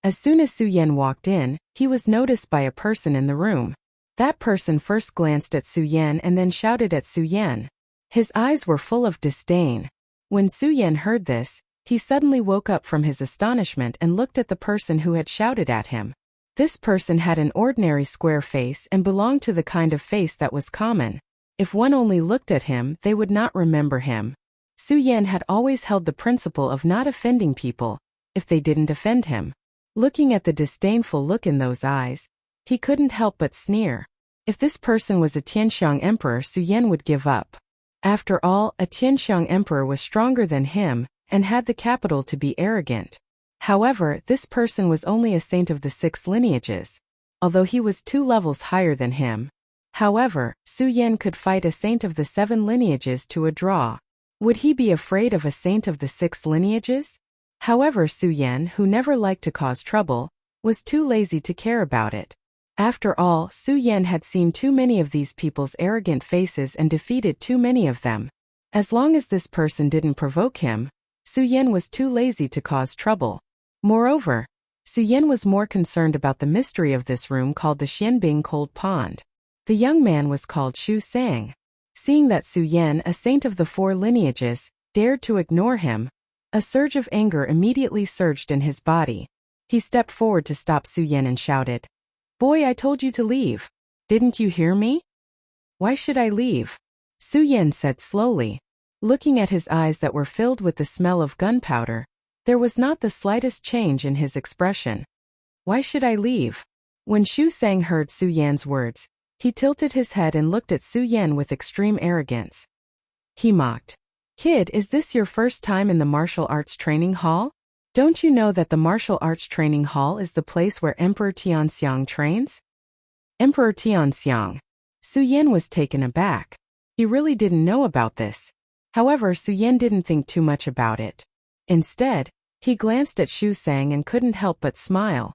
As soon as Su Yan walked in, he was noticed by a person in the room. That person first glanced at Su Yan and then shouted at Su Yan. His eyes were full of disdain. When Su Yan heard this, he suddenly woke up from his astonishment and looked at the person who had shouted at him. This person had an ordinary square face and belonged to the kind of face that was common. If one only looked at him, they would not remember him. Su Yan had always held the principle of not offending people if they didn't offend him. Looking at the disdainful look in those eyes, he couldn't help but sneer. If this person was a Tianxiang emperor, Su Yan would give up. After all, a Tianxiang emperor was stronger than him and had the capital to be arrogant. However, this person was only a saint of the 6 lineages, although he was 2 levels higher than him. However, Su Yan could fight a saint of the 7 lineages to a draw. Would he be afraid of a saint of the 6 lineages? However, Su Yan, who never liked to cause trouble, was too lazy to care about it. After all, Su Yan had seen too many of these people's arrogant faces and defeated too many of them. As long as this person didn't provoke him, Su Yan was too lazy to cause trouble. Moreover, Su Yan was more concerned about the mystery of this room called the Xianbing Cold Pond. The young man was called Xu Sang. Seeing that Su Yan, a saint of the 4 lineages, dared to ignore him, a surge of anger immediately surged in his body. He stepped forward to stop Su Yan and shouted, "Boy, I told you to leave. Didn't you hear me? Why should I leave?" Su Yan said slowly. Looking at his eyes that were filled with the smell of gunpowder, there was not the slightest change in his expression. Why should I leave? When Shu Sang heard Su Yan's words, he tilted his head and looked at Su Yan with extreme arrogance. He mocked. Kid, is this your first time in the martial arts training hall? Don't you know that the martial arts training hall is the place where Emperor Tianxiang trains? Emperor Tianxiang. Su Yan was taken aback. He really didn't know about this. However, Su Yan didn't think too much about it. Instead, he glanced at Shu Sang and couldn't help but smile.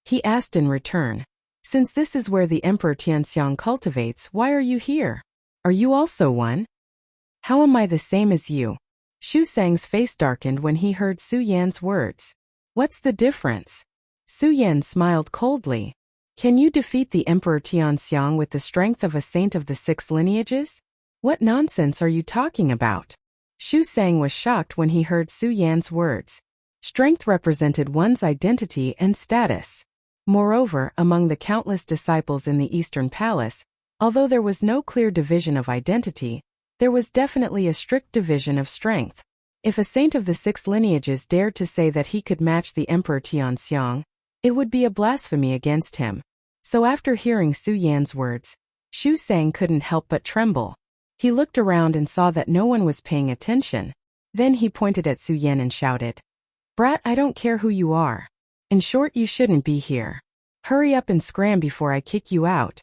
He asked in return, since this is where the Emperor Tianxiang cultivates, why are you here? Are you also one? How am I the same as you? Shu Sang's face darkened when he heard Su Yan's words. What's the difference? Su Yan smiled coldly. Can you defeat the Emperor Tianxiang with the strength of a saint of the 6 lineages? What nonsense are you talking about? Shu Sang was shocked when he heard Su Yan's words. Strength represented one's identity and status. Moreover, among the countless disciples in the Eastern Palace, although there was no clear division of identity, there was definitely a strict division of strength. If a saint of the 6 lineages dared to say that he could match the Emperor Tianxiang, it would be a blasphemy against him. So after hearing Su Yan's words, Shu Sang couldn't help but tremble. He looked around and saw that no one was paying attention. Then he pointed at Su Yan and shouted, Brat, I don't care who you are. In short, you shouldn't be here. Hurry up and scram before I kick you out.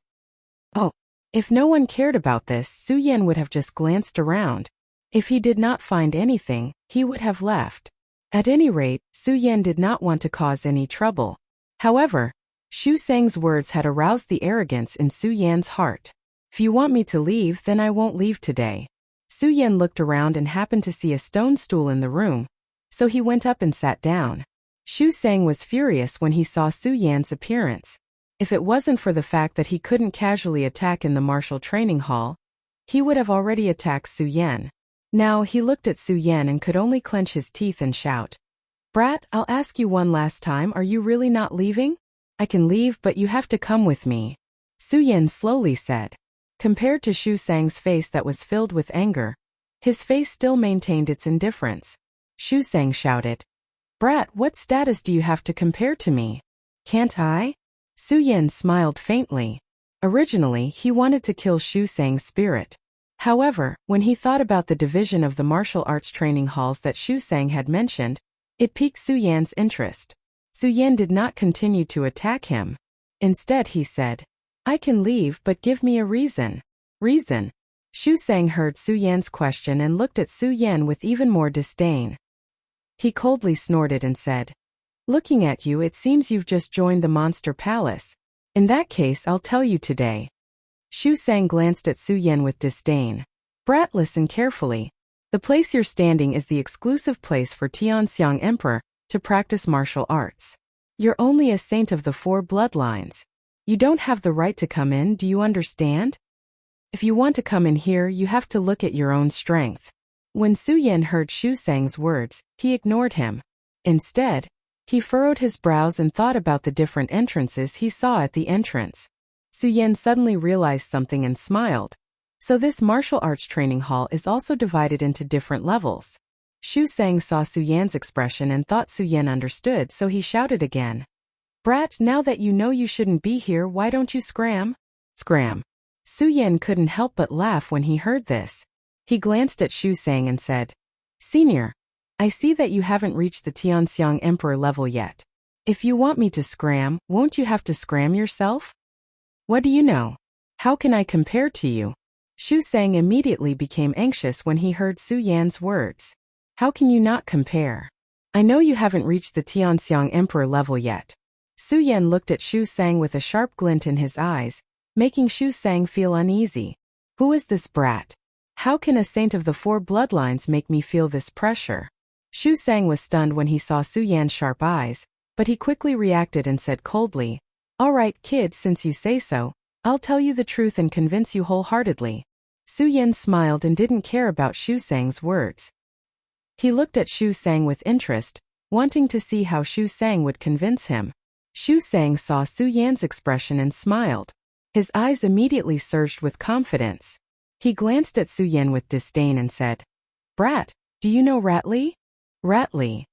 Oh. If no one cared about this, Su Yan would have just glanced around. If he did not find anything, he would have left. At any rate, Su Yan did not want to cause any trouble. However, Shu Sang's words had aroused the arrogance in Su Yan's heart. If you want me to leave, then I won't leave today. Su Yan looked around and happened to see a stone stool in the room, so he went up and sat down. Shu Sang was furious when he saw Su Yan's appearance. If it wasn't for the fact that he couldn't casually attack in the martial training hall, he would have already attacked Su Yan. Now he looked at Su Yan and could only clench his teeth and shout, Brat, I'll ask you one last time, are you really not leaving? I can leave, but you have to come with me. Su Yan slowly said. Compared to Shu Sang's face that was filled with anger, his face still maintained its indifference. Shu Sang shouted, Brat, what status do you have to compare to me? Can't I? Su Yan smiled faintly. Originally, he wanted to kill Shu Sang's spirit. However, when he thought about the division of the martial arts training halls that Shu Sang had mentioned, it piqued Su Yan's interest. Su Yan did not continue to attack him. Instead, he said, I can leave, but give me a reason. Reason? Shu Sang heard Su Yan's question and looked at Su Yan with even more disdain. He coldly snorted and said, Looking at you, it seems you've just joined the monster palace. In that case, I'll tell you today. Shu Sang glanced at Su Yan with disdain. Brat, listen carefully. The place you're standing is the exclusive place for Tianxiang Emperor to practice martial arts. You're only a saint of the 4 bloodlines. You don't have the right to come in, do you understand? If you want to come in here, you have to look at your own strength. When Su Yan heard Shu Sang's words, he ignored him. Instead, he furrowed his brows and thought about the different entrances he saw at the entrance. Su Yan suddenly realized something and smiled. So this martial arts training hall is also divided into different levels. Shu Sang saw Su Yan's expression and thought Su Yan understood, so he shouted again. Brat, now that you know you shouldn't be here, why don't you scram? Scram. Su Yan couldn't help but laugh when he heard this. He glanced at Shu Sang and said, Senior, I see that you haven't reached the Tianxiang Emperor level yet. If you want me to scram, won't you have to scram yourself? What do you know? How can I compare to you? Shu Sang immediately became anxious when he heard Su Yan's words. How can you not compare? I know you haven't reached the Tianxiang Emperor level yet. Su Yan looked at Shu Sang with a sharp glint in his eyes, making Shu Sang feel uneasy. Who is this brat? How can a saint of the 4 bloodlines make me feel this pressure? Shu Sang was stunned when he saw Su Yan's sharp eyes, but he quickly reacted and said coldly, All right, kid, since you say so, I'll tell you the truth and convince you wholeheartedly. Su Yan smiled and didn't care about Shu Sang's words. He looked at Shu Sang with interest, wanting to see how Shu Sang would convince him. Shu Sang saw Su Yan's expression and smiled. His eyes immediately surged with confidence. He glanced at Su Yan with disdain and said, "Brat, do you know Ratli?" Ratli.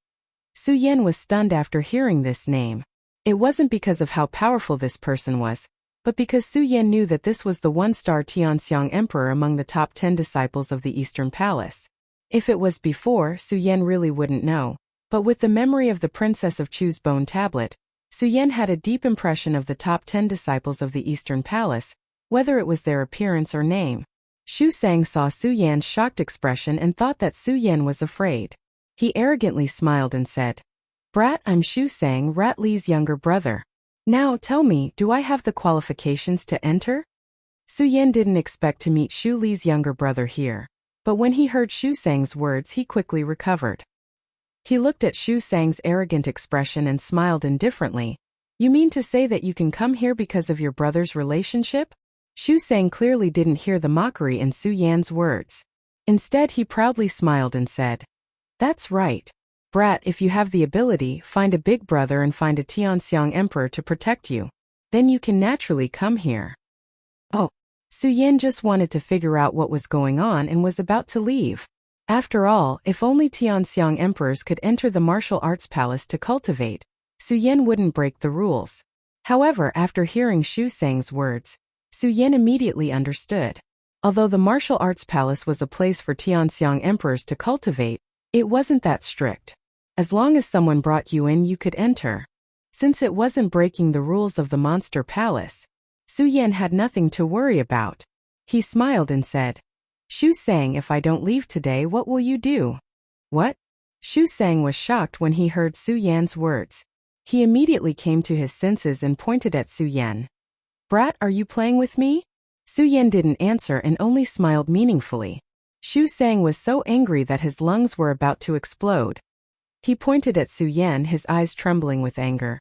Su Yan was stunned after hearing this name. It wasn't because of how powerful this person was, but because Su Yan knew that this was the one-star Tianxiang emperor among the top 10 disciples of the Eastern Palace. If it was before, Su Yan really wouldn't know. But with the memory of the Princess of Chu's bone tablet, Su Yan had a deep impression of the top 10 disciples of the Eastern Palace, whether it was their appearance or name. Xu Sang saw Su Yan's shocked expression and thought that Su Yan was afraid. He arrogantly smiled and said, "Brat, I'm Xu Sang, Ratli's younger brother. Now tell me, do I have the qualifications to enter?" Su Yan didn't expect to meet Xu Li's younger brother here, but when he heard Xu Sang's words he quickly recovered. He looked at Xu Sang's arrogant expression and smiled indifferently. "You mean to say that you can come here because of your brother's relationship?" Xu Sang clearly didn't hear the mockery in Su Yan's words. Instead he proudly smiled and said, "That's right. Brat, if you have the ability, find a big brother and find a Tianxiang emperor to protect you. Then you can naturally come here." Oh. Su Yan just wanted to figure out what was going on and was about to leave. After all, if only Tianxiang emperors could enter the martial arts palace to cultivate, Su Yan wouldn't break the rules. However, after hearing Xu Sang's words, Su Yan immediately understood. Although the martial arts palace was a place for Tianxiang emperors to cultivate, it wasn't that strict. As long as someone brought you in, you could enter. Since it wasn't breaking the rules of the monster palace, Su Yan had nothing to worry about. He smiled and said, "Xu Sang, if I don't leave today, what will you do?" "What?" Xu Sang was shocked when he heard Su Yan's words. He immediately came to his senses and pointed at Su Yan. "Brat, are you playing with me?" Su Yan didn't answer and only smiled meaningfully. Xu Sang was so angry that his lungs were about to explode. He pointed at Su Yan, his eyes trembling with anger.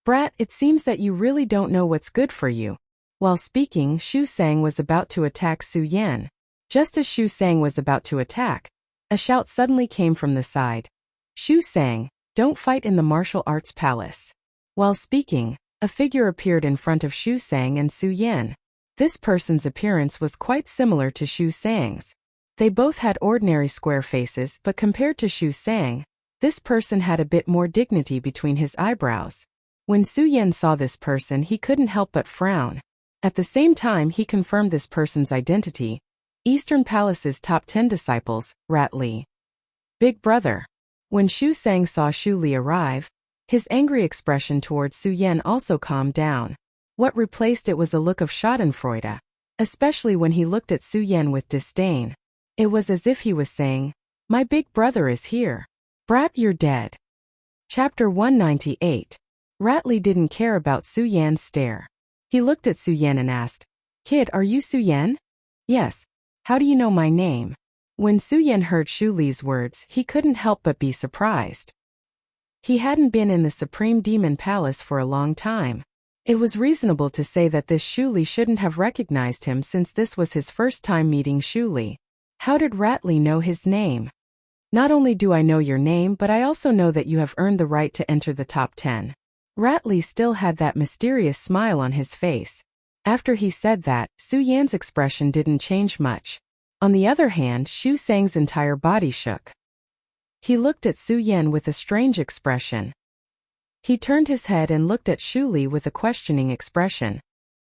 "Brat, it seems that you really don't know what's good for you." While speaking, Xu Sang was about to attack Su Yan. Just as Xu Sang was about to attack, a shout suddenly came from the side. "Xu Sang, don't fight in the martial arts palace." While speaking, a figure appeared in front of Xu Sang and Su Yan. This person's appearance was quite similar to Xu Sang's. They both had ordinary square faces, but compared to Xu Sang, this person had a bit more dignity between his eyebrows. When Su Yan saw this person, he couldn't help but frown. At the same time, he confirmed this person's identity: Eastern Palace's top 10 disciples, Rat Li. Big brother. When Xu Sang saw Xu Li arrive, his angry expression towards Su Yan also calmed down. What replaced it was a look of schadenfreude, especially when he looked at Su Yan with disdain. It was as if he was saying, "My big brother is here. Brat, you're dead." Chapter 198. Rat Li didn't care about Su Yan's stare. He looked at Su Yan and asked, "Kid, are you Su Yan?" "Yes. How do you know my name?" When Su Yan heard Xu Li's words, he couldn't help but be surprised. He hadn't been in the Supreme Demon Palace for a long time. It was reasonable to say that this Xu Li shouldn't have recognized him since this was his first time meeting Xu Li. How did Rat Li know his name? "Not only do I know your name, but I also know that you have earned the right to enter the top 10. Rat Li still had that mysterious smile on his face. After he said that, Su Yan's expression didn't change much. On the other hand, Xu Sang's entire body shook. He looked at Su Yan with a strange expression. He turned his head and looked at Xu Li with a questioning expression.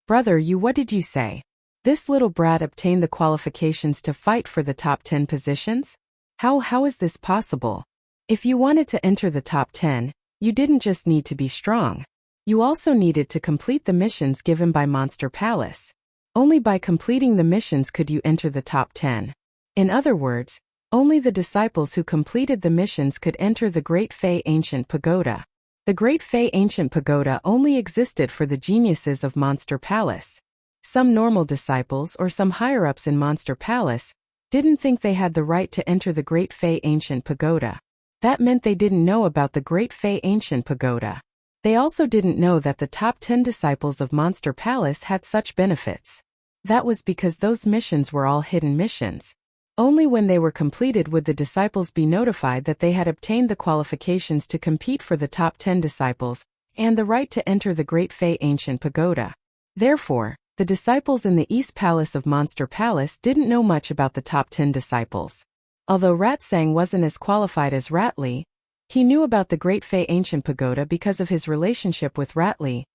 "Brother, what did you say? This little brat obtained the qualifications to fight for the top 10 positions? How is this possible? If you wanted to enter the top 10, you didn't just need to be strong. You also needed to complete the missions given by Monster Palace. Only by completing the missions could you enter the top 10. In other words, only the disciples who completed the missions could enter the Great Fei Ancient Pagoda. The Great Fei Ancient Pagoda only existed for the geniuses of Monster Palace. Some normal disciples or some higher-ups in Monster Palace didn't think they had the right to enter the Great Fei Ancient Pagoda. That meant they didn't know about the Great Fei Ancient Pagoda. They also didn't know that the top 10 disciples of Monster Palace had such benefits. That was because those missions were all hidden missions. Only when they were completed would the disciples be notified that they had obtained the qualifications to compete for the top 10 disciples and the right to enter the Great Fei Ancient Pagoda. Therefore, The disciples in the East Palace of Monster Palace didn't know much about the top 10 disciples. Although Ratsang wasn't as qualified as Ratli, he knew about the Great Fey Ancient Pagoda because of his relationship with Ratli.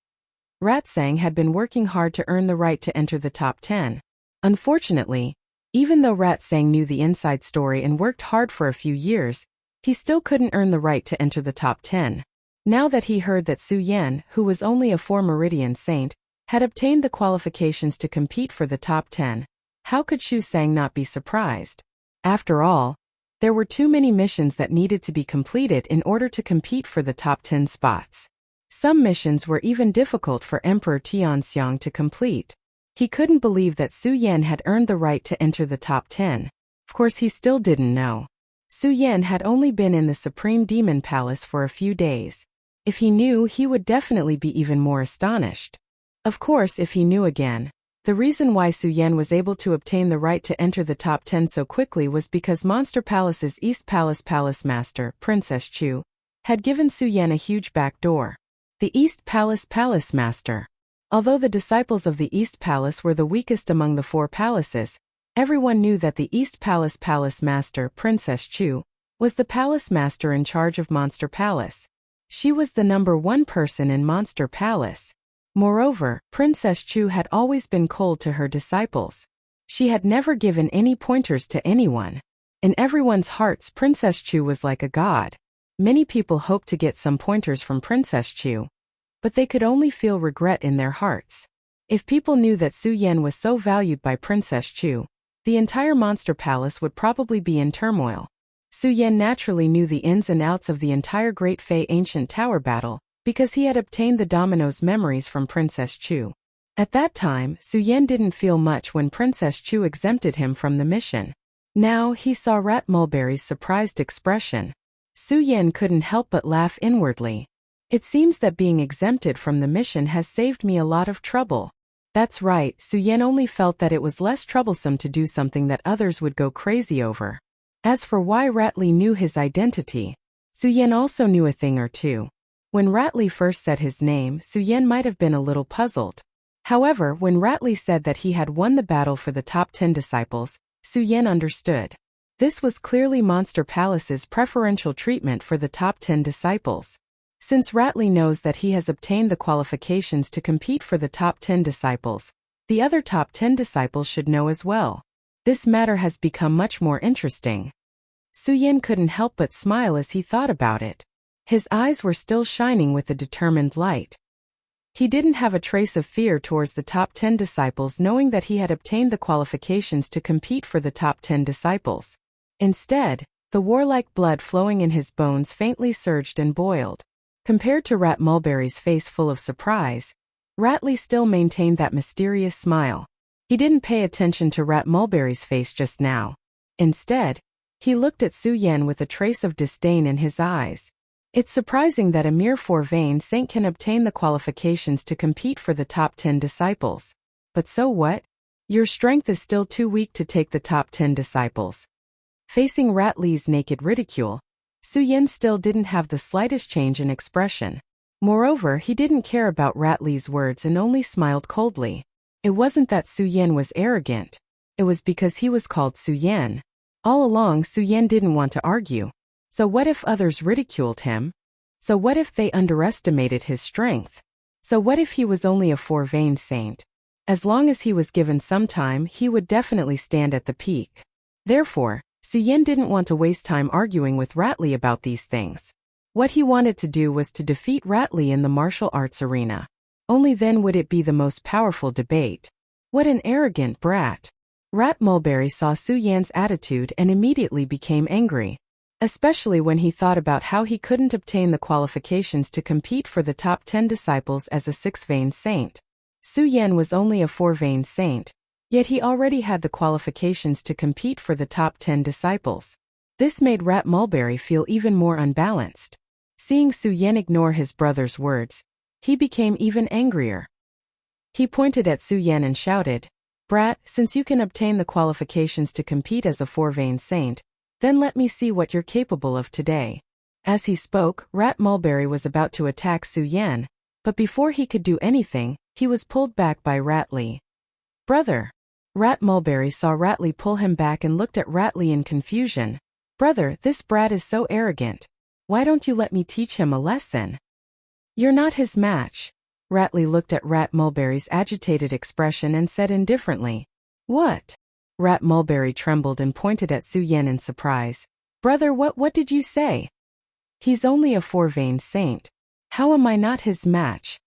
Ratsang had been working hard to earn the right to enter the top 10. Unfortunately, even though Ratsang knew the inside story and worked hard for a few years, he still couldn't earn the right to enter the top 10. Now that he heard that Su Yan, who was only a 4 Meridian saint, had obtained the qualifications to compete for the top 10, how could Shu Sang not be surprised? After all, there were too many missions that needed to be completed in order to compete for the top 10 spots. Some missions were even difficult for Emperor Tianxiang to complete. He couldn't believe that Su Yan had earned the right to enter the top 10. Of course, he still didn't know. Su Yan had only been in the Supreme Demon Palace for a few days. If he knew, he would definitely be even more astonished. Of course, if he knew again, the reason why Su Yan was able to obtain the right to enter the top 10 so quickly was because Monster Palace's East Palace Palace Master, Princess Chu, had given Su Yan a huge back door. The East Palace Palace Master. Although the disciples of the East Palace were the weakest among the 4 palaces, everyone knew that the East Palace Palace Master, Princess Chu, was the palace master in charge of Monster Palace. She was the #1 person in Monster Palace. Moreover, Princess Chu had always been cold to her disciples. She had never given any pointers to anyone. In everyone's hearts, Princess Chu was like a god. Many people hoped to get some pointers from Princess Chu, but they could only feel regret in their hearts. If people knew that Su Yan was so valued by Princess Chu, the entire Monster Palace would probably be in turmoil. Su Yan naturally knew the ins and outs of the entire Great Fey Ancient Tower battle, because he had obtained the dominoes memories from Princess Chu. At that time, Su Yan didn't feel much when Princess Chu exempted him from the mission. Now he saw Rat Mulberry's surprised expression. Su Yan couldn't help but laugh inwardly. It seems that being exempted from the mission has saved me a lot of trouble. That's right, Su Yan only felt that it was less troublesome to do something that others would go crazy over. As for why Ratli knew his identity, Su Yan also knew a thing or two. When Ratli first said his name, Su Yan might have been a little puzzled. However, when Ratli said that he had won the battle for the top 10 disciples, Su Yan understood. This was clearly Monster Palace's preferential treatment for the top 10 disciples. Since Ratli knows that he has obtained the qualifications to compete for the top 10 disciples, the other top 10 disciples should know as well. This matter has become much more interesting. Su Yan couldn't help but smile as he thought about it. His eyes were still shining with a determined light. He didn't have a trace of fear towards the top 10 disciples, knowing that he had obtained the qualifications to compete for the top 10 disciples. Instead, the warlike blood flowing in his bones faintly surged and boiled. Compared to Rat Mulberry's face full of surprise, Ratli still maintained that mysterious smile. He didn't pay attention to Rat Mulberry's face just now. Instead, he looked at Su Yan with a trace of disdain in his eyes. It's surprising that a mere 4-vein saint can obtain the qualifications to compete for the top 10 disciples. But so what? Your strength is still too weak to take the top 10 disciples. Facing Ratli's naked ridicule, Su Yan still didn't have the slightest change in expression. Moreover, he didn't care about Ratli's words and only smiled coldly. It wasn't that Su Yan was arrogant. It was because he was called Su Yan. All along, Su Yan didn't want to argue. So what if others ridiculed him? So what if they underestimated his strength? So what if he was only a 4-vein saint? As long as he was given some time, he would definitely stand at the peak. Therefore, Su Yan didn't want to waste time arguing with Ratli about these things. What he wanted to do was to defeat Ratli in the martial arts arena. Only then would it be the most powerful debate. What an arrogant brat. Rat Mulberry saw Su Yan's attitude and immediately became angry. Especially when he thought about how he couldn't obtain the qualifications to compete for the top 10 disciples as a 6-vein saint. Su Yan was only a 4-vein saint, yet he already had the qualifications to compete for the top 10 disciples. This made Rat Mulberry feel even more unbalanced. Seeing Su Yan ignore his brother's words, he became even angrier. He pointed at Su Yan and shouted, "Brat, since you can obtain the qualifications to compete as a 4-vein saint, then let me see what you're capable of today." As he spoke, Rat Mulberry was about to attack Su Yan, but before he could do anything, he was pulled back by Ratli. Brother. Rat Mulberry saw Rattly pull him back and looked at Rattly in confusion. Brother, this brat is so arrogant. Why don't you let me teach him a lesson? You're not his match. Rattly looked at Rat Mulberry's agitated expression and said indifferently. What? Rat Mulberry trembled and pointed at Su Yen in surprise. Brother, what did you say? He's only a four-veined saint. How am I not his match?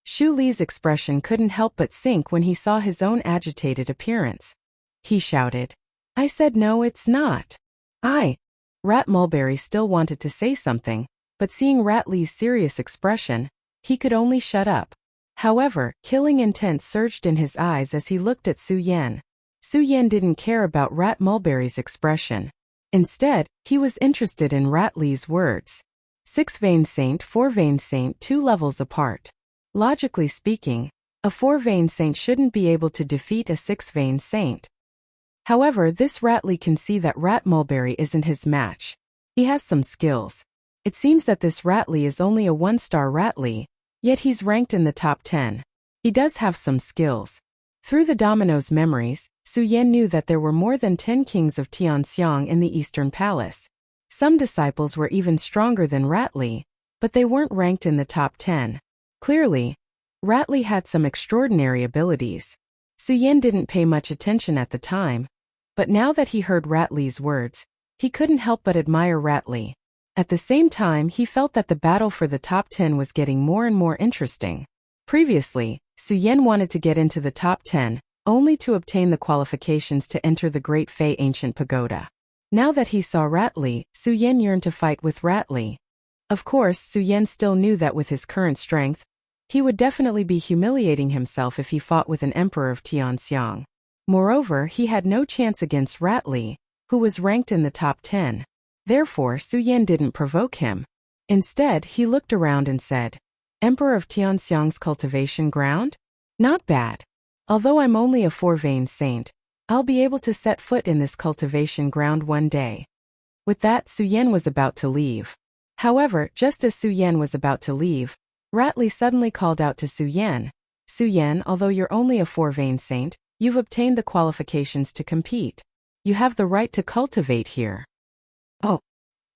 Shu Li's expression couldn't help but sink when he saw his own agitated appearance. He shouted. I said no, it's not. Rat Mulberry still wanted to say something, but seeing Rattly's serious expression, he could only shut up. However, killing intent surged in his eyes as he looked at Su Yen. Su Yen didn't care about Rat Mulberry's expression. Instead, he was interested in Rattly's words. Six-veined saint, four-veined saint, 2 levels apart. Logically speaking, a four-veined saint shouldn't be able to defeat a six-veined saint. However, this Rattly can see that Rat Mulberry isn't his match. He has some skills. It seems that this Rattly is only a 1-star Rattly, yet he's ranked in the top 10. He does have some skills. Through the domino's memories, Su Yen knew that there were more than 10 kings of Tianxiang in the Eastern Palace. Some disciples were even stronger than Rattly, but they weren't ranked in the top 10. Clearly, Rattly had some extraordinary abilities. Su Yen didn't pay much attention at the time, but now that he heard Rattly's words, he couldn't help but admire Rattly. At the same time, he felt that the battle for the top 10 was getting more and more interesting. Previously, Su Yen wanted to get into the top 10, only to obtain the qualifications to enter the Great Fei Ancient Pagoda. Now that he saw Rattly, Su Yen yearned to fight with Rattly. Of course, Su Yen still knew that with his current strength, he would definitely be humiliating himself if he fought with an emperor of Tianxiang. Moreover, he had no chance against Rattly, who was ranked in the top 10. Therefore, Su Yen didn't provoke him. Instead, he looked around and said, Emperor of Tianxiang's cultivation ground? Not bad. Although I'm only a four-veined saint, I'll be able to set foot in this cultivation ground one day. With that, Su Yen was about to leave. However, just as Su Yen was about to leave, Rattly suddenly called out to Su Yen. Su Yen, although you're only a four-veined saint, you've obtained the qualifications to compete. You have the right to cultivate here. Oh.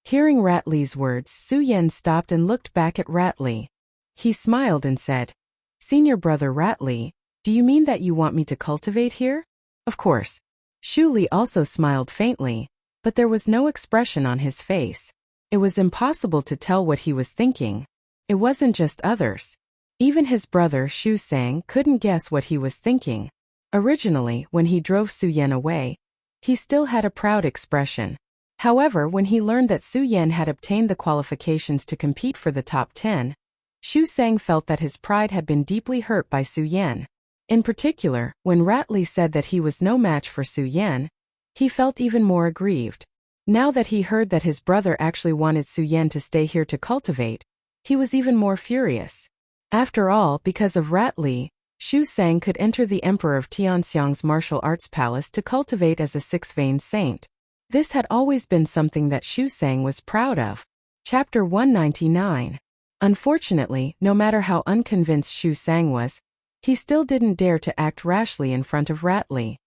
Hearing Rattly's words, Su Yen stopped and looked back at Rattly. He smiled and said, Senior brother Rattly, do you mean that you want me to cultivate here? Of course. Shu Li also smiled faintly, but there was no expression on his face. It was impossible to tell what he was thinking. It wasn't just others. Even his brother Shu Sang couldn't guess what he was thinking. Originally, when he drove Su Yen away, he still had a proud expression. However, when he learned that Su Yen had obtained the qualifications to compete for the top 10, Shu Sang felt that his pride had been deeply hurt by Su Yen. In particular, when Rattly said that he was no match for Su Yen, he felt even more aggrieved. Now that he heard that his brother actually wanted Su Yen to stay here to cultivate, he was even more furious. After all, because of Rattly, Shu Sang could enter the Emperor of Tianxiang's martial arts palace to cultivate as a six-veined saint. This had always been something that Shu Sang was proud of. Chapter 199. Unfortunately, no matter how unconvinced Shu Sang was, he still didn't dare to act rashly in front of Rattly.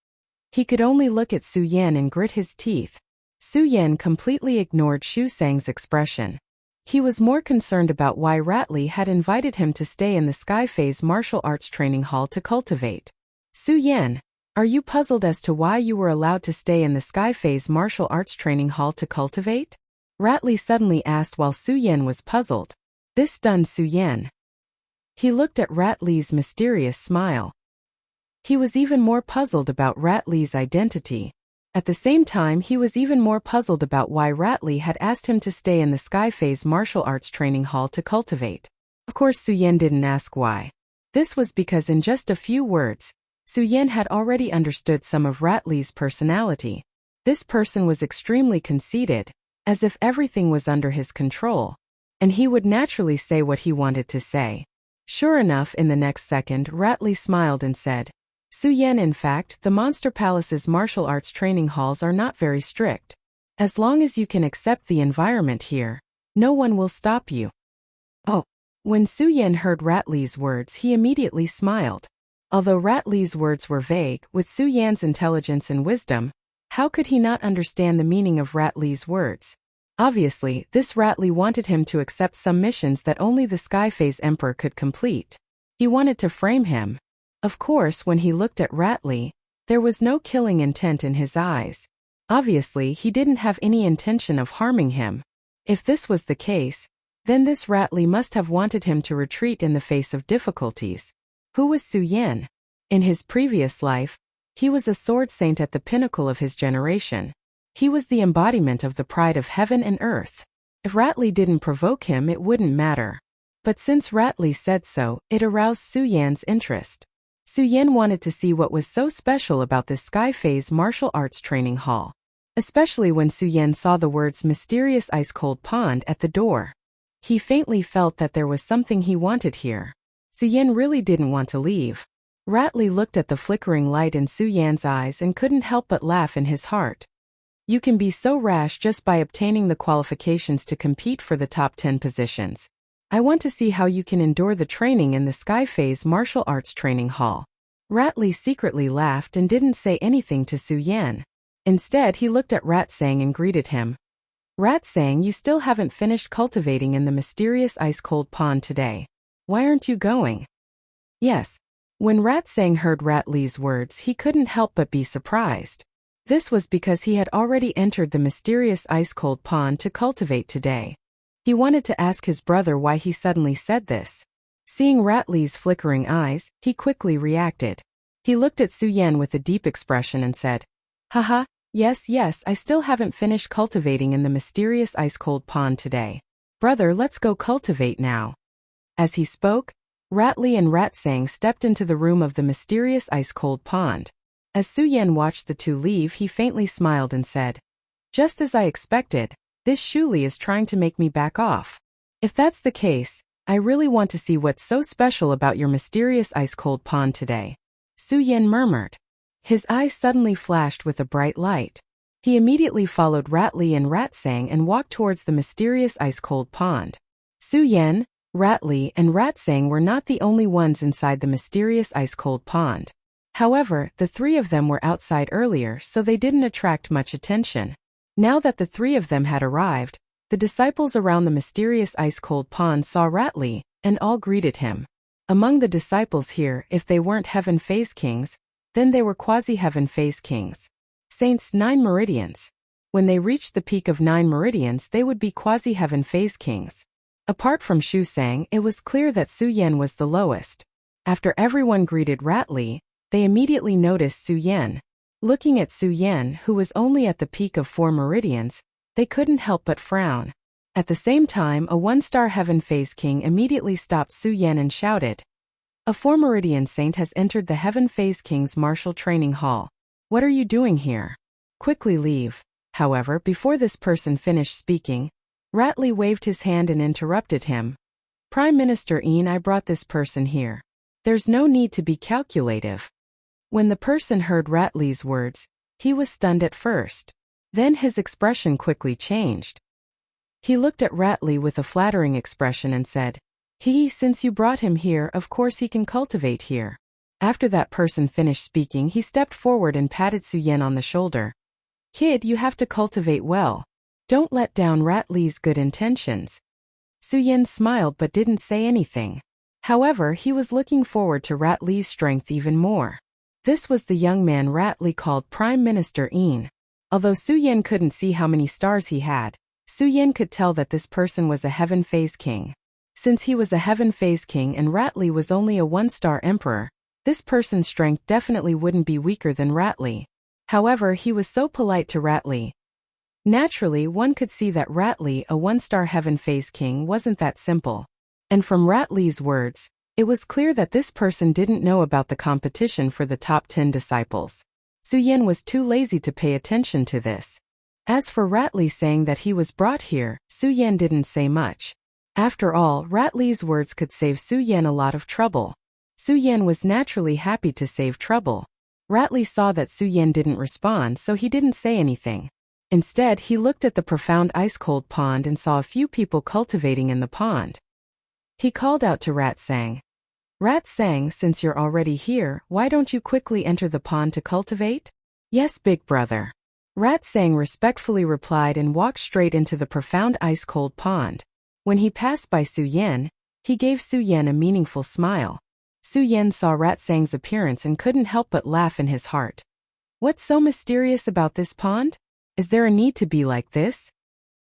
He could only look at Su Yen and grit his teeth. Su Yen completely ignored Shu Sang's expression. He was more concerned about why Rattly had invited him to stay in the Sky Phase Martial Arts Training Hall to cultivate. Su Yen, are you puzzled as to why you were allowed to stay in the Sky Phase Martial Arts Training Hall to cultivate? Rattly suddenly asked while Su Yen was puzzled. This stunned Su Yen. He looked at Rattly's mysterious smile. He was even more puzzled about Rattly's identity. At the same time, he was even more puzzled about why Rattly had asked him to stay in the Sky Phase Martial Arts Training Hall to cultivate. Of course, Su Yen didn't ask why. This was because in just a few words, Su Yen had already understood some of Rattly's personality. This person was extremely conceited, as if everything was under his control, and he would naturally say what he wanted to say. Sure enough, in the next second, Rattly smiled and said, Su Yen, in fact, the Monster Palace's martial arts training halls are not very strict. As long as you can accept the environment here, no one will stop you. Oh. When Su Yen heard Rattly's words, he immediately smiled. Although Rat Li's words were vague, with Su Yan's intelligence and wisdom, how could he not understand the meaning of Rat Li's words? Obviously, this Rat Li wanted him to accept some missions that only the Sky Phase Emperor could complete. He wanted to frame him. Of course, when he looked at Rat Li, there was no killing intent in his eyes. Obviously, he didn't have any intention of harming him. If this was the case, then this Rat Li must have wanted him to retreat in the face of difficulties. Who was Su Yan? In his previous life, he was a sword saint at the pinnacle of his generation. He was the embodiment of the pride of heaven and earth. If Rat Li didn't provoke him, it wouldn't matter. But since Rat Li said so, it aroused Su Yan's interest. Su Yan wanted to see what was so special about this Sky Phase martial arts training hall. Especially when Su Yan saw the words mysterious ice-cold pond at the door. He faintly felt that there was something he wanted here. Su Yan really didn't want to leave. Rat Li looked at the flickering light in Su Yan's eyes and couldn't help but laugh in his heart. You can be so rash just by obtaining the qualifications to compete for the top 10 positions. I want to see how you can endure the training in the Sky Phase martial arts training hall. Rat Li secretly laughed and didn't say anything to Su Yan. Instead, he looked at Rat Sang and greeted him. Rat Sang, you still haven't finished cultivating in the mysterious ice-cold pond today. Why aren't you going? Yes. When Rat Sang heard Rat Li's words, he couldn't help but be surprised. This was because he had already entered the mysterious ice-cold pond to cultivate today. He wanted to ask his brother why he suddenly said this. Seeing Rat Li's flickering eyes, he quickly reacted. He looked at Su Yan with a deep expression and said, Haha, yes, I still haven't finished cultivating in the mysterious ice-cold pond today. Brother, let's go cultivate now. As he spoke, Rat Li and Rat Sang stepped into the room of the mysterious ice-cold pond. As Su Yan watched the two leave, he faintly smiled and said, Just as I expected, this Shu Li is trying to make me back off. If that's the case, I really want to see what's so special about your mysterious ice-cold pond today. Su Yan murmured. His eyes suddenly flashed with a bright light. He immediately followed Rat Li and Rat Sang and walked towards the mysterious ice-cold pond. Su Yan, Rat Li, and Rat Sang were not the only ones inside the mysterious ice-cold pond. However, the three of them were outside earlier, so they didn't attract much attention. Now that the three of them had arrived, the disciples around the mysterious ice-cold pond saw Rat Li, and all greeted him. Among the disciples here, if they weren't Heaven Phase Kings, then they were quasi-Heaven Phase Kings. Saints 9 Meridians. When they reached the peak of 9 meridians, they would be quasi-Heaven Phase Kings. Apart from Shu Sang, it was clear that Su Yan was the lowest. After everyone greeted Rat Li, they immediately noticed Su Yan. Looking at Su Yan, who was only at the peak of 4 meridians, they couldn't help but frown. At the same time, a 1-star Heaven Phase King immediately stopped Su Yan and shouted, A 4-meridian saint has entered the Heaven Phase King's martial training hall. What are you doing here? Quickly leave. However, before this person finished speaking, Rat Li waved his hand and interrupted him. Prime Minister Een, I brought this person here. There's no need to be calculative. When the person heard Rat Li's words, he was stunned at first. Then his expression quickly changed. He looked at Rat Li with a flattering expression and said, Since you brought him here, of course he can cultivate here. After that person finished speaking, he stepped forward and patted Su Yan on the shoulder. Kid, you have to cultivate well. Don't let down Rat Li's good intentions. Su Yan smiled but didn't say anything. However, he was looking forward to Rat Li's strength even more. This was the young man Rat Li called Prime Minister Een. Although Su Yan couldn't see how many stars he had, Su Yan could tell that this person was a Heaven Phase King. Since he was a Heaven Phase King and Rat Li was only a 1-star Emperor, this person's strength definitely wouldn't be weaker than Rat Li. However, he was so polite to Rat Li. Naturally, one could see that Rat Li, a 1-star Heaven Phase King, wasn't that simple. And from Rat Li's words, it was clear that this person didn't know about the competition for the top 10 disciples. Su Yan was too lazy to pay attention to this. As for Rat Li saying that he was brought here, Su Yan didn't say much. After all, Rat Li's words could save Su Yan a lot of trouble. Su Yan was naturally happy to save trouble. Rat Li saw that Su Yan didn't respond, so he didn't say anything. Instead, he looked at the profound ice-cold pond and saw a few people cultivating in the pond. He called out to Rat Sang. Rat sang, since you're already here, why don't you quickly enter the pond to cultivate? Yes, big brother. Rat sang respectfully replied and walked straight into the profound ice-cold pond. When he passed by Su Yan, he gave Su Yan a meaningful smile. Su Yan saw Rat sang's appearance and couldn't help but laugh in his heart. What's so mysterious about this pond? Is there a need to be like this?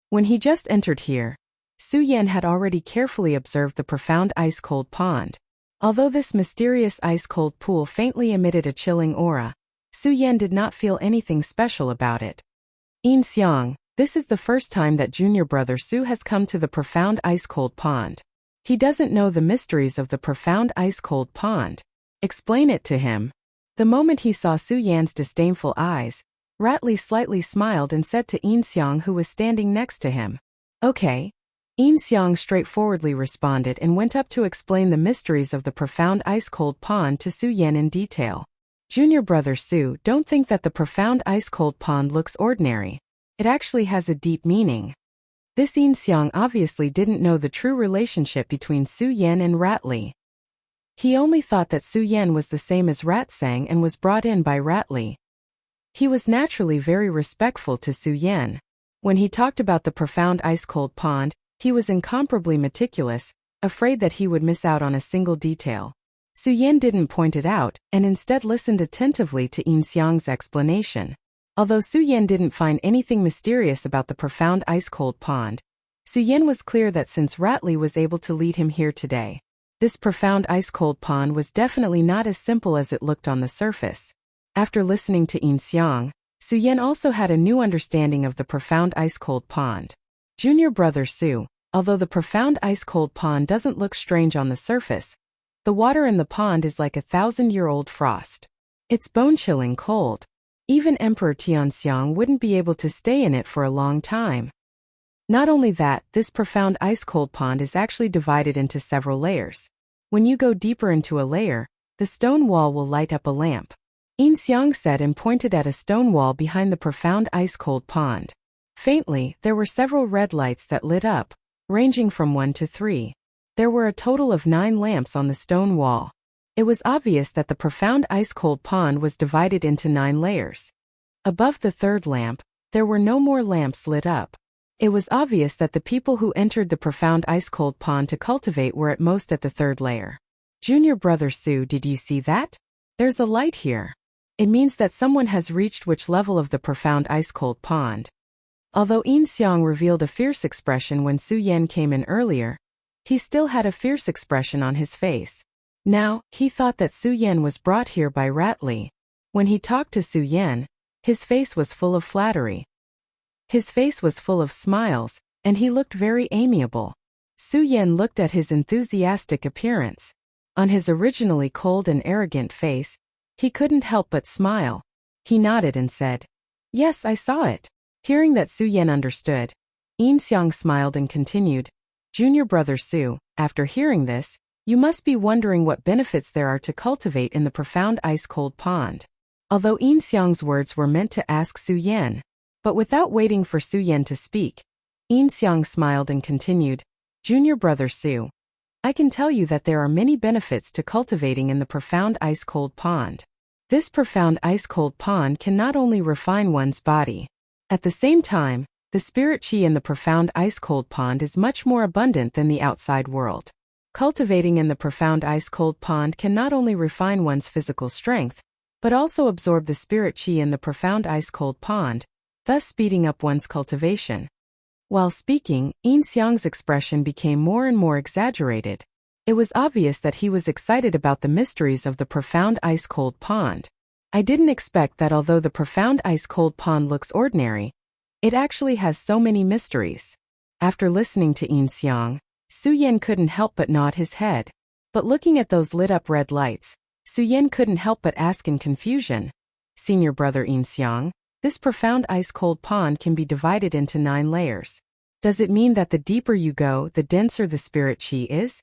When he just entered here, Su Yan had already carefully observed the profound ice-cold pond. Although this mysterious ice-cold pool faintly emitted a chilling aura, Su Yan did not feel anything special about it. Yin Xiang, this is the first time that junior brother Su has come to the profound ice-cold pond. He doesn't know the mysteries of the profound ice-cold pond. Explain it to him. The moment he saw Su Yan's disdainful eyes, Ratley slightly smiled and said to Yin Xiang, who was standing next to him. Okay. Yin Xiang straightforwardly responded and went up to explain the mysteries of the profound ice-cold pond to Su Yan in detail. Junior brother Su, don't think that the profound ice-cold pond looks ordinary. It actually has a deep meaning. This Yin Xiang obviously didn't know the true relationship between Su Yan and Ratley. He only thought that Su Yan was the same as Rat sang and was brought in by Ratley. He was naturally very respectful to Su Yan. When he talked about the profound ice-cold pond, he was incomparably meticulous, afraid that he would miss out on a single detail. Su Yan didn't point it out, and instead listened attentively to Yin Xiang's explanation. Although Su Yan didn't find anything mysterious about the profound ice-cold pond, Su Yan was clear that since Ratley was able to lead him here today, this profound ice-cold pond was definitely not as simple as it looked on the surface. After listening to Yin Xiang, Su Yan also had a new understanding of the profound ice-cold pond. Junior brother Su, although the profound ice-cold pond doesn't look strange on the surface, the water in the pond is like 1,000-year-old frost. It's bone-chilling cold. Even Emperor Tianxiang wouldn't be able to stay in it for a long time. Not only that, this profound ice-cold pond is actually divided into several layers. When you go deeper into a layer, the stone wall will light up a lamp. Yin Xiang said and pointed at a stone wall behind the profound ice-cold pond. Faintly, there were several red lights that lit up, ranging from 1 to 3. There were a total of 9 lamps on the stone wall. It was obvious that the profound ice-cold pond was divided into 9 layers. Above the 3rd lamp, there were no more lamps lit up. It was obvious that the people who entered the profound ice-cold pond to cultivate were at most at the 3rd layer. Junior brother Su, did you see that? There's a light here. It means that someone has reached which level of the profound ice-cold pond. Although Yin Xiang revealed a fierce expression when Su Yan came in earlier, he still had a fierce expression on his face. Now, he thought that Su Yan was brought here by Ratley. When he talked to Su Yan, his face was full of flattery. His face was full of smiles, and he looked very amiable. Su Yan looked at his enthusiastic appearance. On his originally cold and arrogant face, he couldn't help but smile. He nodded and said, "Yes, I saw it." Hearing that Su Yan understood, Yin Xiang smiled and continued, "Junior brother Su, after hearing this, you must be wondering what benefits there are to cultivate in the profound ice-cold pond." Although Yin Xiang's words were meant to ask Su Yan, but without waiting for Su Yan to speak, Yin Xiang smiled and continued, "Junior brother Su, I can tell you that there are many benefits to cultivating in the profound ice-cold pond. This profound ice-cold pond can not only refine one's body. At the same time, the spirit qi in the profound ice-cold pond is much more abundant than the outside world. Cultivating in the profound ice-cold pond can not only refine one's physical strength, but also absorb the spirit qi in the profound ice-cold pond, thus speeding up one's cultivation." While speaking, Yin Xiang's expression became more and more exaggerated. It was obvious that he was excited about the mysteries of the profound ice-cold pond. I didn't expect that although the profound ice-cold pond looks ordinary, it actually has so many mysteries. After listening to Yin Xiang, Su Yan couldn't help but nod his head. But looking at those lit-up red lights, Su Yan couldn't help but ask in confusion, "Senior brother Yin Xiang, this profound ice-cold pond can be divided into 9 layers. Does it mean that the deeper you go, the denser the spirit qi is?"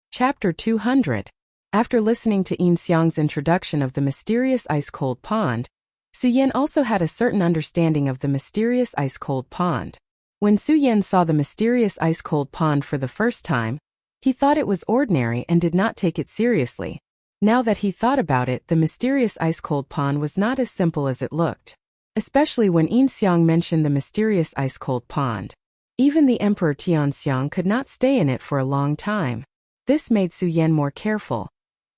Chapter 200. After listening to Yin Xiang's introduction of the mysterious ice-cold pond, Su Yan also had a certain understanding of the mysterious ice-cold pond. When Su Yan saw the mysterious ice-cold pond for the first time, He thought it was ordinary and did not take it seriously. Now that he thought about it, the mysterious ice-cold pond was not as simple as it looked. Especially when Yin Xiang mentioned the mysterious ice-cold pond. Even the Emperor Tianxiang could not stay in it for a long time. This made Su Yan more careful.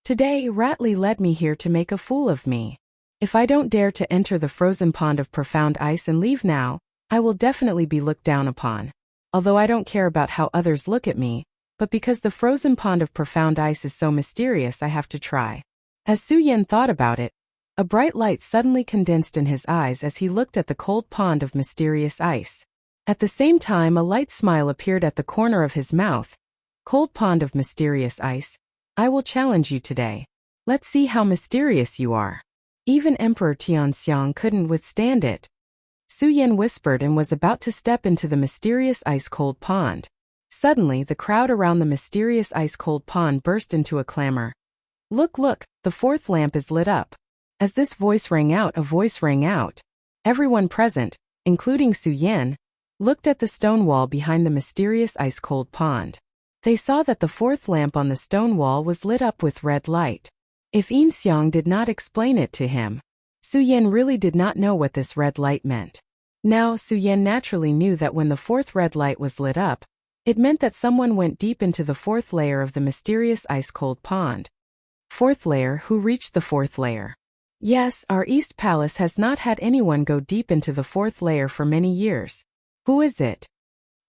Today, Rattly led me here to make a fool of me. If I don't dare to enter the frozen pond of profound ice and leave now, I will definitely be looked down upon. Although I don't care about how others look at me, but because the frozen pond of profound ice is so mysterious, I have to try. As Su Yan thought about it, a bright light suddenly condensed in his eyes as he looked at the cold pond of mysterious ice. At the same time, a light smile appeared at the corner of his mouth. Cold pond of mysterious ice, I will challenge you today. Let's see how mysterious you are. Even Emperor Tianxiang couldn't withstand it. Su Yan whispered and was about to step into the mysterious ice-cold pond. Suddenly, the crowd around the mysterious ice-cold pond burst into a clamor. Look, look, the fourth lamp is lit up. As this voice rang out, a voice rang out. Everyone present, including Su Yan, looked at the stone wall behind the mysterious ice-cold pond. They saw that the fourth lamp on the stone wall was lit up with red light. If Yin Xiang did not explain it to him, Su Yan really did not know what this red light meant. Now, Su Yan naturally knew that when the fourth red light was lit up, it meant that someone went deep into the fourth layer of the mysterious ice-cold pond. Fourth layer, who reached the fourth layer? Yes, our East Palace has not had anyone go deep into the fourth layer for many years. Who is it?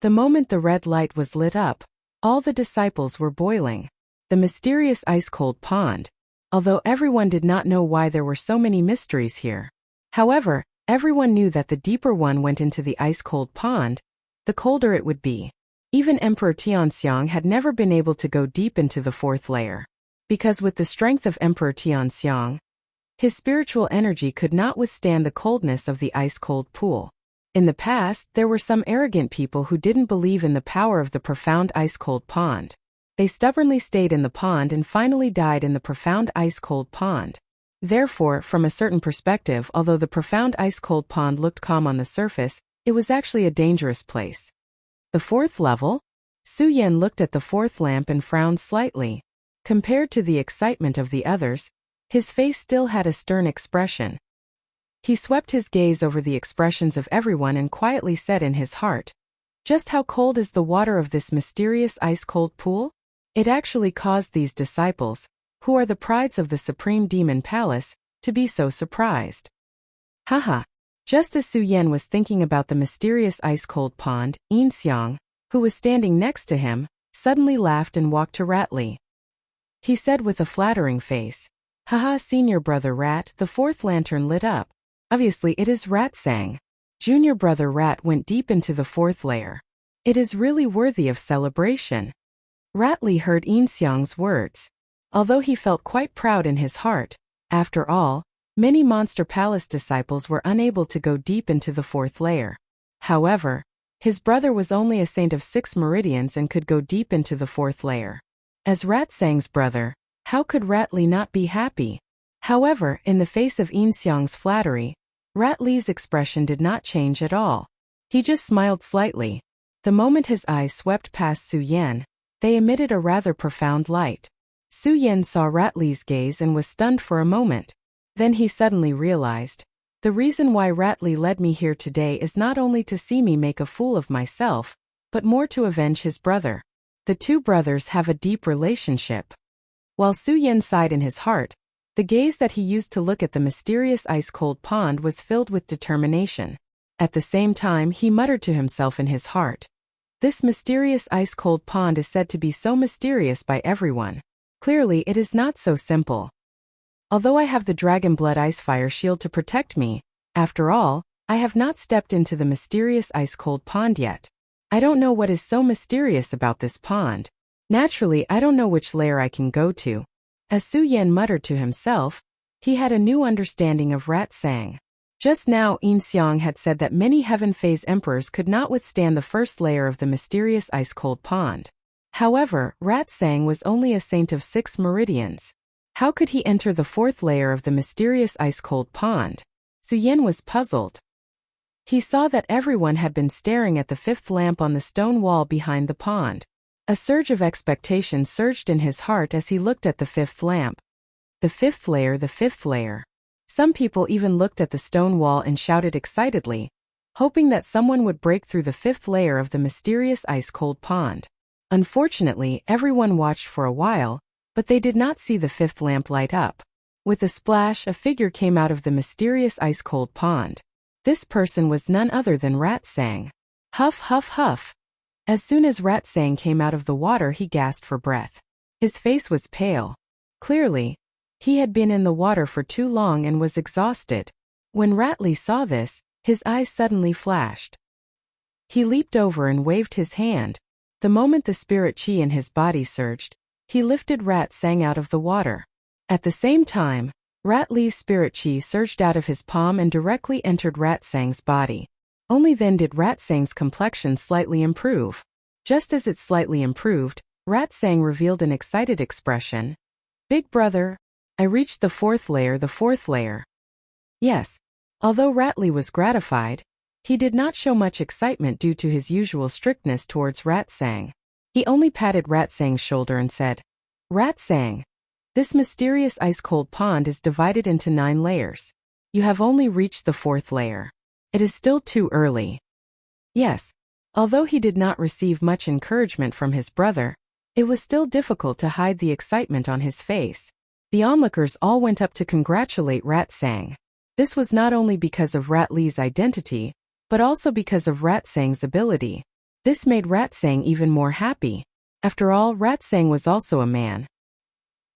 The moment the red light was lit up, all the disciples were boiling. The mysterious ice-cold pond. Although everyone did not know why there were so many mysteries here. However, everyone knew that the deeper one went into the ice-cold pond, the colder it would be. Even Emperor Tianxiang had never been able to go deep into the fourth layer. Because with the strength of Emperor Tianxiang, his spiritual energy could not withstand the coldness of the ice-cold pool. In the past, there were some arrogant people who didn't believe in the power of the profound ice-cold pond. They stubbornly stayed in the pond and finally died in the profound ice-cold pond. Therefore, from a certain perspective, although the profound ice-cold pond looked calm on the surface, it was actually a dangerous place. The fourth level? Su Yan looked at the fourth lamp and frowned slightly. Compared to the excitement of the others, his face still had a stern expression. He swept his gaze over the expressions of everyone and quietly said in his heart, "Just how cold is the water of this mysterious ice-cold pool?" It actually caused these disciples, who are the prides of the Supreme Demon Palace, to be so surprised. Haha. Just as Su Yan was thinking about the mysterious ice-cold pond, Yin Xiang, who was standing next to him, suddenly laughed and walked to Rattly. He said with a flattering face, "Haha, senior brother Rat, the fourth lantern lit up. Obviously it is Rat Sang. Junior brother Rat went deep into the fourth layer. It is really worthy of celebration." Rattly heard Yin Xiang's words. Although he felt quite proud in his heart, after all, many Monster Palace disciples were unable to go deep into the fourth layer. However, his brother was only a saint of 6 meridians and could go deep into the fourth layer. As Rat Sang's brother, how could Rattly not be happy? However, in the face of Yin Xiang's flattery, Rattly's expression did not change at all. He just smiled slightly. The moment his eyes swept past Su Yan, they emitted a rather profound light. Su Yan saw Rattly's gaze and was stunned for a moment. Then he suddenly realized, the reason why Rattly led me here today is not only to see me make a fool of myself, but more to avenge his brother. The two brothers have a deep relationship. While Su Yan sighed in his heart, the gaze that he used to look at the mysterious ice-cold pond was filled with determination. At the same time, he muttered to himself in his heart, "This mysterious ice-cold pond is said to be so mysterious by everyone. Clearly, it is not so simple. Although I have the Dragon Blood Ice Fire Shield to protect me, after all, I have not stepped into the mysterious ice-cold pond yet. I don't know what is so mysterious about this pond. Naturally, I don't know which layer I can go to." As Su Yan muttered to himself, he had a new understanding of Rat Sang. Just now, Yin Xiang had said that many Heaven Phase Emperors could not withstand the first layer of the mysterious ice-cold pond. However, Rat Sang was only a saint of 6 meridians. How could he enter the fourth layer of the mysterious ice-cold pond? Su Yan was puzzled. He saw that everyone had been staring at the fifth lamp on the stone wall behind the pond. A surge of expectation surged in his heart as he looked at the fifth lamp. The fifth layer, the fifth layer. Some people even looked at the stone wall and shouted excitedly, hoping that someone would break through the fifth layer of the mysterious ice-cold pond. Unfortunately, everyone watched for a while, but they did not see the fifth lamp light up. With a splash, a figure came out of the mysterious ice-cold pond. This person was none other than Rat Sang. Huff, huff, huff. As soon as Rat Sang came out of the water, he gasped for breath. His face was pale. Clearly, he had been in the water for too long and was exhausted. When Ratley saw this, his eyes suddenly flashed. He leaped over and waved his hand. The moment the spirit chi in his body surged, he lifted Rat Sang out of the water. At the same time, Ratley's spirit chi surged out of his palm and directly entered Rat Sang's body. Only then did Rat Sang's complexion slightly improve. Just as it slightly improved, Rat Sang revealed an excited expression. Big brother, I reached the fourth layer, the fourth layer. Yes. Although Ratley was gratified, he did not show much excitement due to his usual strictness towards Rat Sang. He only patted Rat Sang's shoulder and said, Rat Sang, this mysterious ice-cold pond is divided into 9 layers. You have only reached the 4th layer. It is still too early. Yes. Although he did not receive much encouragement from his brother, it was still difficult to hide the excitement on his face. The onlookers all went up to congratulate Rat Sang. This was not only because of Ratley's identity, but also because of Rat Sang's ability. This made Rat Sang even more happy. After all, Rat Sang was also a man.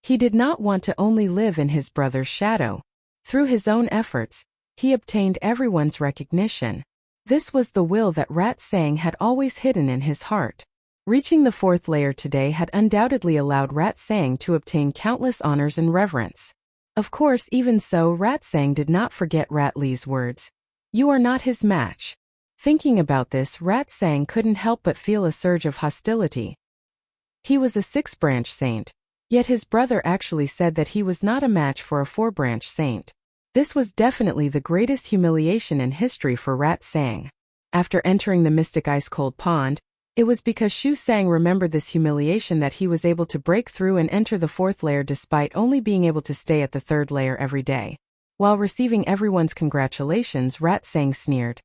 He did not want to only live in his brother's shadow. Through his own efforts, he obtained everyone's recognition. This was the will that Rat Sang had always hidden in his heart. Reaching the 4th layer today had undoubtedly allowed Rat Sang to obtain countless honors and reverence. Of course, even so, Rat Sang did not forget Ratley's words. You are not his match. Thinking about this, Rat Sang couldn't help but feel a surge of hostility. He was a 6-branch saint, yet his brother actually said that he was not a match for a 4-branch saint. This was definitely the greatest humiliation in history for Rat Sang. After entering the mystic ice-cold pond, it was because Shu Sang remembered this humiliation that he was able to break through and enter the 4th layer despite only being able to stay at the 3rd layer every day. While receiving everyone's congratulations, Rat Sang sneered.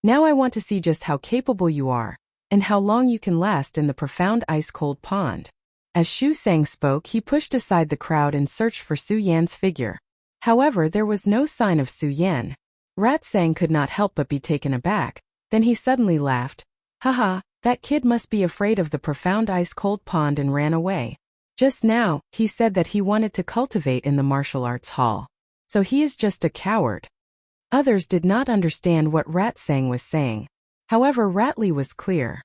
Now I want to see just how capable you are, and how long you can last in the profound ice-cold pond. As Shu Sang spoke, he pushed aside the crowd and searched for Su Yan's figure. However, there was no sign of Su Yan. Rat Sang could not help but be taken aback. Then he suddenly laughed. Haha, that kid must be afraid of the profound ice-cold pond and ran away. Just now, he said that he wanted to cultivate in the martial arts hall. So he is just a coward. Others did not understand what Rat Sang was saying. However, Ratley was clear.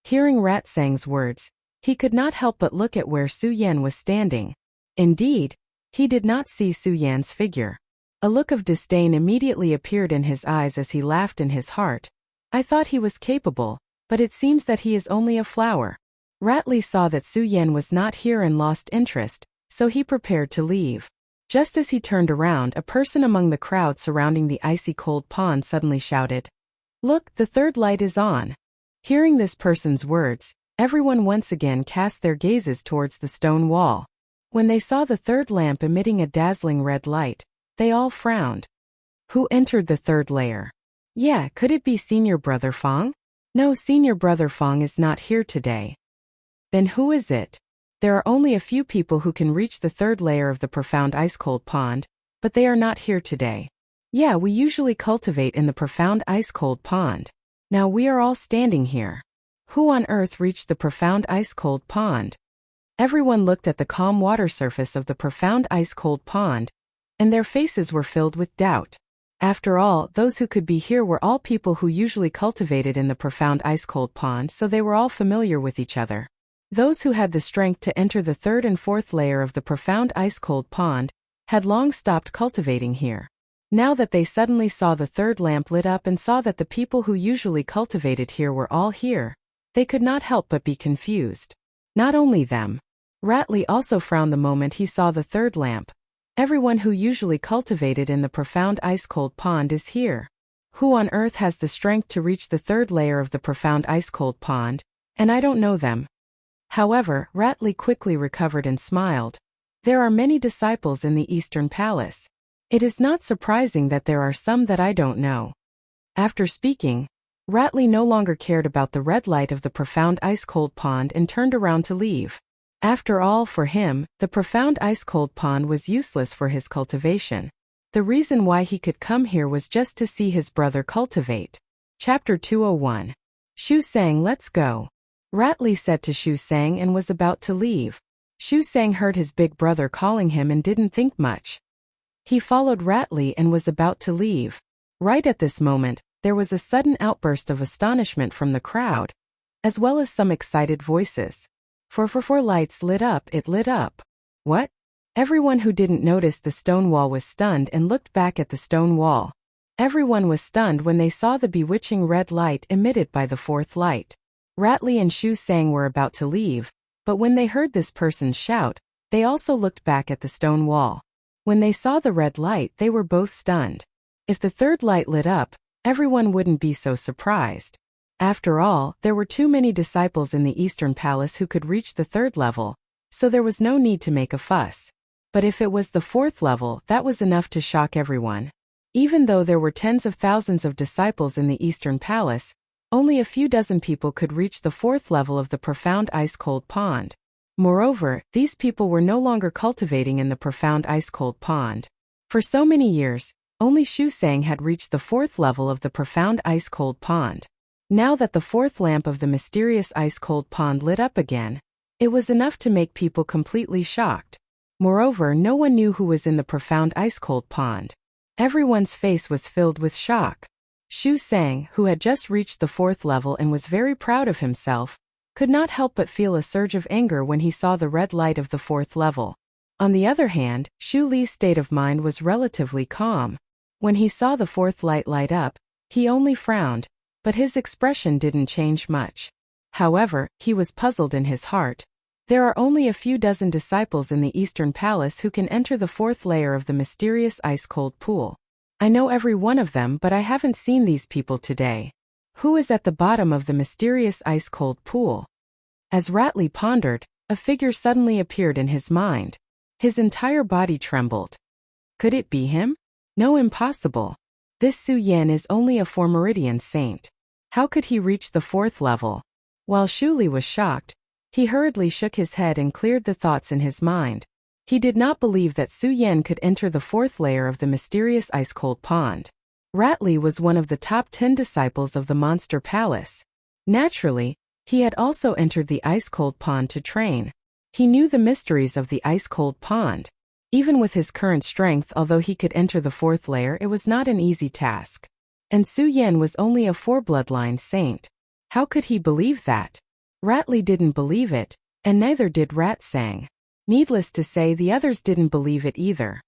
Hearing Rat Sang's words, he could not help but look at where Su Yan was standing. Indeed, he did not see Su Yan's figure. A look of disdain immediately appeared in his eyes as he laughed in his heart. I thought he was capable, but it seems that he is only a flower. Ratley saw that Su Yan was not here and lost interest, so he prepared to leave. Just as he turned around, a person among the crowd surrounding the icy cold pond suddenly shouted, Look, the 3rd light is on. Hearing this person's words, everyone once again cast their gazes towards the stone wall. When they saw the 3rd lamp emitting a dazzling red light, they all frowned. Who entered the 3rd layer? Yeah, could it be Senior Brother Fong? No, Senior Brother Fong is not here today. Then who is it? There are only a few people who can reach the 3rd layer of the profound ice-cold pond, but they are not here today. Yeah, we usually cultivate in the profound ice-cold pond. Now we are all standing here. Who on earth reached the profound ice-cold pond? Everyone looked at the calm water surface of the profound ice-cold pond, and their faces were filled with doubt. After all, those who could be here were all people who usually cultivated in the profound ice-cold pond, so they were all familiar with each other. Those who had the strength to enter the 3rd and 4th layer of the profound ice-cold pond had long stopped cultivating here. Now that they suddenly saw the 3rd lamp lit up and saw that the people who usually cultivated here were all here, they could not help but be confused. Not only them. Ratley also frowned the moment he saw the 3rd lamp. Everyone who usually cultivated in the profound ice-cold pond is here. Who on earth has the strength to reach the 3rd layer of the profound ice-cold pond? And I don't know them. However, Ratley quickly recovered and smiled. There are many disciples in the Eastern Palace. It is not surprising that there are some that I don't know. After speaking, Ratley no longer cared about the red light of the profound ice-cold pond and turned around to leave. After all, for him, the profound ice-cold pond was useless for his cultivation. The reason why he could come here was just to see his brother cultivate. Chapter 201. Shu Sang, let's go. Ratley said to Shu Sang and was about to leave. Shu Sang heard his big brother calling him and didn't think much. He followed Ratley and was about to leave. Right at this moment, there was a sudden outburst of astonishment from the crowd, as well as some excited voices. Four lights lit up, it lit up. What? Everyone who didn't notice the stone wall was stunned and looked back at the stone wall. Everyone was stunned when they saw the bewitching red light emitted by the fourth light. Ratley and Shu Sang were about to leave, but when they heard this person shout, they also looked back at the stone wall. When they saw the red light, they were both stunned. If the third light lit up, everyone wouldn't be so surprised. After all, there were too many disciples in the Eastern Palace who could reach the third level, so there was no need to make a fuss. But if it was the fourth level, that was enough to shock everyone. Even though there were tens of thousands of disciples in the Eastern Palace, only a few dozen people could reach the fourth level of the profound ice-cold pond. Moreover, these people were no longer cultivating in the profound ice-cold pond. For so many years, only Shu Sang had reached the fourth level of the profound ice-cold pond. Now that the fourth lamp of the mysterious ice-cold pond lit up again, it was enough to make people completely shocked. Moreover, no one knew who was in the profound ice-cold pond. Everyone's face was filled with shock. Shu Sang, who had just reached the fourth level and was very proud of himself, could not help but feel a surge of anger when he saw the red light of the fourth level. On the other hand, Shu Li's state of mind was relatively calm. When he saw the fourth light light up, he only frowned, but his expression didn't change much. However, he was puzzled in his heart. There are only a few dozen disciples in the Eastern Palace who can enter the fourth layer of the mysterious ice-cold pool. I know every one of them, but I haven't seen these people today. Who is at the bottom of the mysterious ice-cold pool? As Ratley pondered, a figure suddenly appeared in his mind. His entire body trembled. Could it be him? No, impossible. This Su Yan is only a Formeridian saint. How could he reach the fourth level? While Shu Li was shocked, he hurriedly shook his head and cleared the thoughts in his mind. He did not believe that Su Yan could enter the fourth layer of the mysterious ice-cold pond. Ratley was one of the top 10 disciples of the Monster Palace. Naturally, he had also entered the ice-cold pond to train. He knew the mysteries of the ice-cold pond. Even with his current strength, although he could enter the fourth layer, it was not an easy task. And Su Yan was only a 4-bloodline saint. How could he believe that? Ratley didn't believe it, and neither did Rat Sang. Needless to say, the others didn't believe it either.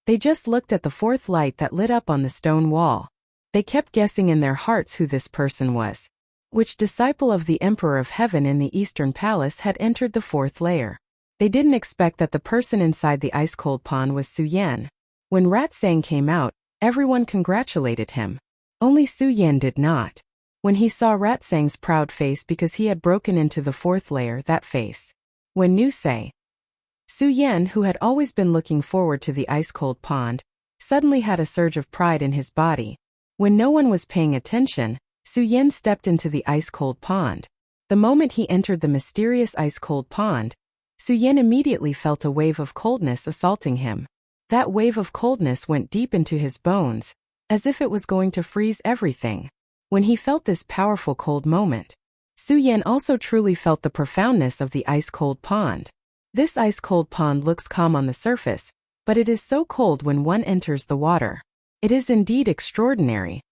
They just looked at the fourth light that lit up on the stone wall. They kept guessing in their hearts who this person was. Which disciple of the Emperor of Heaven in the Eastern Palace had entered the fourth layer? They didn't expect that the person inside the ice-cold pond was Su Yan. When Rat Sang came out, everyone congratulated him. Only Su Yan did not. When he saw Rat Sang's proud face because he had broken into the fourth layer, that face. When New Say. Su Yan, who had always been looking forward to the ice-cold pond, suddenly had a surge of pride in his body. When no one was paying attention, Su Yan stepped into the ice-cold pond. The moment he entered the mysterious ice-cold pond, Su Yan immediately felt a wave of coldness assaulting him. That wave of coldness went deep into his bones, as if it was going to freeze everything. When he felt this powerful cold moment, Su Yan also truly felt the profoundness of the ice-cold pond. This ice-cold pond looks calm on the surface, but it is so cold when one enters the water. It is indeed extraordinary.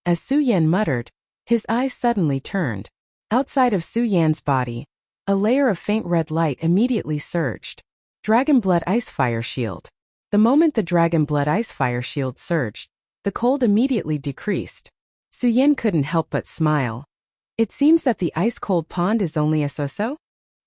As Su Yan muttered, his eyes suddenly turned. Outside of Su Yan's body, a layer of faint red light immediately surged. Dragon Blood Ice Fire Shield. The moment the Dragon Blood Ice Fire Shield surged, the cold immediately decreased. Su Yan couldn't help but smile. It seems that the ice-cold pond is only a so-so?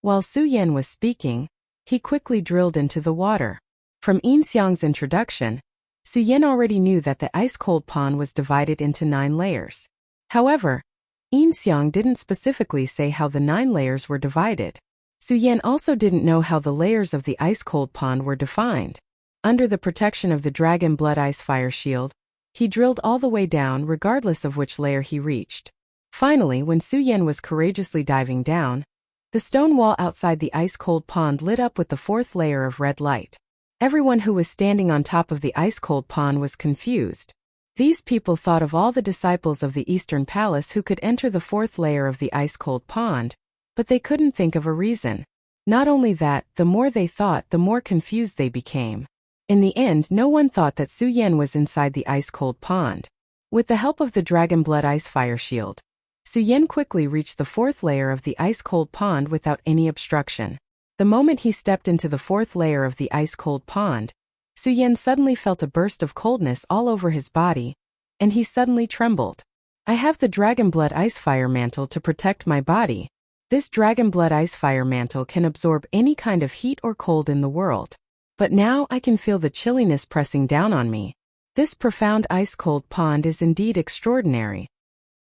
While Su Yan was speaking, he quickly drilled into the water. From Yin Xiang's introduction, Su Yan already knew that the ice-cold pond was divided into 9 layers. However, Yin Xiang didn't specifically say how the 9 layers were divided. Su Yan also didn't know how the layers of the ice-cold pond were defined. Under the protection of the dragon blood ice fire shield, he drilled all the way down regardless of which layer he reached. Finally, when Su Yan was courageously diving down, the stone wall outside the ice-cold pond lit up with the fourth layer of red light. Everyone who was standing on top of the ice-cold pond was confused. These people thought of all the disciples of the Eastern Palace who could enter the fourth layer of the ice-cold pond, but they couldn't think of a reason. Not only that, the more they thought, the more confused they became. In the end, no one thought that Su Yan was inside the ice-cold pond. With the help of the dragon blood ice fire shield, Su Yan quickly reached the fourth layer of the ice-cold pond without any obstruction. The moment he stepped into the fourth layer of the ice-cold pond, Su Yan suddenly felt a burst of coldness all over his body, and he suddenly trembled. I have the dragon blood ice fire mantle to protect my body. This dragon blood ice fire mantle can absorb any kind of heat or cold in the world. But now I can feel the chilliness pressing down on me. This profound ice-cold pond is indeed extraordinary.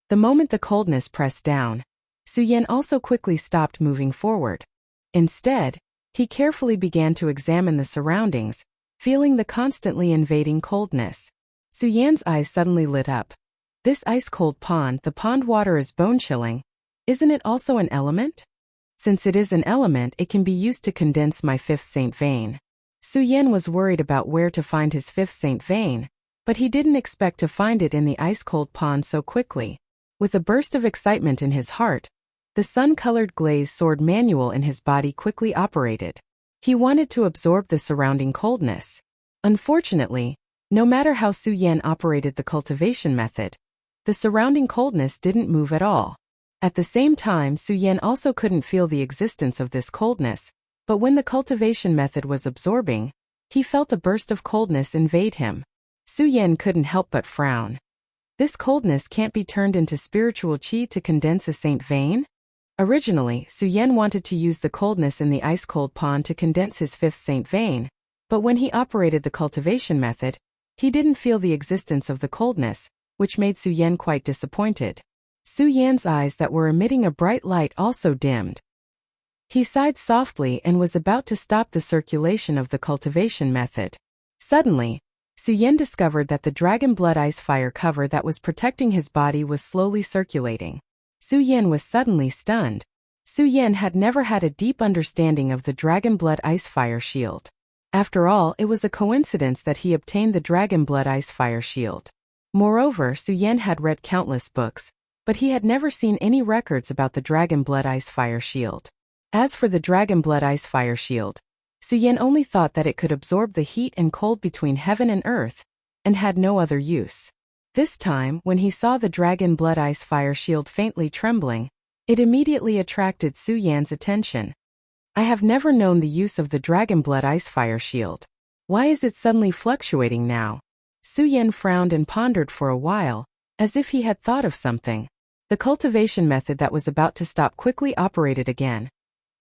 The moment the coldness pressed down, Su Yan also quickly stopped moving forward. Instead, he carefully began to examine the surroundings, feeling the constantly invading coldness. Su Yan's eyes suddenly lit up. This ice-cold pond, the pond water is bone-chilling. Isn't it also an element? Since it is an element, it can be used to condense my fifth saint vein. Su Yan was worried about where to find his fifth saint vein, but he didn't expect to find it in the ice-cold pond so quickly. With a burst of excitement in his heart, the sun-colored glaze sword manual in his body quickly operated. He wanted to absorb the surrounding coldness. Unfortunately, no matter how Su Yan operated the cultivation method, the surrounding coldness didn't move at all. At the same time, Su Yan also couldn't feel the existence of this coldness, but when the cultivation method was absorbing, he felt a burst of coldness invade him. Su Yan couldn't help but frown. This coldness can't be turned into spiritual qi to condense a saint vein? Originally, Su Yan wanted to use the coldness in the ice-cold pond to condense his fifth saint vein, but when he operated the cultivation method, he didn't feel the existence of the coldness, which made Su Yan quite disappointed. Su Yan's eyes that were emitting a bright light also dimmed. He sighed softly and was about to stop the circulation of the cultivation method. Suddenly, Su Yan discovered that the dragon blood ice fire cover that was protecting his body was slowly circulating. Su Yan was suddenly stunned. Su Yan had never had a deep understanding of the dragon blood ice fire shield. After all, it was a coincidence that he obtained the dragon blood ice fire shield. Moreover, Su Yan had read countless books, but he had never seen any records about the dragon blood ice fire shield. As for the dragon blood ice fire shield, Su Yan only thought that it could absorb the heat and cold between heaven and earth, and had no other use. This time, when he saw the dragon blood ice fire shield faintly trembling, it immediately attracted Su Yan's attention. I have never known the use of the dragon blood ice fire shield. Why is it suddenly fluctuating now? Su Yan frowned and pondered for a while, as if he had thought of something. The cultivation method that was about to stop quickly operated again,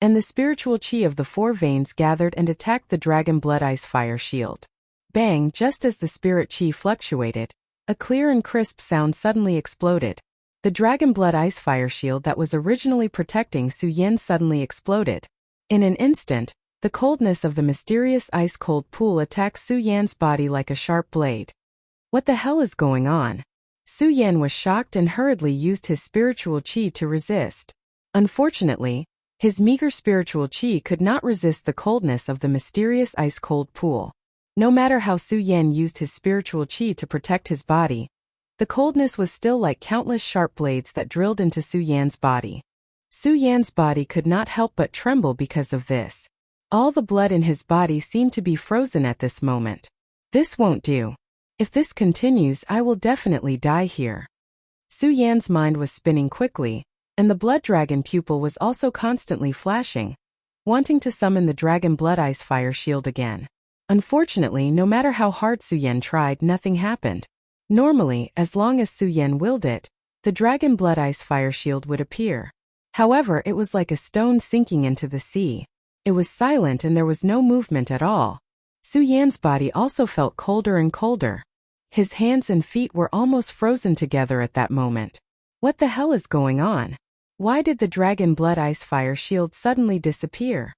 and the spiritual qi of the four veins gathered and attacked the dragon blood ice fire shield. Bang! Just as the spirit qi fluctuated, a clear and crisp sound suddenly exploded. The dragon blood ice fire shield that was originally protecting Su Yan suddenly exploded. In an instant, the coldness of the mysterious ice-cold pool attacked Su Yan's body like a sharp blade. What the hell is going on? Su Yan was shocked and hurriedly used his spiritual qi to resist. Unfortunately, his meager spiritual qi could not resist the coldness of the mysterious ice-cold pool. No matter how Su Yan used his spiritual qi to protect his body, the coldness was still like countless sharp blades that drilled into Su Yan's body. Su Yan's body could not help but tremble because of this. All the blood in his body seemed to be frozen at this moment. This won't do. If this continues, I will definitely die here. Su Yan's mind was spinning quickly, and the blood dragon pupil was also constantly flashing, wanting to summon the dragon blood ice fire shield again. Unfortunately, no matter how hard Su Yan tried, nothing happened. Normally, as long as Su Yan willed it, the dragon blood ice fire shield would appear. However, it was like a stone sinking into the sea. It was silent and there was no movement at all. Su Yan's body also felt colder and colder. His hands and feet were almost frozen together at that moment. What the hell is going on? Why did the dragon blood ice fire shield suddenly disappear?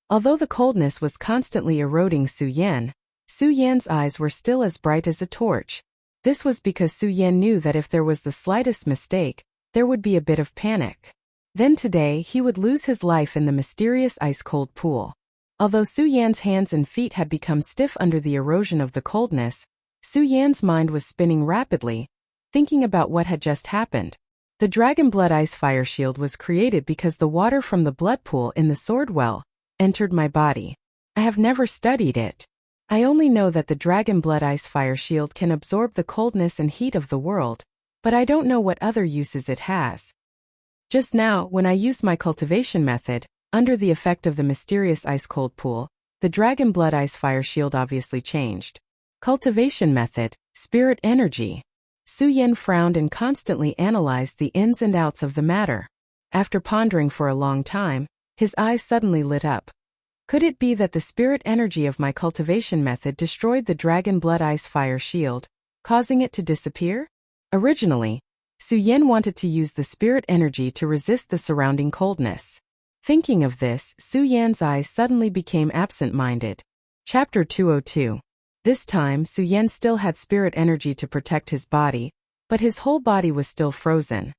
Although the coldness was constantly eroding Su Yan's eyes were still as bright as a torch. This was because Su Yan knew that if there was the slightest mistake, there would be a bit of panic. Then today he would lose his life in the mysterious ice-cold pool. Although Su Yan's hands and feet had become stiff under the erosion of the coldness, Su Yan's mind was spinning rapidly, thinking about what had just happened. The dragon blood ice fire shield was created because the water from the blood pool in the sword well entered my body. I have never studied it. I only know that the dragon blood ice fire shield can absorb the coldness and heat of the world, but I don't know what other uses it has. Just now, when I used my cultivation method, under the effect of the mysterious ice-cold pool, the dragon blood ice fire shield obviously changed. Cultivation method, spirit energy. Su Yan frowned and constantly analyzed the ins and outs of the matter. After pondering for a long time, his eyes suddenly lit up. Could it be that the spirit energy of my cultivation method destroyed the dragon blood ice fire shield, causing it to disappear? Originally, Su Yan wanted to use the spirit energy to resist the surrounding coldness. Thinking of this, Su Yan's eyes suddenly became absent-minded. Chapter 202. This time, Su Yan still had spirit energy to protect his body, but his whole body was still frozen.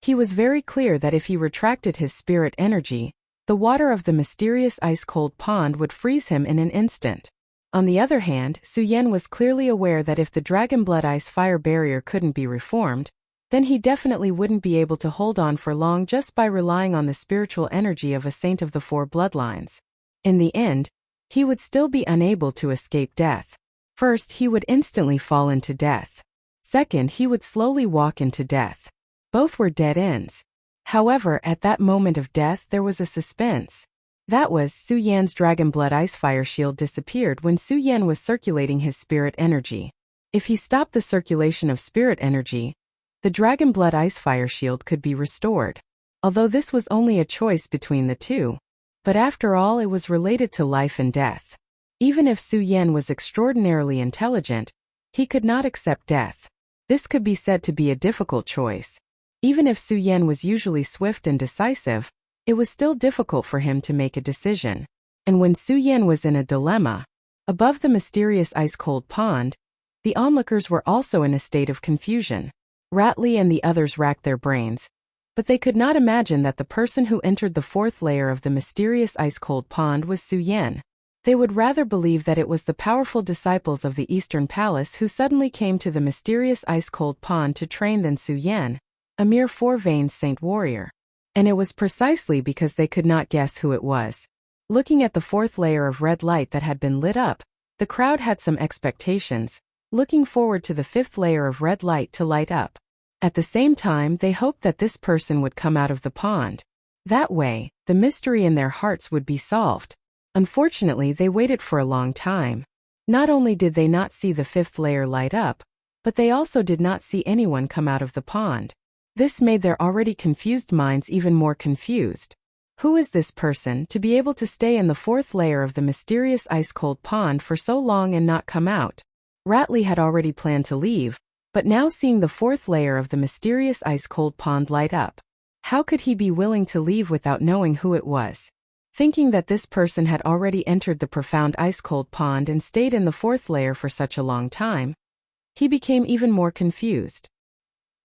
He was very clear that if he retracted his spirit energy, the water of the mysterious ice-cold pond would freeze him in an instant. On the other hand, Su Yan was clearly aware that if the dragon blood ice fire barrier couldn't be reformed, then he definitely wouldn't be able to hold on for long just by relying on the spiritual energy of a saint of the four bloodlines. In the end, he would still be unable to escape death. First, he would instantly fall into death. Second, he would slowly walk into death. Both were dead ends. However, at that moment of death there was a suspense. That was, Su Yan's dragon blood ice fire shield disappeared when Su Yan was circulating his spirit energy. If he stopped the circulation of spirit energy, the dragon blood ice fire shield could be restored. Although this was only a choice between the two. But after all, it was related to life and death. Even if Su Yan was extraordinarily intelligent, he could not accept death. This could be said to be a difficult choice. Even if Su Yan was usually swift and decisive, it was still difficult for him to make a decision. And when Su Yan was in a dilemma, above the mysterious ice-cold pond, the onlookers were also in a state of confusion. Ratley and the others racked their brains, but they could not imagine that the person who entered the fourth layer of the mysterious ice-cold pond was Su Yan. They would rather believe that it was the powerful disciples of the Eastern Palace who suddenly came to the mysterious ice-cold pond to train than Su Yan, a mere four-veined saint warrior. And it was precisely because they could not guess who it was. Looking at the fourth layer of red light that had been lit up, the crowd had some expectations, looking forward to the fifth layer of red light to light up. At the same time, they hoped that this person would come out of the pond. That way, the mystery in their hearts would be solved. Unfortunately, they waited for a long time. Not only did they not see the fifth layer light up, but they also did not see anyone come out of the pond. This made their already confused minds even more confused. Who is this person to be able to stay in the fourth layer of the mysterious ice-cold pond for so long and not come out? Ratley had already planned to leave, but now seeing the fourth layer of the mysterious ice-cold pond light up, how could he be willing to leave without knowing who it was? Thinking that this person had already entered the profound ice-cold pond and stayed in the fourth layer for such a long time, he became even more confused.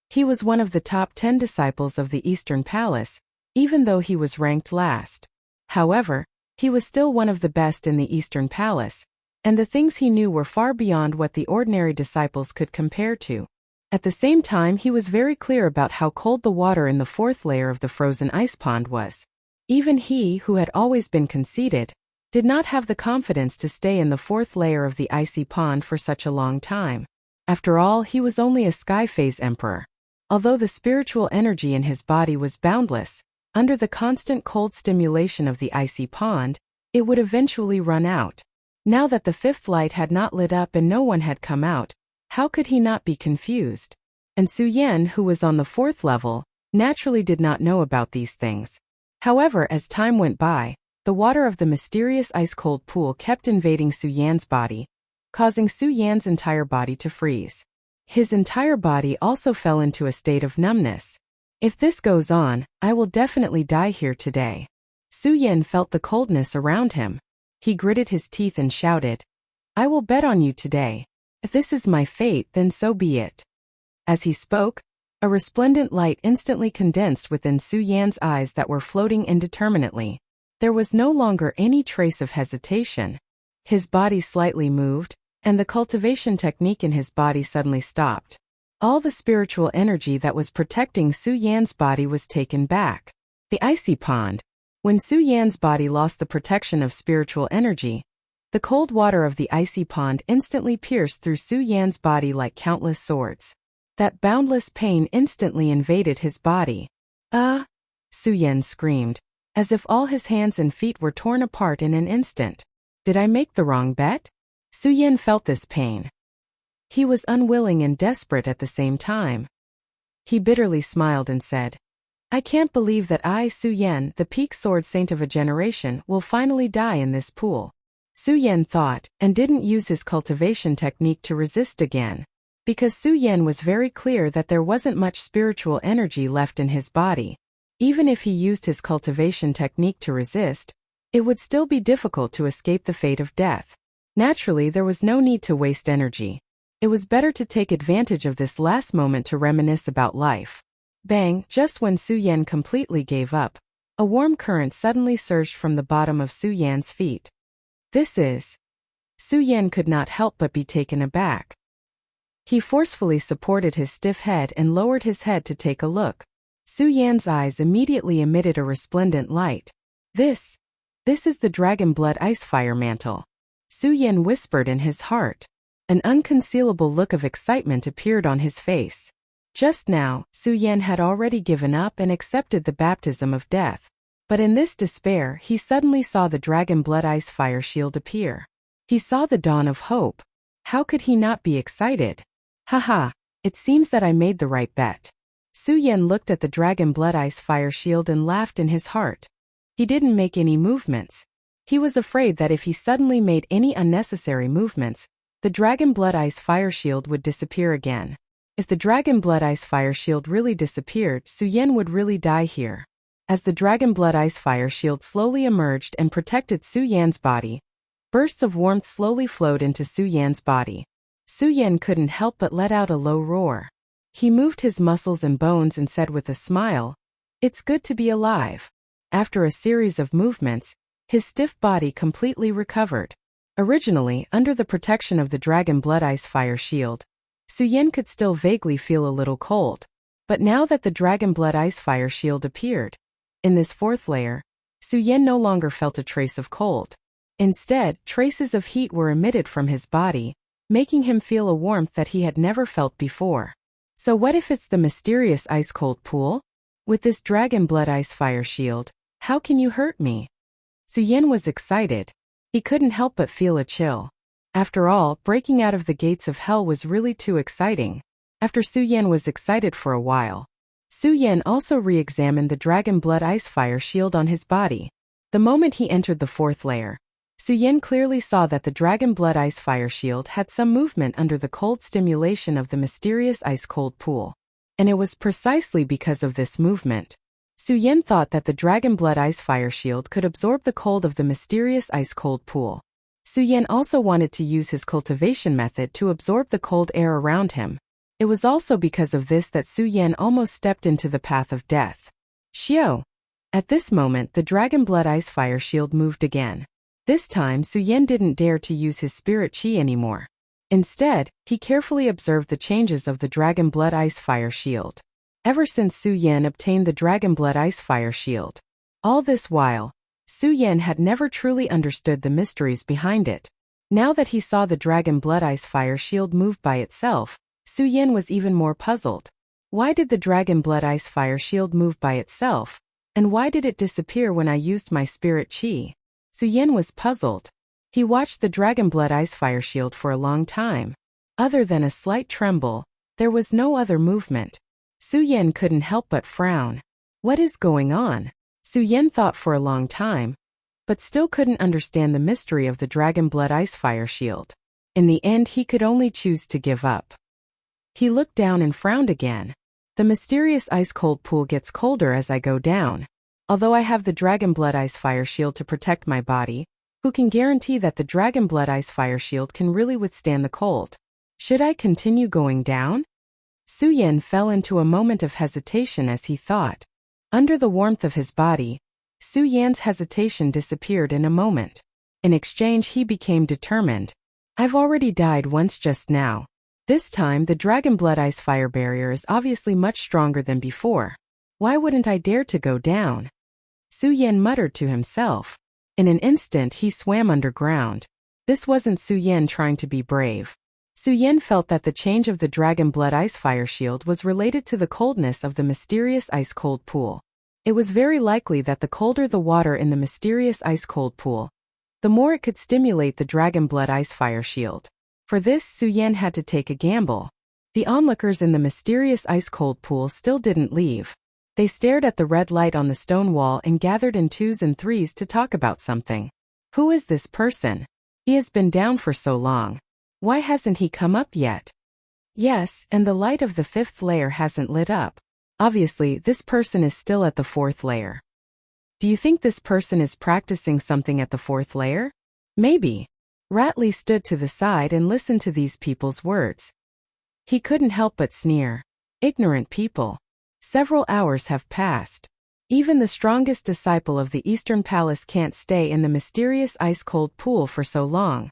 He was one of the top 10 disciples of the Eastern Palace, even though he was ranked last. However, he was still one of the best in the Eastern Palace, and the things he knew were far beyond what the ordinary disciples could compare to. At the same time, he was very clear about how cold the water in the fourth layer of the frozen ice pond was. Even he, who had always been conceited, did not have the confidence to stay in the fourth layer of the icy pond for such a long time. After all, he was only a sky phase emperor. Although the spiritual energy in his body was boundless, under the constant cold stimulation of the icy pond, it would eventually run out. Now that the fifth light had not lit up and no one had come out, how could he not be confused? And Su Yan, who was on the fourth level, naturally did not know about these things. However, as time went by, the water of the mysterious ice-cold pool kept invading Su Yan's body, causing Su Yan's entire body to freeze. His entire body also fell into a state of numbness. If this goes on, I will definitely die here today. Su Yan felt the coldness around him. He gritted his teeth and shouted, I will bet on you today. If this is my fate, then so be it. As he spoke, a resplendent light instantly condensed within Su Yan's eyes that were floating indeterminately. There was no longer any trace of hesitation. His body slightly moved, and the cultivation technique in his body suddenly stopped. All the spiritual energy that was protecting Su Yan's body was taken back. The icy pond. When Su Yan's body lost the protection of spiritual energy, the cold water of the icy pond instantly pierced through Su Yan's body like countless swords. That boundless pain instantly invaded his body. Su Yan screamed, as if all his hands and feet were torn apart in an instant. Did I make the wrong bet? Su Yan felt this pain. He was unwilling and desperate at the same time. He bitterly smiled and said, I can't believe that I, Su Yan, the peak sword saint of a generation, will finally die in this pool. Su Yan thought, and didn't use his cultivation technique to resist again. Because Su Yan was very clear that there wasn't much spiritual energy left in his body. Even if he used his cultivation technique to resist, it would still be difficult to escape the fate of death. Naturally, there was no need to waste energy. It was better to take advantage of this last moment to reminisce about life. Bang! Just when Su Yan completely gave up, a warm current suddenly surged from the bottom of Su Yan's feet. This is... Su Yan could not help but be taken aback. He forcefully supported his stiff head and lowered his head to take a look. Su Yan's eyes immediately emitted a resplendent light. This is the dragon blood ice fire mantle. Su Yan whispered in his heart. An unconcealable look of excitement appeared on his face. Just now, Su Yan had already given up and accepted the baptism of death. But in this despair, he suddenly saw the dragon blood ice fire shield appear. He saw the dawn of hope. How could he not be excited? Haha, it seems that I made the right bet. Su Yan looked at the dragon blood ice fire shield and laughed in his heart. He didn't make any movements. He was afraid that if he suddenly made any unnecessary movements, the dragon blood ice fire shield would disappear again. If the dragon blood ice fire shield really disappeared, Su Yan would really die here. As the dragon blood ice fire shield slowly emerged and protected Su Yan's body, bursts of warmth slowly flowed into Su Yan's body. Su Yan couldn't help but let out a low roar. He moved his muscles and bones and said with a smile, It's good to be alive. After a series of movements, his stiff body completely recovered. Originally, under the protection of the dragon blood ice fire shield, Su Yan could still vaguely feel a little cold. But now that the dragon blood ice fire shield appeared, in this fourth layer, Su Yan no longer felt a trace of cold. Instead, traces of heat were emitted from his body, making him feel a warmth that he had never felt before. So what if it's the mysterious ice-cold pool? With this dragon blood ice fire shield, how can you hurt me? Su Yan was excited. He couldn't help but feel a chill. After all, breaking out of the gates of hell was really too exciting. After Su Yan was excited for a while, Su Yan also re-examined the dragon blood ice fire shield on his body. The moment he entered the fourth layer, Su Yan clearly saw that the dragon blood ice fire shield had some movement under the cold stimulation of the mysterious ice-cold pool. And it was precisely because of this movement. Su Yan thought that the dragon blood ice fire shield could absorb the cold of the mysterious ice-cold pool. Su Yan also wanted to use his cultivation method to absorb the cold air around him. It was also because of this that Su Yan almost stepped into the path of death. Xiao! At this moment, the dragon blood ice fire shield moved again. This time, Su Yan didn't dare to use his spirit chi anymore. Instead, he carefully observed the changes of the dragon blood ice fire shield. Ever since Su Yan obtained the dragon blood ice fire shield. All this while, Su Yan had never truly understood the mysteries behind it. Now that he saw the dragon blood ice fire shield move by itself, Su Yan was even more puzzled. Why did the dragon blood ice fire shield move by itself? And why did it disappear when I used my spirit chi? Su Yan was puzzled. He watched the dragon blood ice fire shield for a long time. Other than a slight tremble, there was no other movement. Su Yan couldn't help but frown. What is going on? Su Yan thought for a long time, but still couldn't understand the mystery of the dragon blood ice fire shield. In the end, he could only choose to give up. He looked down and frowned again. The mysterious ice-cold pool gets colder as I go down. Although I have the Dragon Blood Ice Fire Shield to protect my body, who can guarantee that the Dragon Blood Ice Fire Shield can really withstand the cold? Should I continue going down? Su Yan fell into a moment of hesitation as he thought. Under the warmth of his body, Su Yan's hesitation disappeared in a moment. In exchange, he became determined. I've already died once just now. This time, the Dragon Blood Ice Fire Barrier is obviously much stronger than before. Why wouldn't I dare to go down? Su Yan muttered to himself. In an instant, he swam underground. This wasn't Su Yan trying to be brave. Su Yan felt that the change of the Dragon Blood Ice Fire Shield was related to the coldness of the mysterious ice-cold pool. It was very likely that the colder the water in the mysterious ice-cold pool, the more it could stimulate the Dragon Blood Ice Fire Shield. For this, Su Yan had to take a gamble. The onlookers in the mysterious ice-cold pool still didn't leave. They stared at the red light on the stone wall and gathered in twos and threes to talk about something. Who is this person? He has been down for so long. Why hasn't he come up yet? Yes, and the light of the 5th layer hasn't lit up. Obviously, this person is still at the 4th layer. Do you think this person is practicing something at the 4th layer? Maybe. Ratley stood to the side and listened to these people's words. He couldn't help but sneer. Ignorant people. Several hours have passed. Even the strongest disciple of the Eastern Palace can't stay in the mysterious ice-cold pool for so long.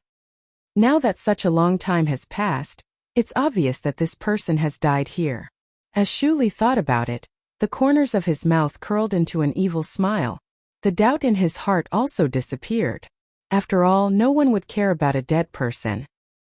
Now that such a long time has passed, it's obvious that this person has died here. As Shu Li thought about it, the corners of his mouth curled into an evil smile. The doubt in his heart also disappeared. After all, no one would care about a dead person.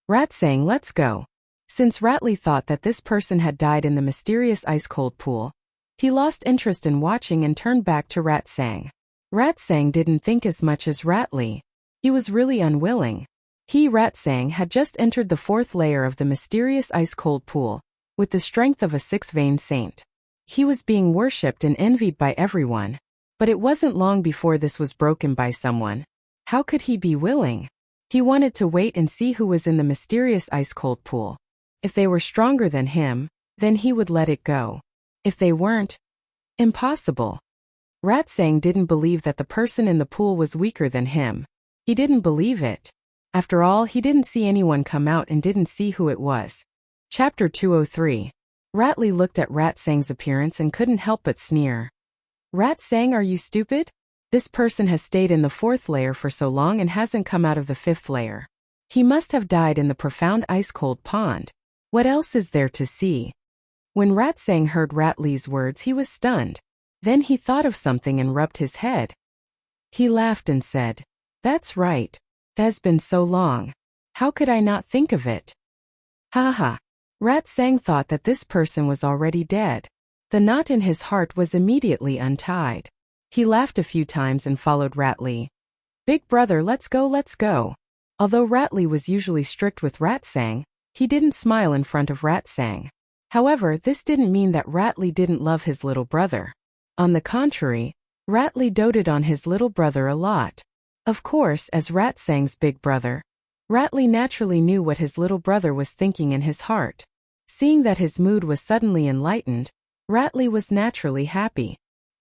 Rat sang, let's go. Since Ratley thought that this person had died in the mysterious ice-cold pool, he lost interest in watching and turned back to Rat Sang. Rat Sang didn't think as much as Ratley. He was really unwilling. Rat Sang, had just entered the 4th layer of the mysterious ice-cold pool, with the strength of a 6-vein saint. He was being worshipped and envied by everyone. But it wasn't long before this was broken by someone. How could he be willing? He wanted to wait and see who was in the mysterious ice-cold pool. If they were stronger than him, then he would let it go. If they weren't, impossible. Rat Sang didn't believe that the person in the pool was weaker than him. He didn't believe it. After all, he didn't see anyone come out and didn't see who it was. Chapter 203. Ratley looked at Rat Sang's appearance and couldn't help but sneer. Rat Sang, are you stupid? This person has stayed in the 4th layer for so long and hasn't come out of the 5th layer. He must have died in the profound ice-cold pond. What else is there to see? When Rat Sang heard Ratley's words, he was stunned. Then he thought of something and rubbed his head. He laughed and said, that's right. It has been so long. How could I not think of it? Ha ha. Rat Sang thought that this person was already dead. The knot in his heart was immediately untied. He laughed a few times and followed Ratley. Big brother, let's go, let's go. Although Ratley was usually strict with Rat Sang, he didn't smile in front of Rat Sang. However, this didn't mean that Ratley didn't love his little brother. On the contrary, Ratley doted on his little brother a lot. Of course, as Rat Sang's big brother, Ratley naturally knew what his little brother was thinking in his heart. Seeing that his mood was suddenly enlightened, Ratley was naturally happy.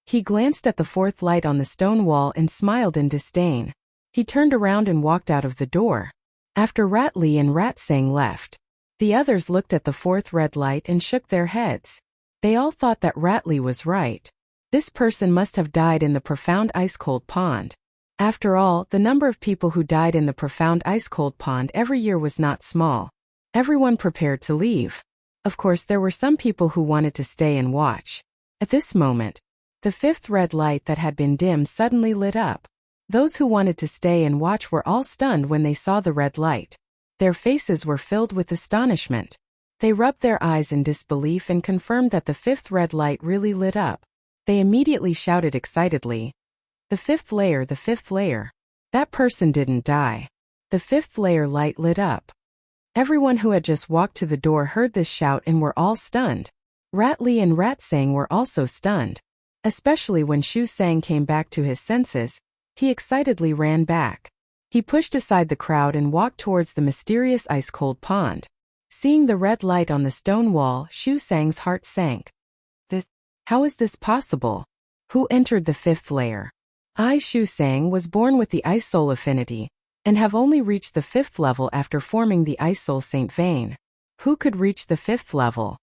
He glanced at the 4th light on the stone wall and smiled in disdain. He turned around and walked out of the door. After Ratley and Rat Sang left, the others looked at the 4th red light and shook their heads. They all thought that Ratley was right. This person must have died in the profound ice-cold pond. After all, the number of people who died in the profound ice-cold pond every year was not small. Everyone prepared to leave. Of course, there were some people who wanted to stay and watch. At this moment, the 5th red light that had been dim suddenly lit up. Those who wanted to stay and watch were all stunned when they saw the red light. Their faces were filled with astonishment. They rubbed their eyes in disbelief and confirmed that the 5th red light really lit up. They immediately shouted excitedly, the 5th layer, the 5th layer. That person didn't die. The 5th layer light lit up. Everyone who had just walked to the door heard this shout and were all stunned. Ratley and Rat Sang were also stunned. Especially when Shu Sang came back to his senses, he excitedly ran back. He pushed aside the crowd and walked towards the mysterious ice-cold pond. Seeing the red light on the stone wall, Shu Sang's heart sank. How is this possible? Who entered the fifth layer? I, Shu Sang, was born with the Ice Soul affinity, and have only reached the fifth level after forming the Ice Soul Saint vein. Who could reach the fifth level?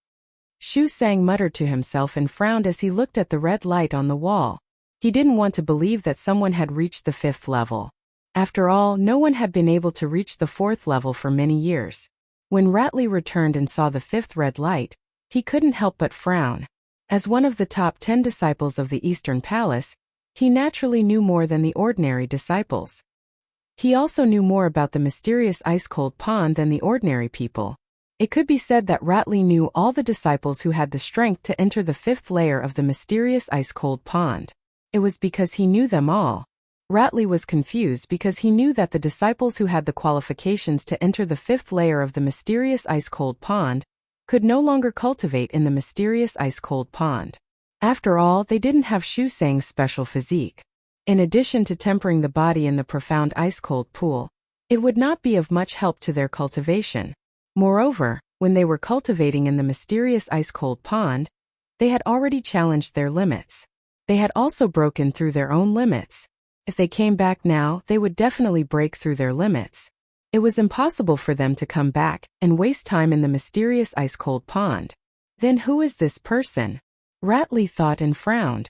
Shu Sang muttered to himself and frowned as he looked at the red light on the wall. He didn't want to believe that someone had reached the fifth level. After all, no one had been able to reach the fourth level for many years. When Ratley returned and saw the fifth red light, he couldn't help but frown. As one of the top 10 disciples of the Eastern Palace, he naturally knew more than the ordinary disciples. He also knew more about the mysterious ice-cold pond than the ordinary people. It could be said that Ratley knew all the disciples who had the strength to enter the fifth layer of the mysterious ice-cold pond. It was because he knew them all. Ratley was confused because he knew that the disciples who had the qualifications to enter the fifth layer of the mysterious ice-cold pond could no longer cultivate in the mysterious ice-cold pond. After all, they didn't have Shu Sang's special physique. In addition to tempering the body in the profound ice-cold pool, it would not be of much help to their cultivation. Moreover, when they were cultivating in the mysterious ice-cold pond, they had already challenged their limits. They had also broken through their own limits. If they came back now, they would definitely break through their limits. It was impossible for them to come back and waste time in the mysterious ice-cold pond. Then who is this person? Ratley thought and frowned.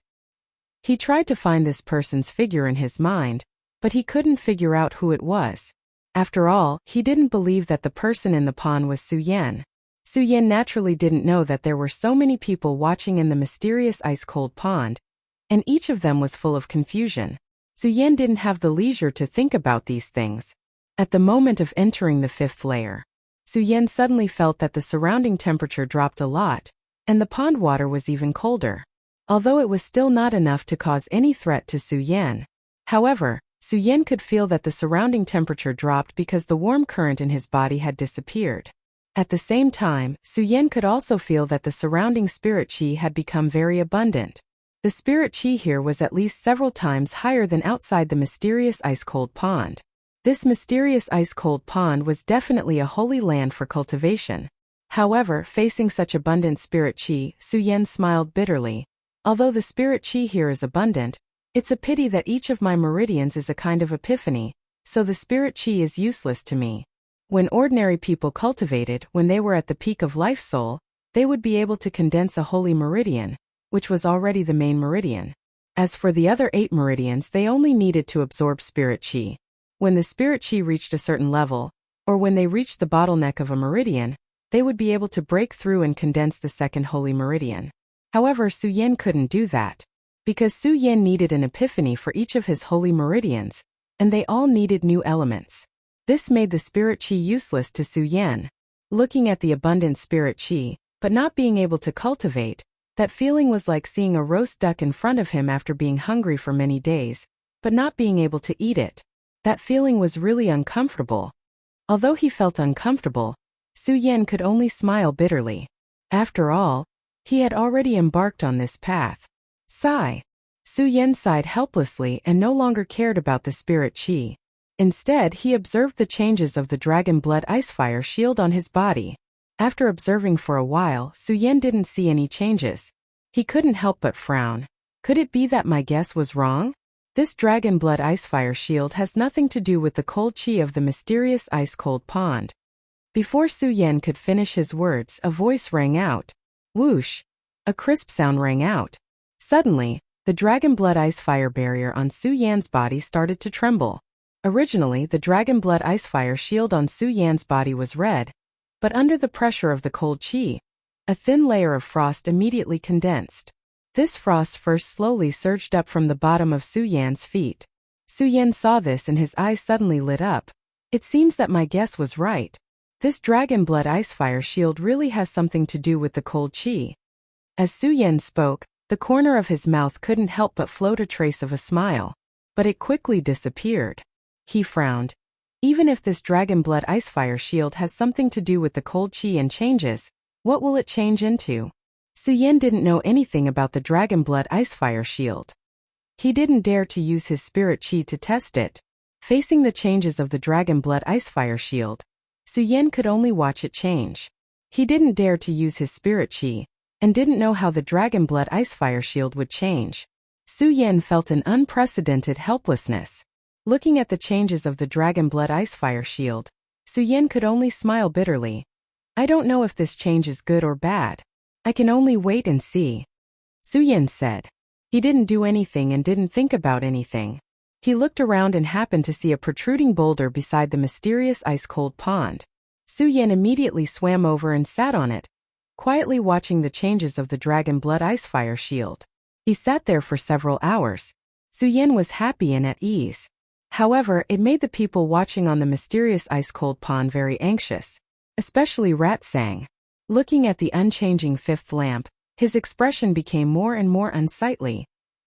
He tried to find this person's figure in his mind, but he couldn't figure out who it was. After all, he didn't believe that the person in the pond was Su Yan. Su Yan naturally didn't know that there were so many people watching in the mysterious ice-cold pond, and each of them was full of confusion. Su Yan didn't have the leisure to think about these things. At the moment of entering the fifth layer, Su Yan suddenly felt that the surrounding temperature dropped a lot, and the pond water was even colder. Although it was still not enough to cause any threat to Su Yan. However, Su Yan could feel that the surrounding temperature dropped because the warm current in his body had disappeared. At the same time, Su Yan could also feel that the surrounding spirit chi had become very abundant. The spirit chi here was at least several times higher than outside the mysterious ice-cold pond. This mysterious ice-cold pond was definitely a holy land for cultivation. However, facing such abundant spirit chi, Su Yan smiled bitterly. Although the spirit chi here is abundant, it's a pity that each of my meridians is a kind of epiphany, so the spirit chi is useless to me. When ordinary people cultivated, when they were at the peak of life soul, they would be able to condense a holy meridian, which was already the main meridian. As for the other 8 meridians, they only needed to absorb spirit chi. When the spirit chi reached a certain level, or when they reached the bottleneck of a meridian, they would be able to break through and condense the second holy meridian. However, Su Yan couldn't do that, because Su Yan needed an epiphany for each of his holy meridians, and they all needed new elements. This made the spirit chi useless to Su Yan. Looking at the abundant spirit chi, but not being able to cultivate, that feeling was like seeing a roast duck in front of him after being hungry for many days, but not being able to eat it. That feeling was really uncomfortable. Although he felt uncomfortable, Su Yan could only smile bitterly. After all, he had already embarked on this path. Sigh. Su Yan sighed helplessly and no longer cared about the spirit chi. Instead, he observed the changes of the dragon blood icefire shield on his body. After observing for a while, Su Yan didn't see any changes. He couldn't help but frown. Could it be that my guess was wrong? This dragon blood icefire shield has nothing to do with the cold chi of the mysterious ice-cold pond. Before Su Yan could finish his words, a voice rang out. Whoosh! A crisp sound rang out. Suddenly, the dragon blood icefire barrier on Su Yan's body started to tremble. Originally, the dragon blood icefire shield on Su Yan's body was red, but under the pressure of the cold chi, a thin layer of frost immediately condensed. This frost first slowly surged up from the bottom of Su Yan's feet. Su Yan saw this and his eyes suddenly lit up. It seems that my guess was right. This dragon blood icefire shield really has something to do with the cold chi. As Su Yan spoke, the corner of his mouth couldn't help but float a trace of a smile. But it quickly disappeared. He frowned. Even if this dragon blood icefire shield has something to do with the cold chi and changes, what will it change into? Su Yan didn't know anything about the dragon blood icefire shield. He didn't dare to use his spirit chi to test it. Facing the changes of the dragon blood icefire shield, Su Yan could only watch it change. He didn't dare to use his spirit chi, and didn't know how the dragon blood ice fire shield would change. Su Yan felt an unprecedented helplessness. Looking at the changes of the dragon blood ice fire shield, Su Yan could only smile bitterly. I don't know if this change is good or bad. I can only wait and see. Su Yan said. He didn't do anything and didn't think about anything. He looked around and happened to see a protruding boulder beside the mysterious ice-cold pond. Su Yan immediately swam over and sat on it, quietly watching the changes of the dragon blood ice fire shield. He sat there for several hours. Su Yan was happy and at ease. However, it made the people watching on the mysterious ice-cold pond very anxious, especially Rat Sang. Looking at the unchanging fifth lamp, his expression became more and more unsightly.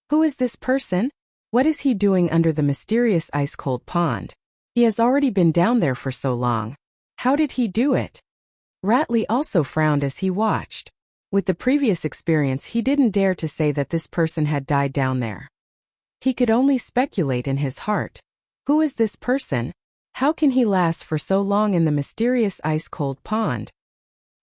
Who is this person? What is he doing under the mysterious ice-cold pond? He has already been down there for so long. How did he do it? Ratley also frowned as he watched. With the previous experience, he didn't dare to say that this person had died down there. He could only speculate in his heart. Who is this person? How can he last for so long in the mysterious ice-cold pond?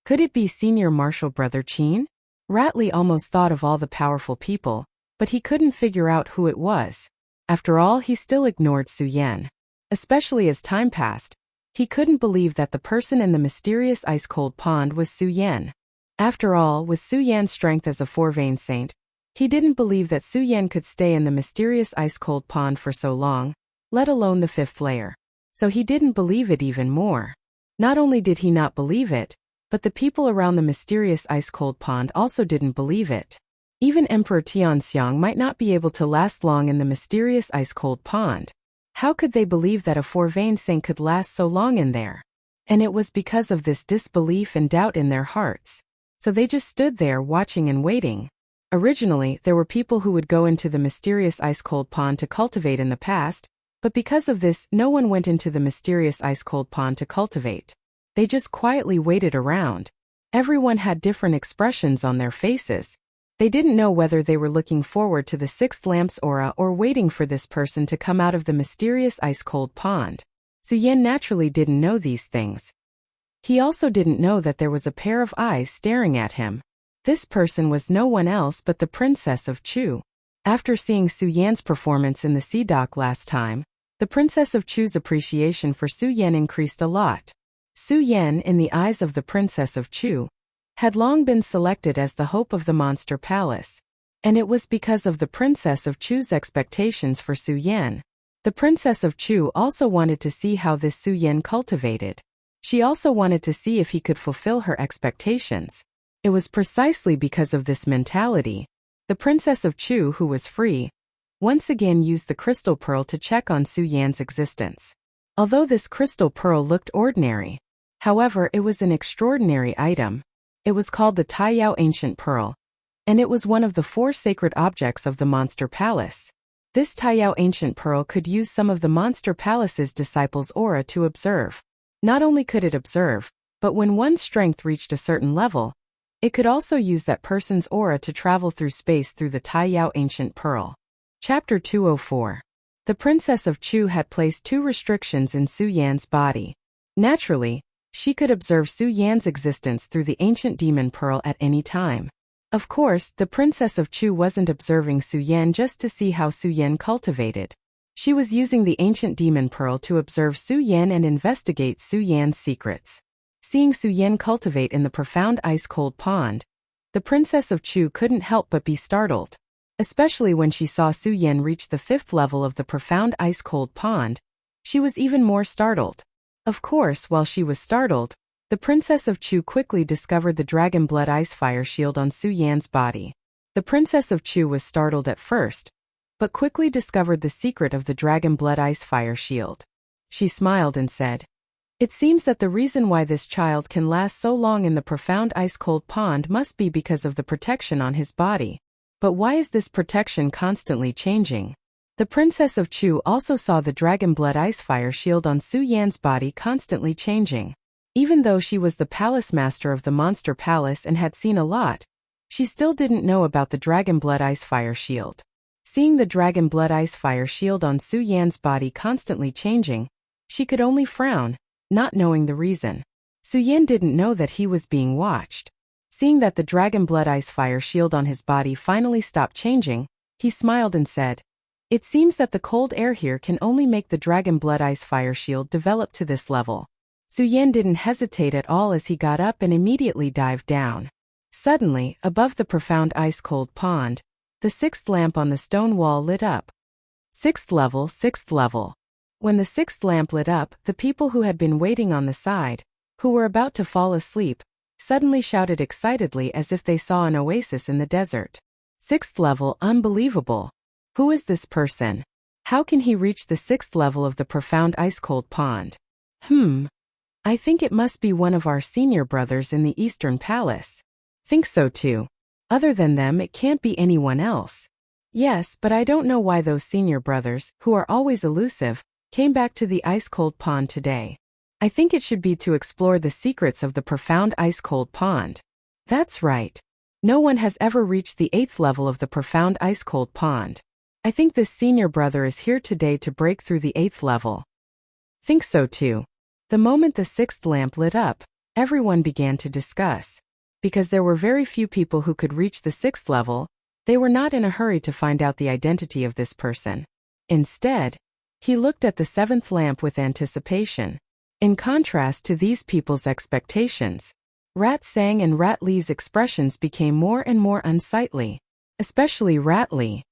Could it be Senior Marshal Brother Chin? Ratley almost thought of all the powerful people, but he couldn't figure out who it was. After all, he still ignored Su Yan. Especially as time passed, he couldn't believe that the person in the mysterious ice-cold pond was Su Yan. After all, with Su Yan's strength as a four-vein saint, he didn't believe that Su Yan could stay in the mysterious ice-cold pond for so long, let alone the fifth layer. So he didn't believe it even more. Not only did he not believe it, but the people around the mysterious ice-cold pond also didn't believe it. Even Emperor Tianxiang might not be able to last long in the mysterious ice-cold pond. How could they believe that a four-vein saint could last so long in there? And it was because of this disbelief and doubt in their hearts. So they just stood there watching and waiting. Originally, there were people who would go into the mysterious ice-cold pond to cultivate in the past, but because of this, no one went into the mysterious ice-cold pond to cultivate. They just quietly waited around. Everyone had different expressions on their faces. They didn't know whether they were looking forward to the sixth lamp's aura or waiting for this person to come out of the mysterious ice-cold pond. Su Yan naturally didn't know these things. He also didn't know that there was a pair of eyes staring at him. This person was no one else but the Princess of Chu. After seeing Su Yan's performance in the sea dock last time, the Princess of Chu's appreciation for Su Yan increased a lot. Su Yan, in the eyes of the Princess of Chu, had long been selected as the hope of the Monster Palace. And it was because of the Princess of Chu's expectations for Su Yan. The Princess of Chu also wanted to see how this Su Yan cultivated. She also wanted to see if he could fulfill her expectations. It was precisely because of this mentality. The Princess of Chu, who was free, once again used the crystal pearl to check on Su Yan's existence. Although this crystal pearl looked ordinary, however, it was an extraordinary item. It was called the Taiyao Ancient Pearl, and it was one of the 4 sacred objects of the Monster Palace. This Taiyao Ancient Pearl could use some of the Monster Palace's disciples' aura to observe. Not only could it observe, but when one's strength reached a certain level, it could also use that person's aura to travel through space through the Taiyao Ancient Pearl. Chapter 204. The Princess of Chu had placed 2 restrictions in Su Yan's body. Naturally, she could observe Su Yan's existence through the ancient demon pearl at any time. Of course, the Princess of Chu wasn't observing Su Yan just to see how Su Yan cultivated. She was using the ancient demon pearl to observe Su Yan and investigate Su Yan's secrets. Seeing Su Yan cultivate in the profound ice-cold pond, the Princess of Chu couldn't help but be startled. Especially when she saw Su Yan reach the 5th level of the profound ice-cold pond, she was even more startled. Of course, while she was startled, the Princess of Chu quickly discovered the dragon blood ice fire shield on Su Yan's body. The Princess of Chu was startled at first, but quickly discovered the secret of the dragon blood ice fire shield. She smiled and said, "It seems that the reason why this child can last so long in the profound ice-cold pond must be because of the protection on his body. But why is this protection constantly changing?" The Princess of Chu also saw the dragon blood ice fire shield on Su Yan's body constantly changing. Even though she was the palace master of the Monster Palace and had seen a lot, she still didn't know about the dragon blood ice fire shield. Seeing the dragon blood ice fire shield on Su Yan's body constantly changing, she could only frown, not knowing the reason. Su Yan didn't know that he was being watched. Seeing that the dragon blood ice fire shield on his body finally stopped changing, he smiled and said, "It seems that the cold air here can only make the dragon blood ice fire shield develop to this level." Su Yan didn't hesitate at all as he got up and immediately dived down. Suddenly, above the profound ice-cold pond, the sixth lamp on the stone wall lit up. Sixth level, sixth level. When the sixth lamp lit up, the people who had been waiting on the side, who were about to fall asleep, suddenly shouted excitedly as if they saw an oasis in the desert. Sixth level, unbelievable. Who is this person? How can he reach the sixth level of the profound ice-cold pond? I think it must be one of our senior brothers in the Eastern Palace. Think so too. Other than them, it can't be anyone else. Yes, but I don't know why those senior brothers, who are always elusive, came back to the ice-cold pond today. I think it should be to explore the secrets of the profound ice-cold pond. That's right. No one has ever reached the 8th level of the profound ice-cold pond. I think this senior brother is here today to break through the 8th level. Think so too. The moment the 6th lamp lit up, everyone began to discuss. Because there were very few people who could reach the 6th level, they were not in a hurry to find out the identity of this person. Instead, he looked at the 7th lamp with anticipation. In contrast to these people's expectations, Rat Sang and Rat Li's expressions became more and more unsightly, especially Rat Li.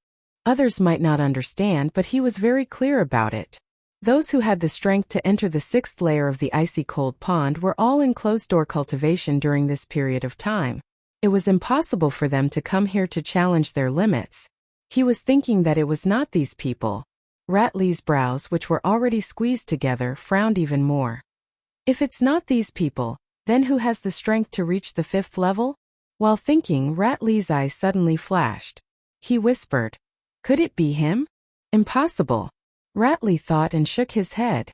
Others might not understand, but he was very clear about it. Those who had the strength to enter the 6th layer of the icy cold pond were all in closed-door cultivation during this period of time. It was impossible for them to come here to challenge their limits. He was thinking that it was not these people. Rat Li's brows, which were already squeezed together, frowned even more. If it's not these people, then who has the strength to reach the 5th level? While thinking, Rat Li's eyes suddenly flashed. He whispered, "Could it be him? Impossible." Rat Li thought and shook his head.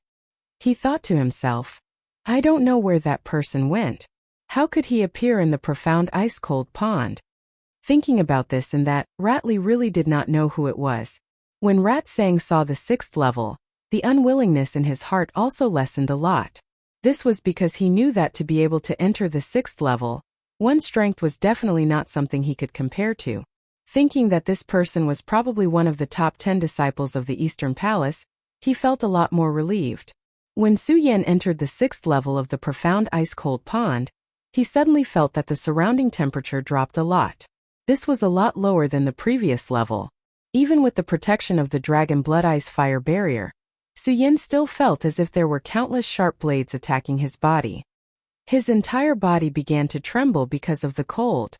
He thought to himself, "I don't know where that person went. How could he appear in the profound ice-cold pond?" Thinking about this and that, Rat Li really did not know who it was. When Rat Sang saw the 6th level, the unwillingness in his heart also lessened a lot. This was because he knew that to be able to enter the 6th level, one's strength was definitely not something he could compare to. Thinking that this person was probably one of the top 10 disciples of the Eastern Palace, he felt a lot more relieved. When Su Yan entered the 6th level of the profound ice-cold pond, he suddenly felt that the surrounding temperature dropped a lot. This was a lot lower than the previous level. Even with the protection of the dragon blood ice fire barrier, Su Yan still felt as if there were countless sharp blades attacking his body. His entire body began to tremble because of the cold.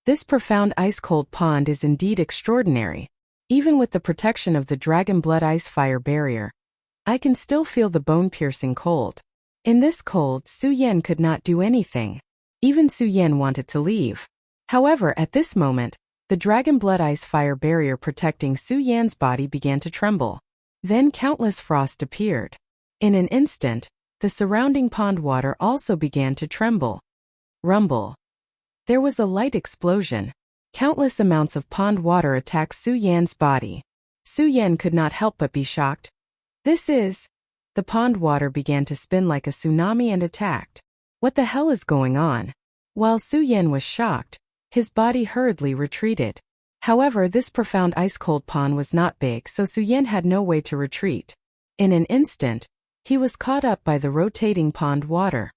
This profound ice-cold pond is indeed extraordinary. Even with the protection of the dragon blood ice fire barrier, I can still feel the bone-piercing cold. In this cold, Su Yan could not do anything. Even Su Yan wanted to leave. However, at this moment, the dragon blood ice fire barrier protecting Su Yan's body began to tremble. Then countless frost appeared. In an instant, the surrounding pond water also began to tremble. Rumble. There was a light explosion. Countless amounts of pond water attacked Su Yan's body. Su Yan could not help but be shocked. This is... The pond water began to spin like a tsunami and attacked. What the hell is going on? While Su Yan was shocked, his body hurriedly retreated. However, this profound ice-cold pond was not big, so Su Yan had no way to retreat. In an instant, he was caught up by the rotating pond water.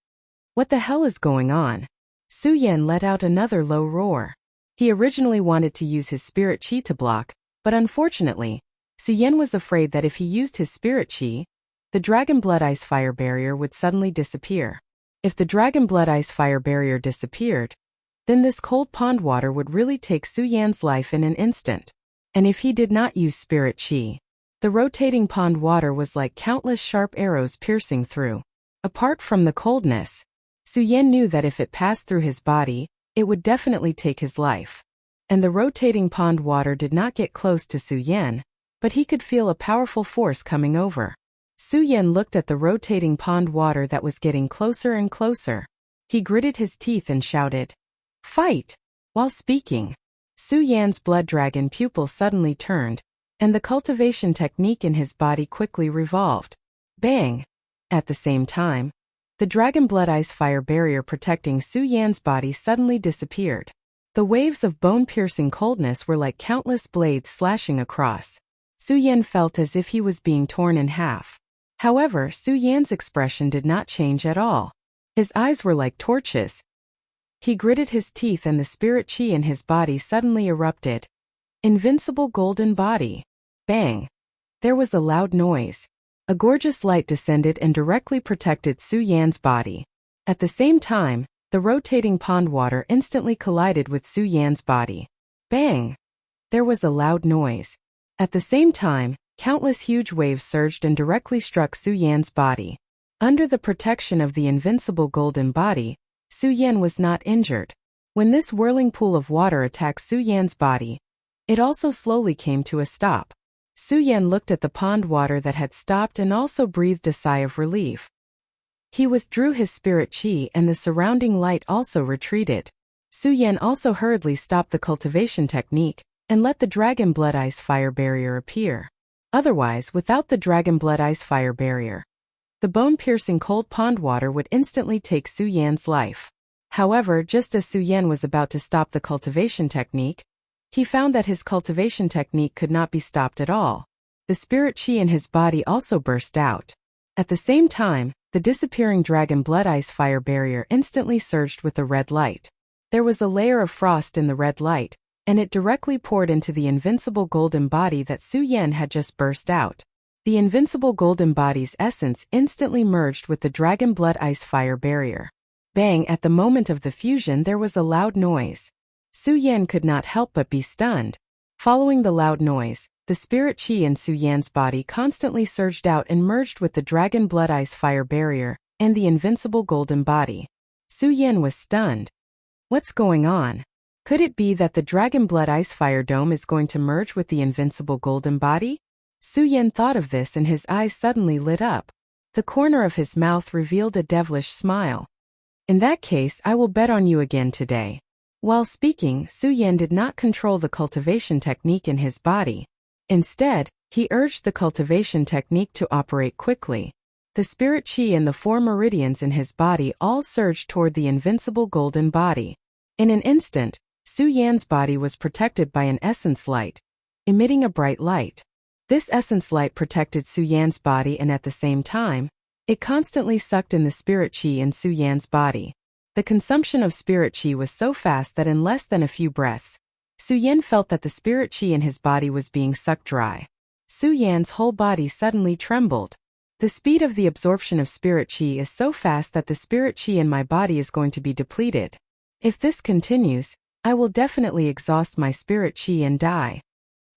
What the hell is going on? Su Yan let out another low roar. He originally wanted to use his spirit chi to block, but unfortunately, Su Yan was afraid that if he used his spirit chi, the dragon blood ice fire barrier would suddenly disappear. If the dragon blood ice fire barrier disappeared, then this cold pond water would really take Su Yan's life in an instant. And if he did not use spirit chi, the rotating pond water was like countless sharp arrows piercing through. Apart from the coldness, Su Yan knew that if it passed through his body, it would definitely take his life. And the rotating pond water did not get close to Su Yan, but he could feel a powerful force coming over. Su Yan looked at the rotating pond water that was getting closer and closer. He gritted his teeth and shouted, "Fight!" While speaking, Su Yan's blood dragon pupil suddenly turned, and the cultivation technique in his body quickly revolved. Bang! At the same time, the dragon blood ice fire barrier protecting Su Yan's body suddenly disappeared. The waves of bone-piercing coldness were like countless blades slashing across. Su Yan felt as if he was being torn in half. However, Su Yan's expression did not change at all. His eyes were like torches. He gritted his teeth and the spirit chi in his body suddenly erupted. Invincible golden body. Bang! There was a loud noise. A gorgeous light descended and directly protected Su Yan's body. At the same time, the rotating pond water instantly collided with Su Yan's body. Bang! There was a loud noise. At the same time, countless huge waves surged and directly struck Su Yan's body. Under the protection of the invincible golden body, Su Yan was not injured. When this whirling pool of water attacked Su Yan's body, it also slowly came to a stop. Su Yan looked at the pond water that had stopped and also breathed a sigh of relief. He withdrew his spirit chi and the surrounding light also retreated. Su Yan also hurriedly stopped the cultivation technique and let the dragon blood ice fire barrier appear. Otherwise, without the dragon blood ice fire barrier, the bone-piercing cold pond water would instantly take Su Yan's life. However, just as Su Yan was about to stop the cultivation technique, he found that his cultivation technique could not be stopped at all. The spirit chi in his body also burst out. At the same time, the disappearing dragon blood ice fire barrier instantly surged with the red light. There was a layer of frost in the red light, and it directly poured into the invincible golden body that Su Yan had just burst out. The invincible golden body's essence instantly merged with the dragon blood ice fire barrier. Bang! At the moment of the fusion there was a loud noise. Su Yan could not help but be stunned. Following the loud noise, the spirit chi in Su Yan's body constantly surged out and merged with the dragon blood ice fire barrier and the invincible golden body. Su Yan was stunned. What's going on? Could it be that the dragon blood ice fire dome is going to merge with the invincible golden body? Su Yan thought of this and his eyes suddenly lit up. The corner of his mouth revealed a devilish smile. In that case, I will bet on you again today. While speaking, Su Yan did not control the cultivation technique in his body. Instead, he urged the cultivation technique to operate quickly. The spirit chi and the 4 meridians in his body all surged toward the invincible golden body. In an instant, Su Yan's body was protected by an essence light, emitting a bright light. This essence light protected Su Yan's body and at the same time, it constantly sucked in the spirit chi in Su Yan's body. The consumption of spirit chi was so fast that in less than a few breaths, Su Yan felt that the spirit chi in his body was being sucked dry. Su Yan's whole body suddenly trembled. The speed of the absorption of spirit chi is so fast that the spirit chi in my body is going to be depleted. If this continues, I will definitely exhaust my spirit chi and die.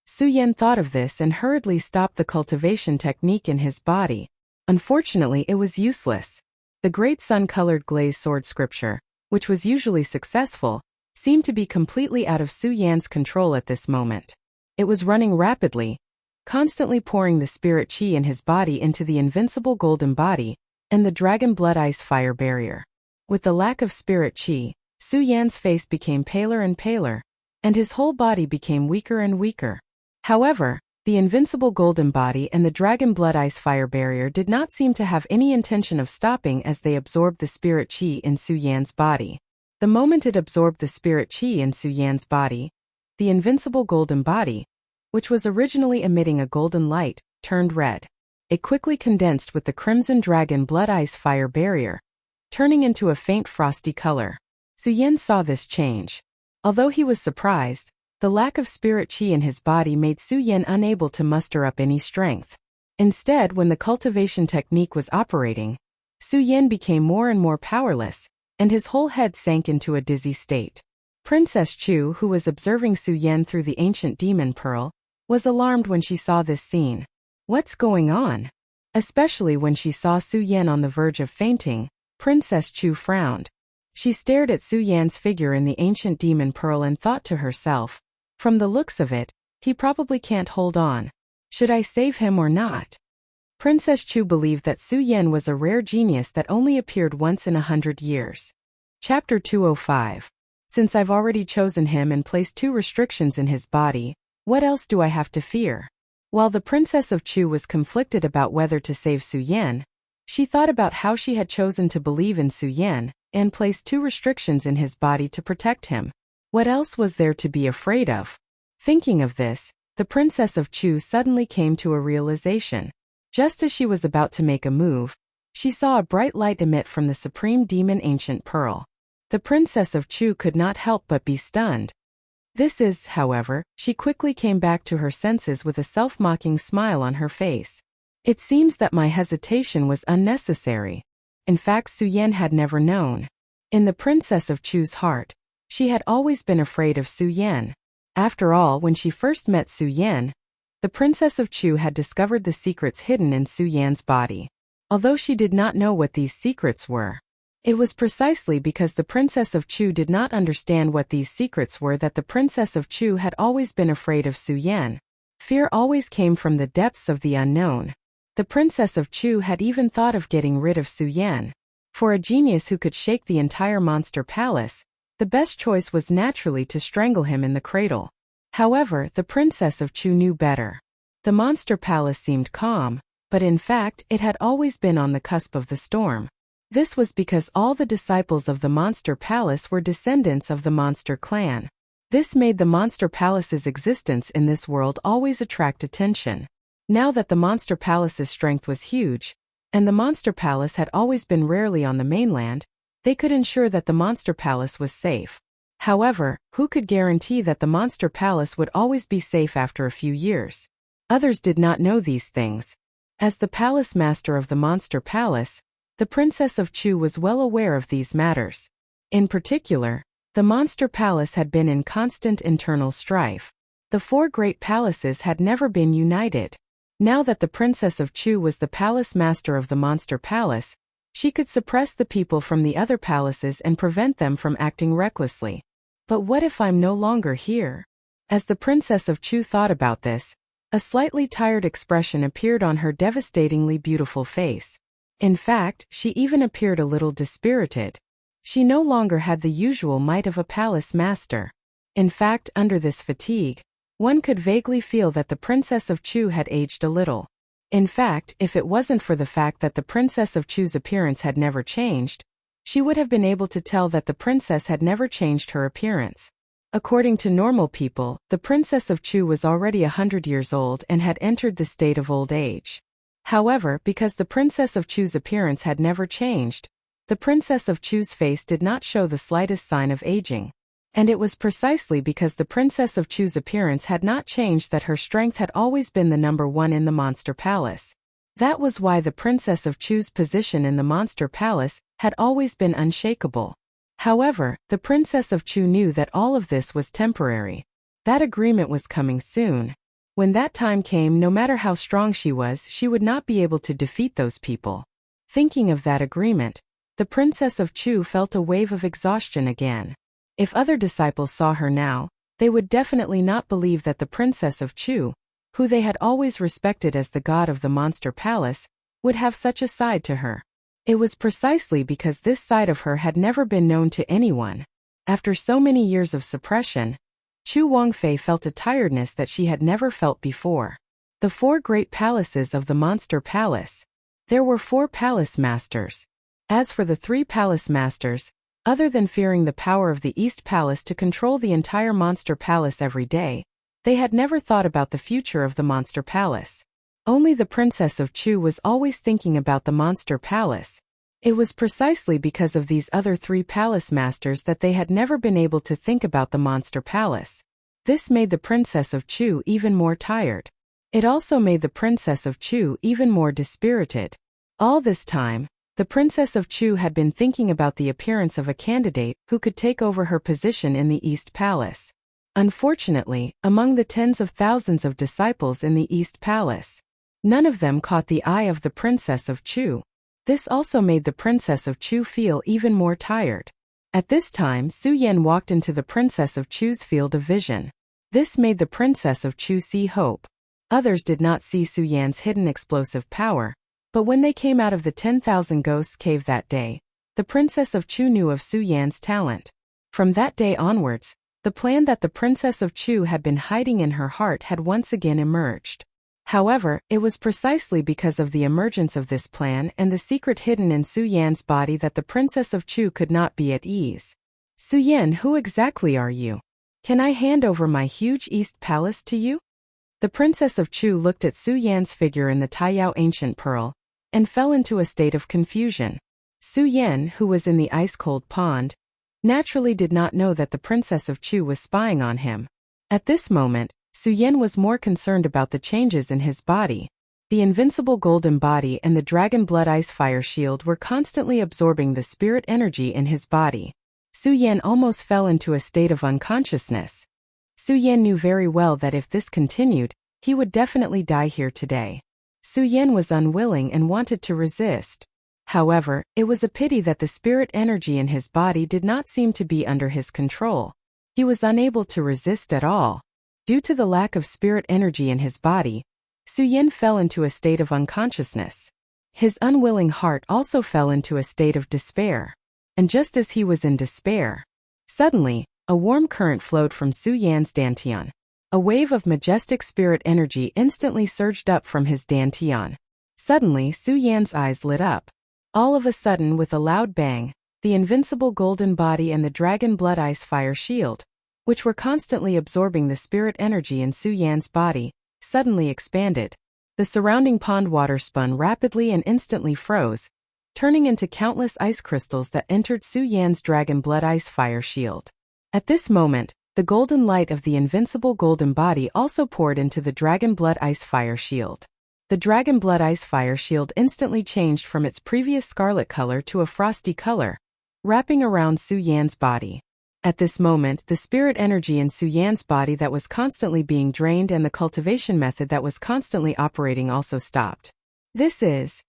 Su Yan thought of this and hurriedly stopped the cultivation technique in his body. Unfortunately, it was useless. The great sun-colored glazed sword scripture, which was usually successful, seemed to be completely out of Su Yan's control at this moment. It was running rapidly, constantly pouring the spirit chi in his body into the invincible golden body and the dragon blood ice fire barrier. With the lack of spirit chi, Su Yan's face became paler and paler, and his whole body became weaker and weaker. However, the invincible golden body and the dragon blood ice fire barrier did not seem to have any intention of stopping as they absorbed the spirit chi in Su Yan's body. The moment it absorbed the spirit chi in Su Yan's body, the invincible golden body, which was originally emitting a golden light, turned red. It quickly condensed with the crimson dragon blood ice fire barrier, turning into a faint frosty color. Su Yan saw this change. Although he was surprised, the lack of spirit chi in his body made Su Yan unable to muster up any strength. Instead, when the cultivation technique was operating, Su Yan became more and more powerless, and his whole head sank into a dizzy state. Princess Chu, who was observing Su Yan through the ancient demon pearl, was alarmed when she saw this scene. What's going on? Especially when she saw Su Yan on the verge of fainting, Princess Chu frowned. She stared at Su Yan's figure in the ancient demon pearl and thought to herself, from the looks of it, he probably can't hold on. Should I save him or not? Princess Chu believed that Su Yan was a rare genius that only appeared once in 100 years. Chapter 205. Since I've already chosen him and placed 2 restrictions in his body, what else do I have to fear? While the Princess of Chu was conflicted about whether to save Su Yan, She thought about how she had chosen to believe in Su Yan, and placed 2 restrictions in his body to protect him. What else was there to be afraid of? Thinking of this, the Princess of Chu suddenly came to a realization. Just as she was about to make a move, she saw a bright light emit from the supreme demon Ancient Pearl. The Princess of Chu could not help but be stunned. However, she quickly came back to her senses with a self-mocking smile on her face. It seems that my hesitation was unnecessary. In fact, Su Yan had never known. In the Princess of Chu's heart, she had always been afraid of Su Yan. After all, when she first met Su Yan, the Princess of Chu had discovered the secrets hidden in Su Yan's body. Although she did not know what these secrets were, it was precisely because the Princess of Chu did not understand what these secrets were that the Princess of Chu had always been afraid of Su Yan. Fear always came from the depths of the unknown. The Princess of Chu had even thought of getting rid of Su Yan. For a genius who could shake the entire monster palace, the best choice was naturally to strangle him in the cradle. However, the Princess of Chu knew better. The monster palace seemed calm, but in fact it had always been on the cusp of the storm. This was because all the disciples of the monster palace were descendants of the monster clan. This made the monster palace's existence in this world always attract attention. Now that the monster palace's strength was huge, and the monster palace had always been rarely on the mainland, they could ensure that the monster palace was safe. However, who could guarantee that the monster palace would always be safe after a few years? Others did not know these things. As the palace master of the monster palace, the Princess of Chu was well aware of these matters. In particular, the monster palace had been in constant internal strife. The 4 great palaces had never been united. Now that the Princess of Chu was the palace master of the monster palace, she could suppress the people from the other palaces and prevent them from acting recklessly. But what if I'm no longer here? As the Princess of Chu thought about this, a slightly tired expression appeared on her devastatingly beautiful face. In fact, she even appeared a little dispirited. She no longer had the usual might of a palace master. In fact, under this fatigue, one could vaguely feel that the Princess of Chu had aged a little. In fact, if it wasn't for the fact that the Princess of Chu's appearance had never changed, she would have been able to tell that the princess had never changed her appearance. According to normal people, the Princess of Chu was already 100 years old and had entered the state of old age. However, because the Princess of Chu's appearance had never changed, the Princess of Chu's face did not show the slightest sign of aging. And it was precisely because the Princess of Chu's appearance had not changed that her strength had always been the number 1 in the Monster Palace. That was why the Princess of Chu's position in the Monster Palace had always been unshakable. However, the Princess of Chu knew that all of this was temporary. That agreement was coming soon. When that time came, no matter how strong she was, she would not be able to defeat those people. Thinking of that agreement, the Princess of Chu felt a wave of exhaustion again. If other disciples saw her now, they would definitely not believe that the Princess of Chu, who they had always respected as the god of the Monster Palace, would have such a side to her. It was precisely because this side of her had never been known to anyone. After so many years of suppression, Chu Wangfei felt a tiredness that she had never felt before. The 4 great palaces of the Monster Palace. There were 4 palace masters. As for the 3 palace masters, other than fearing the power of the East Palace to control the entire Monster Palace every day, they had never thought about the future of the Monster Palace. Only the Princess of Chu was always thinking about the Monster Palace. It was precisely because of these other 3 palace masters that they had never been able to think about the Monster Palace. This made the Princess of Chu even more tired. It also made the Princess of Chu even more dispirited. All this time, the Princess of Chu had been thinking about the appearance of a candidate who could take over her position in the East Palace. Unfortunately, among the tens of thousands of disciples in the East Palace, none of them caught the eye of the Princess of Chu. This also made the Princess of Chu feel even more tired. At this time, Su Yan walked into the Princess of Chu's field of vision. This made the Princess of Chu see hope. Others did not see Su Yan's hidden explosive power, but when they came out of the 10,000 Ghosts cave that day, the Princess of Chu knew of Su Yan's talent. From that day onwards, the plan that the Princess of Chu had been hiding in her heart had once again emerged. However, it was precisely because of the emergence of this plan and the secret hidden in Su Yan's body that the Princess of Chu could not be at ease. Su Yan, who exactly are you? Can I hand over my huge East Palace to you? The Princess of Chu looked at Su Yan's figure in the Taiyao Ancient Pearl and fell into a state of confusion. Su Yan, who was in the ice-cold pond, naturally did not know that the Princess of Chu was spying on him. At this moment, Su Yan was more concerned about the changes in his body. The invincible golden body and the dragon blood ice fire shield were constantly absorbing the spirit energy in his body. Su Yan almost fell into a state of unconsciousness. Su Yan knew very well that if this continued, he would definitely die here today. Su Yan was unwilling and wanted to resist. However, it was a pity that the spirit energy in his body did not seem to be under his control. He was unable to resist at all. Due to the lack of spirit energy in his body, Su Yan fell into a state of unconsciousness. His unwilling heart also fell into a state of despair. And just as he was in despair, suddenly, a warm current flowed from Su Yan's dantian. A wave of majestic spirit energy instantly surged up from his dantian. Suddenly, Su Yan's eyes lit up. All of a sudden, with a loud bang, the invincible golden body and the dragon blood ice fire shield, which were constantly absorbing the spirit energy in Su Yan's body, suddenly expanded. The surrounding pond water spun rapidly and instantly froze, turning into countless ice crystals that entered Su Yan's dragon blood ice fire shield. At this moment, the golden light of the invincible golden body also poured into the dragon blood ice fire shield. The dragon blood ice fire shield instantly changed from its previous scarlet color to a frosty color, wrapping around Su Yan's body. At this moment, the spirit energy in Su Yan's body that was constantly being drained and the cultivation method that was constantly operating also stopped. This is...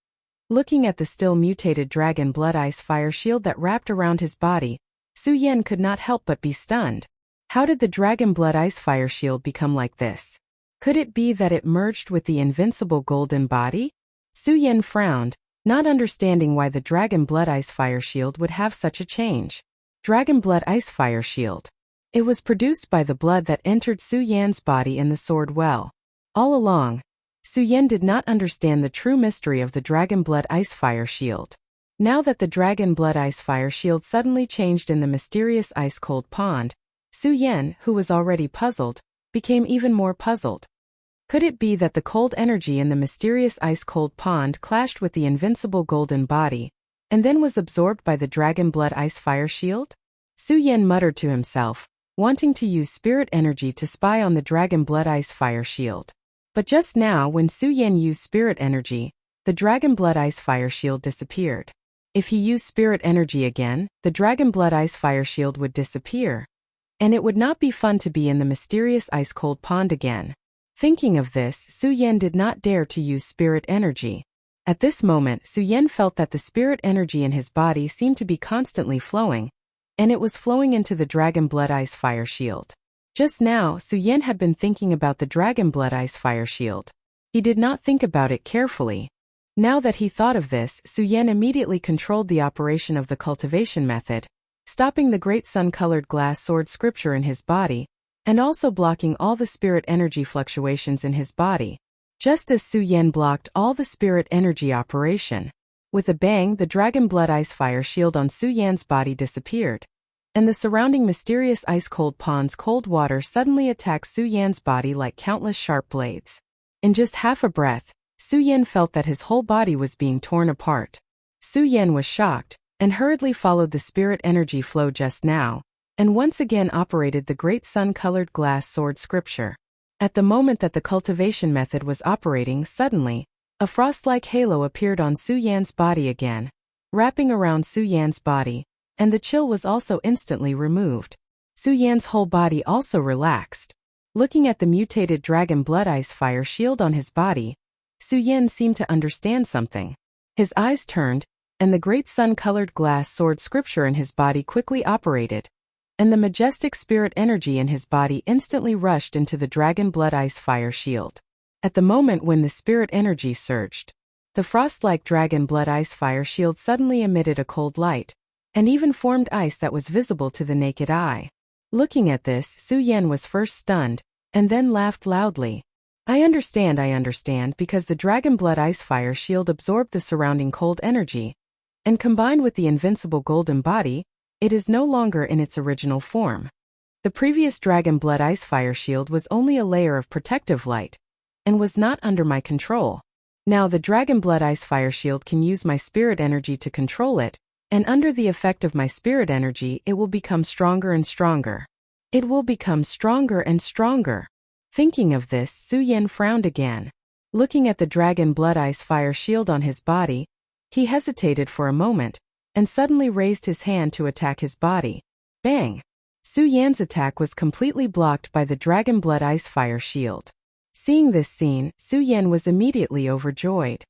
Looking at the still mutated dragon blood ice fire shield that wrapped around his body, Su Yan could not help but be stunned. How did the dragon blood ice fire shield become like this? Could it be that it merged with the invincible golden body? Su Yan frowned, not understanding why the dragon blood ice fire shield would have such a change. Dragon blood ice fire shield. It was produced by the blood that entered Su Yan's body in the sword well. All along, Su Yan did not understand the true mystery of the dragon blood ice fire shield. Now that the dragon blood ice fire shield suddenly changed in the mysterious ice-cold pond, Su Yan, who was already puzzled, became even more puzzled. Could it be that the cold energy in the mysterious ice-cold pond clashed with the invincible golden body, and then was absorbed by the dragon blood ice fire shield? Su Yan muttered to himself, wanting to use spirit energy to spy on the dragon blood ice fire shield. But just now, when Su Yan used spirit energy, the dragon blood ice fire shield disappeared. If he used spirit energy again, the dragon blood ice fire shield would disappear. And it would not be fun to be in the mysterious ice-cold pond again. Thinking of this, Su Yan did not dare to use spirit energy. At this moment, Su Yan felt that the spirit energy in his body seemed to be constantly flowing, and it was flowing into the dragon blood ice fire shield. Just now, Su Yan had been thinking about the dragon blood ice fire shield. He did not think about it carefully. Now that he thought of this, Su Yan immediately controlled the operation of the cultivation method, stopping the great sun-colored glass sword scripture in his body, and also blocking all the spirit energy fluctuations in his body. Just as Su Yan blocked all the spirit energy operation, with a bang, the dragon blood ice fire shield on Su Yan's body disappeared, and the surrounding mysterious ice-cold pond's cold water suddenly attacked Su Yan's body like countless sharp blades. In just half a breath, Su Yan felt that his whole body was being torn apart. Su Yan was shocked, and hurriedly followed the spirit energy flow just now, and once again operated the great sun-colored glass sword scripture. At the moment that the cultivation method was operating, suddenly, a frost-like halo appeared on Su Yan's body again, wrapping around Su Yan's body, and the chill was also instantly removed. Su Yan's whole body also relaxed. Looking at the mutated dragon blood ice fire shield on his body, Su Yan seemed to understand something. His eyes turned, and the great sun-colored glass sword scripture in his body quickly operated, and the majestic spirit energy in his body instantly rushed into the dragon blood ice fire shield. At the moment when the spirit energy surged, the frost-like dragon blood ice fire shield suddenly emitted a cold light, and even formed ice that was visible to the naked eye. Looking at this, Su Yan was first stunned, and then laughed loudly. I understand because the Dragon Blood Ice Fire Shield absorbed the surrounding cold energy, and combined with the invincible golden body, it is no longer in its original form. The previous Dragon Blood Ice Fire Shield was only a layer of protective light, and was not under my control. Now the Dragon Blood Ice Fire Shield can use my spirit energy to control it, and under the effect of my spirit energy it will become stronger and stronger. It will become stronger and stronger. Thinking of this, Su Yan frowned again. Looking at the Dragon Blood Ice Fire Shield on his body, he hesitated for a moment, and suddenly raised his hand to attack his body. Bang! Su Yan's attack was completely blocked by the Dragon Blood Ice Fire Shield. Seeing this scene, Su Yan was immediately overjoyed.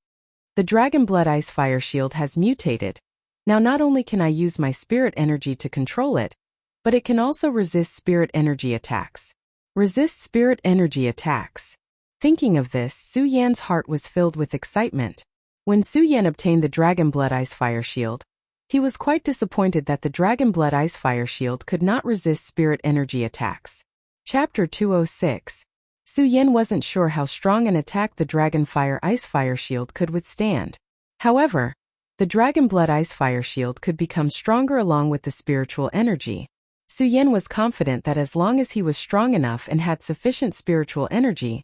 The Dragon Blood Ice Fire Shield has mutated. Now not only can I use my spirit energy to control it, but it can also resist spirit energy attacks. Resist spirit energy attacks. Thinking of this, Su Yan's heart was filled with excitement. When Su Yan obtained the Dragon Blood Ice Fire Shield, he was quite disappointed that the Dragon Blood Ice Fire Shield could not resist spirit energy attacks. Chapter 206. Su Yan wasn't sure how strong an attack the Dragon Fire Ice Fire Shield could withstand. However, the Dragon Blood Ice Fire Shield could become stronger along with the spiritual energy. Su Yan was confident that as long as he was strong enough and had sufficient spiritual energy,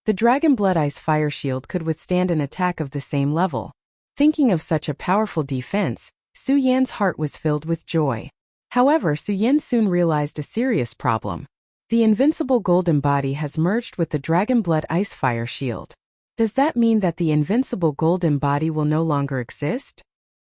the Dragon Blood Ice Fire Shield could withstand an attack of the same level. Thinking of such a powerful defense, Su Yan's heart was filled with joy. However, Su Yan soon realized a serious problem. The invincible golden body has merged with the Dragon Blood Ice Fire Shield. Does that mean that the invincible golden body will no longer exist?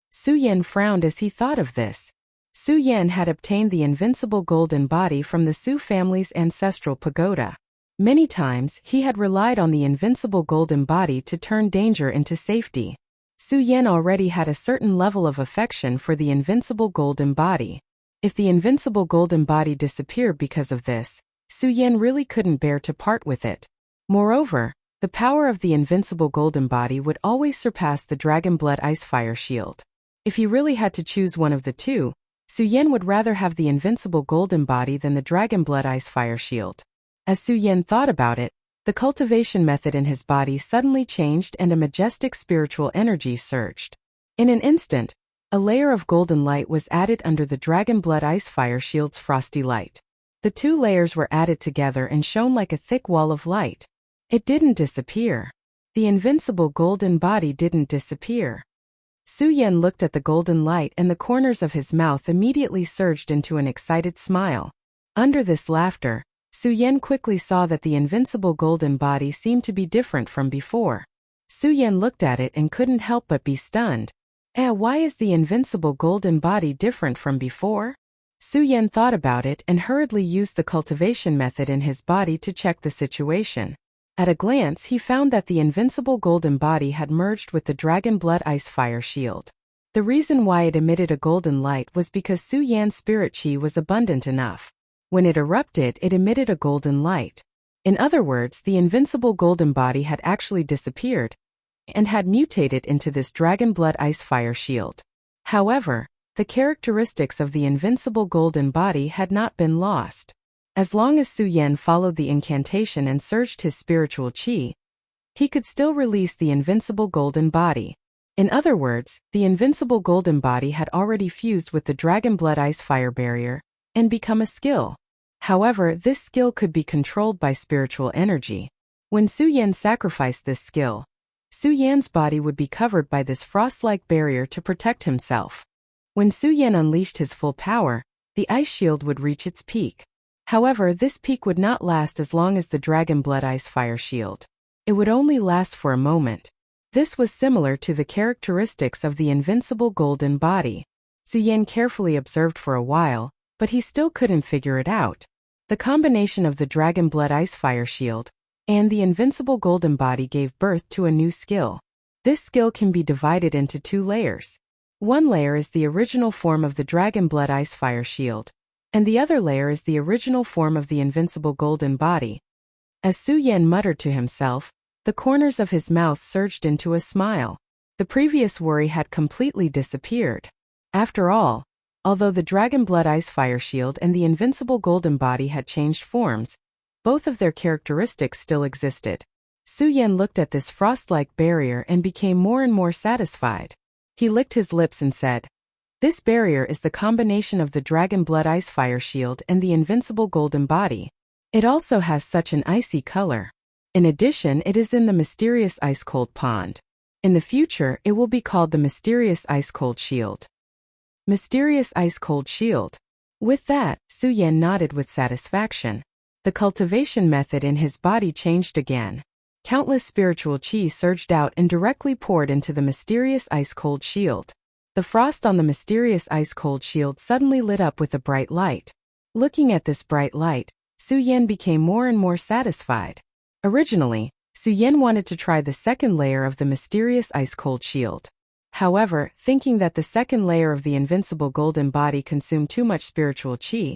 Su Yan frowned as he thought of this. Su Yan had obtained the invincible golden body from the Su family's ancestral pagoda. Many times, he had relied on the invincible golden body to turn danger into safety. Su Yan already had a certain level of affection for the invincible golden body. If the invincible golden body disappeared because of this, Su Yan really couldn't bear to part with it. Moreover, the power of the invincible golden body would always surpass the Dragon Blood Ice Fire Shield. If he really had to choose one of the two, Su Yan would rather have the invincible golden body than the Dragon Blood Ice Fire Shield. As Su Yan thought about it, the cultivation method in his body suddenly changed and a majestic spiritual energy surged. In an instant, a layer of golden light was added under the Dragon Blood Ice Fire Shield's frosty light. The two layers were added together and shone like a thick wall of light. It didn't disappear. The invincible golden body didn't disappear. Su Yan looked at the golden light and the corners of his mouth immediately surged into an excited smile. Under this laughter, Su Yan quickly saw that the invincible golden body seemed to be different from before. Su Yan looked at it and couldn't help but be stunned. Why is the invincible golden body different from before? Su Yan thought about it and hurriedly used the cultivation method in his body to check the situation. At a glance, he found that the invincible golden body had merged with the Dragon Blood Ice Fire Shield. The reason why it emitted a golden light was because Su Yan's spirit chi was abundant enough. When it erupted, it emitted a golden light. In other words, the invincible golden body had actually disappeared and had mutated into this Dragon Blood Ice Fire Shield. However, the characteristics of the invincible golden body had not been lost. As long as Su Yan followed the incantation and surged his spiritual chi, he could still release the invincible golden body. In other words, the invincible golden body had already fused with the Dragon Blood Ice Fire barrier and become a skill. However, this skill could be controlled by spiritual energy. When Su Yan sacrificed this skill, Su Yan's body would be covered by this frost-like barrier to protect himself. When Su Yan unleashed his full power, the ice shield would reach its peak. However, this peak would not last as long as the Dragon Blood Ice Fire Shield. It would only last for a moment. This was similar to the characteristics of the invincible golden body. Su Yan carefully observed for a while, but he still couldn't figure it out. The combination of the Dragon Blood Ice Fire Shield and the invincible golden body gave birth to a new skill. This skill can be divided into two layers. One layer is the original form of the Dragon Blood Ice Fire Shield, and the other layer is the original form of the invincible golden body. As Su Yan muttered to himself, the corners of his mouth surged into a smile. The previous worry had completely disappeared. After all, although the Dragon Blood Ice Fire Shield and the invincible golden body had changed forms, both of their characteristics still existed. Su Yan looked at this frost-like barrier and became more and more satisfied. He licked his lips and said, "This barrier is the combination of the dragon blood ice fire shield and the invincible golden body. It also has such an icy color. In addition, it is in the mysterious ice-cold pond. In the future, it will be called the mysterious ice-cold shield." Mysterious ice-cold shield. With that, Su Yan nodded with satisfaction. The cultivation method in his body changed again. Countless spiritual qi surged out and directly poured into the mysterious ice-cold shield. The frost on the mysterious ice-cold shield suddenly lit up with a bright light. Looking at this bright light, Su Yan became more and more satisfied. Originally, Su Yan wanted to try the second layer of the mysterious ice-cold shield. However, thinking that the second layer of the invincible golden body consumed too much spiritual qi,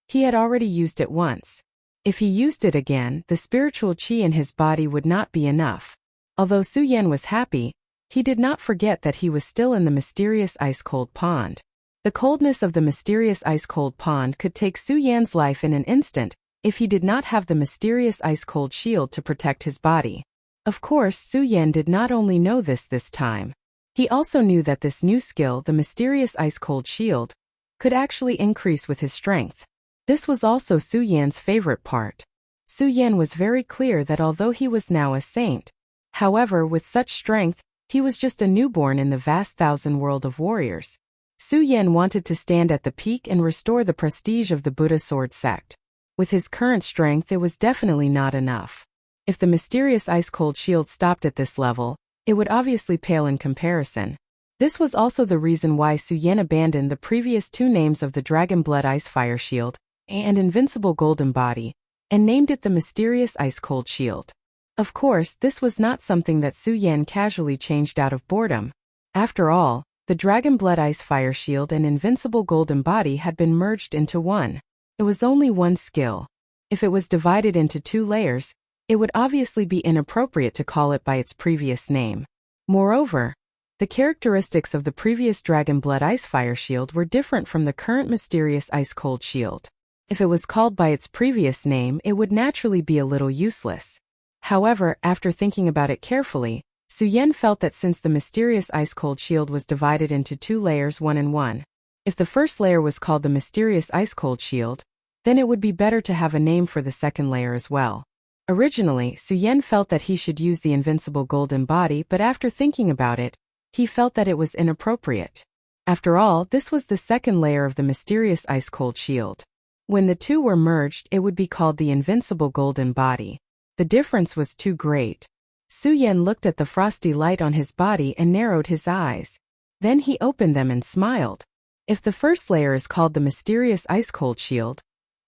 he had already used it once. If he used it again, the spiritual qi in his body would not be enough. Although Su Yan was happy, he did not forget that he was still in the mysterious ice-cold pond. The coldness of the mysterious ice-cold pond could take Su Yan's life in an instant if he did not have the mysterious ice-cold shield to protect his body. Of course, Su Yan did not only know this time. He also knew that this new skill, the mysterious ice-cold shield, could actually increase with his strength. This was also Su Yan's favorite part. Su Yan was very clear that although he was now a saint, however, with such strength, he was just a newborn in the vast thousand world of warriors. Su Yan wanted to stand at the peak and restore the prestige of the Buddha sword sect. With his current strength, it was definitely not enough. If the mysterious ice-cold shield stopped at this level, it would obviously pale in comparison. This was also the reason why Su Yan abandoned the previous two names of the Dragon Blood Ice Fire Shield and Invincible Golden Body, and named it the Mysterious Ice-Cold Shield. Of course, this was not something that Su Yan casually changed out of boredom. After all, the Dragon Blood Ice Fire Shield and Invincible Golden Body had been merged into one. It was only one skill. If it was divided into two layers, it would obviously be inappropriate to call it by its previous name. Moreover, the characteristics of the previous Dragon Blood Ice Fire Shield were different from the current Mysterious Ice Cold Shield. If it was called by its previous name, it would naturally be a little useless. However, after thinking about it carefully, Su Yan felt that since the Mysterious Ice Cold Shield was divided into two layers, one and one, if the first layer was called the Mysterious Ice Cold Shield, then it would be better to have a name for the second layer as well. Originally, Su Yan felt that he should use the Invincible Golden Body, but after thinking about it, he felt that it was inappropriate. After all, this was the second layer of the Mysterious Ice-Cold Shield. When the two were merged, it would be called the Invincible Golden Body. The difference was too great. Su Yan looked at the frosty light on his body and narrowed his eyes. Then he opened them and smiled. If the first layer is called the Mysterious Ice-Cold Shield,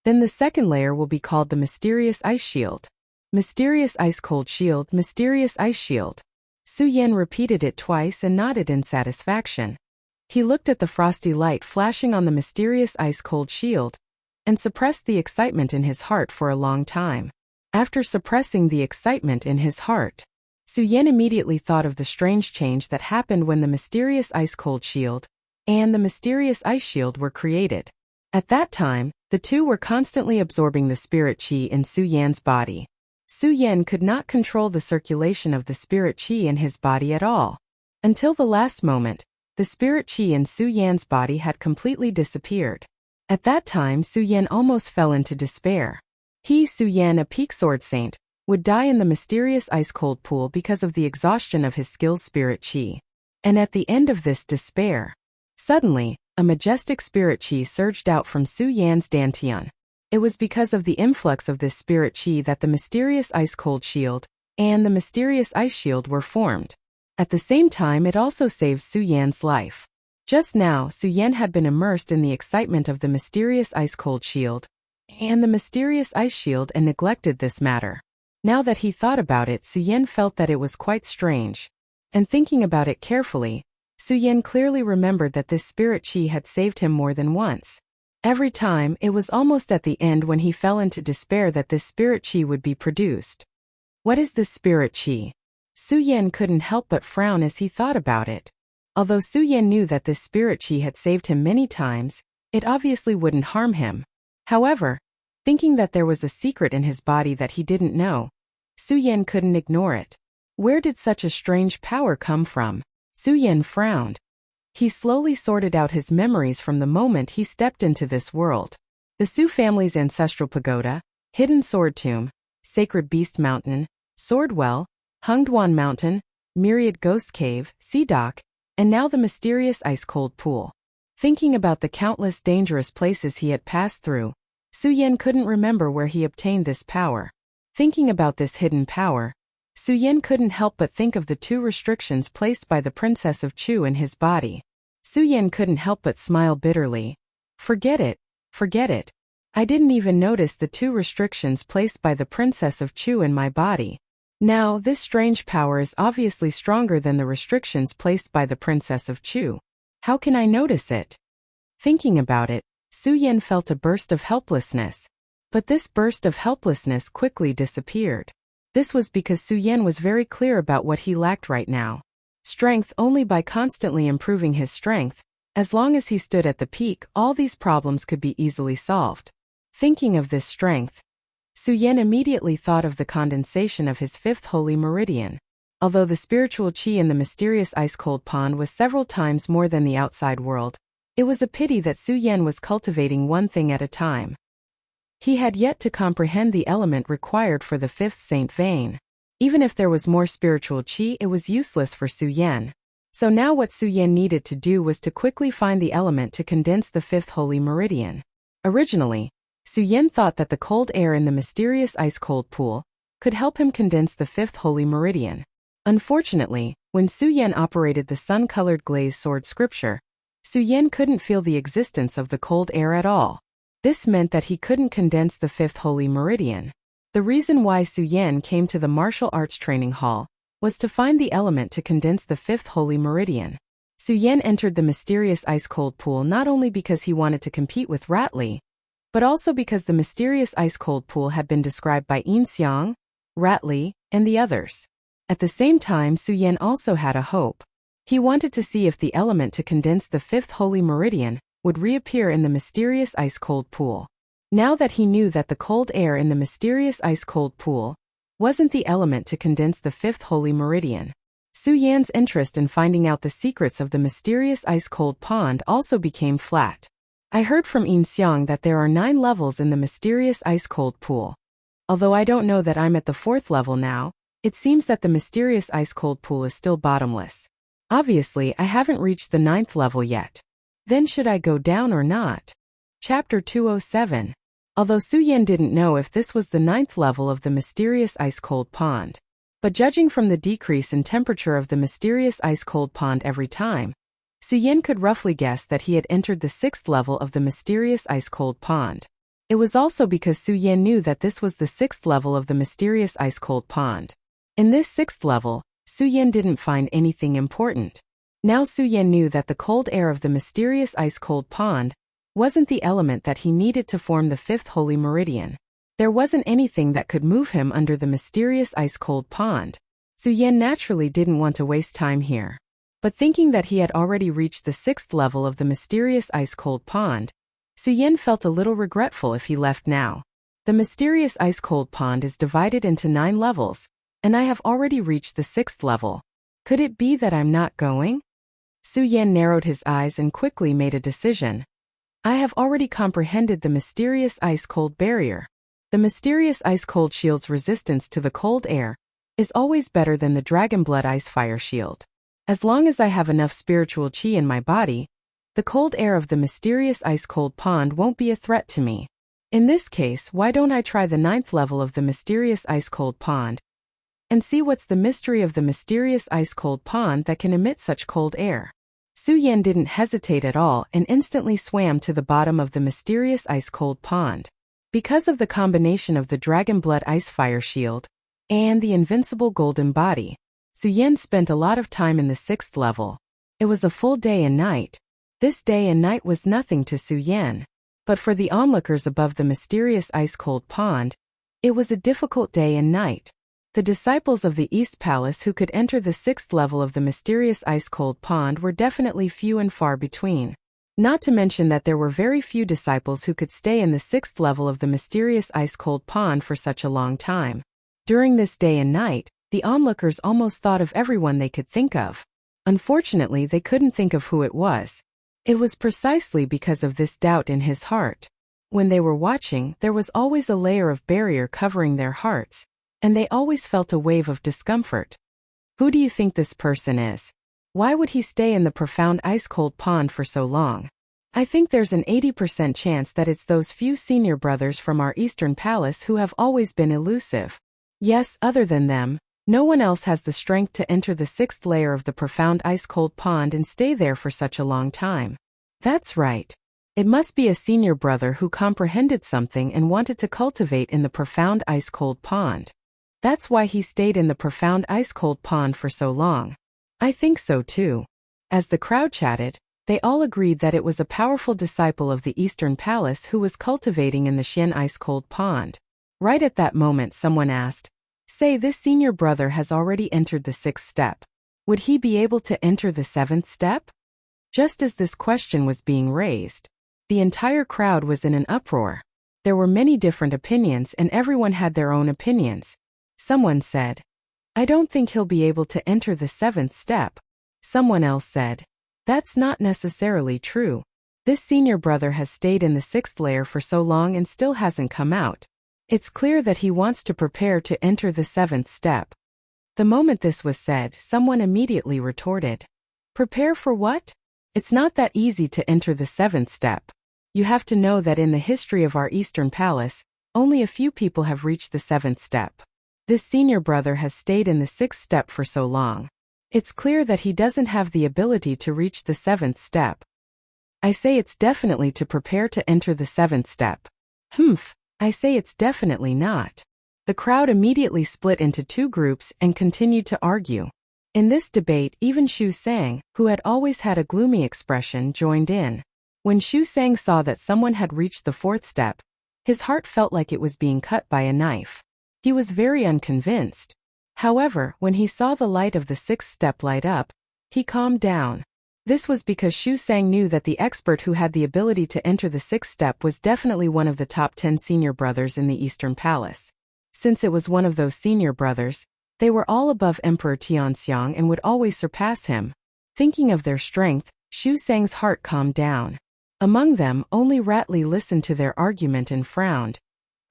then the second layer will be called the Mysterious Ice Shield. Mysterious Ice-Cold Shield, Mysterious Ice Shield. Su Yan repeated it twice and nodded in satisfaction. He looked at the frosty light flashing on the mysterious ice-cold shield and suppressed the excitement in his heart for a long time. After suppressing the excitement in his heart, Su Yan immediately thought of the strange change that happened when the mysterious ice-cold shield and the mysterious ice shield were created. At that time, the two were constantly absorbing the spirit qi in Su Yan's body. Su Yan could not control the circulation of the spirit qi in his body at all. Until the last moment, the spirit qi in Su Yan's body had completely disappeared. At that time, Su Yan almost fell into despair. He, Su Yan, a peak sword saint, would die in the mysterious ice-cold pool because of the exhaustion of his skill's spirit qi. And at the end of this despair, suddenly, a majestic spirit qi surged out from Su Yan's dantian. It was because of the influx of this spirit qi that the mysterious ice-cold shield and the mysterious ice shield were formed. At the same time, it also saved Su Yan's life. Just now, Su Yan had been immersed in the excitement of the mysterious ice-cold shield and the mysterious ice shield and neglected this matter. Now that he thought about it, Su Yan felt that it was quite strange. And thinking about it carefully, Su Yan clearly remembered that this spirit qi had saved him more than once. Every time, it was almost at the end when he fell into despair that this spirit qi would be produced. What is this spirit qi? Su Yan couldn't help but frown as he thought about it. Although Su Yan knew that this spirit qi had saved him many times, it obviously wouldn't harm him. However, thinking that there was a secret in his body that he didn't know, Su-Yen couldn't ignore it. Where did such a strange power come from? Su-Yen frowned. He slowly sorted out his memories from the moment he stepped into this world. The Su family's ancestral pagoda, hidden sword tomb, sacred beast mountain, sword well, Hungduan mountain, myriad ghost cave, sea dock, and now the mysterious ice-cold pool. Thinking about the countless dangerous places he had passed through, Su-Yen couldn't remember where he obtained this power. Thinking about this hidden power, Su-Yen couldn't help but think of the 2 restrictions placed by the Princess of Chu in his body. Su-Yen couldn't help but smile bitterly. Forget it. Forget it. I didn't even notice the 2 restrictions placed by the Princess of Chu in my body. Now, this strange power is obviously stronger than the restrictions placed by the Princess of Chu. How can I notice it? Thinking about it, Su-Yen felt a burst of helplessness. But this burst of helplessness quickly disappeared. This was because Su-Yen was very clear about what he lacked right now. Strength. Only by constantly improving his strength, as long as he stood at the peak, all these problems could be easily solved. Thinking of this strength, Su-Yen immediately thought of the condensation of his 5th holy meridian. Although the spiritual qi in the mysterious ice-cold pond was several times more than the outside world, it was a pity that Su-Yen was cultivating one thing at a time. He had yet to comprehend the element required for the 5th Saint vein. Even if there was more spiritual qi, it was useless for Su-Yen. So now what Su-Yen needed to do was to quickly find the element to condense the 5th holy meridian. Originally, Su-Yen thought that the cold air in the mysterious ice-cold pool could help him condense the 5th holy meridian. Unfortunately, when Su-Yen operated the sun-colored glazed sword scripture, Su-Yen couldn't feel the existence of the cold air at all. This meant that he couldn't condense the 5th holy meridian. The reason why Su-Yen came to the martial arts training hall was to find the element to condense the 5th holy meridian. Su-Yen entered the mysterious ice-cold pool not only because he wanted to compete with Ratli, but also because the mysterious ice-cold pool had been described by Yin Xiang, Ratli, and the others. At the same time, Su-Yen also had a hope. He wanted to see if the element to condense the 5th holy meridian would reappear in the mysterious ice-cold pool. Now that he knew that the cold air in the mysterious ice-cold pool wasn't the element to condense the 5th holy meridian, Su-Yen's interest in finding out the secrets of the mysterious ice-cold pond also became flat. I heard from Yin Xiang that there are 9 levels in the mysterious ice-cold pool. Although I don't know that I'm at the 4th level now, it seems that the mysterious ice-cold pool is still bottomless. Obviously, I haven't reached the 9th level yet. Then should I go down or not? Chapter 207. Although Su-Yen didn't know if this was the 9th level of the mysterious ice-cold pond. But judging from the decrease in temperature of the mysterious ice-cold pond every time, Su-Yen could roughly guess that he had entered the 6th level of the mysterious ice-cold pond. It was also because Su-Yen knew that this was the 6th level of the mysterious ice-cold pond. In this 6th level, Su-Yen didn't find anything important. Now Su-Yen knew that the cold air of the mysterious ice-cold pond wasn't the element that he needed to form the 5th holy meridian. There wasn't anything that could move him under the mysterious ice-cold pond. Su-Yen naturally didn't want to waste time here. But thinking that he had already reached the 6th level of the mysterious ice-cold pond, Su-Yen felt a little regretful if he left now. The mysterious ice-cold pond is divided into 9 levels, and I have already reached the 6th level. Could it be that I'm not going? Su-Yen narrowed his eyes and quickly made a decision. I have already comprehended the mysterious ice-cold barrier. The mysterious ice-cold shield's resistance to the cold air is always better than the dragon blood ice fire shield. As long as I have enough spiritual qi in my body, the cold air of the mysterious ice-cold pond won't be a threat to me. In this case, why don't I try the 9th level of the mysterious ice-cold pond and see what's the mystery of the mysterious ice-cold pond that can emit such cold air? Su-Yen didn't hesitate at all and instantly swam to the bottom of the mysterious ice-cold pond. Because of the combination of the dragon blood ice fire shield and the invincible golden body, Su-Yen spent a lot of time in the 6th level. It was a full day and night. This day and night was nothing to Su-Yen. But for the onlookers above the mysterious ice-cold pond, it was a difficult day and night. The disciples of the East Palace who could enter the 6th level of the mysterious ice-cold pond were definitely few and far between. Not to mention that there were very few disciples who could stay in the 6th level of the mysterious ice-cold pond for such a long time. During this day and night, the onlookers almost thought of everyone they could think of. Unfortunately, they couldn't think of who it was. It was precisely because of this doubt in his heart. When they were watching, there was always a layer of barrier covering their hearts, and they always felt a wave of discomfort. Who do you think this person is? Why would he stay in the profound ice-cold pond for so long? I think there's an 80% chance that it's those few senior brothers from our Eastern Palace who have always been elusive. Yes, other than them, no one else has the strength to enter the 6th layer of the profound ice-cold pond and stay there for such a long time. That's right. It must be a senior brother who comprehended something and wanted to cultivate in the profound ice-cold pond. That's why he stayed in the profound ice-cold pond for so long. I think so too. As the crowd chatted, they all agreed that it was a powerful disciple of the Eastern Palace who was cultivating in the Xian ice-cold pond. Right at that moment someone asked, "Say, this senior brother has already entered the 6th step. Would he be able to enter the 7th step?" Just as this question was being raised, the entire crowd was in an uproar. There were many different opinions and everyone had their own opinions. Someone said, "I don't think he'll be able to enter the 7th step." Someone else said, "That's not necessarily true. This senior brother has stayed in the 6th layer for so long and still hasn't come out. It's clear that he wants to prepare to enter the 7th step." The moment this was said, someone immediately retorted, "Prepare for what? It's not that easy to enter the 7th step. You have to know that in the history of our Eastern Palace, only a few people have reached the 7th step. This senior brother has stayed in the 6th step for so long. It's clear that he doesn't have the ability to reach the 7th step. I say it's definitely to prepare to enter the 7th step." "Humph, I say it's definitely not." The crowd immediately split into two groups and continued to argue. In this debate, even Xu Sang, who had always had a gloomy expression, joined in. When Xu Sang saw that someone had reached the 4th step, his heart felt like it was being cut by a knife. He was very unconvinced. However, when he saw the light of the 6th step light up, he calmed down. This was because Xu Sang knew that the expert who had the ability to enter the 6th step was definitely one of the top 10 senior brothers in the Eastern Palace. Since it was one of those senior brothers, they were all above Emperor Tianxiang and would always surpass him. Thinking of their strength, Xu Sang's heart calmed down. Among them, only Ratli listened to their argument and frowned.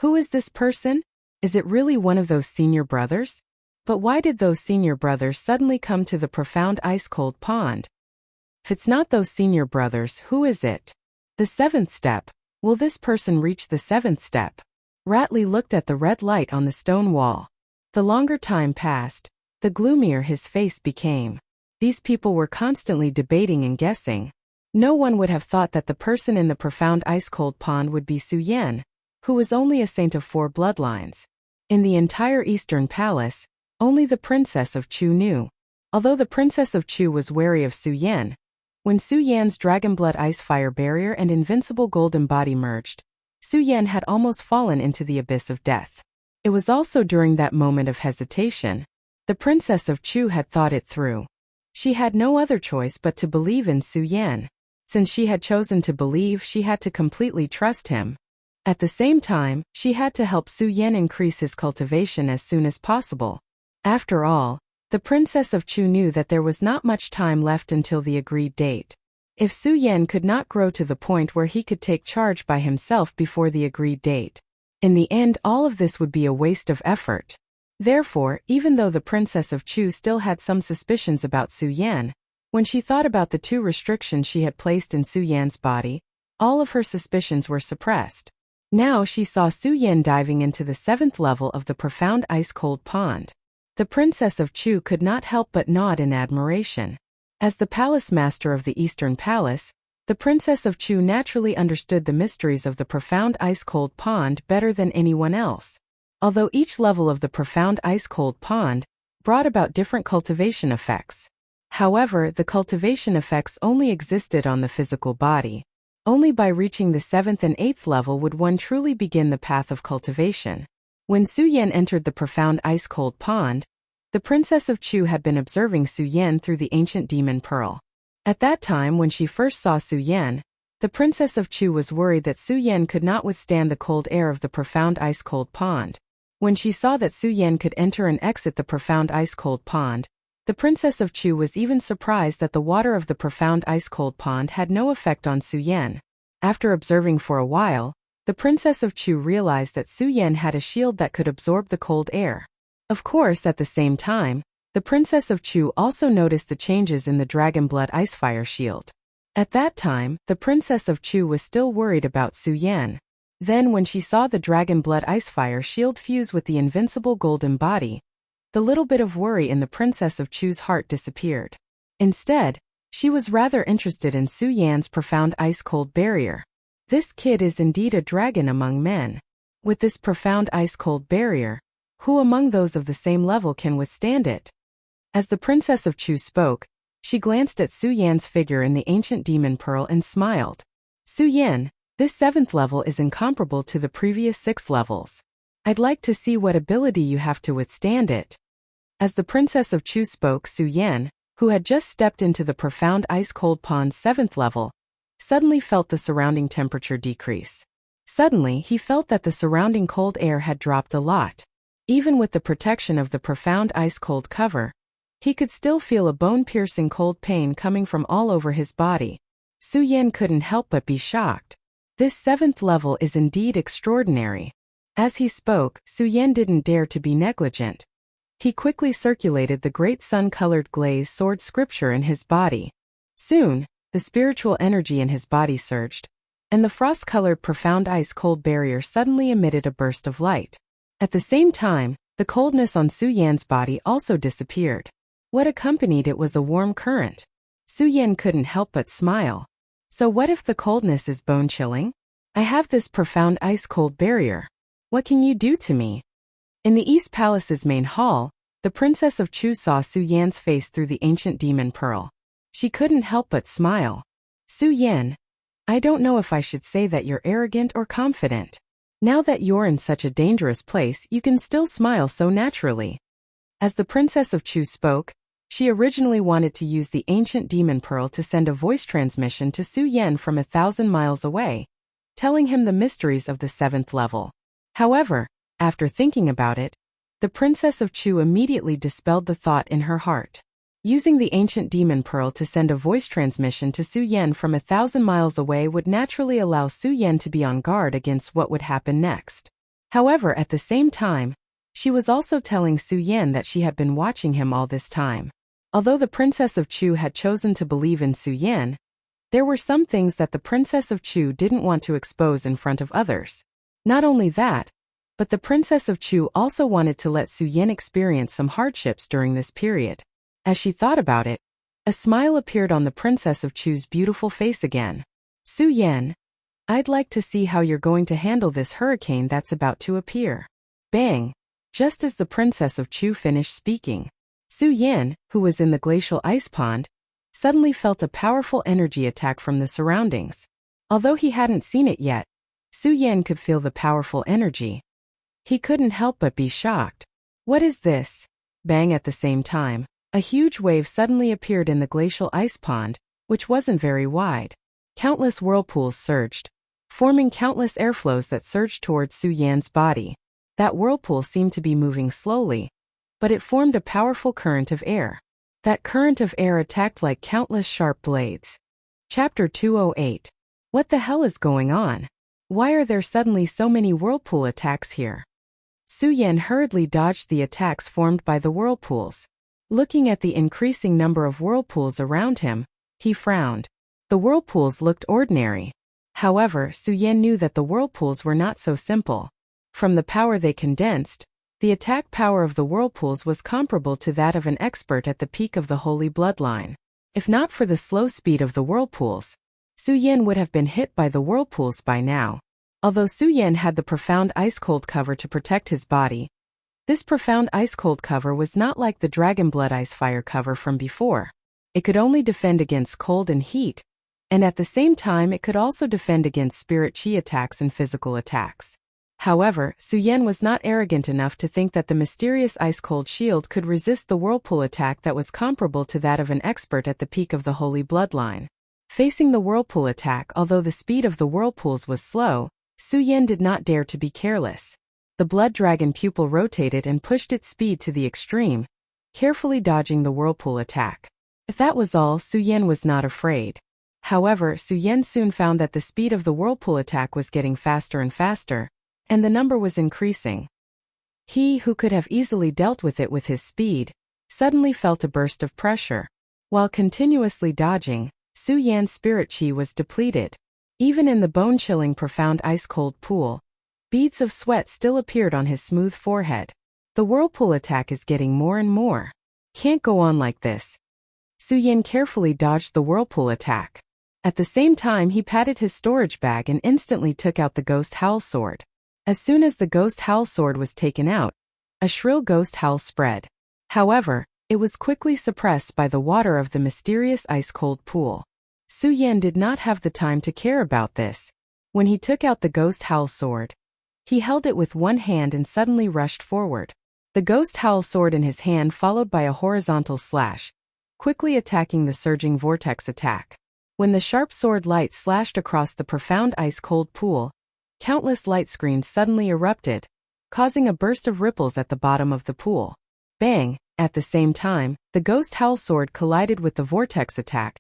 Who is this person? Is it really one of those senior brothers? But why did those senior brothers suddenly come to the profound ice-cold pond? If it's not those senior brothers, who is it? The 7th step. Will this person reach the 7th step? Ratli looked at the red light on the stone wall. The longer time passed, the gloomier his face became. These people were constantly debating and guessing. No one would have thought that the person in the profound ice-cold pond would be Su Yan, who was only a saint of 4 bloodlines. In the entire Eastern Palace, only the Princess of Chu knew. Although the Princess of Chu was wary of Su Yan, when Su Yan's dragon blood ice fire barrier and invincible golden body merged, Su Yan had almost fallen into the abyss of death. It was also during that moment of hesitation, the Princess of Chu had thought it through. She had no other choice but to believe in Su Yan. Since she had chosen to believe, she had to completely trust him. At the same time, she had to help Su Yan increase his cultivation as soon as possible. After all, the Princess of Chu knew that there was not much time left until the agreed date. If Su Yan could not grow to the point where he could take charge by himself before the agreed date, in the end all of this would be a waste of effort. Therefore, even though the Princess of Chu still had some suspicions about Su Yan, when she thought about the 2 restrictions she had placed in Su Yan's body, all of her suspicions were suppressed. Now she saw Su Yan diving into the 7th level of the profound ice-cold pond. The Princess of Chu could not help but nod in admiration. As the palace master of the Eastern Palace, the Princess of Chu naturally understood the mysteries of the profound ice-cold pond better than anyone else. Although each level of the profound ice-cold pond brought about different cultivation effects. However, the cultivation effects only existed on the physical body. Only by reaching the 7th and 8th level would one truly begin the path of cultivation. When Su Yan entered the profound ice-cold pond, the Princess of Chu had been observing Su Yan through the ancient demon pearl. At that time, when she first saw Su Yan, the Princess of Chu was worried that Su Yan could not withstand the cold air of the profound ice-cold pond. When she saw that Su Yan could enter and exit the profound ice-cold pond, the Princess of Chu was even surprised that the water of the profound ice-cold pond had no effect on Su Yan. After observing for a while, the Princess of Chu realized that Su Yan had a shield that could absorb the cold air. Of course, at the same time, the Princess of Chu also noticed the changes in the Dragon Blood Icefire shield. At that time, the Princess of Chu was still worried about Su Yan. Then when she saw the Dragon Blood Icefire shield fuse with the invincible golden body, the little bit of worry in the Princess of Chu's heart disappeared. Instead, she was rather interested in Su Yan's profound ice-cold barrier. This kid is indeed a dragon among men. With this profound ice-cold barrier, who among those of the same level can withstand it? As the Princess of Chu spoke, she glanced at Su Yan's figure in the ancient demon pearl and smiled. Su Yan, this 7th level is incomparable to the previous 6 levels. I'd like to see what ability you have to withstand it. As the Princess of Chu spoke, Su Yan, who had just stepped into the profound ice-cold pond's 7th level, suddenly felt the surrounding temperature decrease. Suddenly, he felt that the surrounding cold air had dropped a lot. Even with the protection of the profound ice-cold cover, he could still feel a bone-piercing cold pain coming from all over his body. Su Yan couldn't help but be shocked. This 7th level is indeed extraordinary. As he spoke, Su Yan didn't dare to be negligent. He quickly circulated the great sun-colored glaze sword scripture in his body. Soon, the spiritual energy in his body surged, and the frost-colored profound ice-cold barrier suddenly emitted a burst of light. At the same time, the coldness on Su Yan's body also disappeared. What accompanied it was a warm current. Su Yan couldn't help but smile. So what if the coldness is bone-chilling? I have this profound ice-cold barrier. What can you do to me? In the East Palace's main hall, the Princess of Chu saw Su Yan's face through the ancient demon pearl. She couldn't help but smile. Su Yan, I don't know if I should say that you're arrogant or confident. Now that you're in such a dangerous place, you can still smile so naturally. As the Princess of Chu spoke, she originally wanted to use the ancient demon pearl to send a voice transmission to Su Yan from 1,000 miles away, telling him the mysteries of the 7th level. However, after thinking about it, the Princess of Chu immediately dispelled the thought in her heart. Using the ancient demon pearl to send a voice transmission to Su Yan from 1,000 miles away would naturally allow Su Yan to be on guard against what would happen next. However, at the same time, she was also telling Su Yan that she had been watching him all this time. Although the Princess of Chu had chosen to believe in Su Yan, there were some things that the Princess of Chu didn't want to expose in front of others. Not only that, but the Princess of Chu also wanted to let Su Yan experience some hardships during this period. As she thought about it, a smile appeared on the Princess of Chu's beautiful face again. Su Yan, I'd like to see how you're going to handle this hurricane that's about to appear. Bang! Just as the Princess of Chu finished speaking, Su Yan, who was in the glacial ice pond, suddenly felt a powerful energy attack from the surroundings. Although he hadn't seen it yet, Su Yan could feel the powerful energy. He couldn't help but be shocked. What is this? Bang! At the same time, a huge wave suddenly appeared in the glacial ice pond, which wasn't very wide. Countless whirlpools surged, forming countless airflows that surged towards Su Yan's body. That whirlpool seemed to be moving slowly, but it formed a powerful current of air. That current of air attacked like countless sharp blades. Chapter 208. What the hell is going on? Why are there suddenly so many whirlpool attacks here? Su Yan hurriedly dodged the attacks formed by the whirlpools. Looking at the increasing number of whirlpools around him, he frowned. The whirlpools looked ordinary. However, Su Yan knew that the whirlpools were not so simple. From the power they condensed, the attack power of the whirlpools was comparable to that of an expert at the peak of the holy bloodline. If not for the slow speed of the whirlpools, Su Yan would have been hit by the whirlpools by now. Although Su Yan had the profound ice-cold cover to protect his body, this profound ice-cold cover was not like the Dragon Blood Icefire cover from before. It could only defend against cold and heat, and at the same time it could also defend against spirit chi attacks and physical attacks. However, Su Yan was not arrogant enough to think that the mysterious ice-cold shield could resist the whirlpool attack that was comparable to that of an expert at the peak of the holy bloodline. Facing the whirlpool attack, although the speed of the whirlpools was slow, Su Yan did not dare to be careless. The blood dragon pupil rotated and pushed its speed to the extreme, carefully dodging the whirlpool attack. If that was all, Su Yan was not afraid. However, Su Yan soon found that the speed of the whirlpool attack was getting faster and faster, and the number was increasing. He, who could have easily dealt with it with his speed, suddenly felt a burst of pressure. While continuously dodging, Su Yan's spirit chi was depleted. Even in the bone-chilling profound ice-cold pool, beads of sweat still appeared on his smooth forehead. The whirlpool attack is getting more and more. Can't go on like this. Su Yan carefully dodged the whirlpool attack. At the same time, he patted his storage bag and instantly took out the ghost howl sword. As soon as the ghost howl sword was taken out, a shrill ghost howl spread. However, it was quickly suppressed by the water of the mysterious ice-cold pool. Su Yan did not have the time to care about this. When he took out the ghost howl sword, he held it with one hand and suddenly rushed forward. The ghost howl sword in his hand followed by a horizontal slash, quickly attacking the surging vortex attack. When the sharp sword light slashed across the profound ice-cold pool, countless light screens suddenly erupted, causing a burst of ripples at the bottom of the pool. Bang! At the same time, the ghost howl sword collided with the vortex attack,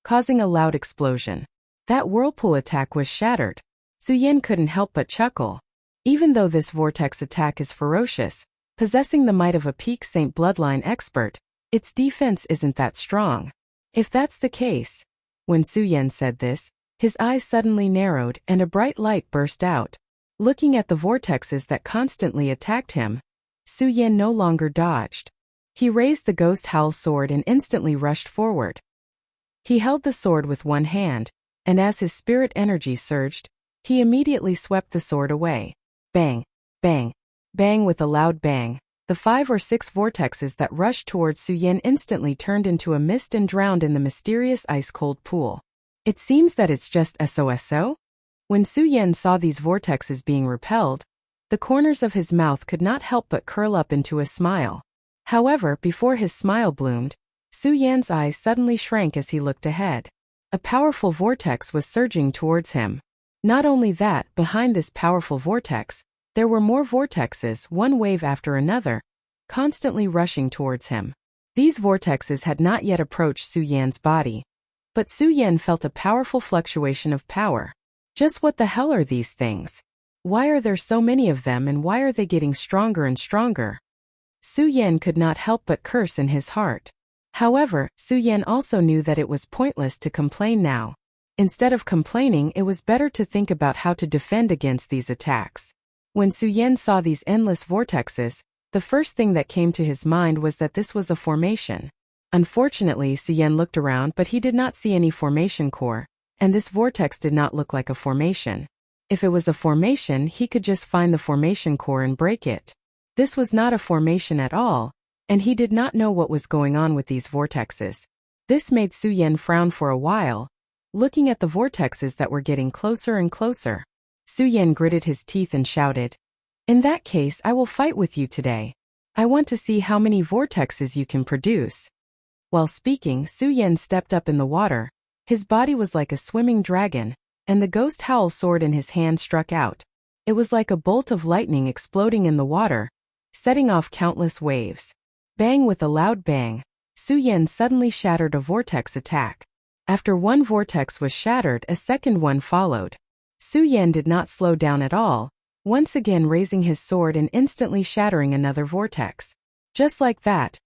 causing a loud explosion. That whirlpool attack was shattered. Su Yan couldn't help but chuckle. Even though this vortex attack is ferocious, possessing the might of a peak Saint bloodline expert, its defense isn't that strong. If that's the case. When Su Yan said this, his eyes suddenly narrowed and a bright light burst out. Looking at the vortexes that constantly attacked him, Su Yan no longer dodged. He raised the ghost howl sword and instantly rushed forward. He held the sword with one hand, and as his spirit energy surged, he immediately swept the sword away. Bang! Bang! Bang! With a loud bang, the 5 or 6 vortexes that rushed towards Su Yan instantly turned into a mist and drowned in the mysterious ice-cold pool. It seems that it's just SOSO? When Su Yan saw these vortexes being repelled, the corners of his mouth could not help but curl up into a smile. However, before his smile bloomed, Su Yan's eyes suddenly shrank as he looked ahead. A powerful vortex was surging towards him. Not only that, behind this powerful vortex, there were more vortexes, one wave after another, constantly rushing towards him. These vortexes had not yet approached Su Yan's body, but Su Yan felt a powerful fluctuation of power. Just what the hell are these things? Why are there so many of them and why are they getting stronger and stronger? Su Yan could not help but curse in his heart. However, Su Yan also knew that it was pointless to complain now. Instead of complaining, it was better to think about how to defend against these attacks. When Su Yan saw these endless vortexes, the first thing that came to his mind was that this was a formation. Unfortunately, Su Yan looked around but he did not see any formation core, and this vortex did not look like a formation. If it was a formation, he could just find the formation core and break it. This was not a formation at all, and he did not know what was going on with these vortexes. This made Su Yan frown for a while, looking at the vortexes that were getting closer and closer. Su Yan gritted his teeth and shouted, "In that case, I will fight with you today. I want to see how many vortexes you can produce." While speaking, Su Yan stepped up in the water. His body was like a swimming dragon, and the ghost howl sword in his hand struck out. It was like a bolt of lightning exploding in the water, setting off countless waves. Bang! With a loud bang, Su Yan suddenly shattered a vortex attack. After one vortex was shattered, a second one followed. Su Yan did not slow down at all, once again raising his sword and instantly shattering another vortex. Just like that.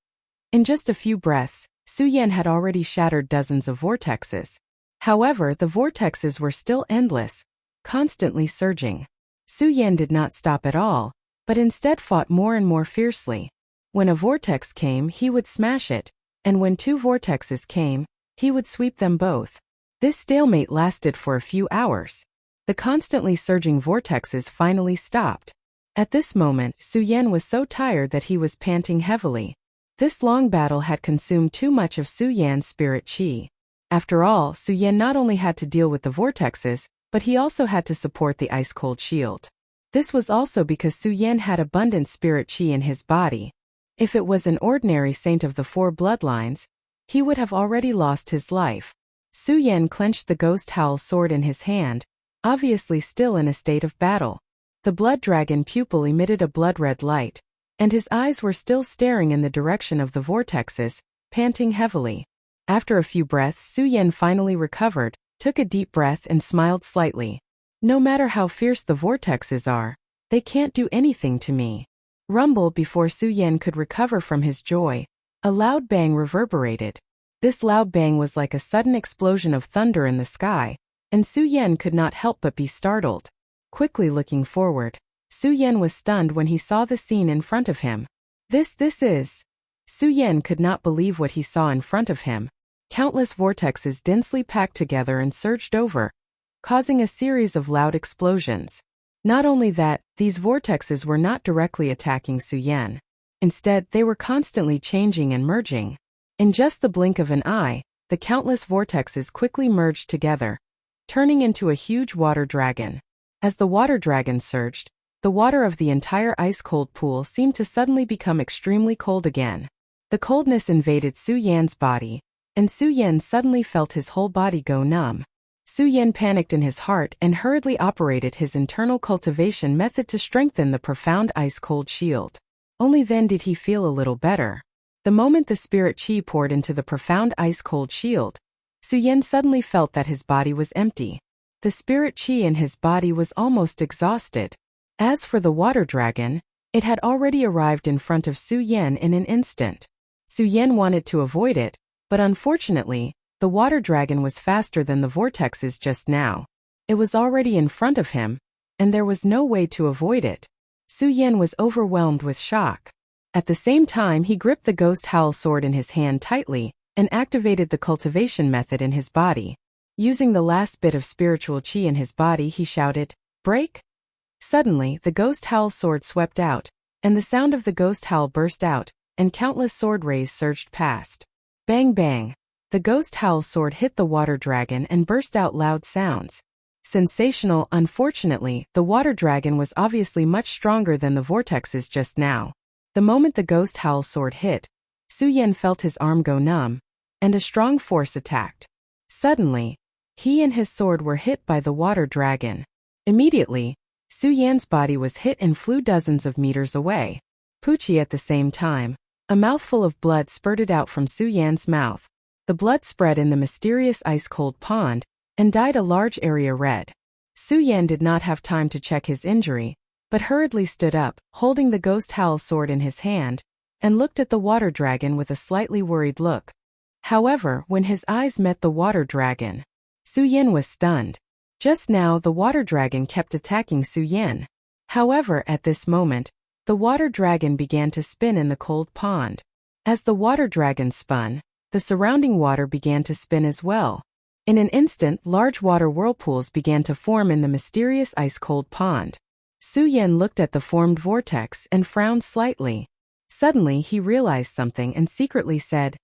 In just a few breaths, Su Yan had already shattered dozens of vortexes. However, the vortexes were still endless, constantly surging. Su Yan did not stop at all, but instead fought more and more fiercely. When a vortex came, he would smash it, and when 2 vortexes came, he would sweep them both. This stalemate lasted for a few hours. The constantly surging vortexes finally stopped. At this moment, Su Yan was so tired that he was panting heavily. This long battle had consumed too much of Su Yan's spirit chi. After all, Su Yan not only had to deal with the vortexes, but he also had to support the ice-cold shield. This was also because Su Yan had abundant spirit chi in his body. If it was an ordinary saint of the 4 bloodlines, he would have already lost his life. Su Yan clenched the ghost howl sword in his hand, obviously still in a state of battle. The blood dragon pupil emitted a blood-red light, and his eyes were still staring in the direction of the vortexes, panting heavily. After a few breaths, Su Yan finally recovered, took a deep breath and smiled slightly. No matter how fierce the vortexes are, they can't do anything to me. Rumble. Before Su Yan could recover from his joy, a loud bang reverberated. This loud bang was like a sudden explosion of thunder in the sky, and Su Yan could not help but be startled. Quickly looking forward, Su Yan was stunned when he saw the scene in front of him. This is... Su Yan could not believe what he saw in front of him. Countless vortexes densely packed together and surged over, causing a series of loud explosions. Not only that, these vortexes were not directly attacking Su Yan. Instead, they were constantly changing and merging. In just the blink of an eye, the countless vortexes quickly merged together, turning into a huge water dragon. As the water dragon surged, the water of the entire ice-cold pool seemed to suddenly become extremely cold again. The coldness invaded Su Yan's body, and Su Yan suddenly felt his whole body go numb. Su Yan panicked in his heart and hurriedly operated his internal cultivation method to strengthen the profound ice-cold shield. Only then did he feel a little better. The moment the spirit chi poured into the profound ice-cold shield, Su Yan suddenly felt that his body was empty. The spirit chi in his body was almost exhausted. As for the water dragon, it had already arrived in front of Su Yan in an instant. Su Yan wanted to avoid it, but unfortunately, the water dragon was faster than the vortexes just now. It was already in front of him, and there was no way to avoid it. Su Yan was overwhelmed with shock. At the same time, he gripped the ghost howl sword in his hand tightly and activated the cultivation method in his body. Using the last bit of spiritual chi in his body, he shouted, "Break!" Suddenly, the ghost howl sword swept out, and the sound of the ghost howl burst out, and countless sword rays surged past. Bang bang! The ghost howl sword hit the water dragon and burst out loud sounds. Sensational. Unfortunately, the water dragon was obviously much stronger than the vortexes just now. The moment the ghost howl sword hit, Su Yan felt his arm go numb, and a strong force attacked. Suddenly, he and his sword were hit by the water dragon. Immediately, Su Yan's body was hit and flew dozens of meters away. Poochie. At the same time, a mouthful of blood spurted out from Su Yan's mouth. The blood spread in the mysterious ice-cold pond and dyed a large area red. Su Yan did not have time to check his injury, but hurriedly stood up, holding the ghost howl sword in his hand, and looked at the water dragon with a slightly worried look. However, when his eyes met the water dragon, Su Yan was stunned. Just now, the water dragon kept attacking Su Yan. However, at this moment, the water dragon began to spin in the cold pond. As the water dragon spun, the surrounding water began to spin as well. In an instant, large water whirlpools began to form in the mysterious ice-cold pond. Su Yan looked at the formed vortex and frowned slightly. Suddenly, he realized something and secretly said,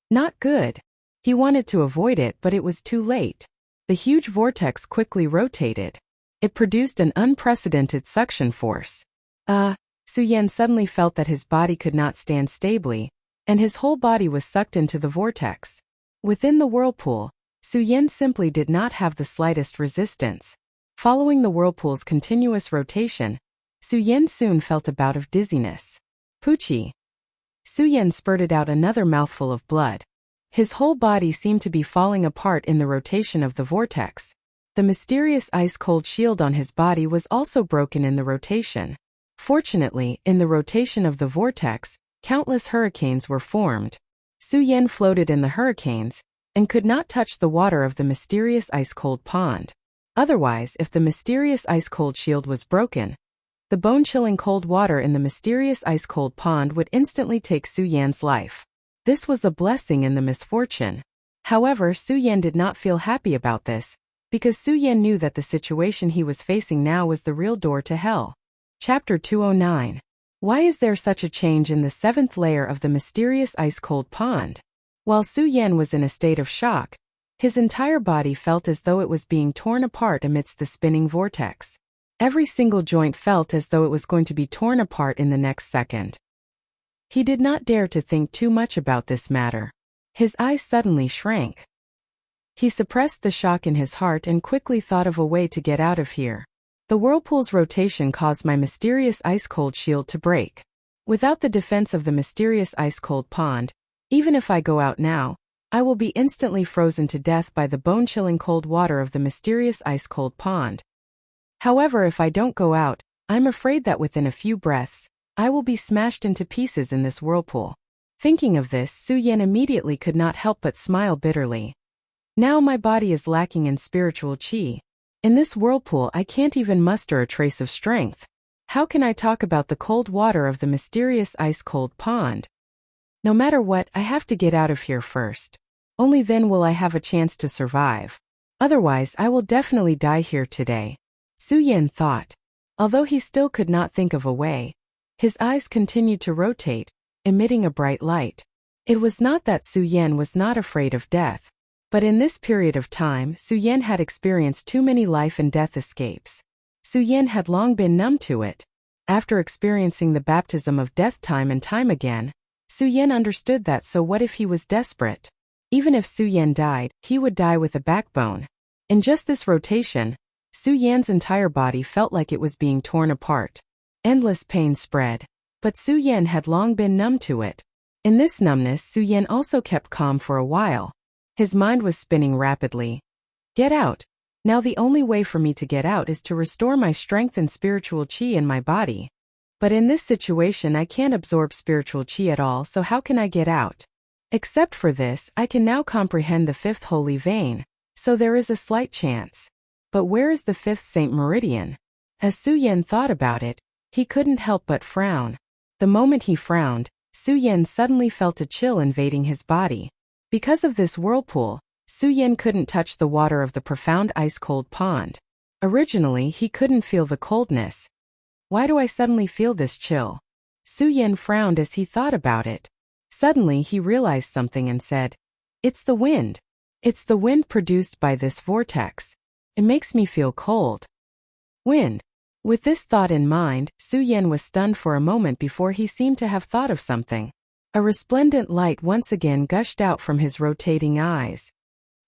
"Not good." He wanted to avoid it, but it was too late. The huge vortex quickly rotated. It produced an unprecedented suction force. Su Yan suddenly felt that his body could not stand stably, and his whole body was sucked into the vortex. Within the whirlpool, Su Yan simply did not have the slightest resistance. Following the whirlpool's continuous rotation, Su Yan soon felt a bout of dizziness. Poochie. Su Yan spurted out another mouthful of blood. His whole body seemed to be falling apart in the rotation of the vortex. The mysterious ice-cold shield on his body was also broken in the rotation. Fortunately, in the rotation of the vortex, countless hurricanes were formed. Su Yan floated in the hurricanes and could not touch the water of the mysterious ice-cold pond. Otherwise, if the mysterious ice-cold shield was broken, the bone-chilling cold water in the mysterious ice-cold pond would instantly take Su Yan's life. This was a blessing in the misfortune. However, Su Yan did not feel happy about this, because Su Yan knew that the situation he was facing now was the real door to hell. Chapter 209. Why is there such a change in the seventh layer of the mysterious ice-cold pond? While Su Yan was in a state of shock, his entire body felt as though it was being torn apart amidst the spinning vortex. Every single joint felt as though it was going to be torn apart in the next second. He did not dare to think too much about this matter. His eyes suddenly shrank. He suppressed the shock in his heart and quickly thought of a way to get out of here. The whirlpool's rotation caused my mysterious ice-cold shield to break. Without the defense of the mysterious ice-cold pond, even if I go out now, I will be instantly frozen to death by the bone-chilling cold water of the mysterious ice-cold pond. However, if I don't go out, I'm afraid that within a few breaths, I will be smashed into pieces in this whirlpool. Thinking of this, Su-Yen immediately could not help but smile bitterly. Now my body is lacking in spiritual qi. In this whirlpool I can't even muster a trace of strength. How can I talk about the cold water of the mysterious ice-cold pond? No matter what, I have to get out of here first. Only then will I have a chance to survive. Otherwise, I will definitely die here today. Su-Yen thought. Although he still could not think of a way, his eyes continued to rotate, emitting a bright light. It was not that Su-Yen was not afraid of death, but in this period of time, Su-Yen had experienced too many life and death escapes. Su-Yen had long been numb to it. After experiencing the baptism of death time and time again, Su-Yen understood that. So what if he was desperate? Even if Su-Yen died, he would die with a backbone. In just this rotation, Su-Yen's entire body felt like it was being torn apart. Endless pain spread, but Su-Yen had long been numb to it. In this numbness, Su-Yen also kept calm for a while. His mind was spinning rapidly. Get out. Now the only way for me to get out is to restore my strength and spiritual qi in my body. But in this situation I can't absorb spiritual qi at all, so how can I get out? Except for this, I can now comprehend the fifth holy vein, so there is a slight chance. But where is the fifth Saint Meridian? As Su-Yen thought about it, he couldn't help but frown. The moment he frowned, Su-Yen suddenly felt a chill invading his body. Because of this whirlpool, Su-Yen couldn't touch the water of the profound ice-cold pond. Originally, he couldn't feel the coldness. Why do I suddenly feel this chill? Su-Yen frowned as he thought about it. Suddenly he realized something and said, "It's the wind. It's the wind produced by this vortex. It makes me feel cold." Wind. With this thought in mind, Su-Yen was stunned for a moment before he seemed to have thought of something. A resplendent light once again gushed out from his rotating eyes.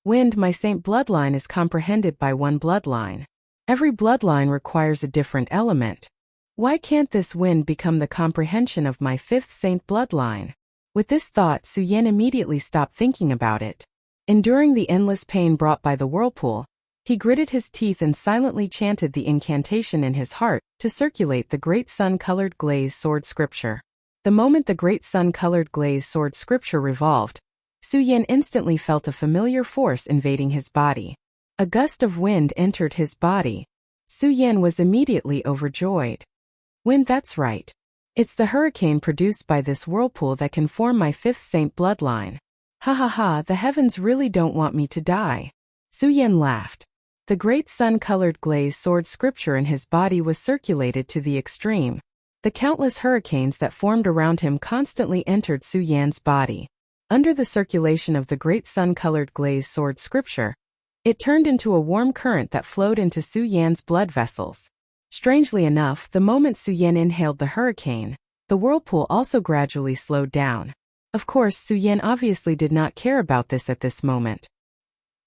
Wind, my saint bloodline is comprehended by one bloodline. Every bloodline requires a different element. Why can't this wind become the comprehension of my fifth saint bloodline? With this thought, Su-Yen immediately stopped thinking about it. Enduring the endless pain brought by the whirlpool, he gritted his teeth and silently chanted the incantation in his heart to circulate the great sun-colored glaze sword scripture. The moment the great sun-colored glaze sword scripture revolved, Su-Yen instantly felt a familiar force invading his body. A gust of wind entered his body. Su-Yen was immediately overjoyed. Wind, that's right. It's the hurricane produced by this whirlpool that can form my fifth saint bloodline. Ha ha ha, the heavens really don't want me to die. Su-Yen laughed. The great sun-colored glaze sword scripture in his body was circulated to the extreme. The countless hurricanes that formed around him constantly entered Su-Yen's body. Under the circulation of the great sun-colored glaze sword scripture, it turned into a warm current that flowed into Su-Yen's blood vessels. Strangely enough, the moment Su-Yen inhaled the hurricane, the whirlpool also gradually slowed down. Of course, Su-Yen obviously did not care about this at this moment.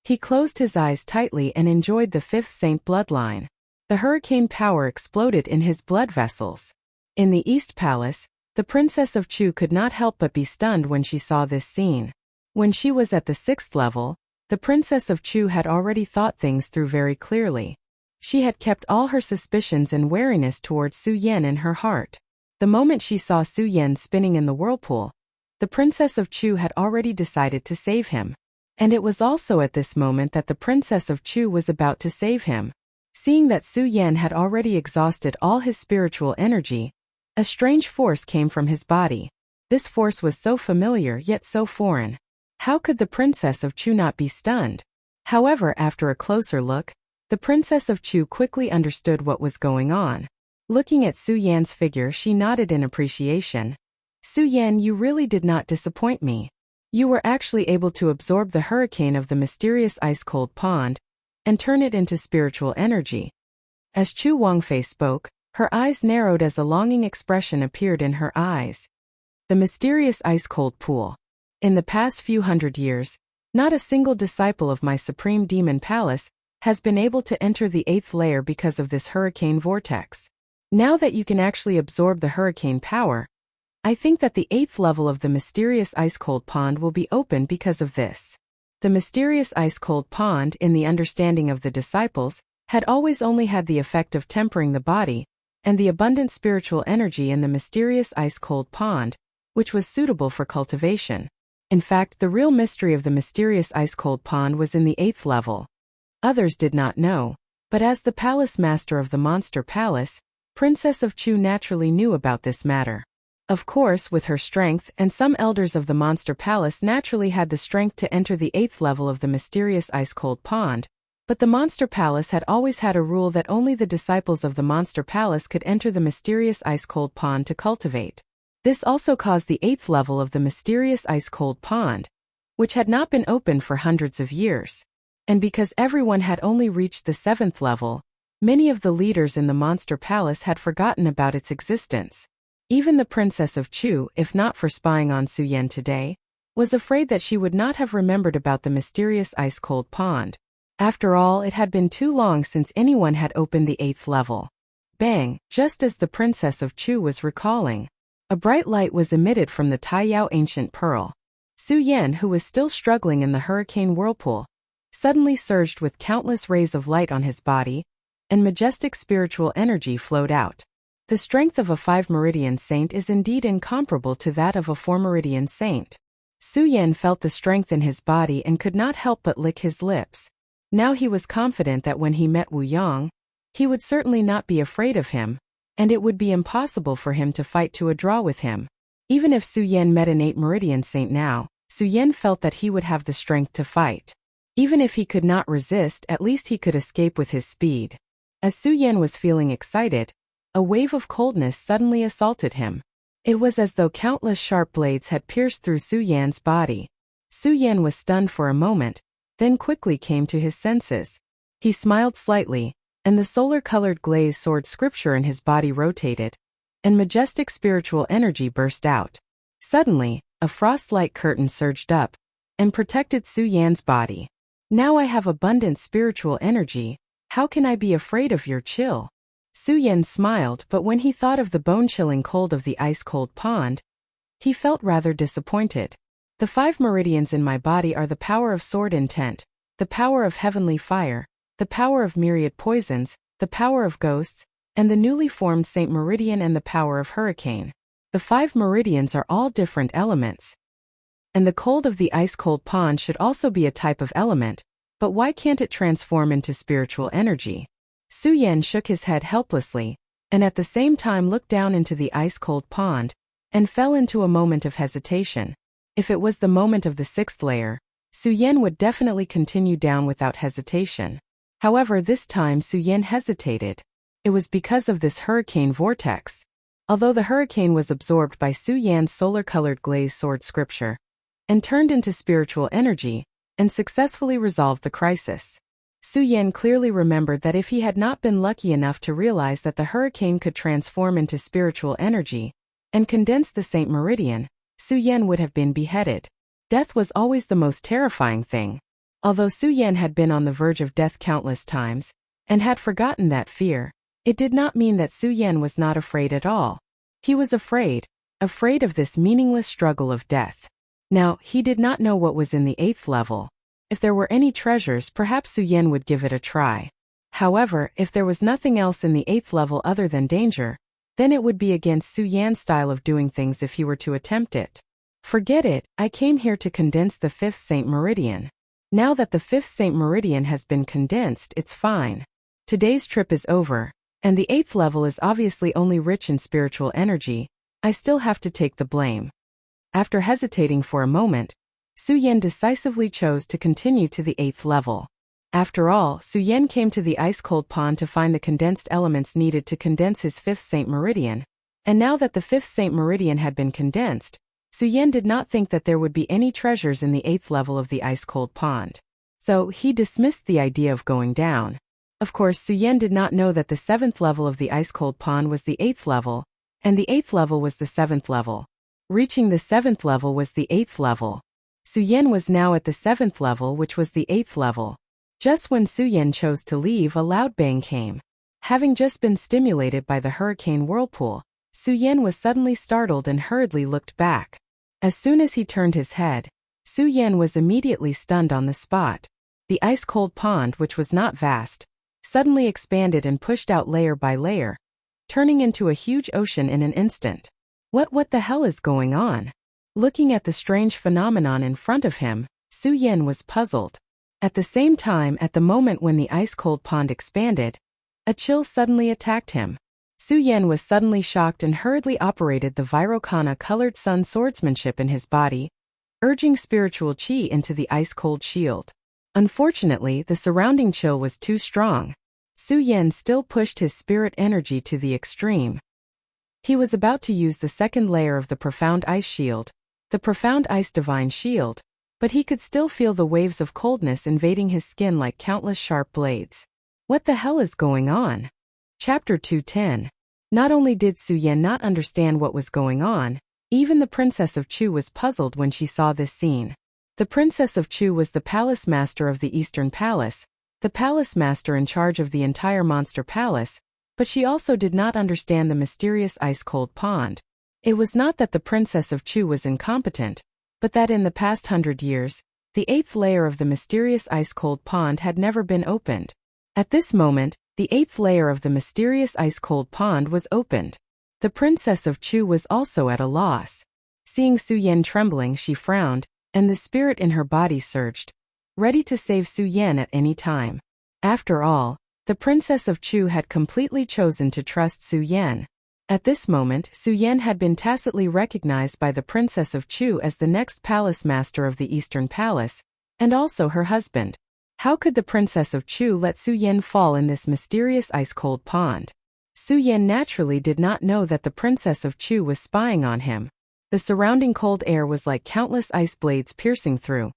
He closed his eyes tightly and enjoyed the fifth saint bloodline. The hurricane power exploded in his blood vessels. In the East Palace, the Princess of Chu could not help but be stunned when she saw this scene. When she was at the 6th level, the Princess of Chu had already thought things through very clearly. She had kept all her suspicions and wariness towards Su-Yen in her heart. The moment she saw Su-Yen spinning in the whirlpool, the Princess of Chu had already decided to save him. And it was also at this moment that the Princess of Chu was about to save him. Seeing that Su-Yen had already exhausted all his spiritual energy, a strange force came from his body. This force was so familiar yet so foreign. How could the Princess of Chu not be stunned? However, after a closer look, the Princess of Chu quickly understood what was going on. Looking at Su-Yen's figure, she nodded in appreciation. Su-Yen, you really did not disappoint me. You were actually able to absorb the hurricane of the mysterious ice-cold pond and turn it into spiritual energy. As Chu Wangfei spoke, her eyes narrowed as a longing expression appeared in her eyes. The mysterious ice-cold pool. In the past few hundred years, not a single disciple of my Supreme Demon Palace has been able to enter the 8th layer because of this hurricane vortex. Now that you can actually absorb the hurricane power, I think that the 8th level of the mysterious ice-cold pond will be open because of this. The mysterious ice-cold pond, in the understanding of the disciples, had always only had the effect of tempering the body, and the abundant spiritual energy in the mysterious ice-cold pond, which was suitable for cultivation. In fact, the real mystery of the mysterious ice-cold pond was in the 8th level. Others did not know, but as the palace master of the monster palace, Princess of Chu naturally knew about this matter. Of course, with her strength, and some elders of the monster palace naturally had the strength to enter the 8th level of the mysterious ice-cold pond, but the monster palace had always had a rule that only the disciples of the monster palace could enter the mysterious ice-cold pond to cultivate. This also caused the 8th level of the mysterious ice-cold pond, which had not been opened for hundreds of years. And because everyone had only reached the 7th level, many of the leaders in the monster palace had forgotten about its existence. Even the Princess of Chu, if not for spying on Su Yan today, was afraid that she would not have remembered about the mysterious ice-cold pond. After all, it had been too long since anyone had opened the 8th level. Bang! Just as the Princess of Chu was recalling, a bright light was emitted from the Taiyao ancient pearl. Su Yan, who was still struggling in the hurricane whirlpool, suddenly surged with countless rays of light on his body, and majestic spiritual energy flowed out. The strength of a 5-meridian saint is indeed incomparable to that of a 4-meridian saint. Su Yan felt the strength in his body and could not help but lick his lips. Now he was confident that when he met Wu Yang, he would certainly not be afraid of him, and it would be impossible for him to fight to a draw with him. Even if Su Yan met an 8-meridian saint now, Su Yan felt that he would have the strength to fight. Even if he could not resist, at least he could escape with his speed. As Su Yan was feeling excited, a wave of coldness suddenly assaulted him. It was as though countless sharp blades had pierced through Su Yan's body. Su Yan was stunned for a moment, then quickly came to his senses. He smiled slightly, and the solar-colored glaze sword scripture in his body rotated, and majestic spiritual energy burst out. Suddenly, a frost-like curtain surged up, and protected Su Yan's body. Now I have abundant spiritual energy, how can I be afraid of your chill? Su Yan smiled, but when he thought of the bone-chilling cold of the ice-cold pond, he felt rather disappointed. The 5 meridians in my body are the power of sword intent, the power of heavenly fire, the power of myriad poisons, the power of ghosts, and the newly formed Saint Meridian and the power of hurricane. The 5 meridians are all different elements. And the cold of the ice-cold pond should also be a type of element, but why can't it transform into spiritual energy? Su Yan shook his head helplessly, and at the same time looked down into the ice-cold pond, and fell into a moment of hesitation. If it was the moment of the 6th layer, Su Yan would definitely continue down without hesitation. However, this time Su Yan hesitated. It was because of this hurricane vortex. Although the hurricane was absorbed by Su Yan's solar-colored glaze sword scripture, and turned into spiritual energy, and successfully resolved the crisis. Su Yan clearly remembered that if he had not been lucky enough to realize that the hurricane could transform into spiritual energy, and condense the Saint Meridian, Su Yan would have been beheaded. Death was always the most terrifying thing. Although Su Yan had been on the verge of death countless times, and had forgotten that fear, it did not mean that Su Yan was not afraid at all. He was afraid of this meaningless struggle of death. Now, he did not know what was in the 8th level. If there were any treasures, perhaps Su Yan would give it a try. However, if there was nothing else in the 8th level other than danger, then it would be against Su Yan's style of doing things if he were to attempt it. Forget it, I came here to condense the 5th Saint Meridian. Now that the 5th Saint Meridian has been condensed, it's fine. Today's trip is over, and the 8th level is obviously only rich in spiritual energy. I still have to take the blame. After hesitating for a moment, Su Yan decisively chose to continue to the 8th level. After all, Su Yan came to the ice-cold pond to find the condensed elements needed to condense his 5th Saint Meridian, and now that the 5th Saint Meridian had been condensed, Su Yan did not think that there would be any treasures in the 8th level of the ice-cold pond. So, he dismissed the idea of going down. Of course, Su Yan did not know that the 7th level of the ice-cold pond was the 8th level, and the 8th level was the 7th level. Reaching the 7th level was the 8th level. Su Yan was now at the 7th level, which was the 8th level. Just when Suyen chose to leave, a loud bang came. Having just been stimulated by the hurricane whirlpool, Suyen was suddenly startled and hurriedly looked back. As soon as he turned his head, Suyen was immediately stunned on the spot. The ice-cold pond, which was not vast, suddenly expanded and pushed out layer by layer, turning into a huge ocean in an instant. What the hell is going on? Looking at the strange phenomenon in front of him, Suyen was puzzled. At the same time, at the moment when the ice-cold pond expanded, a chill suddenly attacked him. Suyen was suddenly shocked and hurriedly operated the Virokana-colored sun swordsmanship in his body, urging spiritual chi into the ice-cold shield. Unfortunately, the surrounding chill was too strong. Suyen still pushed his spirit energy to the extreme. He was about to use the second layer of the profound ice shield, the profound ice divine shield, but he could still feel the waves of coldness invading his skin like countless sharp blades. What the hell is going on? Chapter 210. Not only did Suyen not understand what was going on, even the Princess of Chu was puzzled when she saw this scene. The Princess of Chu was the palace master of the Eastern Palace, the palace master in charge of the entire Monster Palace, but she also did not understand the mysterious ice-cold pond. It was not that the Princess of Chu was incompetent, but that in the past 100 years, the 8th layer of the mysterious ice-cold pond had never been opened. At this moment, the 8th layer of the mysterious ice-cold pond was opened. The Princess of Chu was also at a loss. Seeing Suyen trembling, she frowned, and the spirit in her body surged, ready to save Suyen at any time. After all, the Princess of Chu had completely chosen to trust Suyen. At this moment, Suyen had been tacitly recognized by the Princess of Chu as the next palace master of the Eastern Palace, and also her husband. How could the Princess of Chu let Suyen fall in this mysterious ice-cold pond? Suyen naturally did not know that the Princess of Chu was spying on him. The surrounding cold air was like countless ice blades piercing through.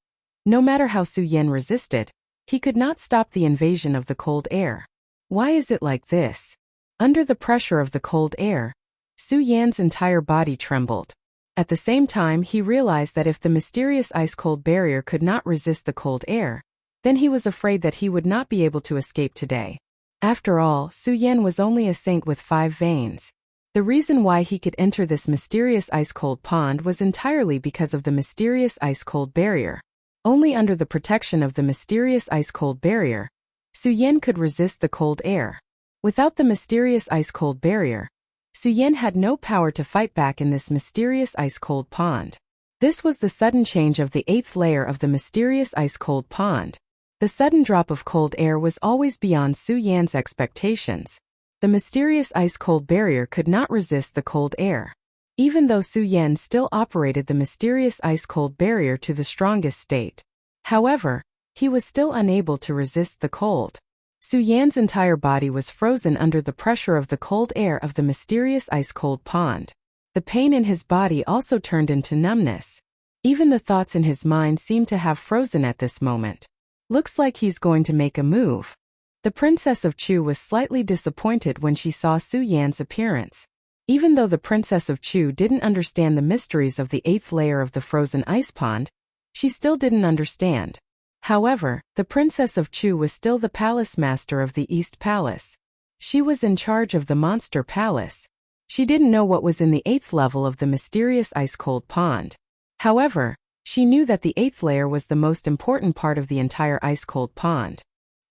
No matter how Suyen resisted, he could not stop the invasion of the cold air. Why is it like this? Under the pressure of the cold air, Suyen's entire body trembled. At the same time, he realized that if the mysterious ice-cold barrier could not resist the cold air, then he was afraid that he would not be able to escape today. After all, Suyen was only a saint with 5 veins. The reason why he could enter this mysterious ice-cold pond was entirely because of the mysterious ice-cold barrier. Only under the protection of the mysterious ice-cold barrier, Suyen could resist the cold air. Without the mysterious ice-cold barrier, Suyen had no power to fight back in this mysterious ice-cold pond. This was the sudden change of the 8th layer of the mysterious ice-cold pond. The sudden drop of cold air was always beyond Suyen's expectations. The mysterious ice-cold barrier could not resist the cold air. Even though Suyen still operated the mysterious ice-cold barrier to the strongest state. However, he was still unable to resist the cold. Suyen's entire body was frozen under the pressure of the cold air of the mysterious ice-cold pond. The pain in his body also turned into numbness. Even the thoughts in his mind seemed to have frozen at this moment. Looks like he's going to make a move. The Princess of Chu was slightly disappointed when she saw Suyen's appearance. Even though the Princess of Chu didn't understand the mysteries of the 8th layer of the frozen ice pond, she still didn't understand. However, the Princess of Chu was still the palace master of the East Palace. She was in charge of the Monster Palace. She didn't know what was in the 8th level of the mysterious ice-cold pond. However, she knew that the 8th layer was the most important part of the entire ice-cold pond.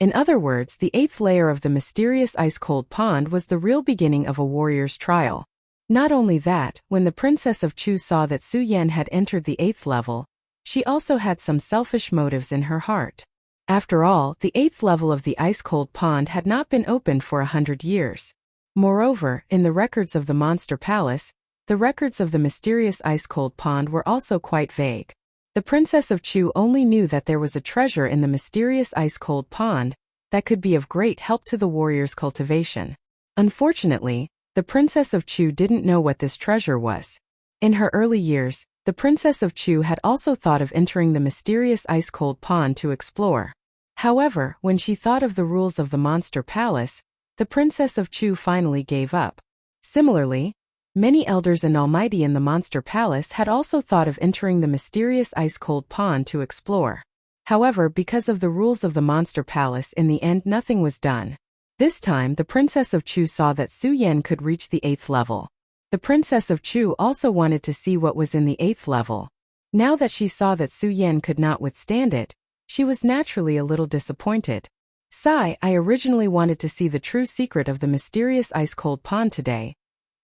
In other words, the 8th layer of the mysterious ice-cold pond was the real beginning of a warrior's trial. Not only that, when the Princess of Chu saw that Suyen had entered the 8th level, she also had some selfish motives in her heart. After all, the 8th level of the ice-cold pond had not been opened for 100 years. Moreover, in the records of the Monster Palace, the records of the mysterious ice-cold pond were also quite vague. The Princess of Chu only knew that there was a treasure in the mysterious ice-cold pond that could be of great help to the warrior's cultivation. Unfortunately, the Princess of Chu didn't know what this treasure was. In her early years, the Princess of Chu had also thought of entering the mysterious ice-cold pond to explore. However, when she thought of the rules of the Monster Palace, the Princess of Chu finally gave up. Similarly, many elders and almighty in the Monster Palace had also thought of entering the mysterious ice-cold pond to explore. However, because of the rules of the Monster Palace, in the end nothing was done. This time, the Princess of Chu saw that Su Yan could reach the 8th level. The Princess of Chu also wanted to see what was in the 8th level. Now that she saw that Su Yan could not withstand it, she was naturally a little disappointed. Sigh, I originally wanted to see the true secret of the mysterious ice-cold pond today,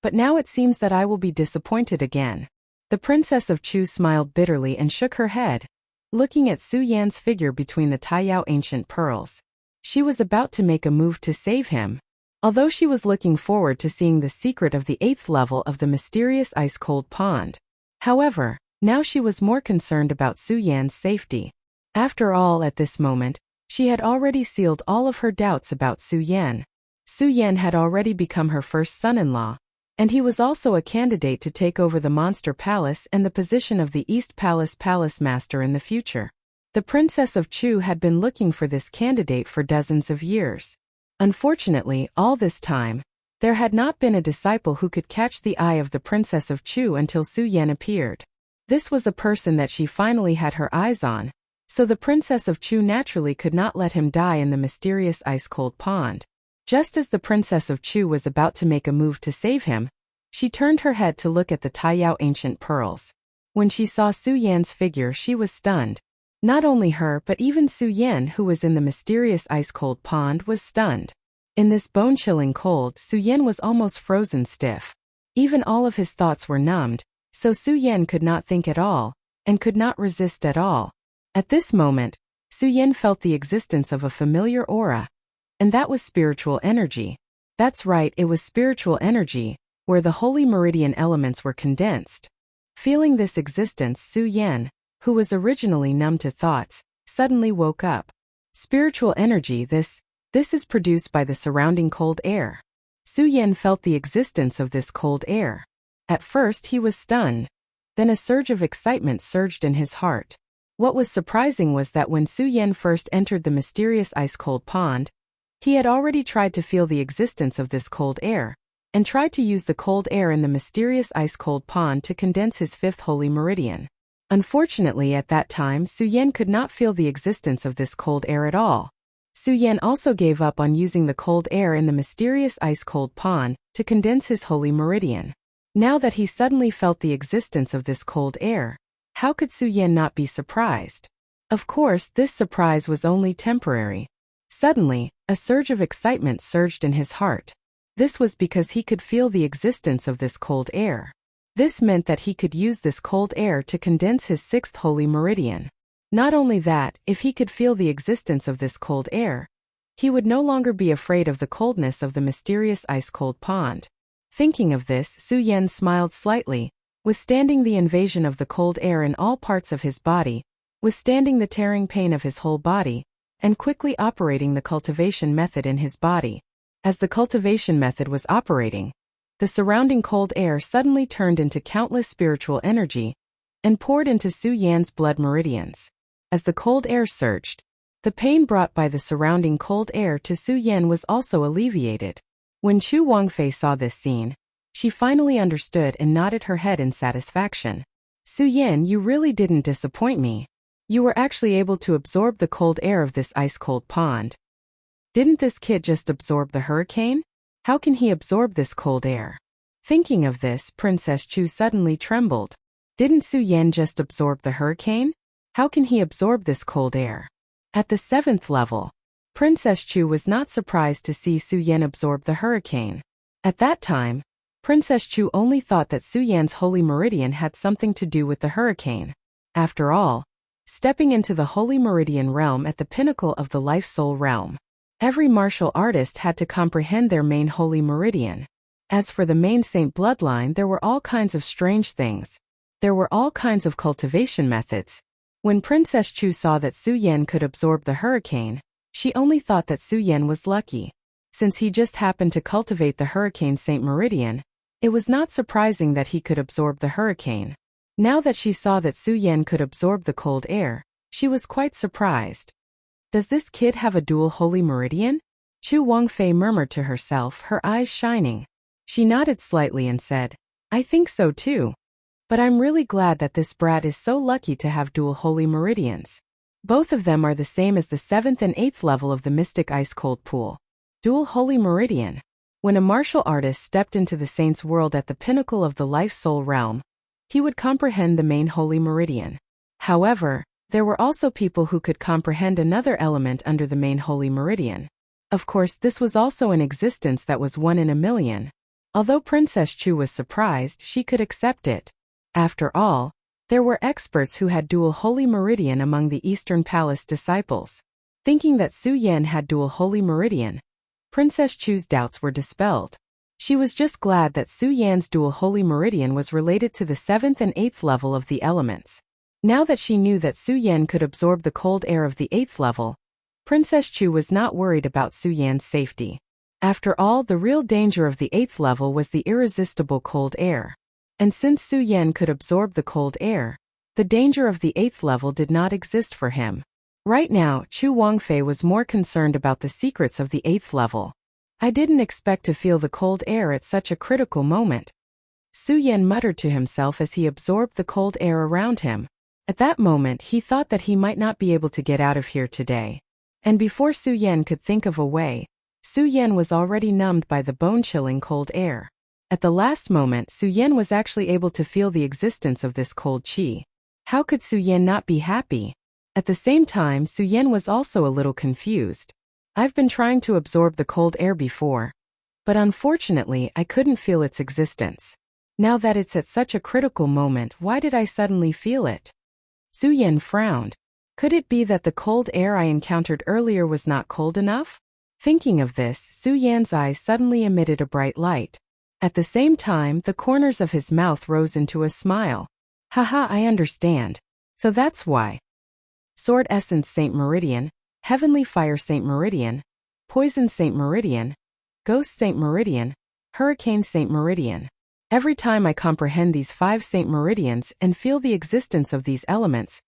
but now it seems that I will be disappointed again. The Princess of Chu smiled bitterly and shook her head, looking at Su Yan's figure between the Taiyao ancient pearls. She was about to make a move to save him. Although she was looking forward to seeing the secret of the 8th level of the mysterious ice-cold pond. However, now she was more concerned about Su Yan's safety. After all, at this moment, she had already sealed all of her doubts about Su Yan. Su Yan had already become her first son-in-law, and he was also a candidate to take over the Monster Palace and the position of the East Palace Palace Master in the future. The Princess of Chu had been looking for this candidate for dozens of years. Unfortunately, all this time, there had not been a disciple who could catch the eye of the Princess of Chu until Su Yan appeared. This was a person that she finally had her eyes on, so the Princess of Chu naturally could not let him die in the mysterious ice-cold pond. Just as the Princess of Chu was about to make a move to save him, she turned her head to look at the Taiyao ancient pearls. When she saw Su Yan's figure, she was stunned. Not only her but even Su Yan, who was in the mysterious ice-cold pond, was stunned. In this bone-chilling cold, Su Yan was almost frozen stiff. Even all of his thoughts were numbed, so Su Yan could not think at all, and could not resist at all. At this moment, Su Yan felt the existence of a familiar aura, and that was spiritual energy. That's right, it was spiritual energy, where the holy meridian elements were condensed. Feeling this existence, Su Yan, who was originally numb to thoughts, suddenly woke up. Spiritual energy, this is produced by the surrounding cold air. Su Yan felt the existence of this cold air. At first he was stunned. Then a surge of excitement surged in his heart. What was surprising was that when Su Yan first entered the mysterious ice-cold pond, he had already tried to feel the existence of this cold air, and tried to use the cold air in the mysterious ice-cold pond to condense his 5th holy meridian. Unfortunately, at that time, Su Yan could not feel the existence of this cold air at all. Su Yan also gave up on using the cold air in the mysterious ice-cold pond to condense his holy meridian. Now that he suddenly felt the existence of this cold air, how could Su Yan not be surprised? Of course, this surprise was only temporary. Suddenly, a surge of excitement surged in his heart. This was because he could feel the existence of this cold air. This meant that he could use this cold air to condense his 6th holy meridian. Not only that, if he could feel the existence of this cold air, he would no longer be afraid of the coldness of the mysterious ice-cold pond. Thinking of this, Su Yan smiled slightly, withstanding the invasion of the cold air in all parts of his body, withstanding the tearing pain of his whole body, and quickly operating the cultivation method in his body. As the cultivation method was operating, the surrounding cold air suddenly turned into countless spiritual energy and poured into Su Yan's blood meridians. As the cold air surged, the pain brought by the surrounding cold air to Su Yan was also alleviated. When Chu Wangfei saw this scene, she finally understood and nodded her head in satisfaction. Su Yan, you really didn't disappoint me. You were actually able to absorb the cold air of this ice-cold pond. Didn't this kid just absorb the hurricane? How can he absorb this cold air? Thinking of this, Princess Chu suddenly trembled. Didn't Su Yan just absorb the hurricane? How can he absorb this cold air? At the 7th level, Princess Chu was not surprised to see Su Yan absorb the hurricane. At that time, Princess Chu only thought that Su Yan's holy meridian had something to do with the hurricane. After all, stepping into the holy meridian realm at the pinnacle of the life-soul realm, every martial artist had to comprehend their main holy meridian. As for the main saint bloodline, there were all kinds of strange things. There were all kinds of cultivation methods. When Princess Chu saw that Su Yan could absorb the hurricane, she only thought that Su Yan was lucky. Since he just happened to cultivate the hurricane saint meridian, it was not surprising that he could absorb the hurricane. Now that she saw that Su Yan could absorb the cold air, she was quite surprised. Does this kid have a dual holy meridian? Chu Wangfei murmured to herself, her eyes shining. She nodded slightly and said, I think so too. But I'm really glad that this brat is so lucky to have dual holy meridians. Both of them are the same as the 7th and 8th level of the mystic ice-cold pool. Dual Holy Meridian. When a martial artist stepped into the saint's world at the pinnacle of the life-soul realm, he would comprehend the main Holy Meridian. However, there were also people who could comprehend another element under the main Holy Meridian. Of course, this was also an existence that was 1 in a million. Although Princess Chu was surprised, she could accept it. After all, there were experts who had dual Holy Meridian among the Eastern Palace disciples. Thinking that Su Yan had dual Holy Meridian, Princess Chu's doubts were dispelled. She was just glad that Su Yan's dual Holy Meridian was related to the 7th and 8th level of the elements. Now that she knew that Su Yan could absorb the cold air of the 8th level, Princess Chu was not worried about Su Yan's safety. After all, the real danger of the 8th level was the irresistible cold air. And since Su Yan could absorb the cold air, the danger of the 8th level did not exist for him. Right now, Chu Wangfei was more concerned about the secrets of the 8th level. I didn't expect to feel the cold air at such a critical moment, Su Yan muttered to himself as he absorbed the cold air around him. At that moment he thought that he might not be able to get out of here today. And before Su Yan could think of a way, Su Yan was already numbed by the bone-chilling cold air. At the last moment, Su Yan was actually able to feel the existence of this cold qi. How could Su Yan not be happy? At the same time, Su Yan was also a little confused. I've been trying to absorb the cold air before, but unfortunately I couldn't feel its existence. Now that it's at such a critical moment, why did I suddenly feel it? Su Yan frowned. Could it be that the cold air I encountered earlier was not cold enough? Thinking of this, Su Yan's eyes suddenly emitted a bright light. At the same time, the corners of his mouth rose into a smile. Haha, I understand. So that's why. Sword Essence Saint Meridian, Heavenly Fire Saint Meridian, Poison Saint Meridian, Ghost Saint Meridian, Hurricane Saint Meridian. Every time I comprehend these 5 Saint Meridians and feel the existence of these elements,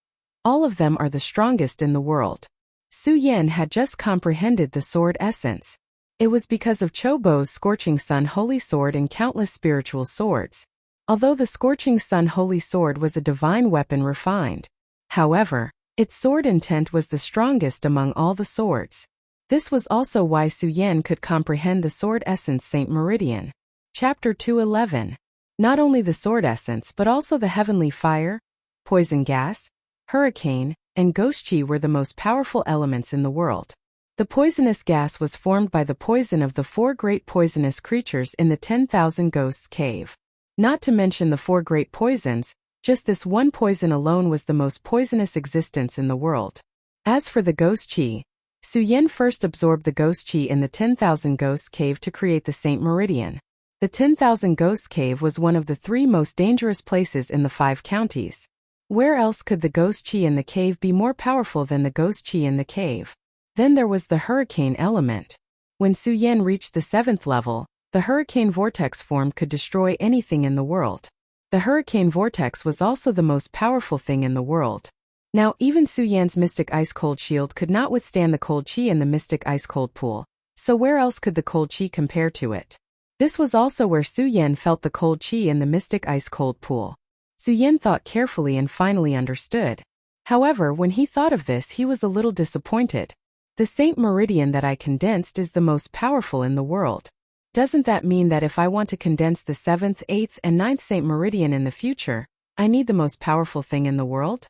all of them are the strongest in the world. Su Yan had just comprehended the sword essence. It was because of Chobo's Scorching Sun Holy Sword and countless spiritual swords. Although the Scorching Sun Holy Sword was a divine weapon refined, however, its sword intent was the strongest among all the swords. This was also why Su Yan could comprehend the Sword Essence Saint Meridian. Chapter 211. Not only the sword essence but also the heavenly fire, poison gas, hurricane, and ghost qi were the most powerful elements in the world. The poisonous gas was formed by the poison of the 4 great poisonous creatures in the 10,000 Ghosts cave. Not to mention the 4 great poisons, just this one poison alone was the most poisonous existence in the world. As for the ghost qi, Su Yan first absorbed the ghost qi in the 10,000 Ghosts cave to create the Saint Meridian. The 10,000 Ghosts cave was one of the 3 most dangerous places in the 5 counties. Where else could the ghost qi in the cave be more powerful than the ghost qi in the cave? Then there was the hurricane element. When Su Yan reached the 7th level, the hurricane vortex formed could destroy anything in the world. The hurricane vortex was also the most powerful thing in the world. Now even Su Yan's mystic ice-cold shield could not withstand the cold qi in the mystic ice-cold pool, so where else could the cold qi compare to it? This was also where Su Yan felt the cold qi in the mystic ice-cold pool. Su Yan thought carefully and finally understood. However, when he thought of this, he was a little disappointed. The Saint Meridian that I condensed is the most powerful in the world. Doesn't that mean that if I want to condense the 7th, 8th, and 9th Saint Meridian in the future, I need the most powerful thing in the world?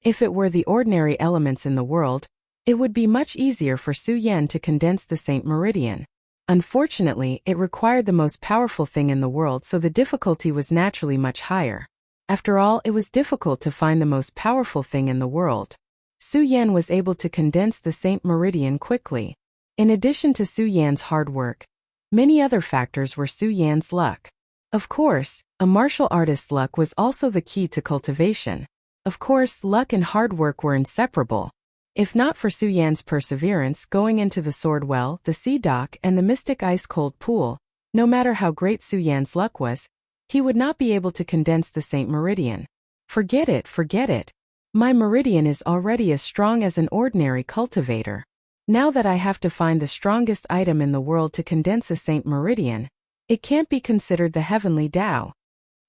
If it were the ordinary elements in the world, it would be much easier for Su Yan to condense the Saint Meridian. Unfortunately, it required the most powerful thing in the world, so the difficulty was naturally much higher. After all, it was difficult to find the most powerful thing in the world. Su Yan was able to condense the Saint Meridian quickly. In addition to Su Yan's hard work, many other factors were Su Yan's luck. Of course, a martial artist's luck was also the key to cultivation. Of course, luck and hard work were inseparable. If not for Su Yan's perseverance going into the sword well, the sea dock, and the mystic ice-cold pool, no matter how great Su Yan's luck was, he would not be able to condense the Saint Meridian. Forget it, forget it. My meridian is already as strong as an ordinary cultivator. Now that I have to find the strongest item in the world to condense a Saint Meridian, it can't be considered the heavenly Tao.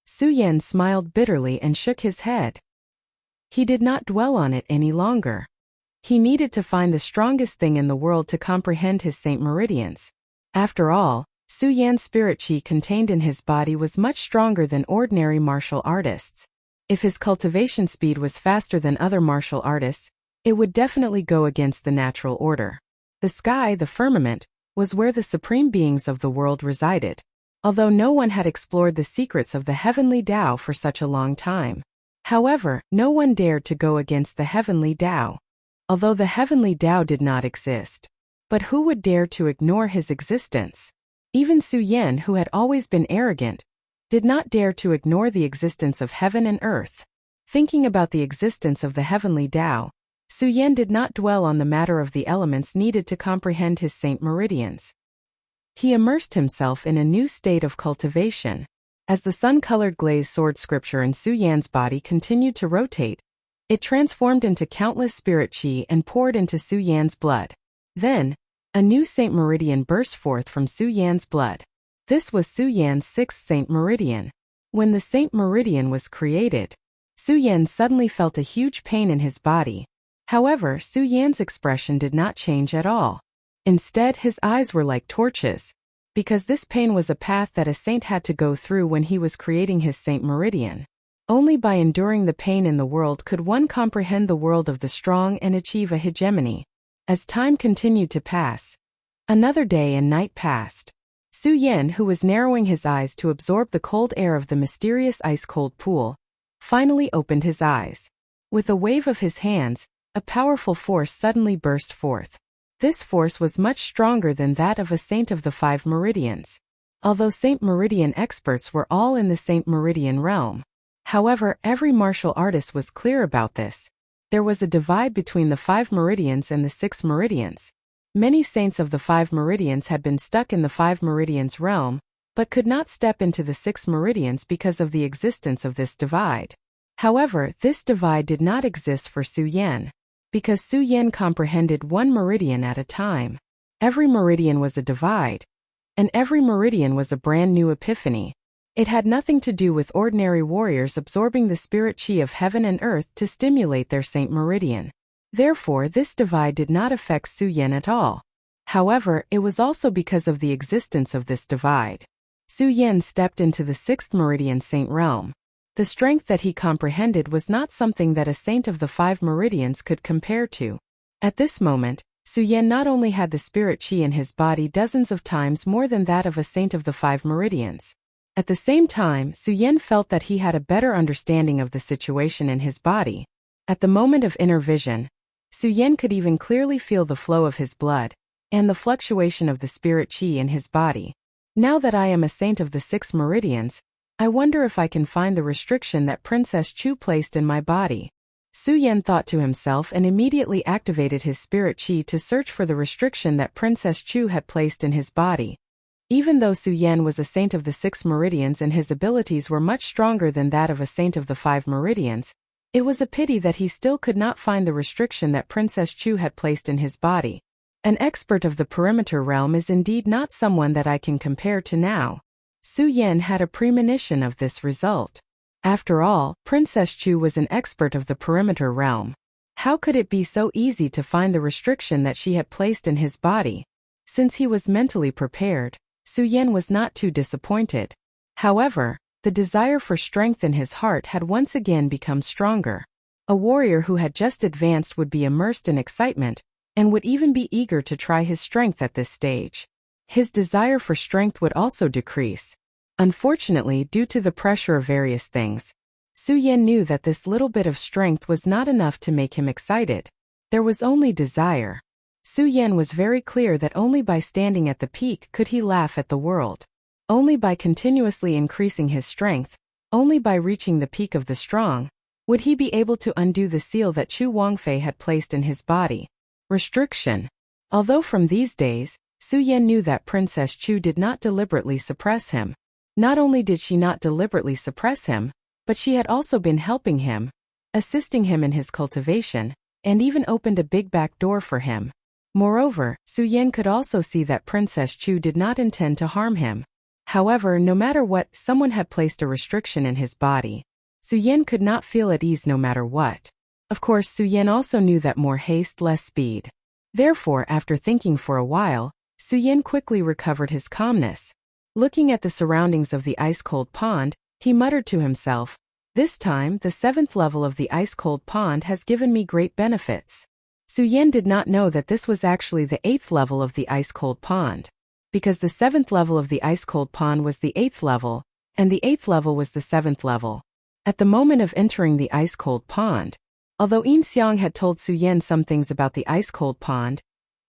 Su Yan smiled bitterly and shook his head. He did not dwell on it any longer. He needed to find the strongest thing in the world to comprehend his Saint Meridians. After all, Su Yan's spirit chi contained in his body was much stronger than ordinary martial artists. If his cultivation speed was faster than other martial artists, it would definitely go against the natural order. The sky, the firmament, was where the supreme beings of the world resided, although no one had explored the secrets of the heavenly Tao for such a long time. However, no one dared to go against the heavenly Tao, although the heavenly Tao did not exist. But who would dare to ignore his existence? Even Su Yan, who had always been arrogant, did not dare to ignore the existence of heaven and earth. Thinking about the existence of the heavenly Tao, Su Yan did not dwell on the matter of the elements needed to comprehend his Saint Meridians. He immersed himself in a new state of cultivation. As the sun-colored glazed sword scripture in Su Yan's body continued to rotate, it transformed into countless spirit chi and poured into Su Yan's blood. Then, a new Saint Meridian burst forth from Su Yan's blood. This was Su Yan's sixth Saint Meridian. When the Saint Meridian was created, Su Yan suddenly felt a huge pain in his body. However, Su Yan's expression did not change at all. Instead, his eyes were like torches, because this pain was a path that a saint had to go through when he was creating his Saint Meridian. Only by enduring the pain in the world could one comprehend the world of the strong and achieve a hegemony. As time continued to pass, another day and night passed. Su Yan, who was narrowing his eyes to absorb the cold air of the mysterious ice-cold pool, finally opened his eyes. With a wave of his hands, a powerful force suddenly burst forth. This force was much stronger than that of a saint of the 5 meridians. Although Saint Meridian experts were all in the Saint Meridian realm, however, every martial artist was clear about this. There was a divide between the 5 meridians and the 6 meridians. Many saints of the 5 meridians had been stuck in the 5 meridians realm, but could not step into the 6 meridians because of the existence of this divide. However, this divide did not exist for Su Yan, because Su Yan comprehended one meridian at a time. Every meridian was a divide, and every meridian was a brand new epiphany. It had nothing to do with ordinary warriors absorbing the spirit chi of heaven and earth to stimulate their Saint Meridian. Therefore, this divide did not affect Su Yan at all. However, it was also because of the existence of this divide. Su Yan stepped into the 6th meridian saint realm. The strength that he comprehended was not something that a saint of the 5 meridians could compare to. At this moment, Su Yan not only had the spirit chi in his body dozens of times more than that of a saint of the 5 meridians. At the same time, Su Yan felt that he had a better understanding of the situation in his body. At the moment of inner vision, Su Yan could even clearly feel the flow of his blood and the fluctuation of the spirit chi in his body. Now that I am a saint of the 6 meridians, I wonder if I can find the restriction that Princess Chu placed in my body. Su Yan thought to himself and immediately activated his spirit chi to search for the restriction that Princess Chu had placed in his body. Even though Su Yan was a saint of the 6 meridians and his abilities were much stronger than that of a saint of the 5 meridians, it was a pity that he still could not find the restriction that Princess Chu had placed in his body. An expert of the perimeter realm is indeed not someone that I can compare to now. Su Yan had a premonition of this result. After all, Princess Chu was an expert of the perimeter realm. How could it be so easy to find the restriction that she had placed in his body? Since he was mentally prepared, Su Yan was not too disappointed. However, the desire for strength in his heart had once again become stronger. A warrior who had just advanced would be immersed in excitement, and would even be eager to try his strength at this stage. His desire for strength would also decrease. Unfortunately, due to the pressure of various things, Su Yan knew that this little bit of strength was not enough to make him excited. There was only desire. Su Yan was very clear that only by standing at the peak could he laugh at the world. Only by continuously increasing his strength, only by reaching the peak of the strong, would he be able to undo the seal that Chu Wangfei had placed in his body. Restriction. Although from these days, Su Yan knew that Princess Chu did not deliberately suppress him. Not only did she not deliberately suppress him, but she had also been helping him, assisting him in his cultivation, and even opened a big back door for him. Moreover, Su Yan could also see that Princess Chu did not intend to harm him. However, no matter what, someone had placed a restriction in his body. Su Yan could not feel at ease no matter what. Of course, Su Yan also knew that more haste, less speed. Therefore, after thinking for a while, Su Yan quickly recovered his calmness. Looking at the surroundings of the ice-cold pond, he muttered to himself, "This time, the 7th level of the ice-cold pond has given me great benefits." Su Yan did not know that this was actually the 8th level of the ice-cold pond. Because the 7th level of the ice-cold pond was the 8th level, and the 8th level was the 7th level. At the moment of entering the ice-cold pond, although Yin Xiang had told Su Yan some things about the ice-cold pond,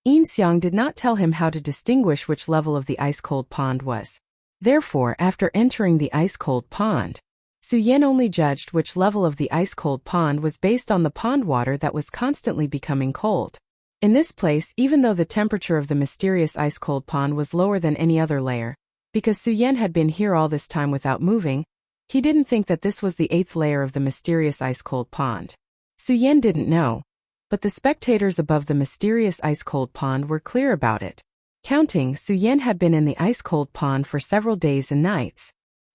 Yin Xiang did not tell him how to distinguish which level of the ice-cold pond was. Therefore, after entering the ice-cold pond, Su Yan only judged which level of the ice-cold pond was based on the pond water that was constantly becoming cold. In this place, even though the temperature of the mysterious ice-cold pond was lower than any other layer, because Su Yan had been here all this time without moving, he didn't think that this was the 8th layer of the mysterious ice-cold pond. Su Yan didn't know, but the spectators above the mysterious ice-cold pond were clear about it. Counting, Su Yan had been in the ice-cold pond for several days and nights.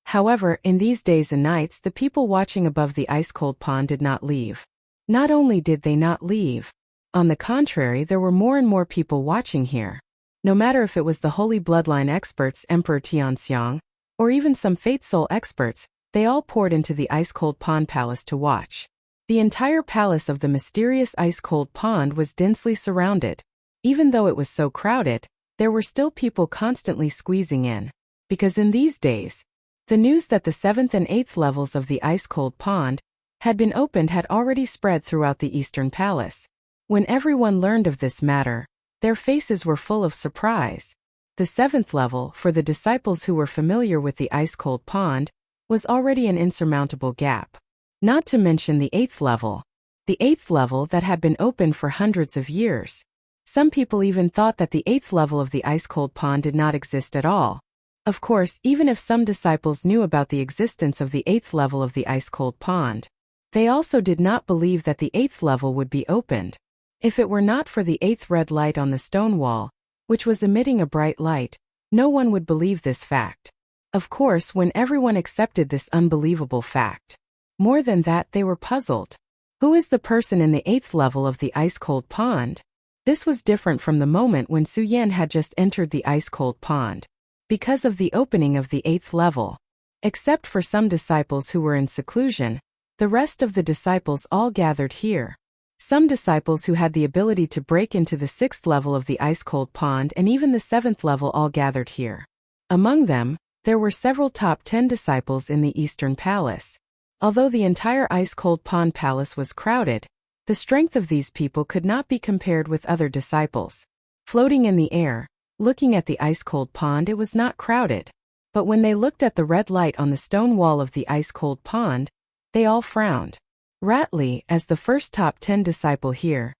However, in these days and nights, the people watching above the ice-cold pond did not leave. Not only did they not leave, on the contrary, there were more and more people watching here. No matter if it was the Holy Bloodline experts, Emperor Tianxiang, or even some Fate Soul experts, they all poured into the ice-cold pond palace to watch. The entire palace of the mysterious ice-cold pond was densely surrounded. Even though it was so crowded, there were still people constantly squeezing in. Because in these days, the news that the 7th and 8th levels of the ice-cold pond had been opened had already spread throughout the Eastern Palace. When everyone learned of this matter, their faces were full of surprise. The 7th level, for the disciples who were familiar with the ice-cold pond, was already an insurmountable gap. Not to mention the 8th level. The 8th level that had been open for hundreds of years. Some people even thought that the 8th level of the ice-cold pond did not exist at all. Of course, even if some disciples knew about the existence of the 8th level of the ice-cold pond, they also did not believe that the 8th level would be opened. If it were not for the 8th red light on the stone wall, which was emitting a bright light, no one would believe this fact. Of course, when everyone accepted this unbelievable fact, more than that, they were puzzled. Who is the person in the 8th level of the ice-cold pond? This was different from the moment when Su Yan had just entered the ice-cold pond. Because of the opening of the 8th level. Except for some disciples who were in seclusion, the rest of the disciples all gathered here. Some disciples who had the ability to break into the 6th level of the ice-cold pond and even the 7th level all gathered here. Among them, there were several top 10 disciples in the Eastern Palace. Although the entire ice-cold pond palace was crowded, the strength of these people could not be compared with other disciples. Floating in the air, looking at the ice-cold pond, it was not crowded. But when they looked at the red light on the stone wall of the ice-cold pond, they all frowned. Ratley, as the first top 10 disciple here,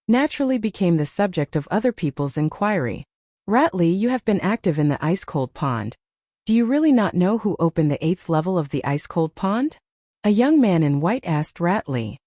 naturally became the subject of other people's inquiry. Ratley, you have been active in the ice-cold pond. Do you really not know who opened the 8th level of the ice-cold pond? A young man in white asked Ratley.